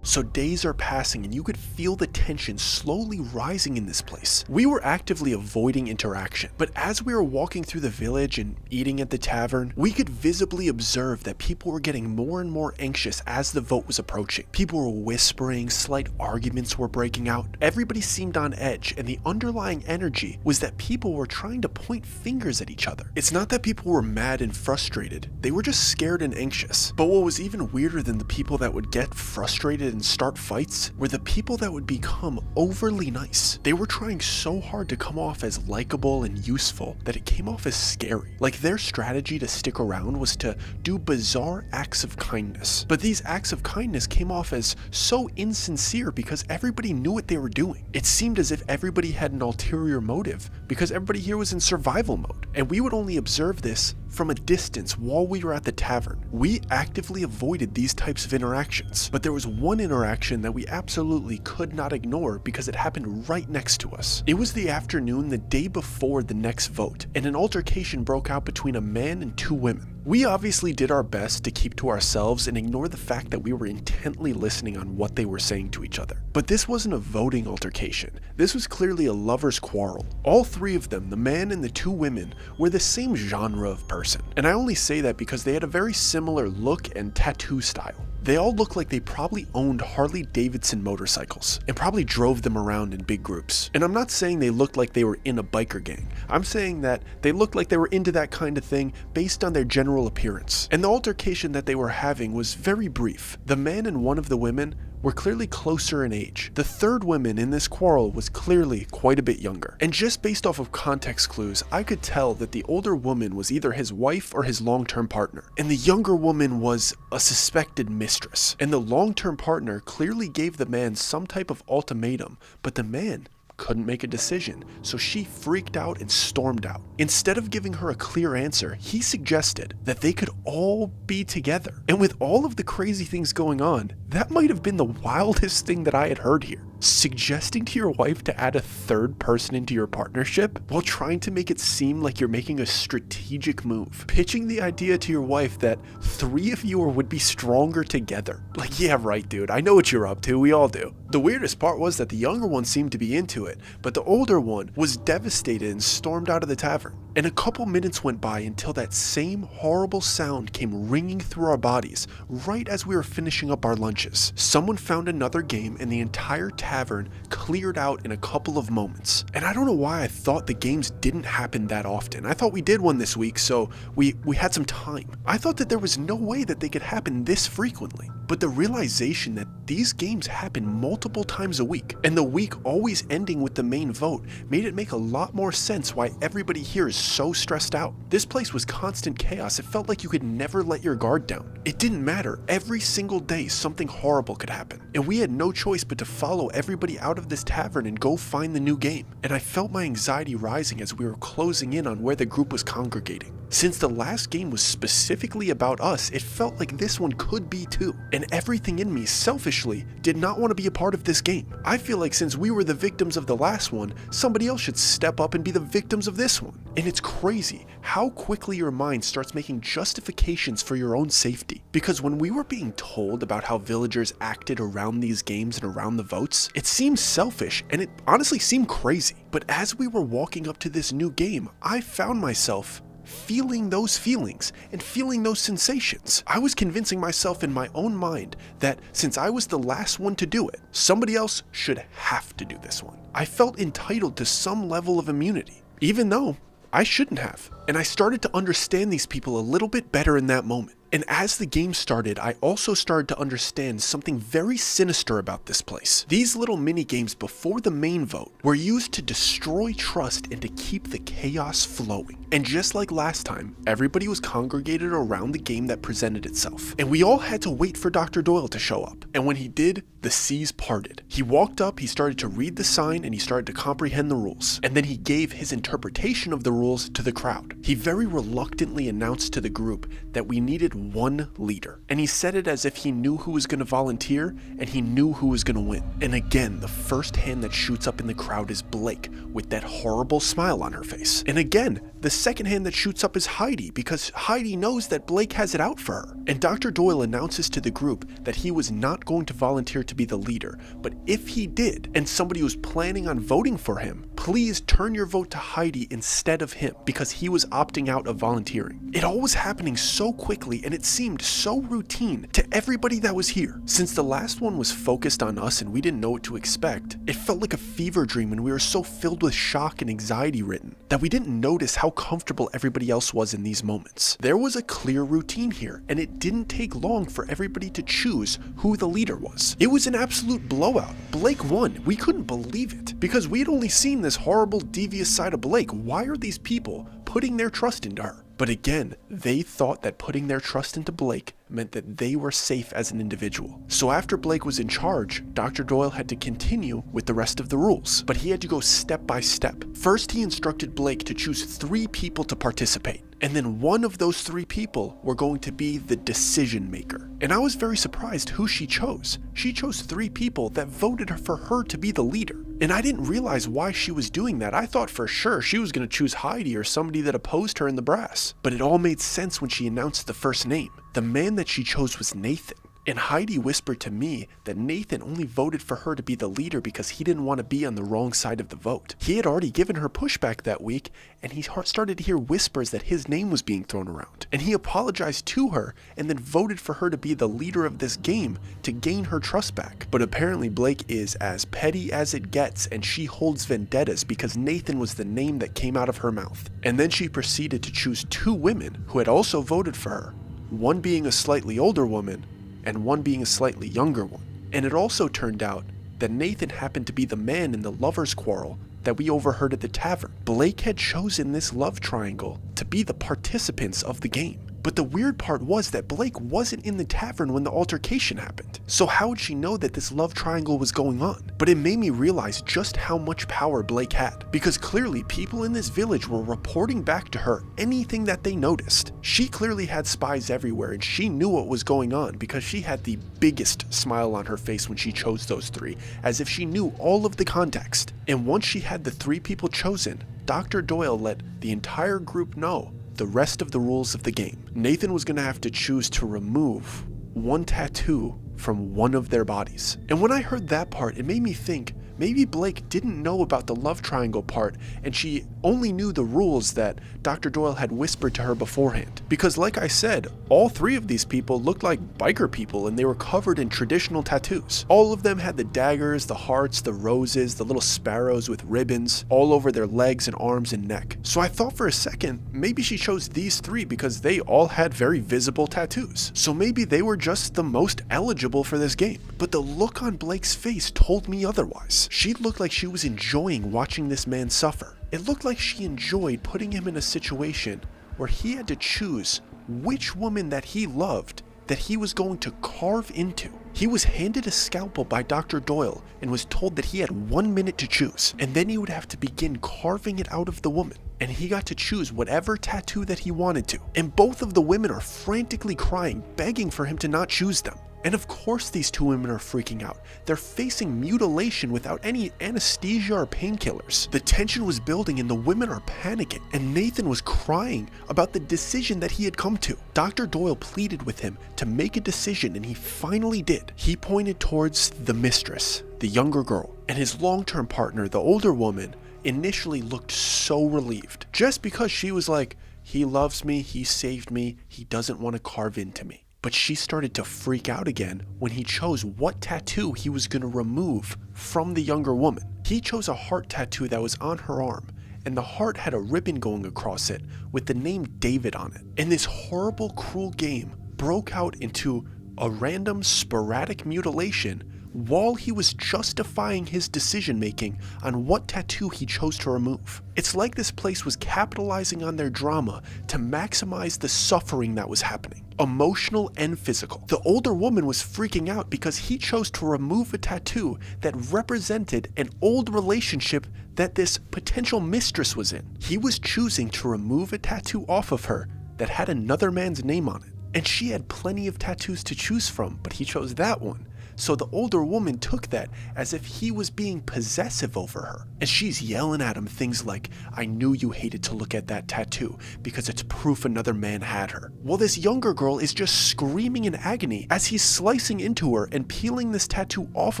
So days are passing and you could feel the tension slowly rising in this place. We were actively avoiding interaction, but as we were walking through the village and eating at the tavern, we could visibly observe that people were getting more and more anxious as the vote was approaching. People were whispering, slight arguments were breaking out. Everybody seemed on edge, and the underlying energy was that people were trying to point fingers at each other. It's not that people were mad and frustrated, they were just scared and anxious. But what was even weirder than the people that would get frustrated and start fights were the people that would become overly nice. They were trying so hard to come off as likable and useful that it came off as scary. Like their strategy to stick around was to do bizarre acts of kindness. But these acts of kindness came off as so insincere because everybody knew what they were doing. It seemed as if everybody had an ulterior motive because everybody here was in survival mode. And we would only observe this from a distance while we were at the tavern. We actively avoided these types of interactions, but there was one interaction that we absolutely could not ignore because it happened right next to us. It was the afternoon the day before the next vote, and an altercation broke out between a man and two women. We obviously did our best to keep to ourselves and ignore the fact that we were intently listening on what they were saying to each other. But this wasn't a voting altercation. This was clearly a lover's quarrel. All three of them, the man and the two women, were the same genre of person. And I only say that because they had a very similar look and tattoo style. They all looked like they probably owned Harley-Davidson motorcycles and probably drove them around in big groups. And I'm not saying they looked like they were in a biker gang. I'm saying that they looked like they were into that kind of thing based on their general appearance. And the altercation that they were having was very brief. The man and one of the women were clearly closer in age. The third woman in this quarrel was clearly quite a bit younger. And just based off of context clues, I could tell that the older woman was either his wife or his long-term partner. And the younger woman was a suspected mistress. And the long-term partner clearly gave the man some type of ultimatum, but the man couldn't make a decision, so she freaked out and stormed out. Instead of giving her a clear answer, he suggested that they could all be together. And with all of the crazy things going on, that might have been the wildest thing that I had heard here. Suggesting to your wife to add a third person into your partnership while trying to make it seem like you're making a strategic move. Pitching the idea to your wife that three of you would be stronger together. Like, yeah, right, dude, I know what you're up to, we all do. The weirdest part was that the younger one seemed to be into it, but the older one was devastated and stormed out of the tavern. And a couple minutes went by until that same horrible sound came ringing through our bodies right as we were finishing up our lunches. Someone found another game and the entire tavern cleared out in a couple of moments. And I don't know why I thought the games didn't happen that often. I thought we did one this week, so we had some time. I thought that there was no way that they could happen this frequently. But the realization that these games happen multiple times a week, and the week always ending with the main vote, made it make a lot more sense why everybody here is so stressed out. This place was constant chaos. It felt like you could never let your guard down. It didn't matter. Every single day something horrible could happen. And we had no choice but to follow everybody out of this tavern and go find the new game. And I felt my anxiety rising as we were closing in on where the group was congregating. Since the last game was specifically about us, it felt like this one could be too. And everything in me, selfishly, did not want to be a part of this game. I feel like since we were the victims of the last one, somebody else should step up and be the victims of this one. And it's crazy how quickly your mind starts making justifications for your own safety. Because when we were being told about how villagers acted around these games and around the votes, it seemed selfish and it honestly seemed crazy. But as we were walking up to this new game, I found myself feeling those feelings and feeling those sensations. I was convincing myself in my own mind that since I was the last one to do it, somebody else should have to do this one. I felt entitled to some level of immunity, even though I shouldn't have. And I started to understand these people a little bit better in that moment. And as the game started, I also started to understand something very sinister about this place. These little mini games before the main vote were used to destroy trust and to keep the chaos flowing. And just like last time, everybody was congregated around the game that presented itself. And we all had to wait for Dr. Doyle to show up. And when he did, the seas parted. He walked up, he started to read the sign, and he started to comprehend the rules. And then he gave his interpretation of the rules to the crowd. He very reluctantly announced to the group that we needed one leader. And he said it as if he knew who was going to volunteer and he knew who was going to win. And again, the first hand that shoots up in the crowd is Blake with that horrible smile on her face. And again, The second hand that shoots up is Heidi, because Heidi knows that Blake has it out for her. And Dr. Doyle announces to the group that he was not going to volunteer to be the leader, but if he did, and somebody was planning on voting for him, please turn your vote to Heidi instead of him, because he was opting out of volunteering. It all was happening so quickly, and it seemed so routine to everybody that was here. Since the last one was focused on us and we didn't know what to expect, it felt like a fever dream, and we were so filled with shock and anxiety ridden that we didn't notice how comfortable everybody else was in these moments. There was a clear routine here, and it didn't take long for everybody to choose who the leader was. It was an absolute blowout. Blake won. We couldn't believe it, because we had only seen this horrible, devious side of Blake. Why are these people putting their trust into her? But again, they thought that putting their trust into Blake meant that they were safe as an individual. So after Blake was in charge, Dr. Doyle had to continue with the rest of the rules, but he had to go step by step. First, he instructed Blake to choose 3 people to participate, and then one of those 3 people were going to be the decision maker. And I was very surprised who she chose. She chose 3 people that voted for her to be the leader. And I didn't realize why she was doing that. I thought for sure she was going to choose Heidi or somebody that opposed her in the brass. But it all made sense when she announced the first name. The man that she chose was Nathan. And Heidi whispered to me that Nathan only voted for her to be the leader because he didn't want to be on the wrong side of the vote. He had already given her pushback that week, and he started to hear whispers that his name was being thrown around. And he apologized to her and then voted for her to be the leader of this game to gain her trust back. But apparently Blake is as petty as it gets, and she holds vendettas because Nathan was the name that came out of her mouth. And then she proceeded to choose 2 women who had also voted for her, one being a slightly older woman and one being a slightly younger one. And it also turned out that Nathan happened to be the man in the lover's quarrel that we overheard at the tavern. Blake had chosen this love triangle to be the participants of the game. But the weird part was that Blake wasn't in the tavern when the altercation happened. So how would she know that this love triangle was going on? But it made me realize just how much power Blake had, because clearly people in this village were reporting back to her anything that they noticed. She clearly had spies everywhere, and she knew what was going on because she had the biggest smile on her face when she chose those 3, as if she knew all of the context. And once she had the 3 people chosen, Dr. Doyle let the entire group know the rest of the rules of the game. Nathan was going to have to choose to remove 1 tattoo from one of their bodies. And when I heard that part, it made me think maybe Blake didn't know about the love triangle part, and she only knew the rules that Dr. Doyle had whispered to her beforehand. Because like I said, all 3 of these people looked like biker people, and they were covered in traditional tattoos. All of them had the daggers, the hearts, the roses, the little sparrows with ribbons all over their legs and arms and neck. So I thought for a second, maybe she chose these 3 because they all had very visible tattoos. So maybe they were just the most eligible for this game. But the look on Blake's face told me otherwise. She looked like she was enjoying watching this man suffer. It looked like she enjoyed putting him in a situation where he had to choose which woman that he loved that he was going to carve into. He was handed a scalpel by Dr. Doyle and was told that he had 1 minute to choose, and then he would have to begin carving it out of the woman. And he got to choose whatever tattoo that he wanted to. And both of the women are frantically crying, begging for him to not choose them. And of course these 2 women are freaking out. They're facing mutilation without any anesthesia or painkillers. The tension was building and the women are panicking, and Nathan was crying about the decision that he had come to. Dr. Doyle pleaded with him to make a decision, and he finally did. He pointed towards the mistress, the younger girl, and his long-term partner, the older woman, initially looked so relieved, just because she was like, he loves me, he saved me, he doesn't want to carve into me. But she started to freak out again when he chose what tattoo he was going to remove from the younger woman. He chose a heart tattoo that was on her arm, and the heart had a ribbon going across it with the name David on it. And this horrible, cruel game broke out into a random, sporadic mutilation while he was justifying his decision making on what tattoo he chose to remove. It's like this place was capitalizing on their drama to maximize the suffering that was happening, emotional and physical. The older woman was freaking out because he chose to remove a tattoo that represented an old relationship that this potential mistress was in. He was choosing to remove a tattoo off of her that had another man's name on it. And she had plenty of tattoos to choose from, but he chose that one. So the older woman took that as if he was being possessive over her. And she's yelling at him things like, "I knew you hated to look at that tattoo because it's proof another man had her." While this younger girl is just screaming in agony as he's slicing into her and peeling this tattoo off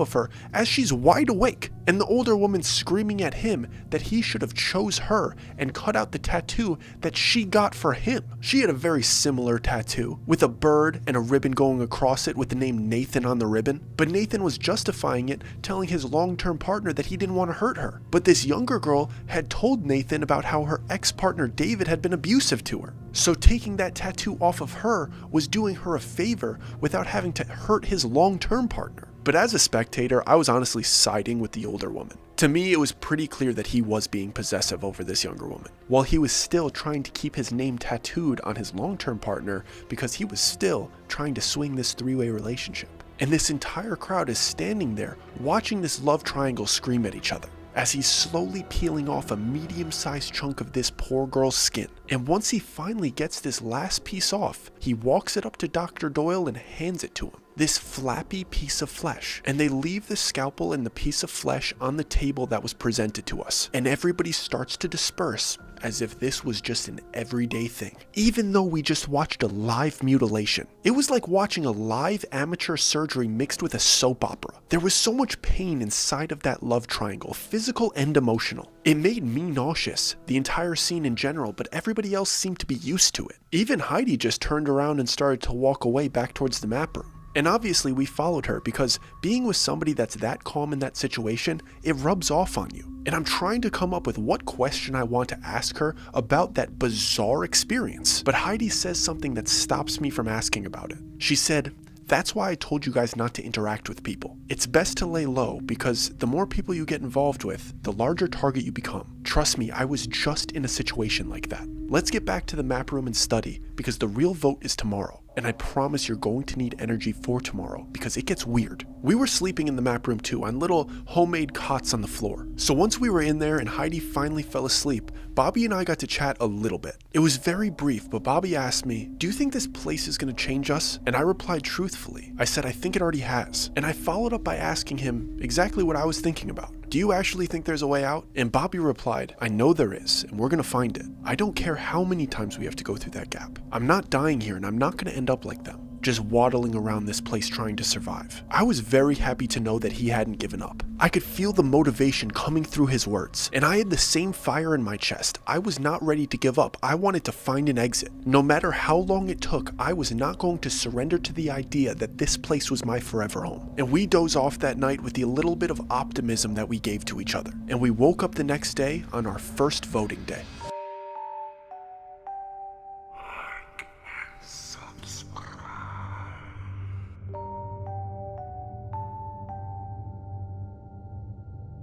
of her as she's wide awake. And the older woman screaming at him that he should have chose her and cut out the tattoo that she got for him. She had a very similar tattoo with a bird and a ribbon going across it with the name Nathan on the ribbon. But Nathan was justifying it, telling his long-term partner that he didn't want to hurt her. But this younger girl had told Nathan about how her ex-partner David had been abusive to her. So taking that tattoo off of her was doing her a favor without having to hurt his long-term partner. But as a spectator, I was honestly siding with the older woman. To me, it was pretty clear that he was being possessive over this younger woman, while he was still trying to keep his name tattooed on his long-term partner because he was still trying to swing this three-way relationship. And this entire crowd is standing there watching this love triangle scream at each other as he's slowly peeling off a medium-sized chunk of this poor girl's skin. And once he finally gets this last piece off, he walks it up to Dr. Doyle and hands it to him. This flappy piece of flesh. And they leave the scalpel and the piece of flesh on the table that was presented to us. And everybody starts to disperse as if this was just an everyday thing. Even though we just watched a live mutilation. It was like watching a live amateur surgery mixed with a soap opera. There was so much pain inside of that love triangle, physical and emotional. It made me nauseous, the entire scene in general, but everybody else seemed to be used to it. Even Heidi just turned around and started to walk away back towards the map room. And obviously we followed her because being with somebody that's that calm in that situation, it rubs off on you. And I'm trying to come up with what question I want to ask her about that bizarre experience. But Heidi says something that stops me from asking about it. She said, "That's why I told you guys not to interact with people. It's best to lay low because the more people you get involved with, the larger target you become. Trust me, I was just in a situation like that. Let's get back to the map room and study because the real vote is tomorrow. And I promise you're going to need energy for tomorrow because it gets weird." We were sleeping in the map room too on little homemade cots on the floor. So once we were in there and Heidi finally fell asleep, Bobby and I got to chat a little bit. It was very brief, but Bobby asked me, "Do you think this place is going to change us?" And I replied truthfully. I said, "I think it already has." And I followed up by asking him exactly what I was thinking about. "Do you actually think there's a way out?" And Bobby replied, "I know there is, and we're going to find it. I don't care how many times we have to go through that gap. I'm not dying here, and I'm not going to end up like them, just waddling around this place trying to survive." I was very happy to know that he hadn't given up. I could feel the motivation coming through his words, and I had the same fire in my chest. I was not ready to give up. I wanted to find an exit. No matter how long it took, I was not going to surrender to the idea that this place was my forever home. And we dozed off that night with the little bit of optimism that we gave to each other. And we woke up the next day on our first voting day.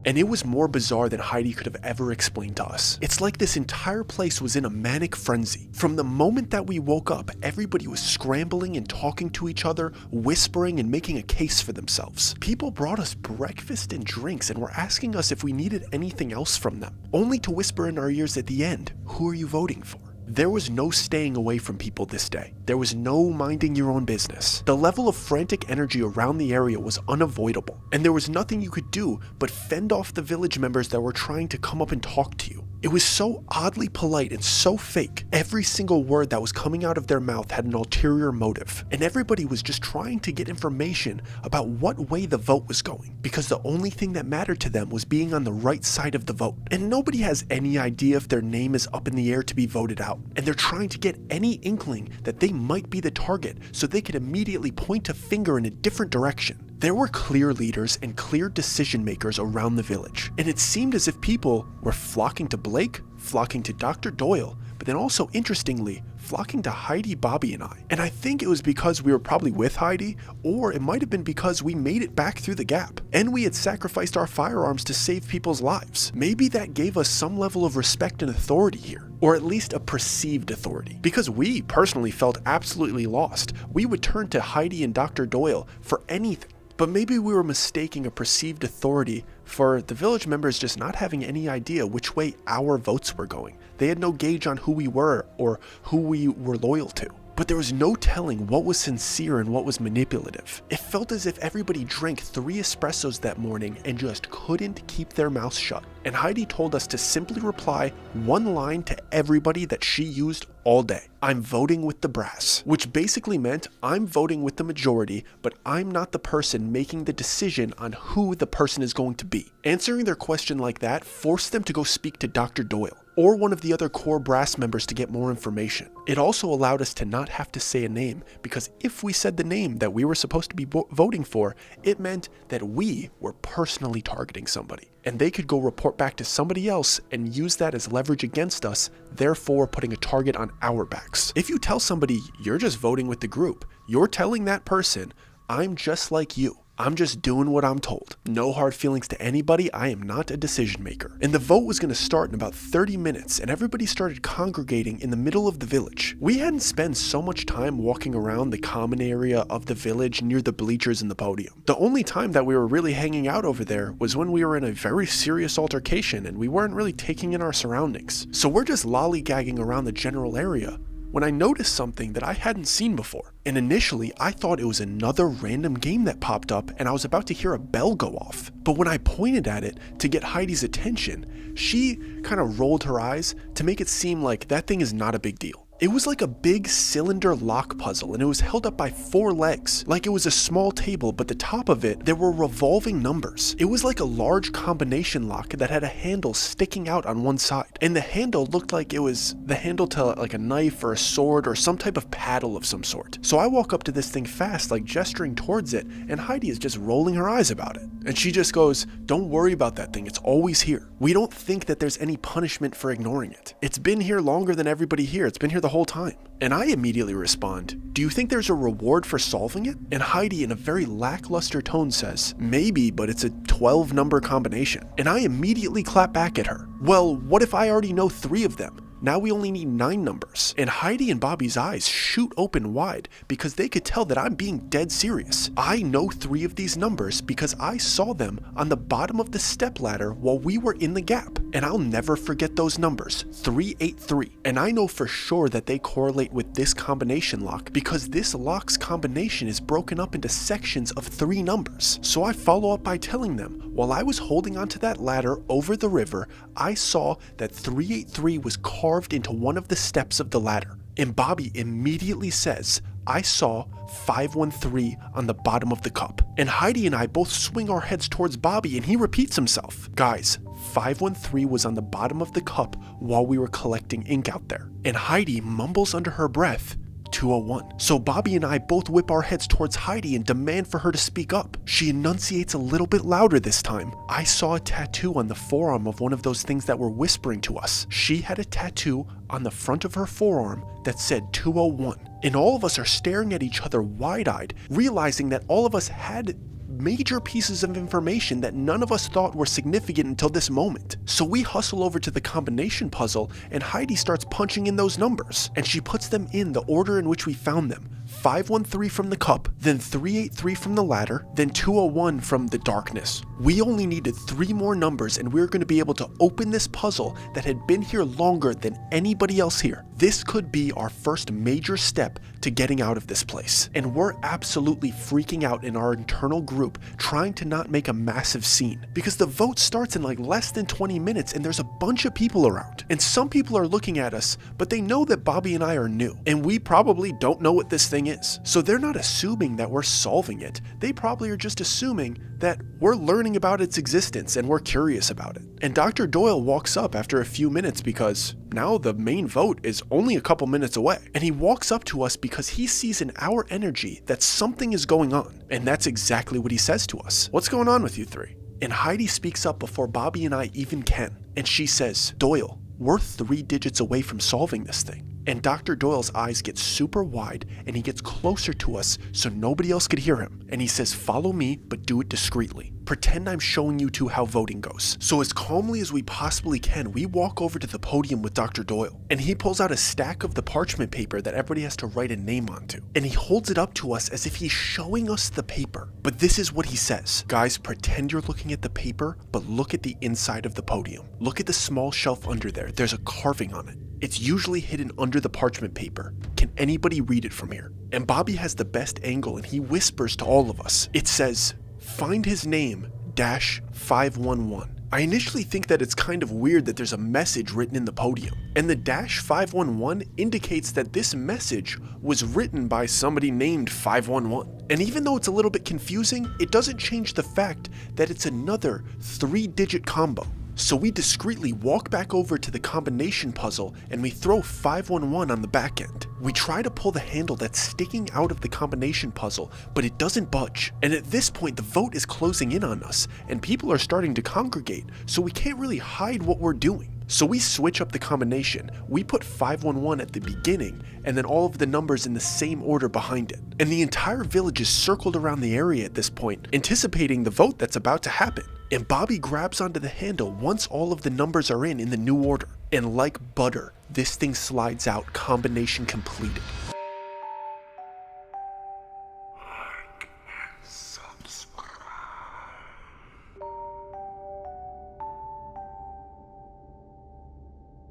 And it was more bizarre than Heidi could have ever explained to us. It's like this entire place was in a manic frenzy. From the moment that we woke up, everybody was scrambling and talking to each other, whispering and making a case for themselves. People brought us breakfast and drinks and were asking us if we needed anything else from them, only to whisper in our ears at the end, "Who are you voting for?" There was no staying away from people this day. There was no minding your own business. The level of frantic energy around the area was unavoidable, and there was nothing you could do but fend off the village members that were trying to come up and talk to you. It was so oddly polite and so fake. Every single word that was coming out of their mouth had an ulterior motive, and everybody was just trying to get information about what way the vote was going, because the only thing that mattered to them was being on the right side of the vote. And nobody has any idea if their name is up in the air to be voted out, and they're trying to get any inkling that they might be the target so they could immediately point a finger in a different direction. There were clear leaders and clear decision makers around the village, and it seemed as if people were flocking to Blake, flocking to Dr. Doyle, but then also, interestingly, flocking to Heidi, Bobby, and I. And I think it was because we were probably with Heidi, or it might have been because we made it back through the gap, and we had sacrificed our firearms to save people's lives. Maybe that gave us some level of respect and authority here, or at least a perceived authority. Because we personally felt absolutely lost. We would turn to Heidi and Dr. Doyle for anything. But maybe we were mistaking a perceived authority for the village members just not having any idea which way our votes were going. They had no gauge on who we were or who we were loyal to. But there was no telling what was sincere and what was manipulative. It felt as if everybody drank 3 espressos that morning and just couldn't keep their mouths shut. And Heidi told us to simply reply one line to everybody that she used all day. I'm voting with the brass, which basically meant I'm voting with the majority, but I'm not the person making the decision on who the person is going to be. Answering their question like that forced them to go speak to Dr. Doyle or one of the other core brass members to get more information. It also allowed us to not have to say a name, because if we said the name that we were supposed to be voting for, it meant that we were personally targeting somebody, and they could go report back to somebody else and use that as leverage against us, therefore putting a target on our backs. If you tell somebody you're just voting with the group, you're telling that person, I'm just like you. I'm just doing what I'm told. No hard feelings to anybody. I am not a decision maker. And the vote was going to start in about 30 minutes, and everybody started congregating in the middle of the village. We hadn't spent so much time walking around the common area of the village near the bleachers and the podium. The only time that we were really hanging out over there was when we were in a very serious altercation and we weren't really taking in our surroundings. So we're just lollygagging around the general area when I noticed something that I hadn't seen before. And initially, I thought it was another random game that popped up and I was about to hear a bell go off. But when I pointed at it to get Heidi's attention, she kind of rolled her eyes to make it seem like that thing is not a big deal. It was like a big cylinder lock puzzle, and it was held up by 4 legs, like it was a small table, but the top of it, there were revolving numbers. It was like a large combination lock that had a handle sticking out on one side, and the handle looked like it was the handle to like a knife or a sword or some type of paddle of some sort. So I walk up to this thing fast, like gesturing towards it, and Heidi is just rolling her eyes about it. And she just goes, don't worry about that thing, it's always here. We don't think that there's any punishment for ignoring it. It's been here longer than everybody here, it's been here the whole time. And I immediately respond, do you think there's a reward for solving it? And Heidi in a very lackluster tone says, maybe, but it's a 12 number combination. And I immediately clap back at her. Well, what if I already know 3 of them? Now we only need 9 numbers. And Heidi and Bobby's eyes shoot open wide because they could tell that I'm being dead serious. I know 3 of these numbers because I saw them on the bottom of the stepladder while we were in the gap. And I'll never forget those numbers, 383. And I know for sure that they correlate with this combination lock because this lock's combination is broken up into sections of 3 numbers. So I follow up by telling them, while I was holding onto that ladder over the river, I saw that 383 was carved into one of the steps of the ladder. And Bobby immediately says, I saw 513 on the bottom of the cup. And Heidi and I both swing our heads towards Bobby and he repeats himself. Guys, 513 was on the bottom of the cup while we were collecting ink out there. And Heidi mumbles under her breath, 201. So Bobby and I both whip our heads towards Heidi and demand for her to speak up. She enunciates a little bit louder this time. I saw a tattoo on the forearm of one of those things that were whispering to us. She had a tattoo on the front of her forearm that said 201. And all of us are staring at each other wide-eyed, realizing that all of us had major pieces of information that none of us thought were significant until this moment. So we hustle over to the combination puzzle and Heidi starts punching in those numbers, and she puts them in the order in which we found them. 513 from the cup, then 383 from the ladder, then 201 from the darkness. We only needed 3 more numbers and we were going to be able to open this puzzle that had been here longer than anybody else here. This could be our first major step to getting out of this place. And we're absolutely freaking out in our internal group, trying to not make a massive scene. Because the vote starts in like less than 20 minutes and there's a bunch of people around. And some people are looking at us, but they know that Bobby and I are new. And we probably don't know what this thing is. So they're not assuming that we're solving it. They probably are just assuming that we're learning about its existence and we're curious about it. And Dr. Doyle walks up after a few minutes because now the main vote is only a couple minutes away. And he walks up to us because he sees in our energy that something is going on. And that's exactly what he says to us. What's going on with you 3? And Heidi speaks up before Bobby and I even can. And she says, Doyle, we're 3 digits away from solving this thing. And Dr. Doyle's eyes get super wide and he gets closer to us so nobody else could hear him. And he says, follow me, but do it discreetly. pretend I'm showing you two how voting goes. So as calmly as we possibly can, we walk over to the podium with Dr. Doyle, and he pulls out a stack of the parchment paper that everybody has to write a name onto, and he holds it up to us as if he's showing us the paper. But this is what he says: guys, pretend you're looking at the paper, but look at the inside of the podium. Look at the small shelf under there. There's a carving on it. It's usually hidden under the parchment paper. Can anybody read it from here? And Bobby has the best angle, and he whispers to all of us. It says, find his name, -511. I initially think that it's kind of weird that there's a message written in the podium, and the -511 indicates that this message was written by somebody named 511. And even though it's a little bit confusing, it doesn't change the fact that it's another 3-digit combo. So we discreetly walk back over to the combination puzzle and we throw 511 on the back end. We try to pull the handle that's sticking out of the combination puzzle, but it doesn't budge. And at this point, the vote is closing in on us and people are starting to congregate, so we can't really hide what we're doing. So we switch up the combination. We put 511 at the beginning and then all of the numbers in the same order behind it. And the entire village is circled around the area at this point, anticipating the vote that's about to happen. And Bobby grabs onto the handle once all of the numbers are in the new order. And like butter, this thing slides out, combination completed.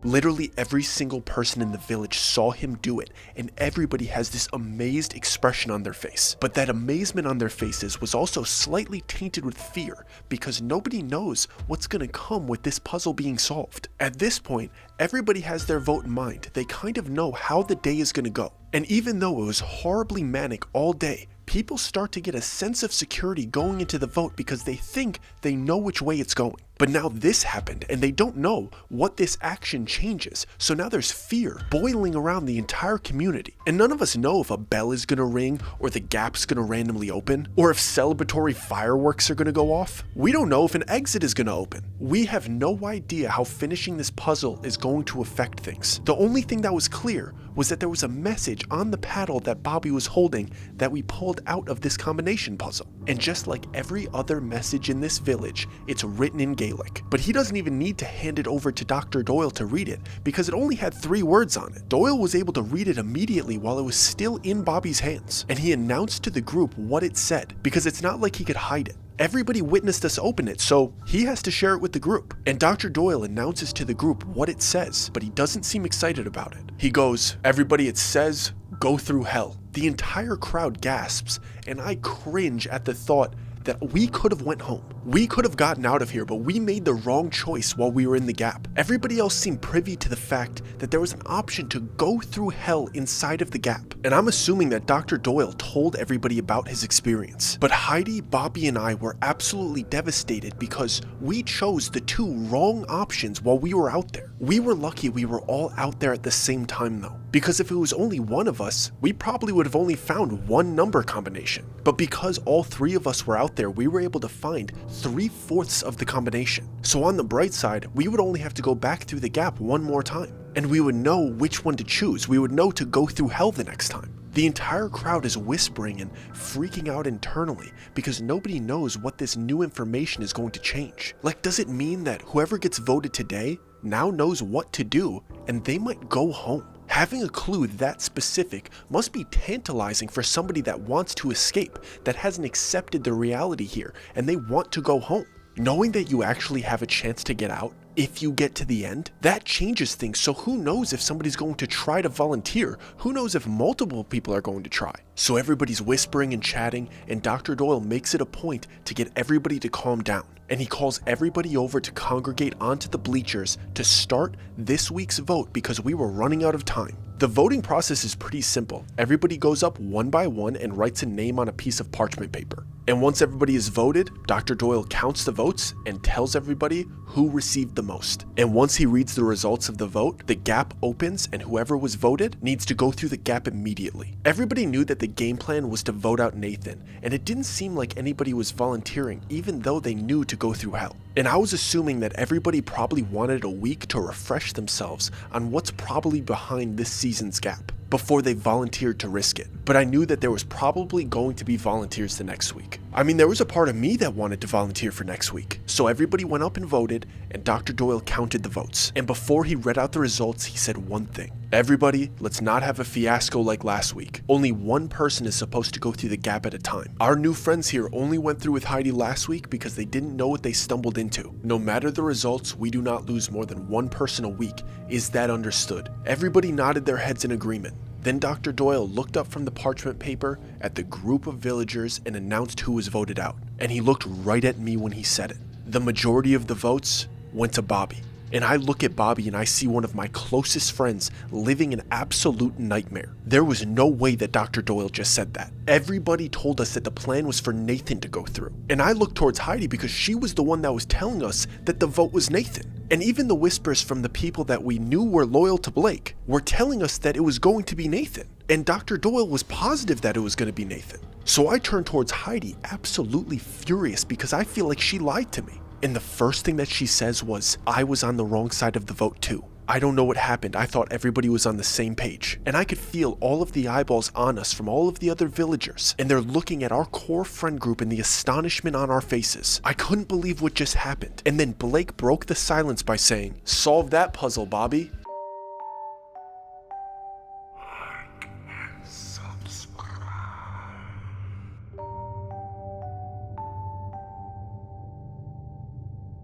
Literally every single person in the village saw him do it, and everybody has this amazed expression on their face. But that amazement on their faces was also slightly tainted with fear, because nobody knows what's gonna come with this puzzle being solved. At this point, everybody has their vote in mind. They kind of know how the day is gonna go. And even though it was horribly manic all day, people start to get a sense of security going into the vote because they think they know which way it's going. But now this happened and they don't know what this action changes, so now there's fear boiling around the entire community. And none of us know if a bell is gonna ring, or the gap's gonna randomly open, or if celebratory fireworks are gonna go off. We don't know if an exit is gonna open. We have no idea how finishing this puzzle is going to affect things. The only thing that was clear was that there was a message on the paddle that Bobby was holding that we pulled out of this combination puzzle. And just like every other message in this village, it's written in Gaelic. But he doesn't even need to hand it over to Dr. Doyle to read it, because it only had 3 words on it. Doyle was able to read it immediately while it was still in Bobby's hands, and he announced to the group what it said, because it's not like he could hide it. Everybody witnessed us open it, so he has to share it with the group. And Dr. Doyle announces to the group what it says, but he doesn't seem excited about it. He goes, "Everybody, it says, go through hell." The entire crowd gasps, and I cringe at the thought that we could have went home. We could have gotten out of here, but we made the wrong choice while we were in the gap. Everybody else seemed privy to the fact that there was an option to go through hell inside of the gap. And I'm assuming that Dr. Doyle told everybody about his experience. But Heidi, Bobby, and I were absolutely devastated because we chose the 2 wrong options while we were out there. We were lucky we were all out there at the same time though, because if it was only one of us, we probably would have only found 1 number combination. But because all 3 of us were out there, we were able to find 3/4 of the combination. So on the bright side, we would only have to go back through the gap 1 more time, and we would know which one to choose. We would know to go through hell the next time. The entire crowd is whispering and freaking out internally because nobody knows what this new information is going to change. Like, does it mean that whoever gets voted today now knows what to do and they might go home? Having a clue that specific must be tantalizing for somebody that wants to escape, that hasn't accepted the reality here, and they want to go home. Knowing that you actually have a chance to get out, if you get to the end, that changes things. So who knows if somebody's going to try to volunteer? Who knows if multiple people are going to try? So everybody's whispering and chatting, and Dr. Doyle makes it a point to get everybody to calm down. And he calls everybody over to congregate onto the bleachers to start this week's vote because we were running out of time. The voting process is pretty simple. Everybody goes up one by one and writes a name on a piece of parchment paper. And once everybody is voted, Dr. Doyle counts the votes and tells everybody who received the most. And once he reads the results of the vote, the gap opens and whoever was voted needs to go through the gap immediately. Everybody knew that the game plan was to vote out Nathan, and it didn't seem like anybody was volunteering even though they knew to go through hell. And I was assuming that everybody probably wanted a week to refresh themselves on what's probably behind this season's gap before they volunteered to risk it. But I knew that there was probably going to be volunteers the next week. I mean, there was a part of me that wanted to volunteer for next week. So everybody went up and voted, and Dr. Doyle counted the votes. And before he read out the results, he said one thing. Everybody, let's not have a fiasco like last week. Only one person is supposed to go through the gap at a time. Our new friends here only went through with Heidi last week because they didn't know what they stumbled into. No matter the results, we do not lose more than one person a week. Is that understood? Everybody nodded their heads in agreement. Then Dr. Doyle looked up from the parchment paper at the group of villagers and announced who was voted out. And he looked right at me when he said it. The majority of the votes went to Bobby. And I look at Bobby and I see one of my closest friends living an absolute nightmare. There was no way that Dr. Doyle just said that. Everybody told us that the plan was for Nathan to go through. And I looked towards Heidi because she was the one that was telling us that the vote was Nathan. And even the whispers from the people that we knew were loyal to Blake were telling us that it was going to be Nathan. And Dr. Doyle was positive that it was going to be Nathan. So I turned towards Heidi absolutely furious because I feel like she lied to me. And the first thing that she says was, I was on the wrong side of the vote too. I don't know what happened. I thought everybody was on the same page. And I could feel all of the eyeballs on us from all of the other villagers. And they're looking at our core friend group and the astonishment on our faces. I couldn't believe what just happened. And then Blake broke the silence by saying, solve that puzzle, Bobby.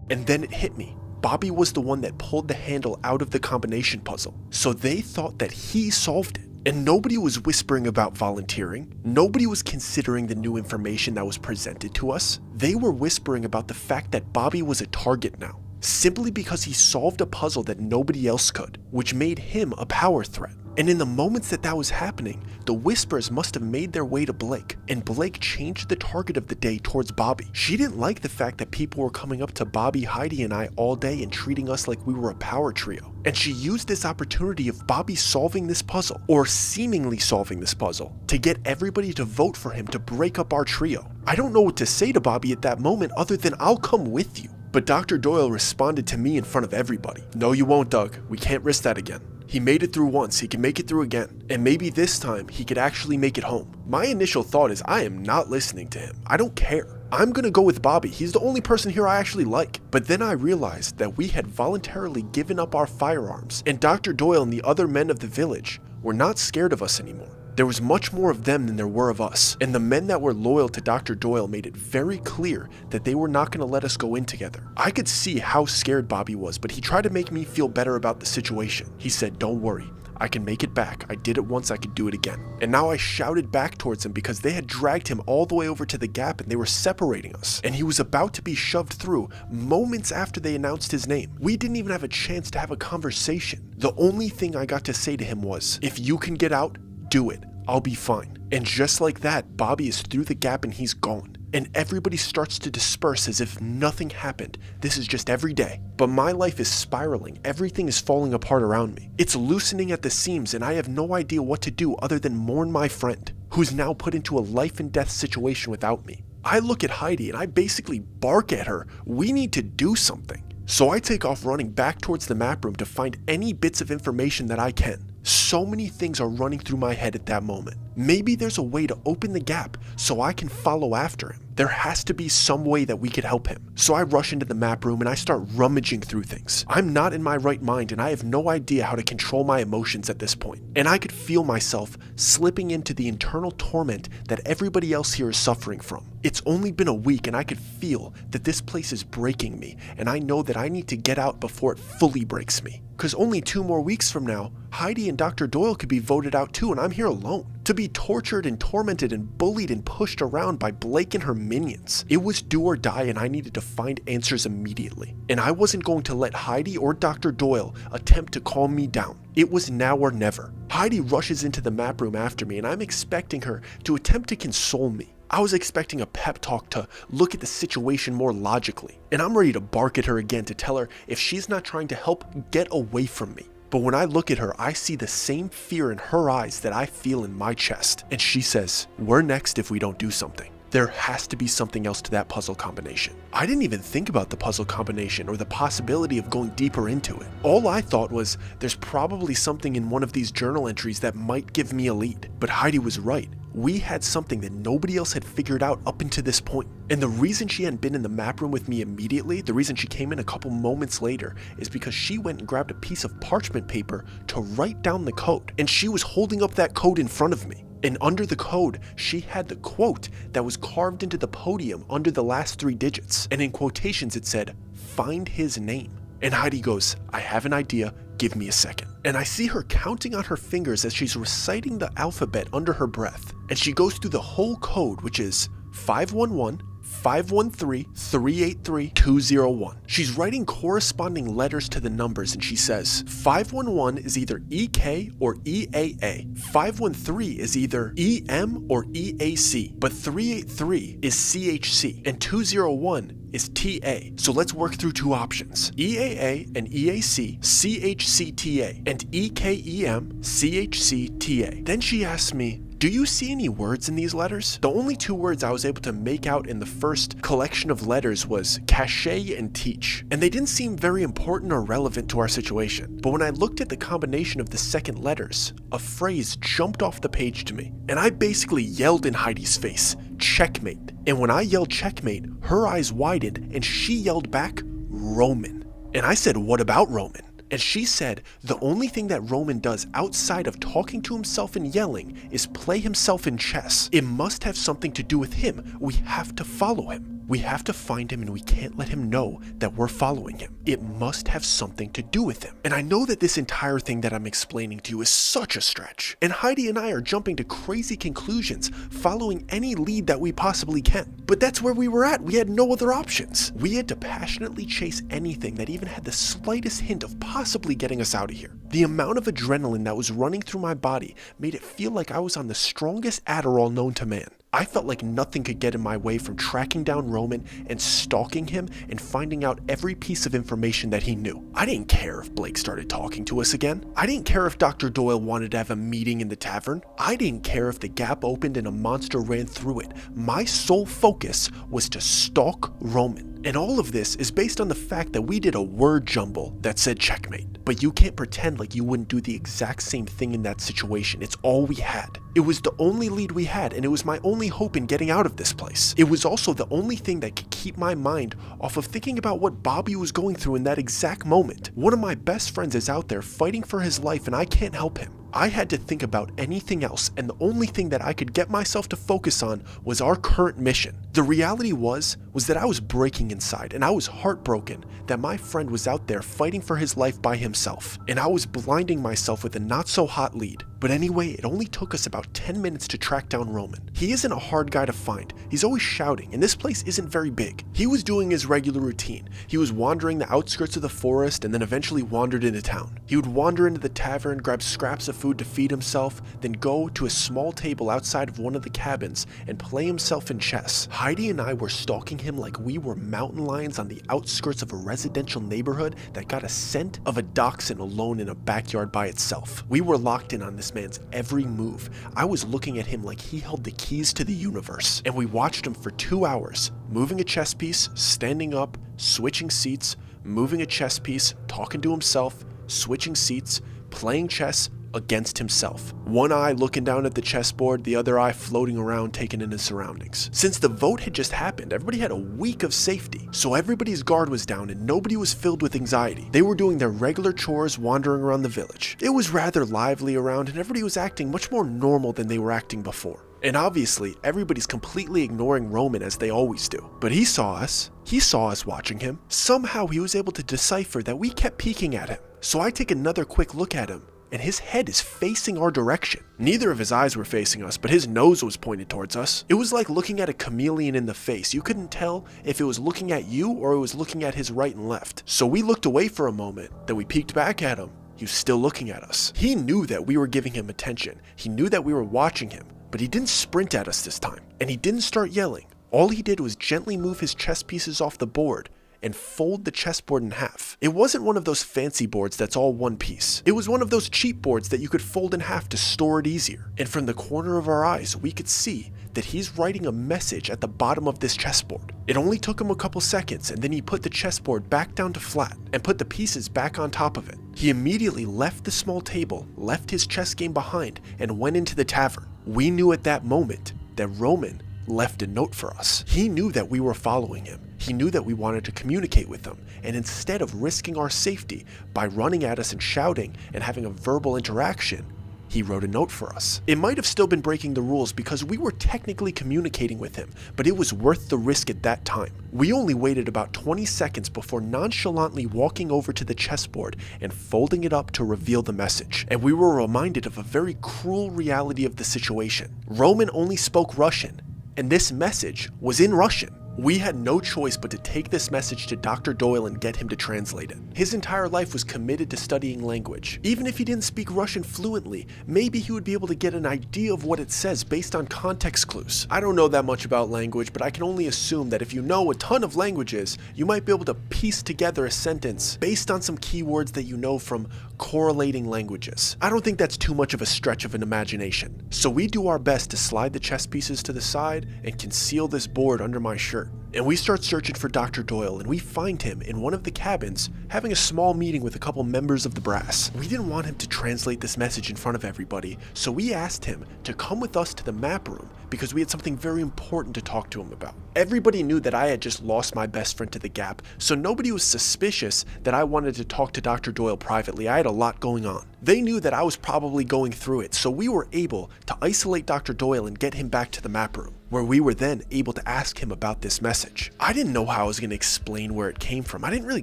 And then it hit me. Bobby was the one that pulled the handle out of the combination puzzle. So they thought that he solved it. And nobody was whispering about volunteering. Nobody was considering the new information that was presented to us. They were whispering about the fact that Bobby was a target now, simply because he solved a puzzle that nobody else could, which made him a power threat. And in the moments that was happening, the whispers must have made their way to Blake, and Blake changed the target of the day towards Bobby. She didn't like the fact that people were coming up to Bobby, Heidi, and I all day and treating us like we were a power trio. And she used this opportunity of Bobby solving this puzzle, or seemingly solving this puzzle, to get everybody to vote for him to break up our trio. I don't know what to say to Bobby at that moment other than I'll come with you. But Dr. Doyle responded to me in front of everybody. No, you won't, Doug. We can't risk that again. He made it through once, he can make it through again, and maybe this time he could actually make it home. My initial thought is I am not listening to him. I don't care. I'm gonna go with Bobby. He's the only person here I actually like. But then I realized that we had voluntarily given up our firearms, and Dr. Doyle and the other men of the village were not scared of us anymore. There was much more of them than there were of us, and the men that were loyal to Dr. Doyle made it very clear that they were not going to let us go in together. I could see how scared Bobby was, but he tried to make me feel better about the situation. He said, don't worry, I can make it back. I did it once, I could do it again. And now I shouted back towards him because they had dragged him all the way over to the gap and they were separating us. And he was about to be shoved through moments after they announced his name. We didn't even have a chance to have a conversation. The only thing I got to say to him was, if you can get out, do it. I'll be fine. And just like that, Bobby is through the gap and he's gone. And everybody starts to disperse as if nothing happened. This is just every day. But my life is spiraling. Everything is falling apart around me. It's loosening at the seams and I have no idea what to do other than mourn my friend, who's now put into a life and death situation without me. I look at Heidi and I basically bark at her. We need to do something. So I take off running back towards the map room to find any bits of information that I can. So many things are running through my head at that moment. Maybe there's a way to open the gap so I can follow after him. There has to be some way that we could help him. So I rush into the map room and I start rummaging through things. I'm not in my right mind and I have no idea how to control my emotions at this point. And I could feel myself slipping into the internal torment that everybody else here is suffering from. It's only been a week and I could feel that this place is breaking me, and I know that I need to get out before it fully breaks me. Because only 2 more weeks from now, Heidi and Dr. Doyle could be voted out too, and I'm here alone. To be tortured and tormented and bullied and pushed around by Blake and her minions. It was do or die and I needed to find answers immediately. And I wasn't going to let Heidi or Dr. Doyle attempt to calm me down. It was now or never. Heidi rushes into the map room after me and I'm expecting her to attempt to console me. I was expecting a pep talk to look at the situation more logically. And I'm ready to bark at her again to tell her if she's not trying to help, get away from me. But when I look at her, I see the same fear in her eyes that I feel in my chest. And she says, we're next if we don't do something. There has to be something else to that puzzle combination. I didn't even think about the puzzle combination or the possibility of going deeper into it. All I thought was there's probably something in one of these journal entries that might give me a lead. But Heidi was right. We had something that nobody else had figured out up until this point. And the reason she hadn't been in the map room with me immediately, the reason she came in a couple moments later, is because she went and grabbed a piece of parchment paper to write down the code. And she was holding up that code in front of me. And under the code, she had the quote that was carved into the podium under the last 3 digits. And in quotations it said, "Find his name." And Heidi goes, "I have an idea, give me a second." And I see her counting on her fingers as she's reciting the alphabet under her breath. And she goes through the whole code, which is 511 513 383 201. She's writing corresponding letters to the numbers, and she says 511 is either EK or EAA, 513 is either EM or EAC, but 383 is CHC, and 201 is TA. So let's work through 2 options, EAA and EAC, CHCTA, and EKEM, CHCTA. Then she asks me, "Do you see any words in these letters?" The only 2 words I was able to make out in the first collection of letters was cachet and teach, and they didn't seem very important or relevant to our situation. But when I looked at the combination of the second letters, a phrase jumped off the page to me, and I basically yelled in Heidi's face, "Checkmate." And when I yelled checkmate, her eyes widened and she yelled back, "Roman." And I said, "What about Roman?" And she said the only thing that Roman does outside of talking to himself and yelling is play himself in chess. It must have something to do with him. We have to follow him. We have to find him, and we can't let him know that we're following him. It must have something to do with him. And I know that this entire thing that I'm explaining to you is such a stretch. And Heidi and I are jumping to crazy conclusions, following any lead that we possibly can. But that's where we were at. We had no other options. We had to passionately chase anything that even had the slightest hint of possibly getting us out of here. The amount of adrenaline that was running through my body made it feel like I was on the strongest Adderall known to man. I felt like nothing could get in my way from tracking down Roman and stalking him and finding out every piece of information that he knew. I didn't care if Blake started talking to us again. I didn't care if Dr. Doyle wanted to have a meeting in the tavern. I didn't care if the gap opened and a monster ran through it. My sole focus was to stalk Roman. And all of this is based on the fact that we did a word jumble that said checkmate. But you can't pretend like you wouldn't do the exact same thing in that situation. It's all we had. It was the only lead we had, and it was my only hope in getting out of this place. It was also the only thing that could keep my mind off of thinking about what Bobby was going through in that exact moment. One of my best friends is out there fighting for his life, and I can't help him. I had to think about anything else, and the only thing that I could get myself to focus on was our current mission. The reality was that I was breaking inside, and I was heartbroken that my friend was out there fighting for his life by himself, and I was blinding myself with a not so hot lead. But anyway, it only took us about 10 minutes to track down Roman. He isn't a hard guy to find. He's always shouting, and this place isn't very big. He was doing his regular routine. He was wandering the outskirts of the forest and then eventually wandered into town. He would wander into the tavern, grab scraps of food to feed himself, then go to a small table outside of one of the cabins and play himself in chess. Heidi and I were stalking him like we were mountain lions on the outskirts of a residential neighborhood that got a scent of a dachshund alone in a backyard by itself. We were locked in on this man's every move. I was looking at him like he held the keys to the universe, and we watched him for 2 hours, moving a chess piece, standing up, switching seats, moving a chess piece, talking to himself, switching seats, playing chess against himself. One eye looking down at the chessboard, the other eye floating around taking in his surroundings. Since the vote had just happened, everybody had a week of safety, so everybody's guard was down and nobody was filled with anxiety. They were doing their regular chores, wandering around the village. It was rather lively around, and everybody was acting much more normal than they were acting before. And obviously, everybody's completely ignoring Roman as they always do. But he saw us. He saw us watching him. Somehow he was able to decipher that we kept peeking at him. So I take another quick look at him, and his head is facing our direction. Neither of his eyes were facing us, but his nose was pointed towards us. It was like looking at a chameleon in the face. You couldn't tell if it was looking at you or it was looking at his right and left. So we looked away for a moment, then we peeked back at him. He was still looking at us. He knew that we were giving him attention. He knew that we were watching him, but he didn't sprint at us this time, and he didn't start yelling. All he did was gently move his chess pieces off the board and fold the chessboard in half. It wasn't one of those fancy boards that's all one piece. It was one of those cheap boards that you could fold in half to store it easier. And from the corner of our eyes, we could see that he's writing a message at the bottom of this chessboard. It only took him a couple seconds, and then he put the chessboard back down to flat and put the pieces back on top of it. He immediately left the small table, left his chess game behind, and went into the tavern. We knew at that moment that Roman left a note for us. He knew that we were following him. He knew that we wanted to communicate with him, and instead of risking our safety by running at us and shouting and having a verbal interaction, he wrote a note for us. It might have still been breaking the rules because we were technically communicating with him, but it was worth the risk at that time. We only waited about 20 seconds before nonchalantly walking over to the chessboard and folding it up to reveal the message. And we were reminded of a very cruel reality of the situation. Roman only spoke Russian, and this message was in Russian. We had no choice but to take this message to Dr. Doyle and get him to translate it. His entire life was committed to studying language. Even if he didn't speak Russian fluently, maybe he would be able to get an idea of what it says based on context clues. I don't know that much about language, but I can only assume that if you know a ton of languages, you might be able to piece together a sentence based on some keywords that you know from correlating languages. I don't think that's too much of a stretch of an imagination. So we do our best to slide the chess pieces to the side and conceal this board under my shirt. And we start searching for Dr. Doyle, and we find him in one of the cabins having a small meeting with a couple members of the brass. We didn't want him to translate this message in front of everybody, so we asked him to come with us to the map room because we had something very important to talk to him about. Everybody knew that I had just lost my best friend to the Gap, so nobody was suspicious that I wanted to talk to Dr. Doyle privately. I had a lot going on. They knew that I was probably going through it, so we were able to isolate Dr. Doyle and get him back to the map room, where we were then able to ask him about this message. I didn't know how I was going to explain where it came from. I didn't really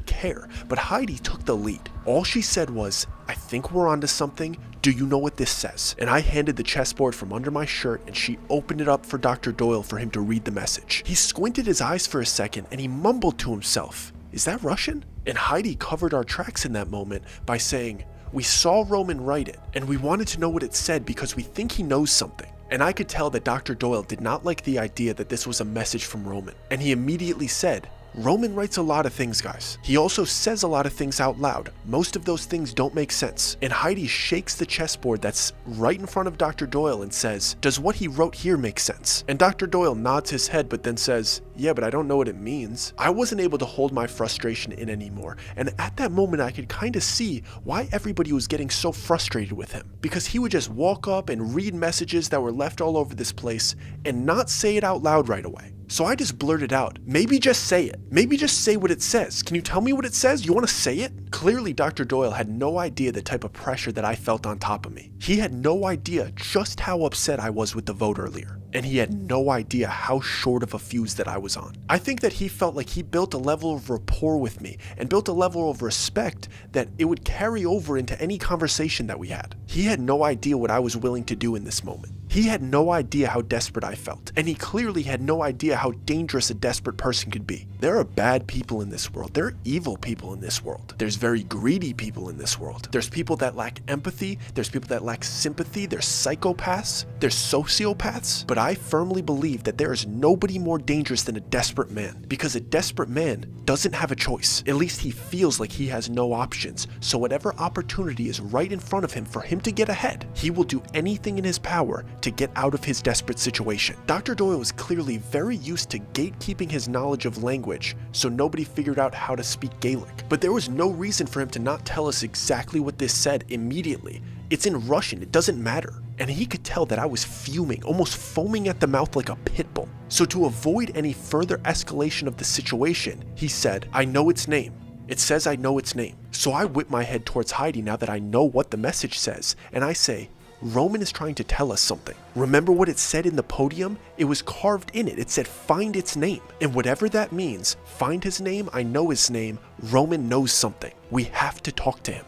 care, but Heidi took the lead. All she said was, "I think we're onto something. Do you know what this says?" And I handed the chessboard from under my shirt, and she opened it up for Dr. Doyle for him to read the message. He squinted his eyes for a second and he mumbled to himself, "Is that Russian?" And Heidi covered our tracks in that moment by saying, "We saw Roman write it, and we wanted to know what it said because we think he knows something." And I could tell that Dr. Doyle did not like the idea that this was a message from Roman. And he immediately said, "Roman writes a lot of things, guys. He also says a lot of things out loud. Most of those things don't make sense." And Heidi shakes the chessboard that's right in front of Dr. Doyle and says, "Does what he wrote here make sense?" And Dr. Doyle nods his head but then says, "Yeah, but I don't know what it means." I wasn't able to hold my frustration in anymore, and at that moment I could kind of see why everybody was getting so frustrated with him, because he would just walk up and read messages that were left all over this place and not say it out loud right away. So I just blurted out, "Maybe just say it. Maybe just say what it says. Can you tell me what it says? You want to say it?" Clearly, Dr. Doyle had no idea the type of pressure that I felt on top of me. He had no idea just how upset I was with the vote earlier. And he had no idea how short of a fuse that I was on. I think that he felt like he built a level of rapport with me and built a level of respect that it would carry over into any conversation that we had. He had no idea what I was willing to do in this moment. He had no idea how desperate I felt, and he clearly had no idea how dangerous a desperate person could be. There are bad people in this world. There are evil people in this world. There's very greedy people in this world. There's people that lack empathy. There's people that lack sympathy. There's psychopaths. There's sociopaths. But I firmly believe that there is nobody more dangerous than a desperate man, because a desperate man doesn't have a choice. At least he feels like he has no options. So whatever opportunity is right in front of him for him to get ahead, he will do anything in his power to get out of his desperate situation. Dr. Doyle was clearly very used to gatekeeping his knowledge of language, so nobody figured out how to speak Gaelic. But there was no reason for him to not tell us exactly what this said immediately. It's in Russian, it doesn't matter. And he could tell that I was fuming, almost foaming at the mouth like a pit bull. So to avoid any further escalation of the situation, he said, "I know its name. It says I know its name." So I whip my head towards Heidi now that I know what the message says, and I say, "Roman is trying to tell us something. Remember what it said in the podium? It was carved in it. It said find its name. And whatever that means, find his name, I know his name, Roman knows something. We have to talk to him."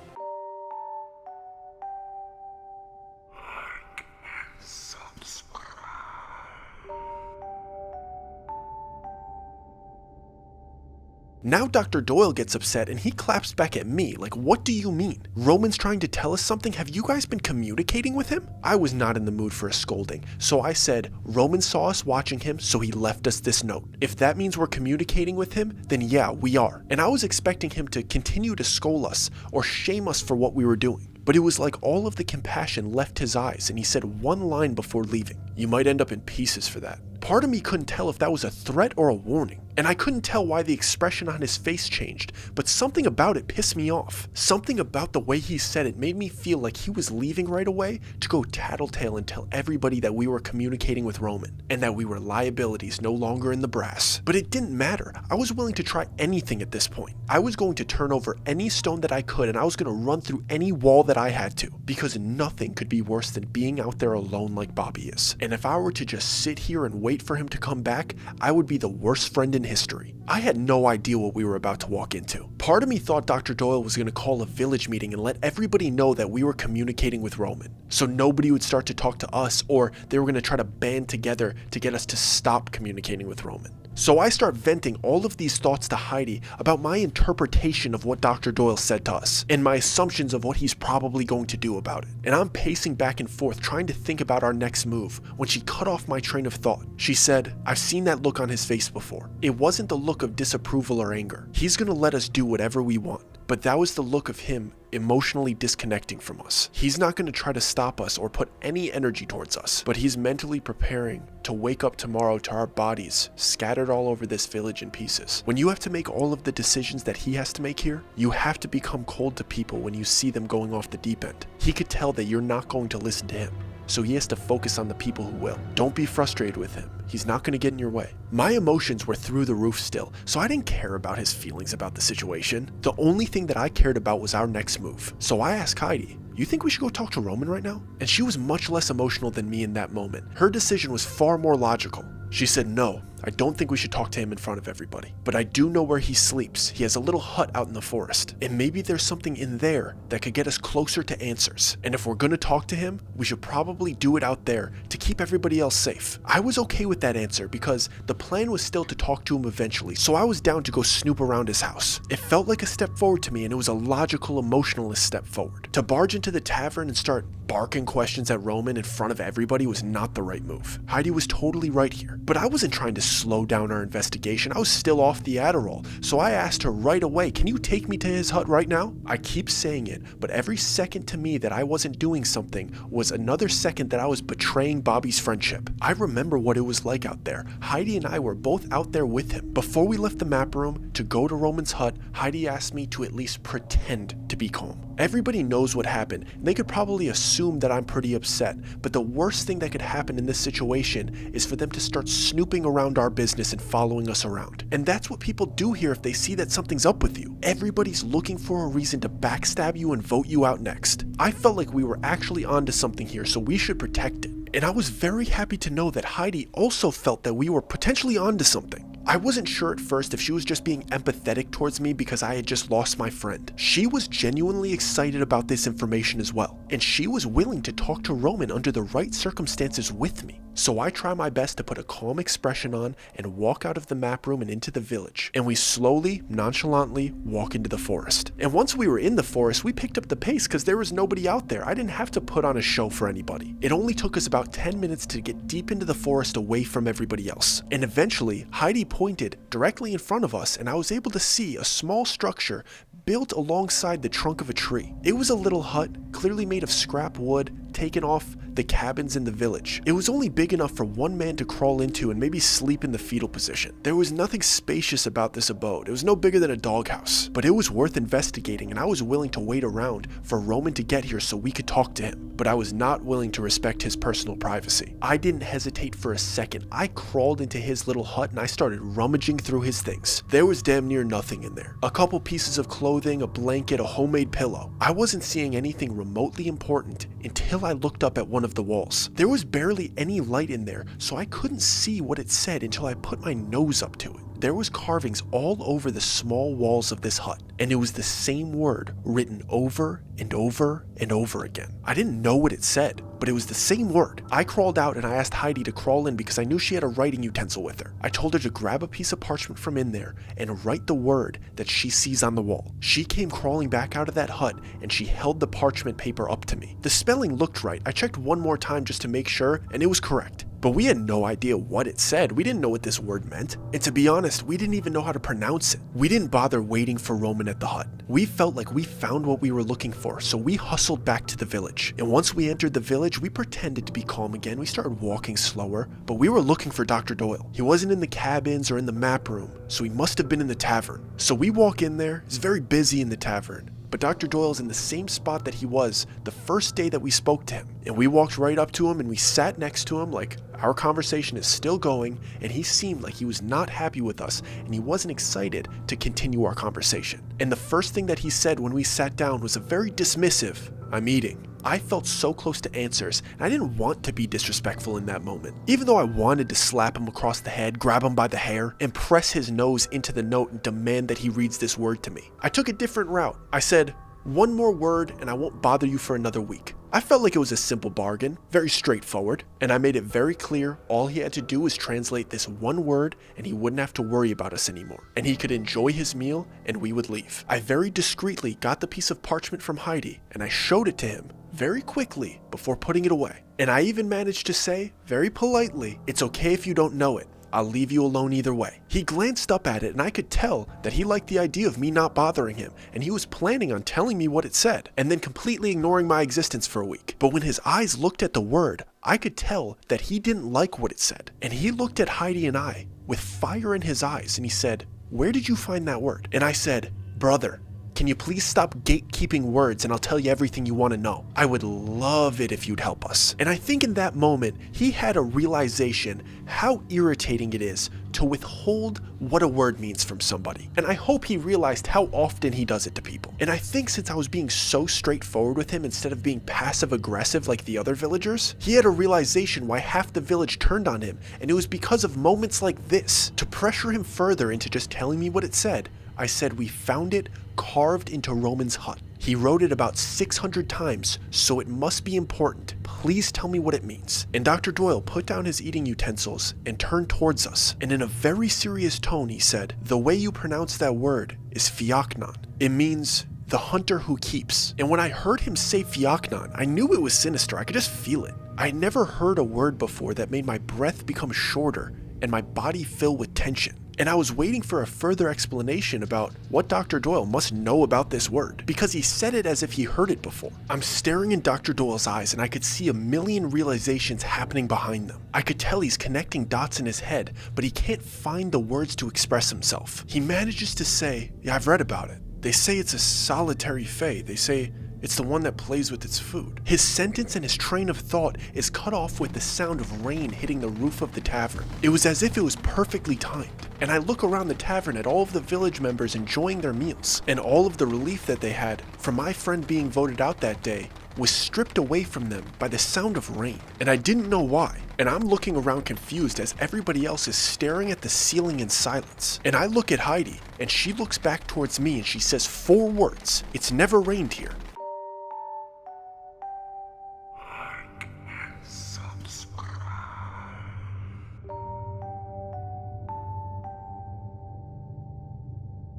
Now Dr. Doyle gets upset and he claps back at me like, "What do you mean? Roman's trying to tell us something? Have you guys been communicating with him?" I was not in the mood for a scolding, so I said, "Roman saw us watching him, so he left us this note. If that means we're communicating with him, then yeah, we are." And I was expecting him to continue to scold us or shame us for what we were doing. But it was like all of the compassion left his eyes and he said one line before leaving. "You might end up in pieces for that." Part of me couldn't tell if that was a threat or a warning. And I couldn't tell why the expression on his face changed, but something about it pissed me off. Something about the way he said it made me feel like he was leaving right away to go tattletale and tell everybody that we were communicating with Roman, and that we were liabilities no longer in the brass. But it didn't matter. I was willing to try anything at this point. I was going to turn over any stone that I could, and I was going to run through any wall that I had to, because nothing could be worse than being out there alone like Bobby is. And if I were to just sit here and wait for him to come back, I would be the worst friend in history. I had no idea what we were about to walk into. Part of me thought Dr. Doyle was going to call a village meeting and let everybody know that we were communicating with Roman, so nobody would start to talk to us, or they were going to try to band together to get us to stop communicating with Roman. So I start venting all of these thoughts to Heidi about my interpretation of what Dr. Doyle said to us, and my assumptions of what he's probably going to do about it. And I'm pacing back and forth trying to think about our next move when she cut off my train of thought. She said, "I've seen that look on his face before. It wasn't the look of disapproval or anger. He's gonna let us do whatever we want. But that was the look of him emotionally disconnecting from us. He's not going to try to stop us or put any energy towards us, but he's mentally preparing to wake up tomorrow to our bodies scattered all over this village in pieces. When you have to make all of the decisions that he has to make here, you have to become cold to people when you see them going off the deep end. He could tell that you're not going to listen to him, so he has to focus on the people who will. Don't be frustrated with him. He's not going to get in your way." My emotions were through the roof still, so I didn't care about his feelings about the situation. The only thing that I cared about was our next move. So I asked Heidi, "You think we should go talk to Roman right now?" And she was much less emotional than me in that moment. Her decision was far more logical. She said, "No, I don't think we should talk to him in front of everybody. But I do know where he sleeps. He has a little hut out in the forest. And maybe there's something in there that could get us closer to answers. And if we're gonna talk to him, we should probably do it out there to keep everybody else safe." I was okay with that answer because the plan was still to talk to him eventually, so I was down to go snoop around his house. It felt like a step forward to me, and it was a logical, emotionalist step forward. To barge into the tavern and start barking questions at Roman in front of everybody was not the right move. Heidi was totally right here. But I wasn't trying to slow down our investigation. I was still off the Adderall, so I asked her right away, "Can you take me to his hut right now?" I keep saying it, but every second to me that I wasn't doing something was another second that I was betraying Bobby's friendship. I remember what it was like out there. Heidi and I were both out there with him. Before we left the map room to go to Roman's hut, Heidi asked me to at least pretend to be calm. Everybody knows what happened, and they could probably assume that I'm pretty upset, but the worst thing that could happen in this situation is for them to start snooping around our business and following us around. And that's what people do here if they see that something's up with you. Everybody's looking for a reason to backstab you and vote you out next. I felt like we were actually onto something here, so we should protect it. And I was very happy to know that Heidi also felt that we were potentially onto something. I wasn't sure at first if she was just being empathetic towards me because I had just lost my friend. She was genuinely excited about this information as well, and she was willing to talk to Roman under the right circumstances with me. So I try my best to put a calm expression on and walk out of the map room and into the village, and we slowly, nonchalantly walk into the forest. And once we were in the forest, we picked up the pace because there was nobody out there. I didn't have to put on a show for anybody. It only took us about 10 minutes to get deep into the forest away from everybody else. And eventually, Heidi pointed directly in front of us, and I was able to see a small structure built alongside the trunk of a tree. It was a little hut, clearly made of scrap wood, taken off the cabins in the village. It was only big enough for one man to crawl into and maybe sleep in the fetal position. There was nothing spacious about this abode. It was no bigger than a doghouse, but it was worth investigating, and I was willing to wait around for Roman to get here so we could talk to him. But I was not willing to respect his personal privacy. I didn't hesitate for a second. I crawled into his little hut and I started rummaging through his things. There was damn near nothing in there. A couple pieces of clothing, a blanket, a homemade pillow. I wasn't seeing anything remotely important until I looked up at one of the walls. There was barely any light in there, so I couldn't see what it said until I put my nose up to it. There was carvings all over the small walls of this hut, and it was the same word written over and over and over again. I didn't know what it said, but it was the same word. I crawled out and I asked Heidi to crawl in because I knew she had a writing utensil with her. I told her to grab a piece of parchment from in there and write the word that she sees on the wall. She came crawling back out of that hut and she held the parchment paper up to me. The spelling looked right. I checked one more time just to make sure, and it was correct. but we had no idea what it said. We didn't know what this word meant. And to be honest, we didn't even know how to pronounce it. We didn't bother waiting for Roman at the hut. We felt like we found what we were looking for, so we hustled back to the village. And once we entered the village, we pretended to be calm again. We started walking slower, but we were looking for Dr. Doyle. He wasn't in the cabins or in the map room, so he must have been in the tavern. So we walk in there. It's very busy in the tavern, but Dr. Doyle's in the same spot that he was the first day that we spoke to him. And we walked right up to him and we sat next to him like our conversation is still going, and he seemed like he was not happy with us and he wasn't excited to continue our conversation. And the first thing that he said when we sat down was a very dismissive, "I'm eating." I felt so close to answers, and I didn't want to be disrespectful in that moment. Even though I wanted to slap him across the head, grab him by the hair, and press his nose into the note and demand that he reads this word to me, I took a different route. I said, "One more word and I won't bother you for another week." I felt like it was a simple bargain, very straightforward, and I made it very clear all he had to do was translate this one word and he wouldn't have to worry about us anymore. And he could enjoy his meal and we would leave. I very discreetly got the piece of parchment from Heidi and I showed it to him very quickly before putting it away. And I even managed to say, very politely, "It's okay if you don't know it. I'll leave you alone either way." He glanced up at it and I could tell that he liked the idea of me not bothering him, and he was planning on telling me what it said and then completely ignoring my existence for a week. But when his eyes looked at the word, I could tell that he didn't like what it said. And he looked at Heidi and I with fire in his eyes and he said, "Where did you find that word?" And I said, "Brother, can you please stop gatekeeping words and I'll tell you everything you want to know. I would love it if you'd help us." And I think in that moment, he had a realization how irritating it is to withhold what a word means from somebody. And I hope he realized how often he does it to people. And I think since I was being so straightforward with him instead of being passive aggressive like the other villagers, he had a realization why half the village turned on him, and it was because of moments like this. To pressure him further into just telling me what it said, I said we found it carved into Roman's hut. He wrote it about 600 times, so it must be important. Please tell me what it means. And Dr. Doyle put down his eating utensils and turned towards us, and in a very serious tone he said, "The way you pronounce that word is Fiaknon. It means the hunter who keeps." And when I heard him say Fiaknon, I knew it was sinister. I could just feel it. I had never heard a word before that made my breath become shorter and my body fill with tension. And I was waiting for a further explanation about what Dr. Doyle must know about this word, because he said it as if he heard it before. I'm staring in Dr. Doyle's eyes and I could see a million realizations happening behind them. I could tell he's connecting dots in his head, but he can't find the words to express himself. He manages to say, "Yeah, I've read about it. They say it's a solitary fae. They say it's the one that plays with its food." His sentence and his train of thought is cut off with the sound of rain hitting the roof of the tavern. It was as if it was perfectly timed. And I look around the tavern at all of the village members enjoying their meals, and all of the relief that they had from my friend being voted out that day was stripped away from them by the sound of rain. And I didn't know why. And I'm looking around confused as everybody else is staring at the ceiling in silence. And I look at Heidi, and she looks back towards me and she says 4 words. "It's never rained here."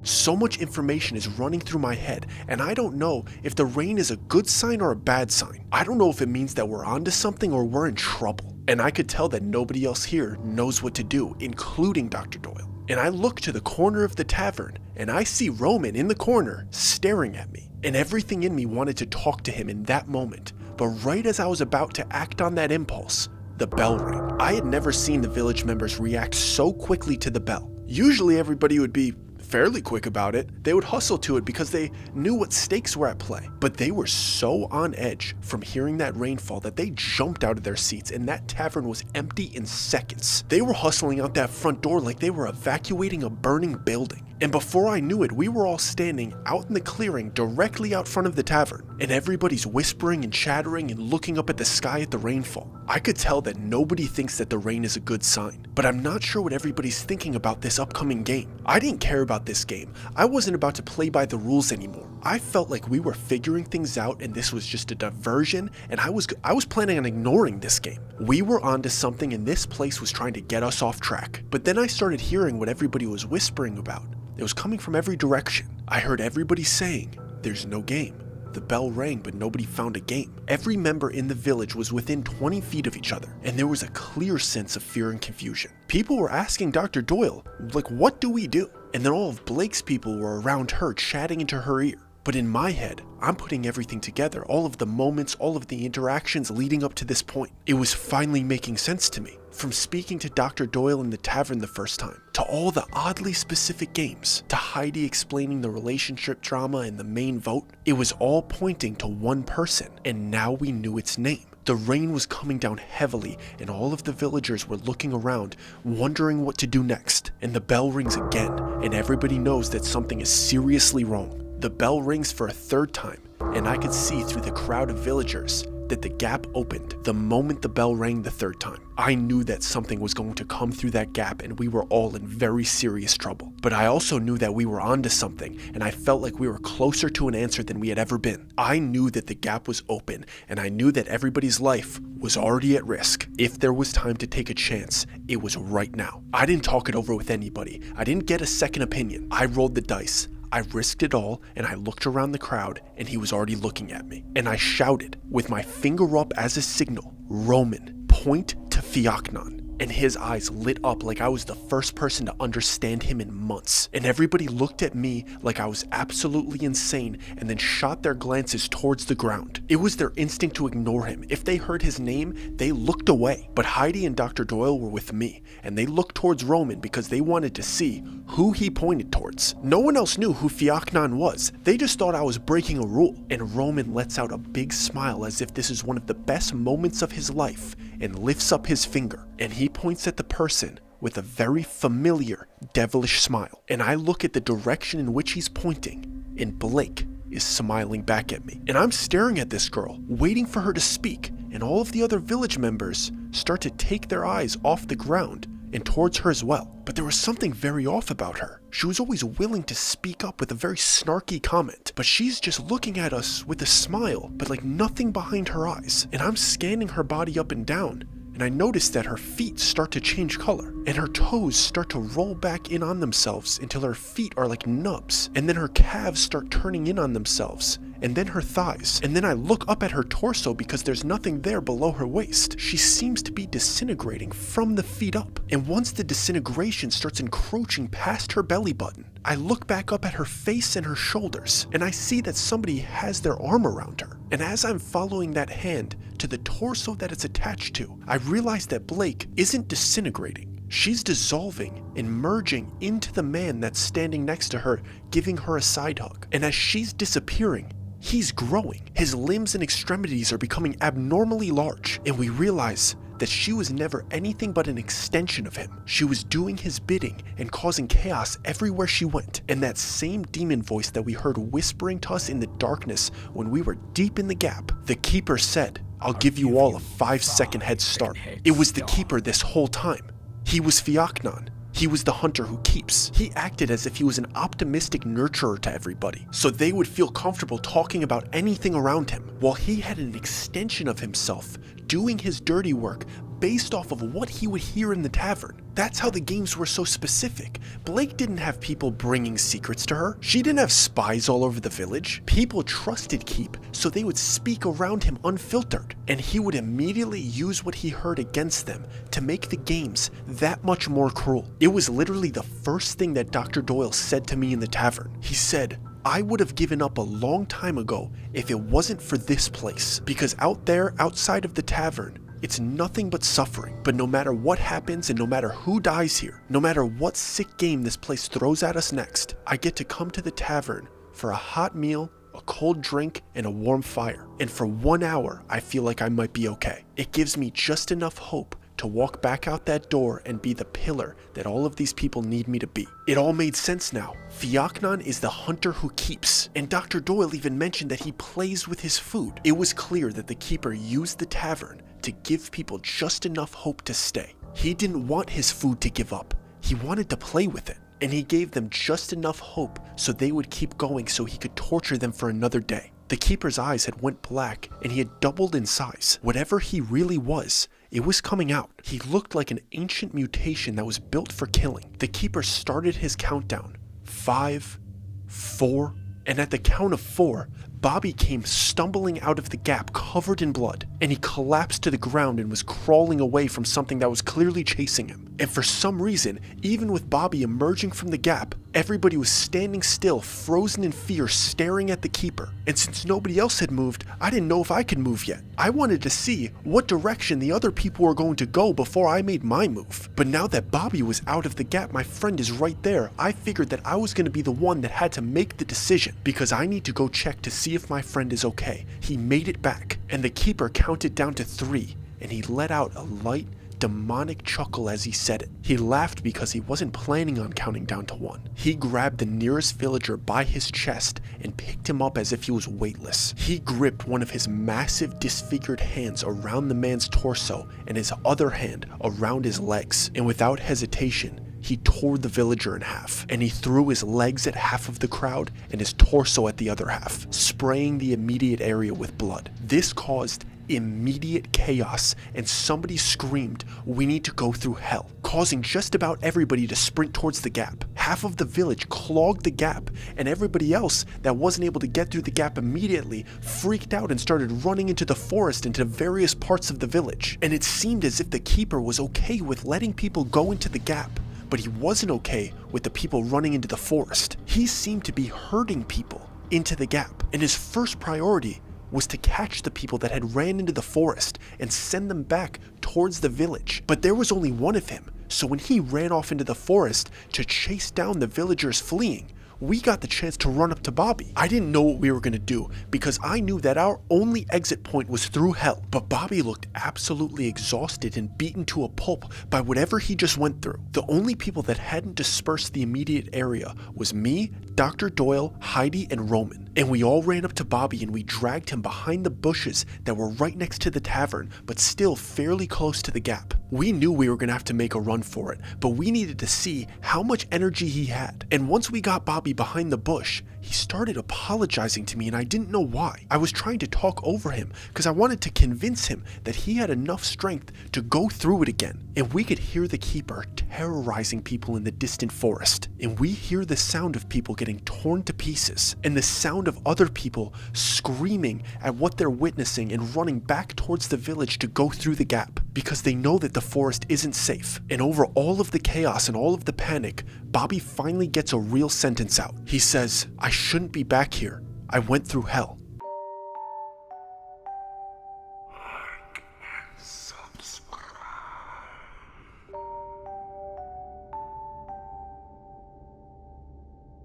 So much information is running through my head, and I don't know if the rain is a good sign or a bad sign. I don't know if it means that we're onto something or we're in trouble. And I could tell that nobody else here knows what to do, including Dr. Doyle. And I look to the corner of the tavern, and I see Roman in the corner staring at me. And everything in me wanted to talk to him in that moment. But right as I was about to act on that impulse, the bell rang. I had never seen the village members react so quickly to the bell. Usually everybody would be fairly quick about it. They would hustle to it because they knew what stakes were at play. But they were so on edge from hearing that rainfall that they jumped out of their seats, and that tavern was empty in seconds. They were hustling out that front door like they were evacuating a burning building. And before I knew it, we were all standing out in the clearing directly out front of the tavern, and everybody's whispering and chattering and looking up at the sky at the rainfall. I could tell that nobody thinks that the rain is a good sign, but I'm not sure what everybody's thinking about this upcoming game. I didn't care about this game. I wasn't about to play by the rules anymore. I felt like we were figuring things out and this was just a diversion, and I was planning on ignoring this game. We were onto something and this place was trying to get us off track. But then I started hearing what everybody was whispering about. It was coming from every direction. I heard everybody saying, "There's no game. The bell rang, but nobody found a game. Every member in the village was within 20 feet of each other, and there was a clear sense of fear and confusion. People were asking Dr. Doyle, like, what do we do? And then all of Blake's people were around her, chatting into her ear. But in my head, I'm putting everything together, all of the moments, all of the interactions leading up to this point. It was finally making sense to me. From speaking to Dr. Doyle in the tavern the first time, to all the oddly specific games, to Heidi explaining the relationship drama and the main vote, it was all pointing to one person, and now we knew its name. The rain was coming down heavily, and all of the villagers were looking around, wondering what to do next. And the bell rings again, and everybody knows that something is seriously wrong. The bell rings for a third time, and I could see through the crowd of villagers that the gap opened the moment the bell rang the third time. I knew that something was going to come through that gap and we were all in very serious trouble. But I also knew that we were onto something, and I felt like we were closer to an answer than we had ever been. I knew that the gap was open, and I knew that everybody's life was already at risk. If there was time to take a chance, it was right now. I didn't talk it over with anybody. I didn't get a second opinion. I rolled the dice. I risked it all, and I looked around the crowd, and he was already looking at me. And I shouted, with my finger up as a signal, "Roman, point to Fiacnon." And his eyes lit up like I was the first person to understand him in months. And everybody looked at me like I was absolutely insane and then shot their glances towards the ground. It was their instinct to ignore him. If they heard his name, they looked away. But Heidi and Dr. Doyle were with me, and they looked towards Roman because they wanted to see who he pointed towards. No one else knew who Fiacnon was. They just thought I was breaking a rule. And Roman lets out a big smile as if this is one of the best moments of his life and lifts up his finger. And he points at the person with a very familiar, devilish smile. And I look at the direction in which he's pointing, and Blake is smiling back at me. And I'm staring at this girl, waiting for her to speak, and all of the other village members start to take their eyes off the ground and towards her as well. But there was something very off about her. She was always willing to speak up with a very snarky comment, but she's just looking at us with a smile, but like nothing behind her eyes. And I'm scanning her body up and down, and I notice that her feet start to change color, and her toes start to roll back in on themselves until her feet are like nubs, and then her calves start turning in on themselves, and then her thighs, and then I look up at her torso because there's nothing there below her waist. She seems to be disintegrating from the feet up, and once the disintegration starts encroaching past her belly button, I look back up at her face and her shoulders, and I see that somebody has their arm around her. And as I'm following that hand to the torso that it's attached to, I realize that Blake isn't disintegrating. She's dissolving and merging into the man that's standing next to her, giving her a side hug. And as she's disappearing, he's growing. His limbs and extremities are becoming abnormally large, and we realize that she was never anything but an extension of him. She was doing his bidding and causing chaos everywhere she went. And that same demon voice that we heard whispering to us in the darkness when we were deep in the gap, the Keeper said, "I'll give you all a 5-second head start." It was the Keeper this whole time. He was Fiacnon. He was the hunter who keeps. He acted as if he was an optimistic nurturer to everybody, so they would feel comfortable talking about anything around him, while he had an extension of himself doing his dirty work based off of what he would hear in the tavern. That's how the games were so specific. Blake didn't have people bringing secrets to her. She didn't have spies all over the village. People trusted Keep, so they would speak around him unfiltered, and he would immediately use what he heard against them to make the games that much more cruel. It was literally the first thing that Dr. Doyle said to me in the tavern. He said, "I would have given up a long time ago if it wasn't for this place, because out there, outside of the tavern, it's nothing but suffering. But no matter what happens and no matter who dies here, no matter what sick game this place throws at us next, I get to come to the tavern for a hot meal, a cold drink, and a warm fire. And for 1 hour, I feel like I might be okay. It gives me just enough hope to walk back out that door and be the pillar that all of these people need me to be." It all made sense now. Fiacnon is the hunter who keeps, and Dr. Doyle even mentioned that he plays with his food. It was clear that the Keeper used the tavern to give people just enough hope to stay. He didn't want his food to give up. He wanted to play with it, and he gave them just enough hope so they would keep going so he could torture them for another day. The Keeper's eyes had went black, and he had doubled in size. Whatever he really was, it was coming out. He looked like an ancient mutation that was built for killing. The Keeper started his countdown. 5, 4, And at the count of 4, Bobby came stumbling out of the gap covered in blood, and he collapsed to the ground and was crawling away from something that was clearly chasing him. And for some reason, even with Bobby emerging from the gap, everybody was standing still, frozen in fear, staring at the keeper. And since nobody else had moved, I didn't know if I could move yet. I wanted to see what direction the other people were going to go before I made my move. But now that Bobby was out of the gap, my friend is right there, I figured that I was going to be the one that had to make the decision, because I need to go check to see if my friend is okay. He made it back, and the keeper counted down to 3, and he let out a light, demonic chuckle as he said it. He laughed because he wasn't planning on counting down to 1. He grabbed the nearest villager by his chest and picked him up as if he was weightless. He gripped one of his massive disfigured hands around the man's torso and his other hand around his legs, and without hesitation, he tore the villager in half, and he threw his legs at half of the crowd and his torso at the other half, spraying the immediate area with blood. This caused immediate chaos, and somebody screamed, "We need to go through hell," causing just about everybody to sprint towards the gap. Half of the village clogged the gap, and everybody else that wasn't able to get through the gap immediately freaked out and started running into the forest into various parts of the village. And it seemed as if the keeper was okay with letting people go into the gap, but he wasn't okay with the people running into the forest. He seemed to be herding people into the gap, and his first priority was to catch the people that had ran into the forest and send them back towards the village. But there was only one of him, so when he ran off into the forest to chase down the villagers fleeing, we got the chance to run up to Bobby. I didn't know what we were going to do because I knew that our only exit point was through hell. But Bobby looked absolutely exhausted and beaten to a pulp by whatever he just went through. The only people that hadn't dispersed the immediate area was me, Dr. Doyle, Heidi, and Roman. And we all ran up to Bobby and we dragged him behind the bushes that were right next to the tavern, but still fairly close to the gap. We knew we were going to have to make a run for it, but we needed to see how much energy he had. And once we got Bobby behind the bush, he started apologizing to me and I didn't know why. I was trying to talk over him because I wanted to convince him that he had enough strength to go through it again. And we could hear the keeper terrorizing people in the distant forest. And we hear the sound of people getting torn to pieces and the sound of other people screaming at what they're witnessing and running back towards the village to go through the gap because they know that the forest isn't safe. And over all of the chaos and all of the panic, Bobby finally gets a real sentence out. He says, "I shouldn't be back here. I went through hell."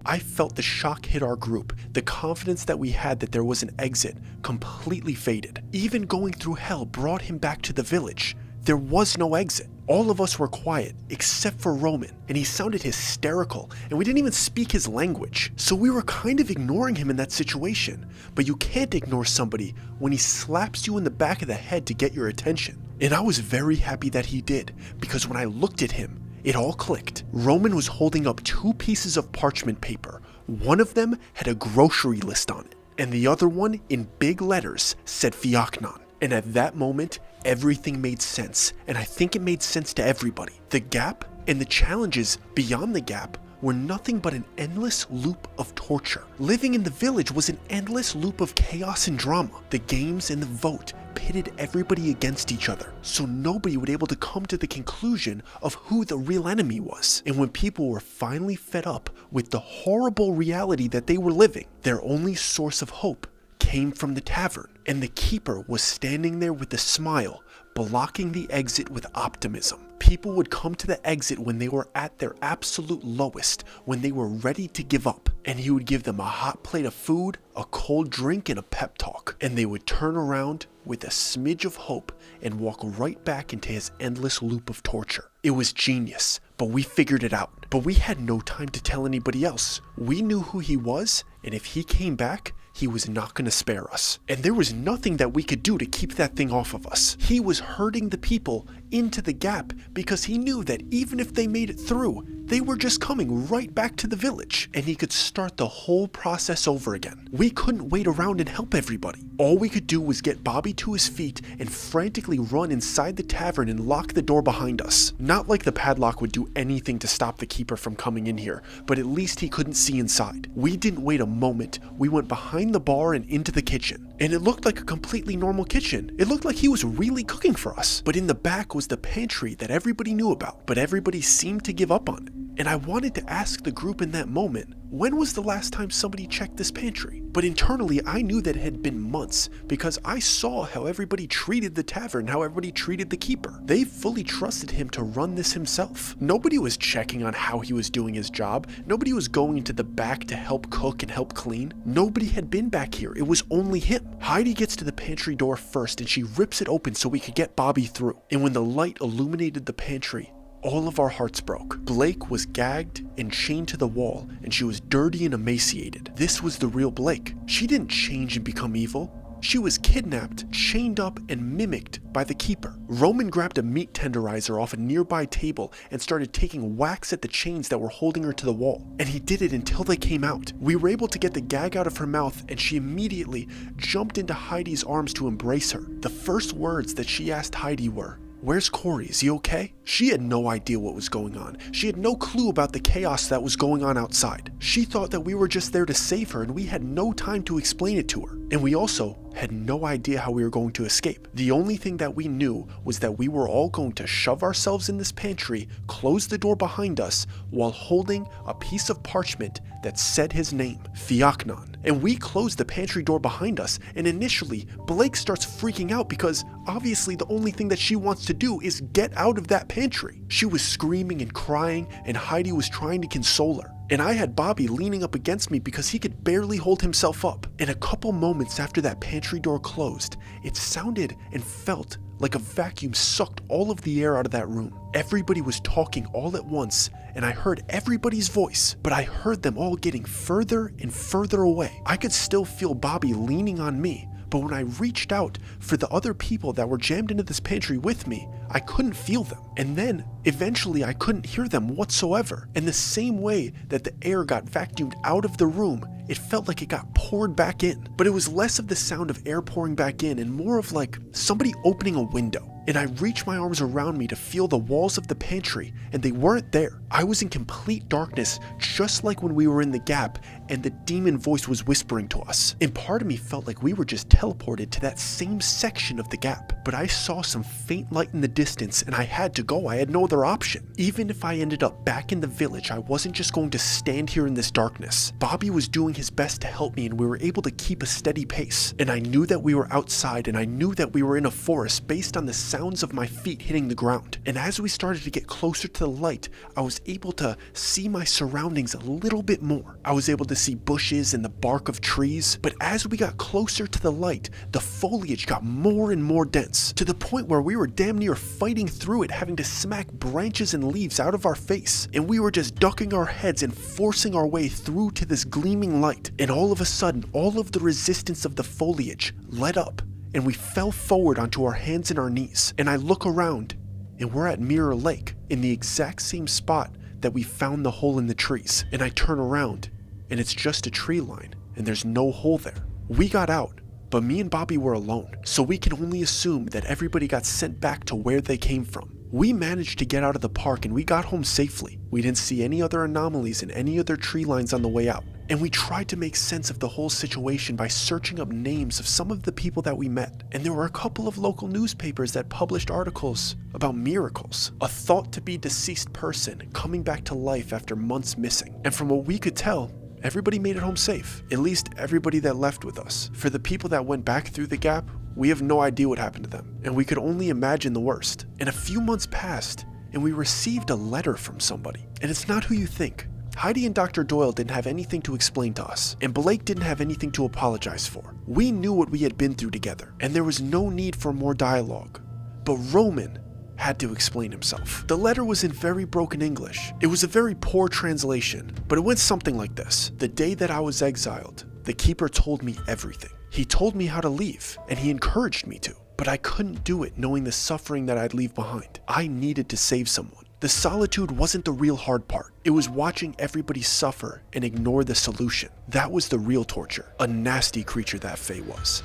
I felt the shock hit our group. The confidence that we had that there was an exit completely faded. Even going through hell brought him back to the village. There was no exit. All of us were quiet, except for Roman, and he sounded hysterical, and we didn't even speak his language. So we were kind of ignoring him in that situation. But you can't ignore somebody when he slaps you in the back of the head to get your attention. And I was very happy that he did, because when I looked at him, it all clicked. Roman was holding up 2 pieces of parchment paper. One of them had a grocery list on it, and the other one, in big letters, said Fiachnon. And at that moment, everything made sense, and I think it made sense to everybody. The gap and the challenges beyond the gap were nothing but an endless loop of torture. Living in the village was an endless loop of chaos and drama. The games and the vote pitted everybody against each other, so nobody would be able to come to the conclusion of who the real enemy was. And when people were finally fed up with the horrible reality that they were living, their only source of hope came from the tavern, and the keeper was standing there with a smile, blocking the exit with optimism. People would come to the exit when they were at their absolute lowest, when they were ready to give up, and he would give them a hot plate of food, a cold drink, and a pep talk, and they would turn around with a smidge of hope and walk right back into his endless loop of torture. It was genius, but we figured it out. But we had no time to tell anybody else. We knew who he was, and if he came back, he was not going to spare us. And there was nothing that we could do to keep that thing off of us. He was herding the people into the gap because he knew that even if they made it through, They were just coming right back to the village, and he could start the whole process over again. We couldn't wait around and help everybody. All we could do was get Bobby to his feet and frantically run inside the tavern and lock the door behind us. Not like the padlock would do anything to stop the keeper from coming in here, but at least he couldn't see inside. We didn't wait a moment. We went behind the bar and into the kitchen, and it looked like a completely normal kitchen. It looked like he was really cooking for us. But in the back was the pantry that everybody knew about, but everybody seemed to give up on it. And I wanted to ask the group in that moment, when was the last time somebody checked this pantry? But internally, I knew that it had been months because I saw how everybody treated the tavern, how everybody treated the keeper. They fully trusted him to run this himself. Nobody was checking on how he was doing his job. Nobody was going into the back to help cook and help clean. Nobody had been back here. It was only him. Heidi gets to the pantry door first and she rips it open so we could get Bobby through. And when the light illuminated the pantry, all of our hearts broke. Blake was gagged and chained to the wall, and she was dirty and emaciated. This was the real Blake. She didn't change and become evil. She was kidnapped, chained up, and mimicked by the keeper. Roman grabbed a meat tenderizer off a nearby table and started taking whacks at the chains that were holding her to the wall. And he did it until they came out. We were able to get the gag out of her mouth, and she immediately jumped into Heidi's arms to embrace her. The first words that she asked Heidi were, "Where's Corey? Is he okay?" She had no idea what was going on. She had no clue about the chaos that was going on outside. She thought that we were just there to save her, and we had no time to explain it to her. And we also had no idea how we were going to escape. The only thing that we knew was that we were all going to shove ourselves in this pantry, close the door behind us, while holding a piece of parchment that said his name, Fiachnon. And we closed the pantry door behind us, and initially, Blake starts freaking out because obviously the only thing that she wants to do is get out of that pantry. She was screaming and crying, and Heidi was trying to console her. And I had Bobby leaning up against me because he could barely hold himself up. And a couple moments after that pantry door closed, it sounded and felt like a vacuum sucked all of the air out of that room. Everybody was talking all at once, and I heard everybody's voice, but I heard them all getting further and further away. I could still feel Bobby leaning on me, but when I reached out for the other people that were jammed into this pantry with me, I couldn't feel them. And then, eventually, I couldn't hear them whatsoever. And the same way that the air got vacuumed out of the room, it felt like it got poured back in. But it was less of the sound of air pouring back in and more of like somebody opening a window. And I reached my arms around me to feel the walls of the pantry, and they weren't there. I was in complete darkness, just like when we were in the gap, and the demon voice was whispering to us. And part of me felt like we were just teleported to that same section of the gap. But I saw some faint light in the distance, and I had to go. I had no other option. Even if I ended up back in the village, I wasn't just going to stand here in this darkness. Bobby was doing his best to help me, and we were able to keep a steady pace. And I knew that we were outside, and I knew that we were in a forest based on the sounds of my feet hitting the ground. And as we started to get closer to the light, I was able to see my surroundings a little bit more. I was able to see bushes and the bark of trees, but as we got closer to the light, the foliage got more and more dense, to the point where we were damn near fighting through it, having to smack branches and leaves out of our face. And we were just ducking our heads and forcing our way through to this gleaming light. And all of a sudden, all of the resistance of the foliage let up, and we fell forward onto our hands and our knees. And I look around, and we're at Mirror Lake, in the exact same spot that we found the hole in the trees. And I turn around, and it's just a tree line, and there's no hole there. We got out, but me and Bobby were alone, so we can only assume that everybody got sent back to where they came from. We managed to get out of the park, and we got home safely. We didn't see any other anomalies and any other tree lines on the way out. And we tried to make sense of the whole situation by searching up names of some of the people that we met. And there were a couple of local newspapers that published articles about miracles, a thought-to-be deceased person coming back to life after months missing. And from what we could tell, everybody made it home safe, at least everybody that left with us. For the people that went back through the gap, we have no idea what happened to them, and we could only imagine the worst. And a few months passed, and we received a letter from somebody. And it's not who you think. Heidi and Dr. Doyle didn't have anything to explain to us, and Blake didn't have anything to apologize for. We knew what we had been through together, and there was no need for more dialogue. But Roman had to explain himself. The letter was in very broken English. It was a very poor translation, but it went something like this. The day that I was exiled, the keeper told me everything. He told me how to leave, and he encouraged me to. But I couldn't do it knowing the suffering that I'd leave behind. I needed to save someone. The solitude wasn't the real hard part. It was watching everybody suffer and ignore the solution. That was the real torture. A nasty creature that Faye was.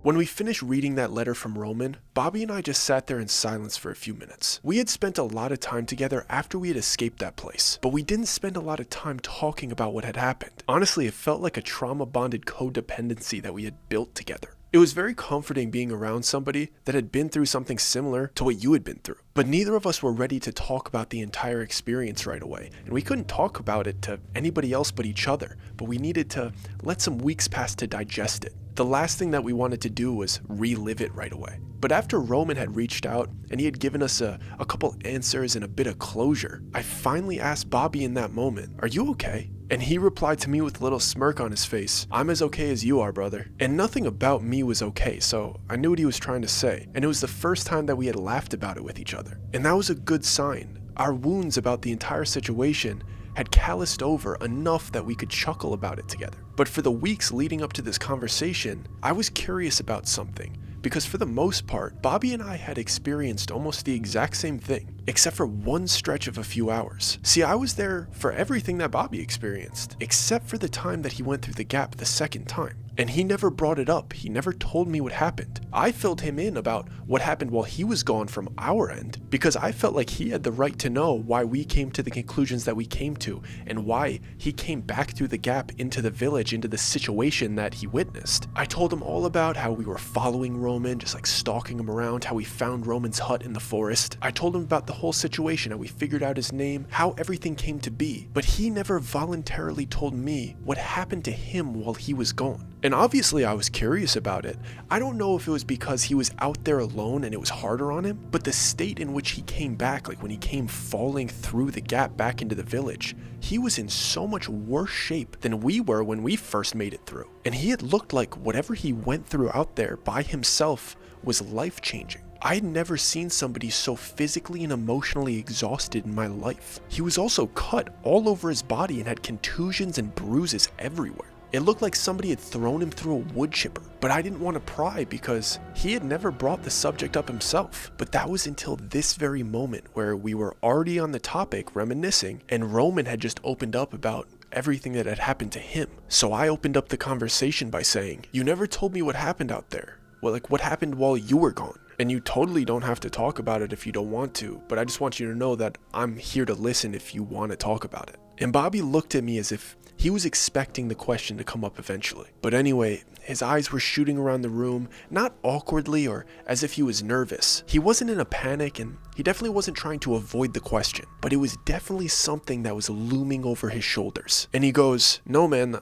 When we finished reading that letter from Roman, Bobby and I just sat there in silence for a few minutes. We had spent a lot of time together after we had escaped that place, but we didn't spend a lot of time talking about what had happened. Honestly, it felt like a trauma-bonded codependency that we had built together. It was very comforting being around somebody that had been through something similar to what you had been through. But neither of us were ready to talk about the entire experience right away, and we couldn't talk about it to anybody else but each other, but we needed to let some weeks pass to digest it. The last thing that we wanted to do was relive it right away. But after Roman had reached out and he had given us a couple answers and a bit of closure, I finally asked Bobby in that moment, "Are you okay?" And he replied to me with a little smirk on his face, "I'm as okay as you are, brother." And nothing about me was okay, so I knew what he was trying to say. And it was the first time that we had laughed about it with each other. And that was a good sign. Our wounds about the entire situation had calloused over enough that we could chuckle about it together. But for the weeks leading up to this conversation, I was curious about something. Because for the most part, Bobby and I had experienced almost the exact same thing, except for one stretch of a few hours. See, I was there for everything that Bobby experienced, except for the time that he went through the gap the second time. And he never brought it up. He never told me what happened. I filled him in about what happened while he was gone from our end, because I felt like he had the right to know why we came to the conclusions that we came to, and why he came back through the gap into the village, into the situation that he witnessed. I told him all about how we were following Roman, just like stalking him around, how we found Roman's hut in the forest. I told him about the whole situation, how we figured out his name, how everything came to be. But he never voluntarily told me what happened to him while he was gone. And obviously I was curious about it. I don't know if it was because he was out there alone and it was harder on him, but the state in which he came back, like when he came falling through the gap back into the village, he was in so much worse shape than we were when we first made it through. And he had looked like whatever he went through out there by himself was life-changing. I had never seen somebody so physically and emotionally exhausted in my life. He was also cut all over his body and had contusions and bruises everywhere. It looked like somebody had thrown him through a wood chipper, but I didn't want to pry because he had never brought the subject up himself. But that was until this very moment where we were already on the topic reminiscing, and Roman had just opened up about everything that had happened to him. So I opened up the conversation by saying, "You never told me what happened out there. Well, like what happened while you were gone? And you totally don't have to talk about it if you don't want to, but I just want you to know that I'm here to listen if you want to talk about it." And Bobby looked at me as if he was expecting the question to come up eventually. But anyway, his eyes were shooting around the room, not awkwardly or as if he was nervous. He wasn't in a panic, and he definitely wasn't trying to avoid the question, but it was definitely something that was looming over his shoulders. And he goes, "No man,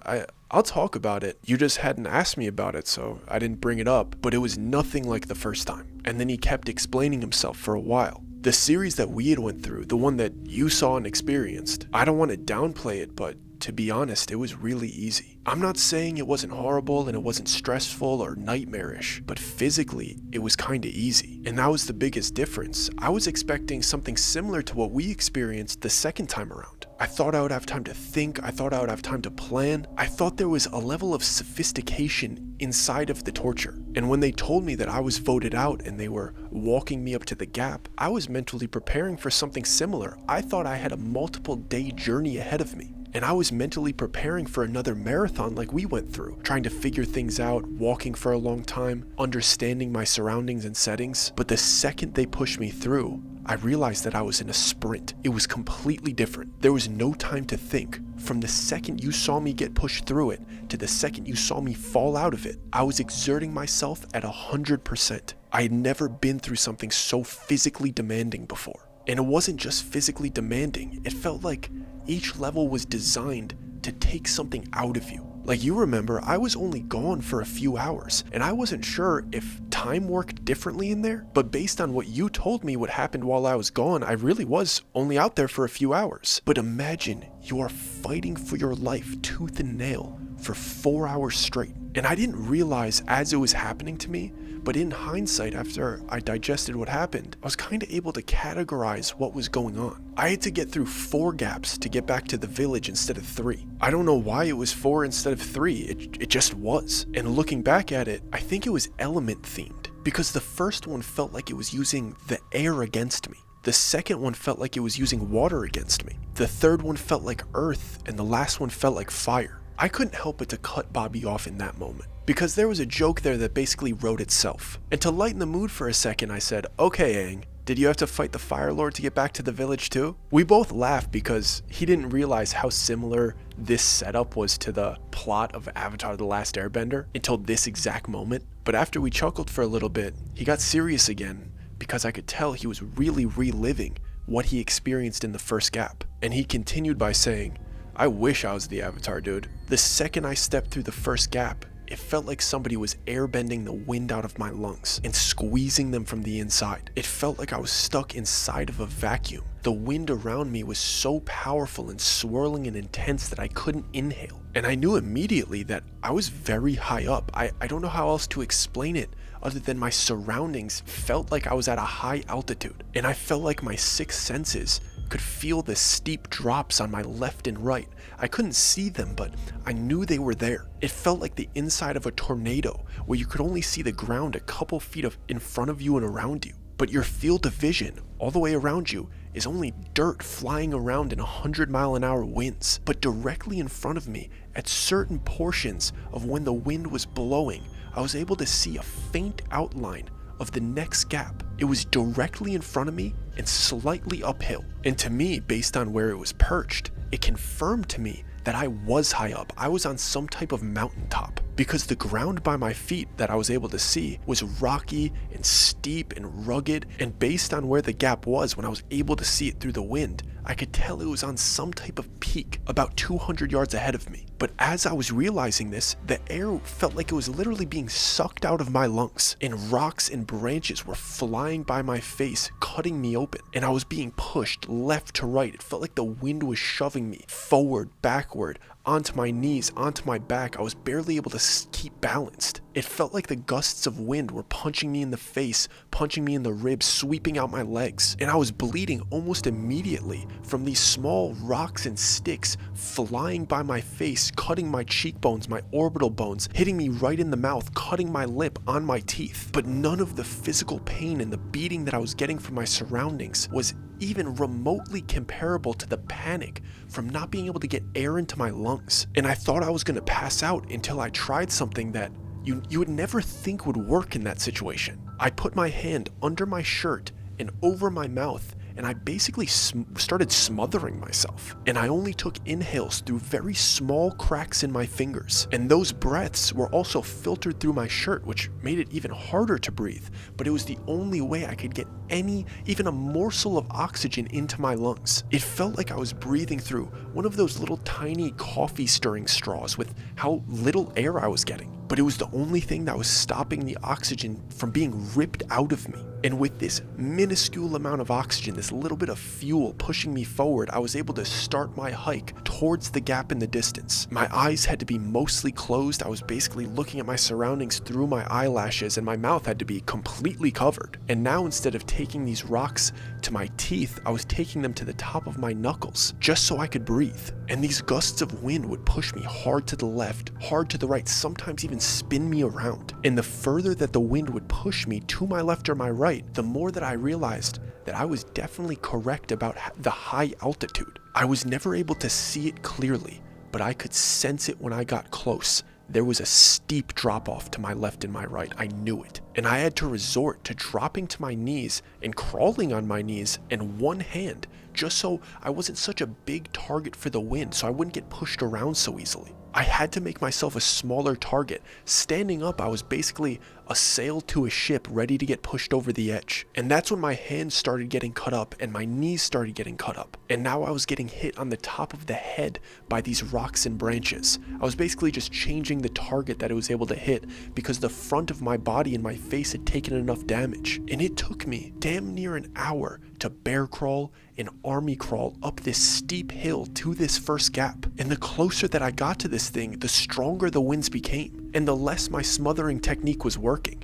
I'll talk about it. You just hadn't asked me about it, so I didn't bring it up, but it was nothing like the first time." And then he kept explaining himself for a while. The series that we had went through, the one that you saw and experienced, I don't want to downplay it, but to be honest, it was really easy. I'm not saying it wasn't horrible and it wasn't stressful or nightmarish, but physically, it was kinda easy. And that was the biggest difference. I was expecting something similar to what we experienced the second time around. I thought I would have time to think, I thought I would have time to plan. I thought there was a level of sophistication inside of the torture. And when they told me that I was voted out and they were walking me up to the gap, I was mentally preparing for something similar. I thought I had a multiple day journey ahead of me. And I was mentally preparing for another marathon like we went through, trying to figure things out, walking for a long time, understanding my surroundings and settings. But the second they pushed me through, I realized that I was in a sprint. It was completely different. There was no time to think. From the second you saw me get pushed through it to the second you saw me fall out of it, I was exerting myself at 100%. I had never been through something so physically demanding before. And it wasn't just physically demanding, it felt like each level was designed to take something out of you. Like you remember, I was only gone for a few hours, and I wasn't sure if time worked differently in there, but based on what you told me what happened while I was gone, I really was only out there for a few hours. But imagine you are fighting for your life tooth and nail for 4 hours straight. And I didn't realize as it was happening to me, But in hindsight, after I digested what happened, I was kind of able to categorize what was going on. I had to get through 4 gaps to get back to the village instead of 3. I don't know why it was 4 instead of 3, it just was. And looking back at it, I think it was element themed, because the first one felt like it was using the air against me. The second one felt like it was using water against me. The third one felt like earth, and the last one felt like fire. I couldn't help but to cut Bobby off in that moment, because there was a joke there that basically wrote itself. And to lighten the mood for a second, I said, "Okay, Aang, did you have to fight the Fire Lord to get back to the village too?" We both laughed because he didn't realize how similar this setup was to the plot of Avatar: The Last Airbender until this exact moment. But after we chuckled for a little bit, he got serious again, because I could tell he was really reliving what he experienced in the first gap. And he continued by saying, "I wish I was the Avatar, dude. The second I stepped through the first gap, it felt like somebody was airbending the wind out of my lungs and squeezing them from the inside. It felt like I was stuck inside of a vacuum. The wind around me was so powerful and swirling and intense that I couldn't inhale. And I knew immediately that I was very high up. I don't know how else to explain it other than my surroundings felt like I was at a high altitude. And I felt like my 6 senses could feel the steep drops on my left and right. I couldn't see them, but I knew they were there. It felt like the inside of a tornado, where you could only see the ground a couple feet in front of you and around you. But your field of vision, all the way around you, is only dirt flying around in 100-mile-an-hour winds. But directly in front of me, at certain portions of when the wind was blowing, I was able to see a faint outline of the next gap. It was directly in front of me and slightly uphill. And to me, based on where it was perched, it confirmed to me that I was high up. I was on some type of mountaintop, because the ground by my feet that I was able to see was rocky and steep and rugged, and based on where the gap was when I was able to see it through the wind, I could tell it was on some type of peak about 200 yards ahead of me. But as I was realizing this, the air felt like it was literally being sucked out of my lungs, and rocks and branches were flying by my face, cutting me open, and I was being pushed left to right. It felt like the wind was shoving me forward, backward, onto my knees, onto my back. I was barely able to keep balanced. It felt like the gusts of wind were punching me in the face, punching me in the ribs, sweeping out my legs. And I was bleeding almost immediately from these small rocks and sticks flying by my face, cutting my cheekbones, my orbital bones, hitting me right in the mouth, cutting my lip, on my teeth. But none of the physical pain and the beating that I was getting from my surroundings was even remotely comparable to the panic from not being able to get air into my lungs. And I thought I was going to pass out until I tried something that you would never think would work in that situation. I put my hand under my shirt and over my mouth, and I basically started smothering myself. And I only took inhales through very small cracks in my fingers. And those breaths were also filtered through my shirt, which made it even harder to breathe. But it was the only way I could get even a morsel of oxygen into my lungs. It felt like I was breathing through one of those little tiny coffee stirring straws with how little air I was getting. But it was the only thing that was stopping the oxygen from being ripped out of me. And with this minuscule amount of oxygen, this little bit of fuel pushing me forward, I was able to start my hike towards the gap in the distance. My eyes had to be mostly closed. I was basically looking at my surroundings through my eyelashes, and my mouth had to be completely covered. And now, instead of taking these rocks to my teeth, I was taking them to the top of my knuckles, just so I could breathe. And these gusts of wind would push me hard to the left, hard to the right, sometimes even spin me around. And the further that the wind would push me to my left or my right, the more that I realized that I was definitely correct about the high altitude. I was never able to see it clearly, but I could sense it when I got close. There was a steep drop off to my left and my right. I knew it. And I had to resort to dropping to my knees and crawling on my knees in one hand, just so I wasn't such a big target for the wind, so I wouldn't get pushed around so easily. I had to make myself a smaller target. Standing up, I was basically a sail to a ship ready to get pushed over the edge. And that's when my hands started getting cut up and my knees started getting cut up. And now I was getting hit on the top of the head by these rocks and branches. I was basically just changing the target that it was able to hit because the front of my body and my face had taken enough damage. And it took me damn near an hour to to bear crawl and army crawl up this steep hill to this first gap. And the closer that I got to this thing, the stronger the winds became, and the less my smothering technique was working.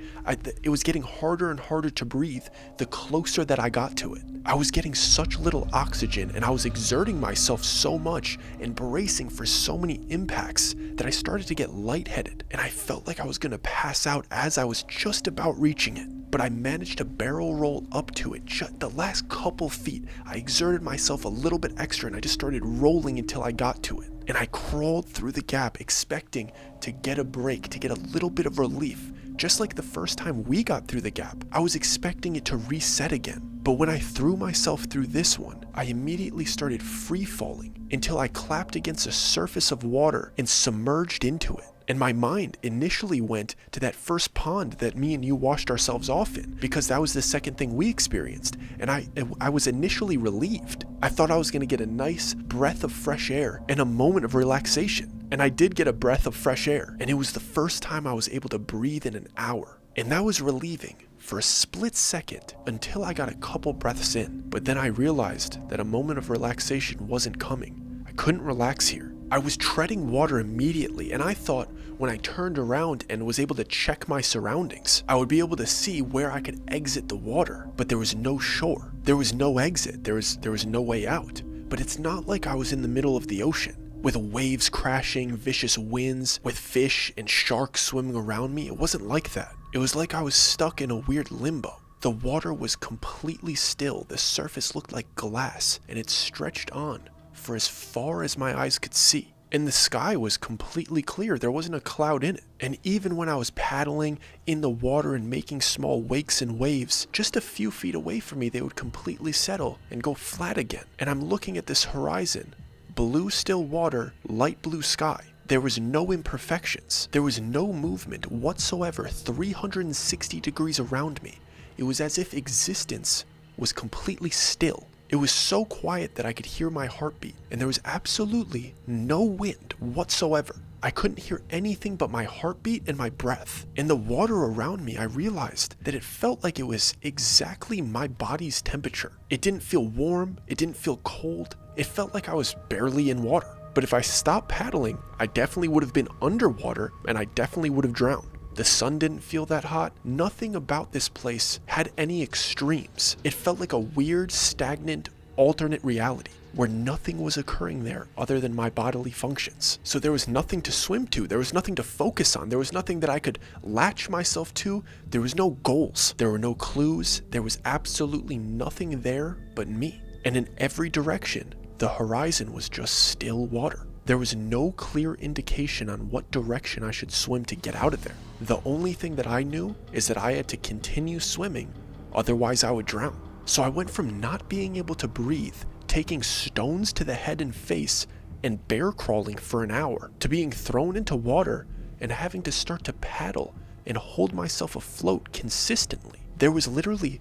It was getting harder and harder to breathe the closer that I got to it. I was getting such little oxygen, and I was exerting myself so much and bracing for so many impacts that I started to get lightheaded, and I felt like I was gonna pass out as I was just about reaching it. But I managed to barrel roll up to it. Just the last couple feet, I exerted myself a little bit extra, and I just started rolling until I got to it. And I crawled through the gap expecting to get a break, to get a little bit of relief. Just like the first time we got through the gap, I was expecting it to reset again. But when I threw myself through this one, I immediately started free falling until I clapped against a surface of water and submerged into it. And my mind initially went to that first pond that me and you washed ourselves off in, because that was the second thing we experienced. And I was initially relieved. I thought I was going to get a nice breath of fresh air and a moment of relaxation. And I did get a breath of fresh air, and it was the first time I was able to breathe in an hour. And that was relieving for a split second until I got a couple breaths in. But then I realized that a moment of relaxation wasn't coming. I couldn't relax here. I was treading water immediately, and I thought when I turned around and was able to check my surroundings, I would be able to see where I could exit the water. But there was no shore. There was no exit. There was no way out. But it's not like I was in the middle of the ocean, with waves crashing, vicious winds, with fish and sharks swimming around me. It wasn't like that. It was like I was stuck in a weird limbo. The water was completely still. The surface looked like glass, and it stretched on for as far as my eyes could see. And the sky was completely clear. There wasn't a cloud in it. And even when I was paddling in the water and making small wakes and waves, just a few feet away from me, they would completely settle and go flat again. And I'm looking at this horizon. Blue still water, light blue sky. There was no imperfections. There was no movement whatsoever 360 degrees around me. It was as if existence was completely still. It was so quiet that I could hear my heartbeat, and there was absolutely no wind whatsoever. I couldn't hear anything but my heartbeat and my breath. In the water around me, I realized that it felt like it was exactly my body's temperature. It didn't feel warm, it didn't feel cold, it felt like I was barely in water. But if I stopped paddling, I definitely would have been underwater, and I definitely would have drowned. The sun didn't feel that hot. Nothing about this place had any extremes. It felt like a weird, stagnant, alternate reality where nothing was occurring there other than my bodily functions. So there was nothing to swim to. There was nothing to focus on. There was nothing that I could latch myself to. There was no goals. There were no clues. There was absolutely nothing there but me. And in every direction, the horizon was just still water. There was no clear indication on what direction I should swim to get out of there. The only thing that I knew is that I had to continue swimming, otherwise I would drown. So I went from not being able to breathe, taking stones to the head and face, and bear crawling for an hour, to being thrown into water and having to start to paddle and hold myself afloat consistently. There was literally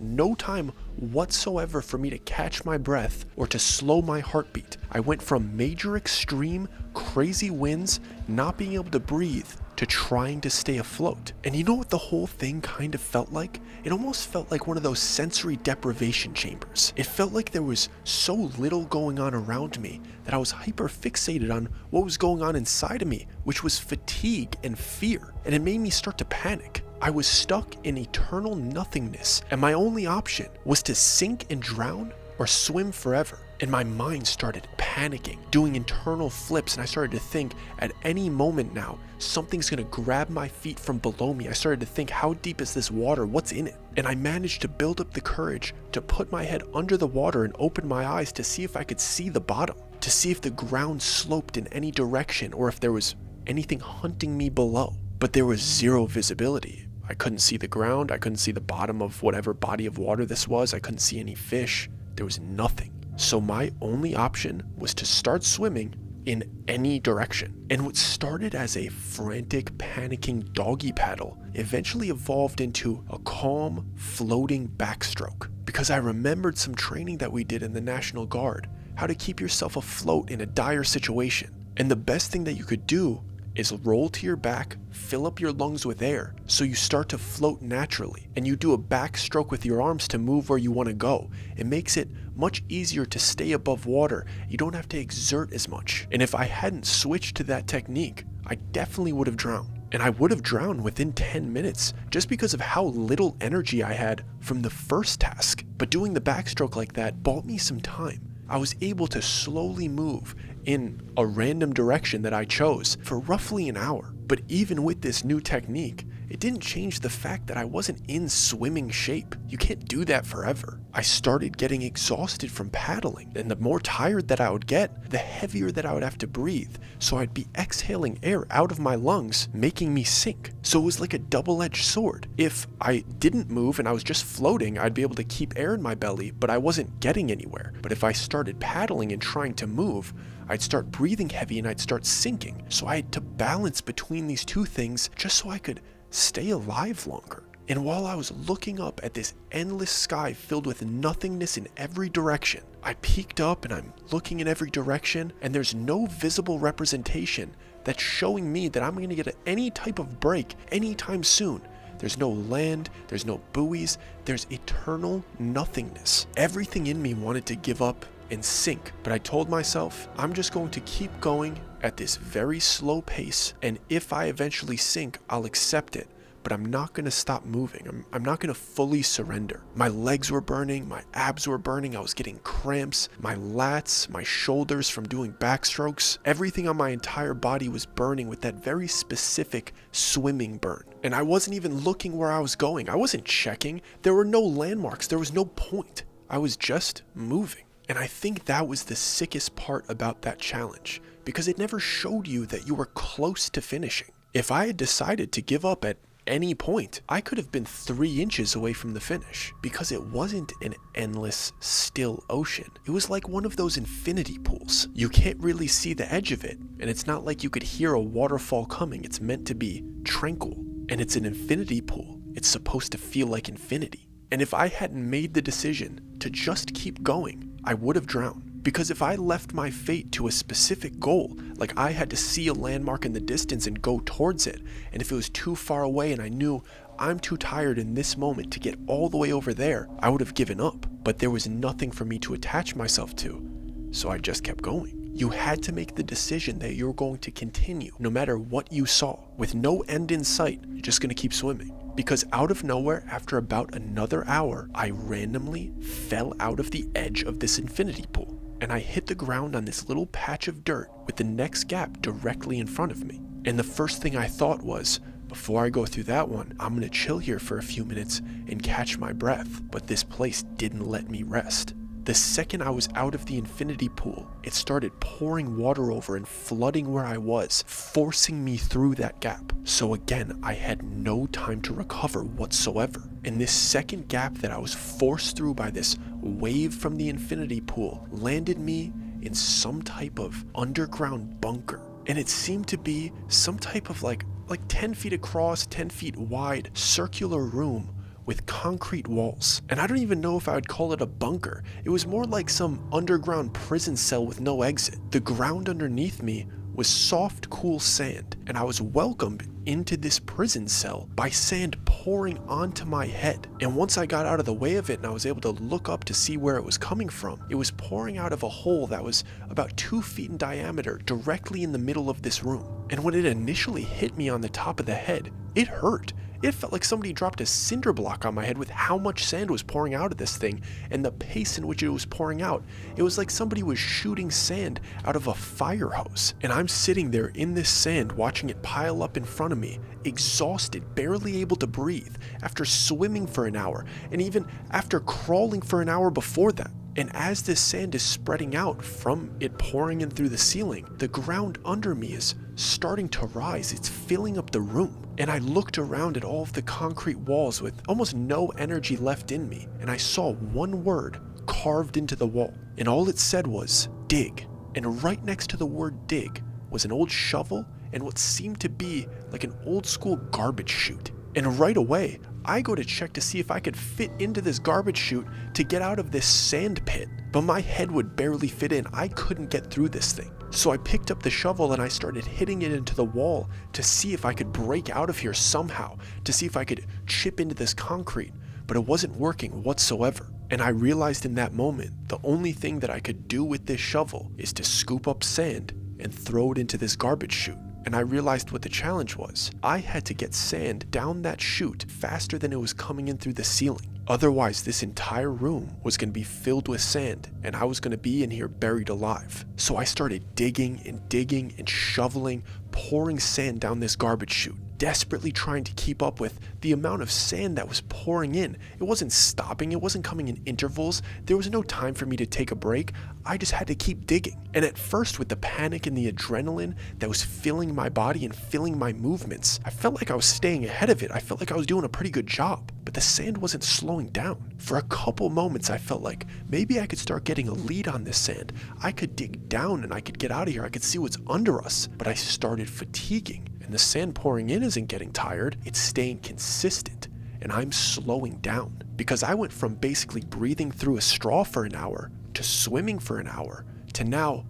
no time whatsoever for me to catch my breath or to slow my heartbeat. I went from major extreme, crazy winds, not being able to breathe, to trying to stay afloat. And you know what the whole thing kind of felt like? It almost felt like one of those sensory deprivation chambers. It felt like there was so little going on around me that I was hyper fixated on what was going on inside of me, which was fatigue and fear, and it made me start to panic. I was stuck in eternal nothingness, and my only option was to sink and drown or swim forever. And my mind started panicking, doing internal flips, and I started to think at any moment now, something's gonna grab my feet from below me. I started to think, how deep is this water? What's in it? And I managed to build up the courage to put my head under the water and open my eyes to see if I could see the bottom, to see if the ground sloped in any direction or if there was anything hunting me below. But there was zero visibility. I couldn't see the ground. I couldn't see the bottom of whatever body of water this was. I couldn't see any fish. There was nothing. So my only option was to start swimming in any direction. And what started as a frantic, panicking doggy paddle eventually evolved into a calm, floating backstroke. Because I remembered some training that we did in the National Guard, how to keep yourself afloat in a dire situation. And the best thing that you could do is roll to your back, fill up your lungs with air, so you start to float naturally, and you do a backstroke with your arms to move where you want to go. It makes it much easier to stay above water. You don't have to exert as much. And if I hadn't switched to that technique, I definitely would have drowned. And I would have drowned within 10 minutes just because of how little energy I had from the first task. But doing the backstroke like that bought me some time. I was able to slowly move in a random direction that I chose for roughly an hour. But even with this new technique, it didn't change the fact that I wasn't in swimming shape. You can't do that forever. I started getting exhausted from paddling, and the more tired that I would get, the heavier that I would have to breathe. So I'd be exhaling air out of my lungs, making me sink. So it was like a double-edged sword. If I didn't move and I was just floating, I'd be able to keep air in my belly, but I wasn't getting anywhere. But if I started paddling and trying to move, I'd start breathing heavy and I'd start sinking. So I had to balance between these two things just so I could stay alive longer. And while I was looking up at this endless sky filled with nothingness in every direction, I peeked up and I'm looking in every direction, and there's no visible representation that's showing me that I'm going to get any type of break anytime soon. There's no land, there's no buoys, there's eternal nothingness. Everything in me wanted to give up and sink, but I told myself, I'm just going to keep going at this very slow pace, and if I eventually sink, I'll accept it. But I'm not going to stop moving. I'm not going to fully surrender. My legs were burning, my abs were burning, I was getting cramps, my lats, my shoulders from doing backstrokes. Everything on my entire body was burning with that very specific swimming burn. And I wasn't even looking where I was going. I wasn't checking. There were no landmarks. There was no point. I was just moving. And I think that was the sickest part about that challenge, because it never showed you that you were close to finishing. If I had decided to give up at any point, I could have been 3 inches away from the finish, because it wasn't an endless, still ocean. It was like one of those infinity pools. You can't really see the edge of it, and it's not like you could hear a waterfall coming. It's meant to be tranquil, and it's an infinity pool. It's supposed to feel like infinity. And if I hadn't made the decision to just keep going, I would have drowned. Because if I left my fate to a specific goal, like I had to see a landmark in the distance and go towards it, and if it was too far away and I knew I'm too tired in this moment to get all the way over there, I would have given up. But there was nothing for me to attach myself to, so I just kept going. You had to make the decision that you're going to continue no matter what you saw. With no end in sight, you're just going to keep swimming. Because out of nowhere, after about another hour, I randomly fell out of the edge of this infinity pool, and I hit the ground on this little patch of dirt with the next gap directly in front of me. And the first thing I thought was, before I go through that one, I'm gonna chill here for a few minutes and catch my breath. But this place didn't let me rest. The second I was out of the infinity pool, it started pouring water over and flooding where I was, forcing me through that gap. So again, I had no time to recover whatsoever. And this second gap that I was forced through by this wave from the infinity pool landed me in some type of underground bunker. And it seemed to be some type of like 10 feet across, 10 feet wide, circular room with concrete walls. And I don't even know if I would call it a bunker. It was more like some underground prison cell with no exit. The ground underneath me was soft, cool sand, and I was welcomed into this prison cell by sand pouring onto my head. And once I got out of the way of it and I was able to look up to see where it was coming from, it was pouring out of a hole that was about 2 feet in diameter directly in the middle of this room. And when it initially hit me on the top of the head, it hurt. It felt like somebody dropped a cinder block on my head with how much sand was pouring out of this thing and the pace in which it was pouring out. It was like somebody was shooting sand out of a fire hose. And I'm sitting there in this sand watching it pile up in front of me, exhausted, barely able to breathe, after swimming for an hour, and even after crawling for an hour before that. And as this sand is spreading out from it pouring in through the ceiling, the ground under me is starting to rise. It's filling up the room. And I looked around at all of the concrete walls with almost no energy left in me, and I saw one word carved into the wall. And all it said was, dig. And right next to the word dig was an old shovel and what seemed to be like an old school garbage chute. And right away, I go to check to see if I could fit into this garbage chute to get out of this sand pit, but my head would barely fit in. I couldn't get through this thing. So I picked up the shovel and I started hitting it into the wall to see if I could break out of here somehow, to see if I could chip into this concrete, but it wasn't working whatsoever. And I realized in that moment, the only thing that I could do with this shovel is to scoop up sand and throw it into this garbage chute. And I realized what the challenge was. I had to get sand down that chute faster than it was coming in through the ceiling. Otherwise, this entire room was going to be filled with sand and I was going to be in here buried alive. So I started digging and shoveling, pouring sand down this garbage chute, desperately trying to keep up with the amount of sand that was pouring in. It wasn't stopping, it wasn't coming in intervals. There was no time for me to take a break. I just had to keep digging. And at first, with the panic and the adrenaline that was filling my body and filling my movements, I felt like I was staying ahead of it. I felt like I was doing a pretty good job, but the sand wasn't slowing down. For a couple moments, I felt like maybe I could start getting a lead on this sand. I could dig down and I could get out of here. I could see what's under us, but I started fatiguing. And the sand pouring in isn't getting tired, it's staying consistent. And I'm slowing down because I went from basically breathing through a straw for an hour to swimming for an hour to now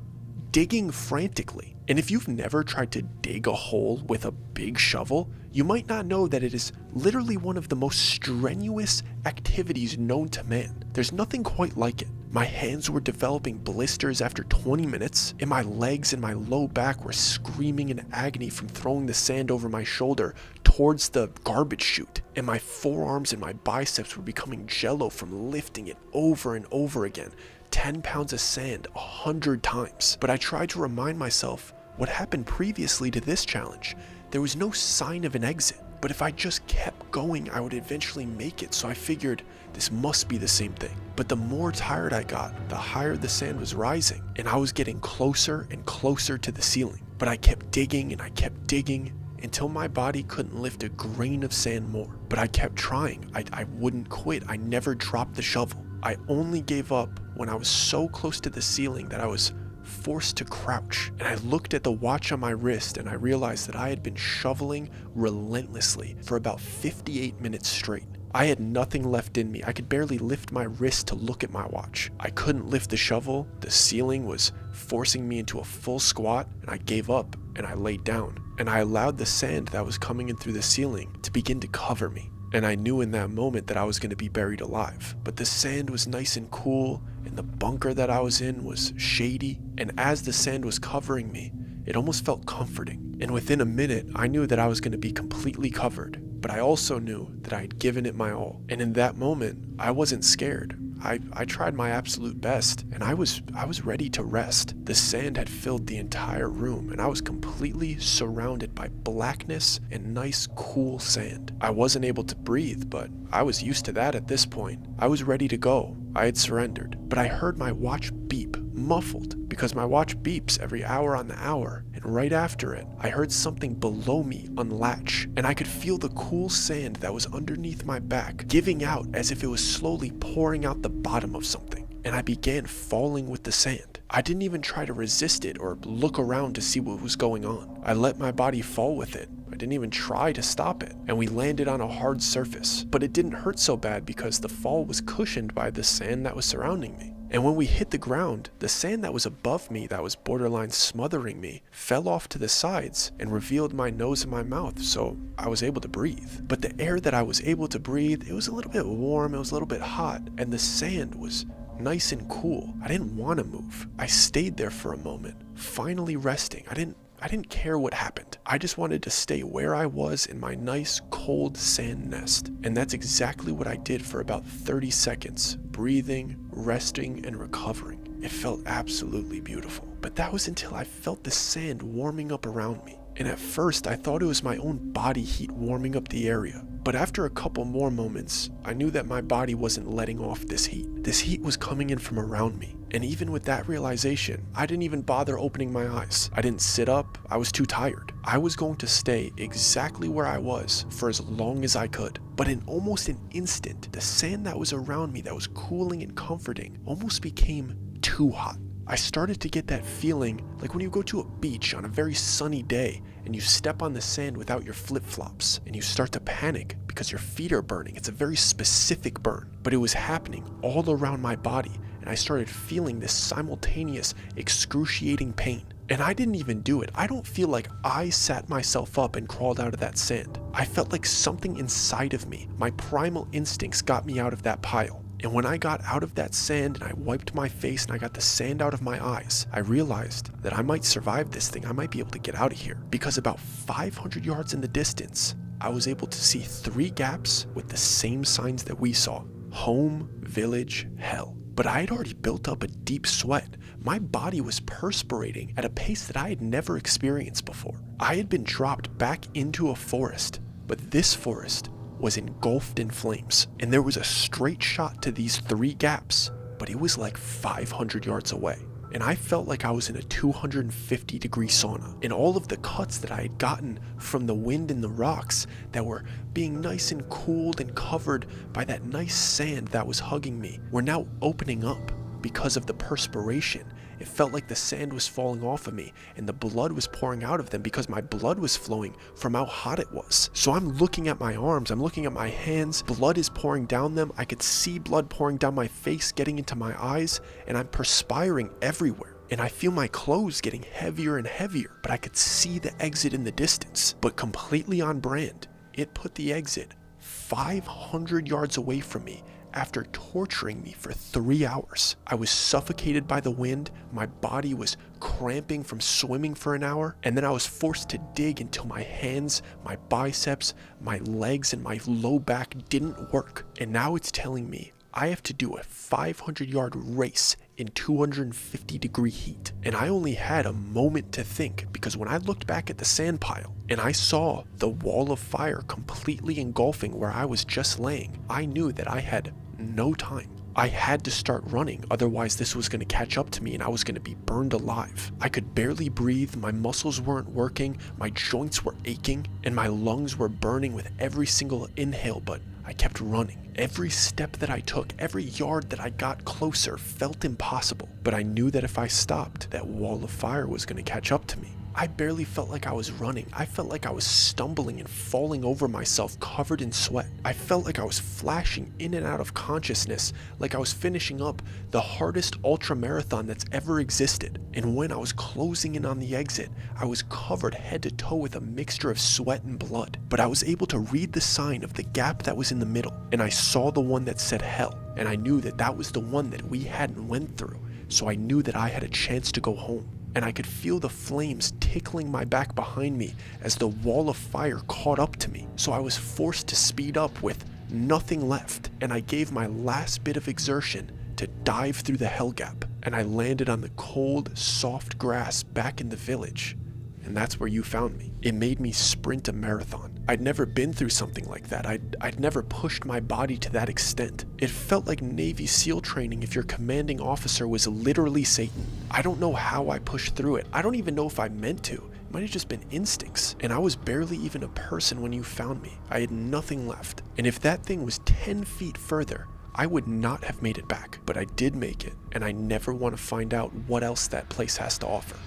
digging frantically. And if you've never tried to dig a hole with a big shovel, you might not know that it is literally one of the most strenuous activities known to man. There's nothing quite like it. My hands were developing blisters after 20 minutes, and my legs and my low back were screaming in agony from throwing the sand over my shoulder towards the garbage chute. And my forearms and my biceps were becoming jello from lifting it over and over again. 10 pounds of sand 100 times. But I tried to remind myself what happened previously to this challenge. There was no sign of an exit, but if I just kept going, I would eventually make it. So I figured this must be the same thing. But the more tired I got, the higher the sand was rising, and I was getting closer and closer to the ceiling. But I kept digging and I kept digging until my body couldn't lift a grain of sand more. But I kept trying. I wouldn't quit. I never dropped the shovel. I only gave up when I was so close to the ceiling that I was forced to crouch. And I looked at the watch on my wrist and I realized that I had been shoveling relentlessly for about 58 minutes straight. I had nothing left in me. I could barely lift my wrist to look at my watch. I couldn't lift the shovel. The ceiling was forcing me into a full squat, and I gave up and I laid down. And I allowed the sand that was coming in through the ceiling to begin to cover me. And I knew in that moment that I was going to be buried alive. But the sand was nice and cool, and the bunker that I was in was shady. And as the sand was covering me, it almost felt comforting. And within a minute, I knew that I was going to be completely covered. But I also knew that I had given it my all. And in that moment, I wasn't scared. I tried my absolute best, and I was ready to rest. The sand had filled the entire room, and I was completely surrounded by blackness and nice, cool sand. I wasn't able to breathe, but I was used to that at this point. I was ready to go. I had surrendered. But I heard my watch beep, muffled, because my watch beeps every hour on the hour. And right after it, I heard something below me unlatch, and I could feel the cool sand that was underneath my back giving out as if it was slowly pouring out the bottom of something. And I began falling with the sand. I didn't even try to resist it or look around to see what was going on. I let my body fall with it. I didn't even try to stop it, and we landed on a hard surface. But it didn't hurt so bad because the fall was cushioned by the sand that was surrounding me. And when we hit the ground, the sand that was above me, that was borderline smothering me, fell off to the sides and revealed my nose and my mouth, so I was able to breathe. But the air that I was able to breathe, it was a little bit warm, it was a little bit hot, and the sand was nice and cool. I didn't want to move. I stayed there for a moment, finally resting. I didn't care what happened. I just wanted to stay where I was in my nice, cold sand nest. And that's exactly what I did for about 30 seconds, breathing, resting, and recovering. It felt absolutely beautiful. But that was until I felt the sand warming up around me. And at first, I thought it was my own body heat warming up the area. But after a couple more moments, I knew that my body wasn't letting off this heat. This heat was coming in from around me. And even with that realization, I didn't even bother opening my eyes. I didn't sit up. I was too tired. I was going to stay exactly where I was for as long as I could. But in almost an instant, the sand that was around me that was cooling and comforting almost became too hot. I started to get that feeling like when you go to a beach on a very sunny day and you step on the sand without your flip-flops and you start to panic because your feet are burning. It's a very specific burn, but it was happening all around my body, and I started feeling this simultaneous excruciating pain. And I didn't even do it. I don't feel like I sat myself up and crawled out of that sand. I felt like something inside of me, my primal instincts, got me out of that pile. And when I got out of that sand and I wiped my face and I got the sand out of my eyes, I realized that I might survive this thing. I might be able to get out of here. Because about 500 yards in the distance, I was able to see 3 gaps with the same signs that we saw: home, village, hell. But I had already built up a deep sweat. My body was perspirating at a pace that I had never experienced before. I had been dropped back into a forest, but this forest was engulfed in flames, and there was a straight shot to these 3 gaps, but it was like 500 yards away. And I felt like I was in a 250-degree sauna. And all of the cuts that I had gotten from the wind and the rocks that were being nice and cooled and covered by that nice sand that was hugging me were now opening up because of the perspiration. It felt like the sand was falling off of me and the blood was pouring out of them because my blood was flowing from how hot it was. So I'm looking at my arms, I'm looking at my hands, blood is pouring down them. I could see blood pouring down my face, getting into my eyes, and I'm perspiring everywhere. And I feel my clothes getting heavier and heavier, but I could see the exit in the distance. But completely on brand, it put the exit 500 yards away from me. After torturing me for 3 hours, I was suffocated by the wind, my body was cramping from swimming for an hour, and then I was forced to dig until my hands, my biceps, my legs, and my low back didn't work. And now it's telling me I have to do a 500-yard race in 250-degree heat. And I only had a moment to think, because when I looked back at the sand pile and I saw the wall of fire completely engulfing where I was just laying, I knew that I had no time. I had to start running, otherwise this was going to catch up to me and I was going to be burned alive. I could barely breathe, my muscles weren't working, my joints were aching, and my lungs were burning with every single inhale, but I kept running. Every step that I took, every yard that I got closer felt impossible, but I knew that if I stopped, that wall of fire was going to catch up to me. I barely felt like I was running. I felt like I was stumbling and falling over myself, covered in sweat. I felt like I was flashing in and out of consciousness, like I was finishing up the hardest ultra marathon that's ever existed. And when I was closing in on the exit, I was covered head to toe with a mixture of sweat and blood. But I was able to read the sign of the gap that was in the middle, and I saw the one that said hell, and I knew that that was the one that we hadn't went through. So I knew that I had a chance to go home. And I could feel the flames tickling my back behind me as the wall of fire caught up to me. So I was forced to speed up with nothing left, and I gave my last bit of exertion to dive through the hell gap. And I landed on the cold, soft grass back in the village. And that's where you found me. It made me sprint a marathon. I'd never been through something like that. I'd never pushed my body to that extent. It felt like Navy SEAL training if your commanding officer was literally Satan. I don't know how I pushed through it. I don't even know if I meant to. It might have just been instincts. And I was barely even a person when you found me. I had nothing left. And if that thing was 10 feet further, I would not have made it back. But I did make it, and I never want to find out what else that place has to offer.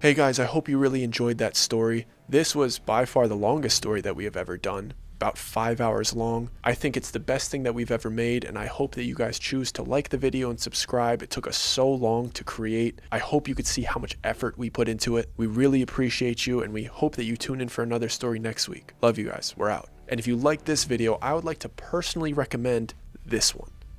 Hey guys, I hope you really enjoyed that story. This was by far the longest story that we have ever done, about 5 hours long. I think it's the best thing that we've ever made, and I hope that you guys choose to like the video and subscribe. It took us so long to create. I hope you could see how much effort we put into it. We really appreciate you, and we hope that you tune in for another story next week. Love you guys. We're out. And if you like this video, I would like to personally recommend this one.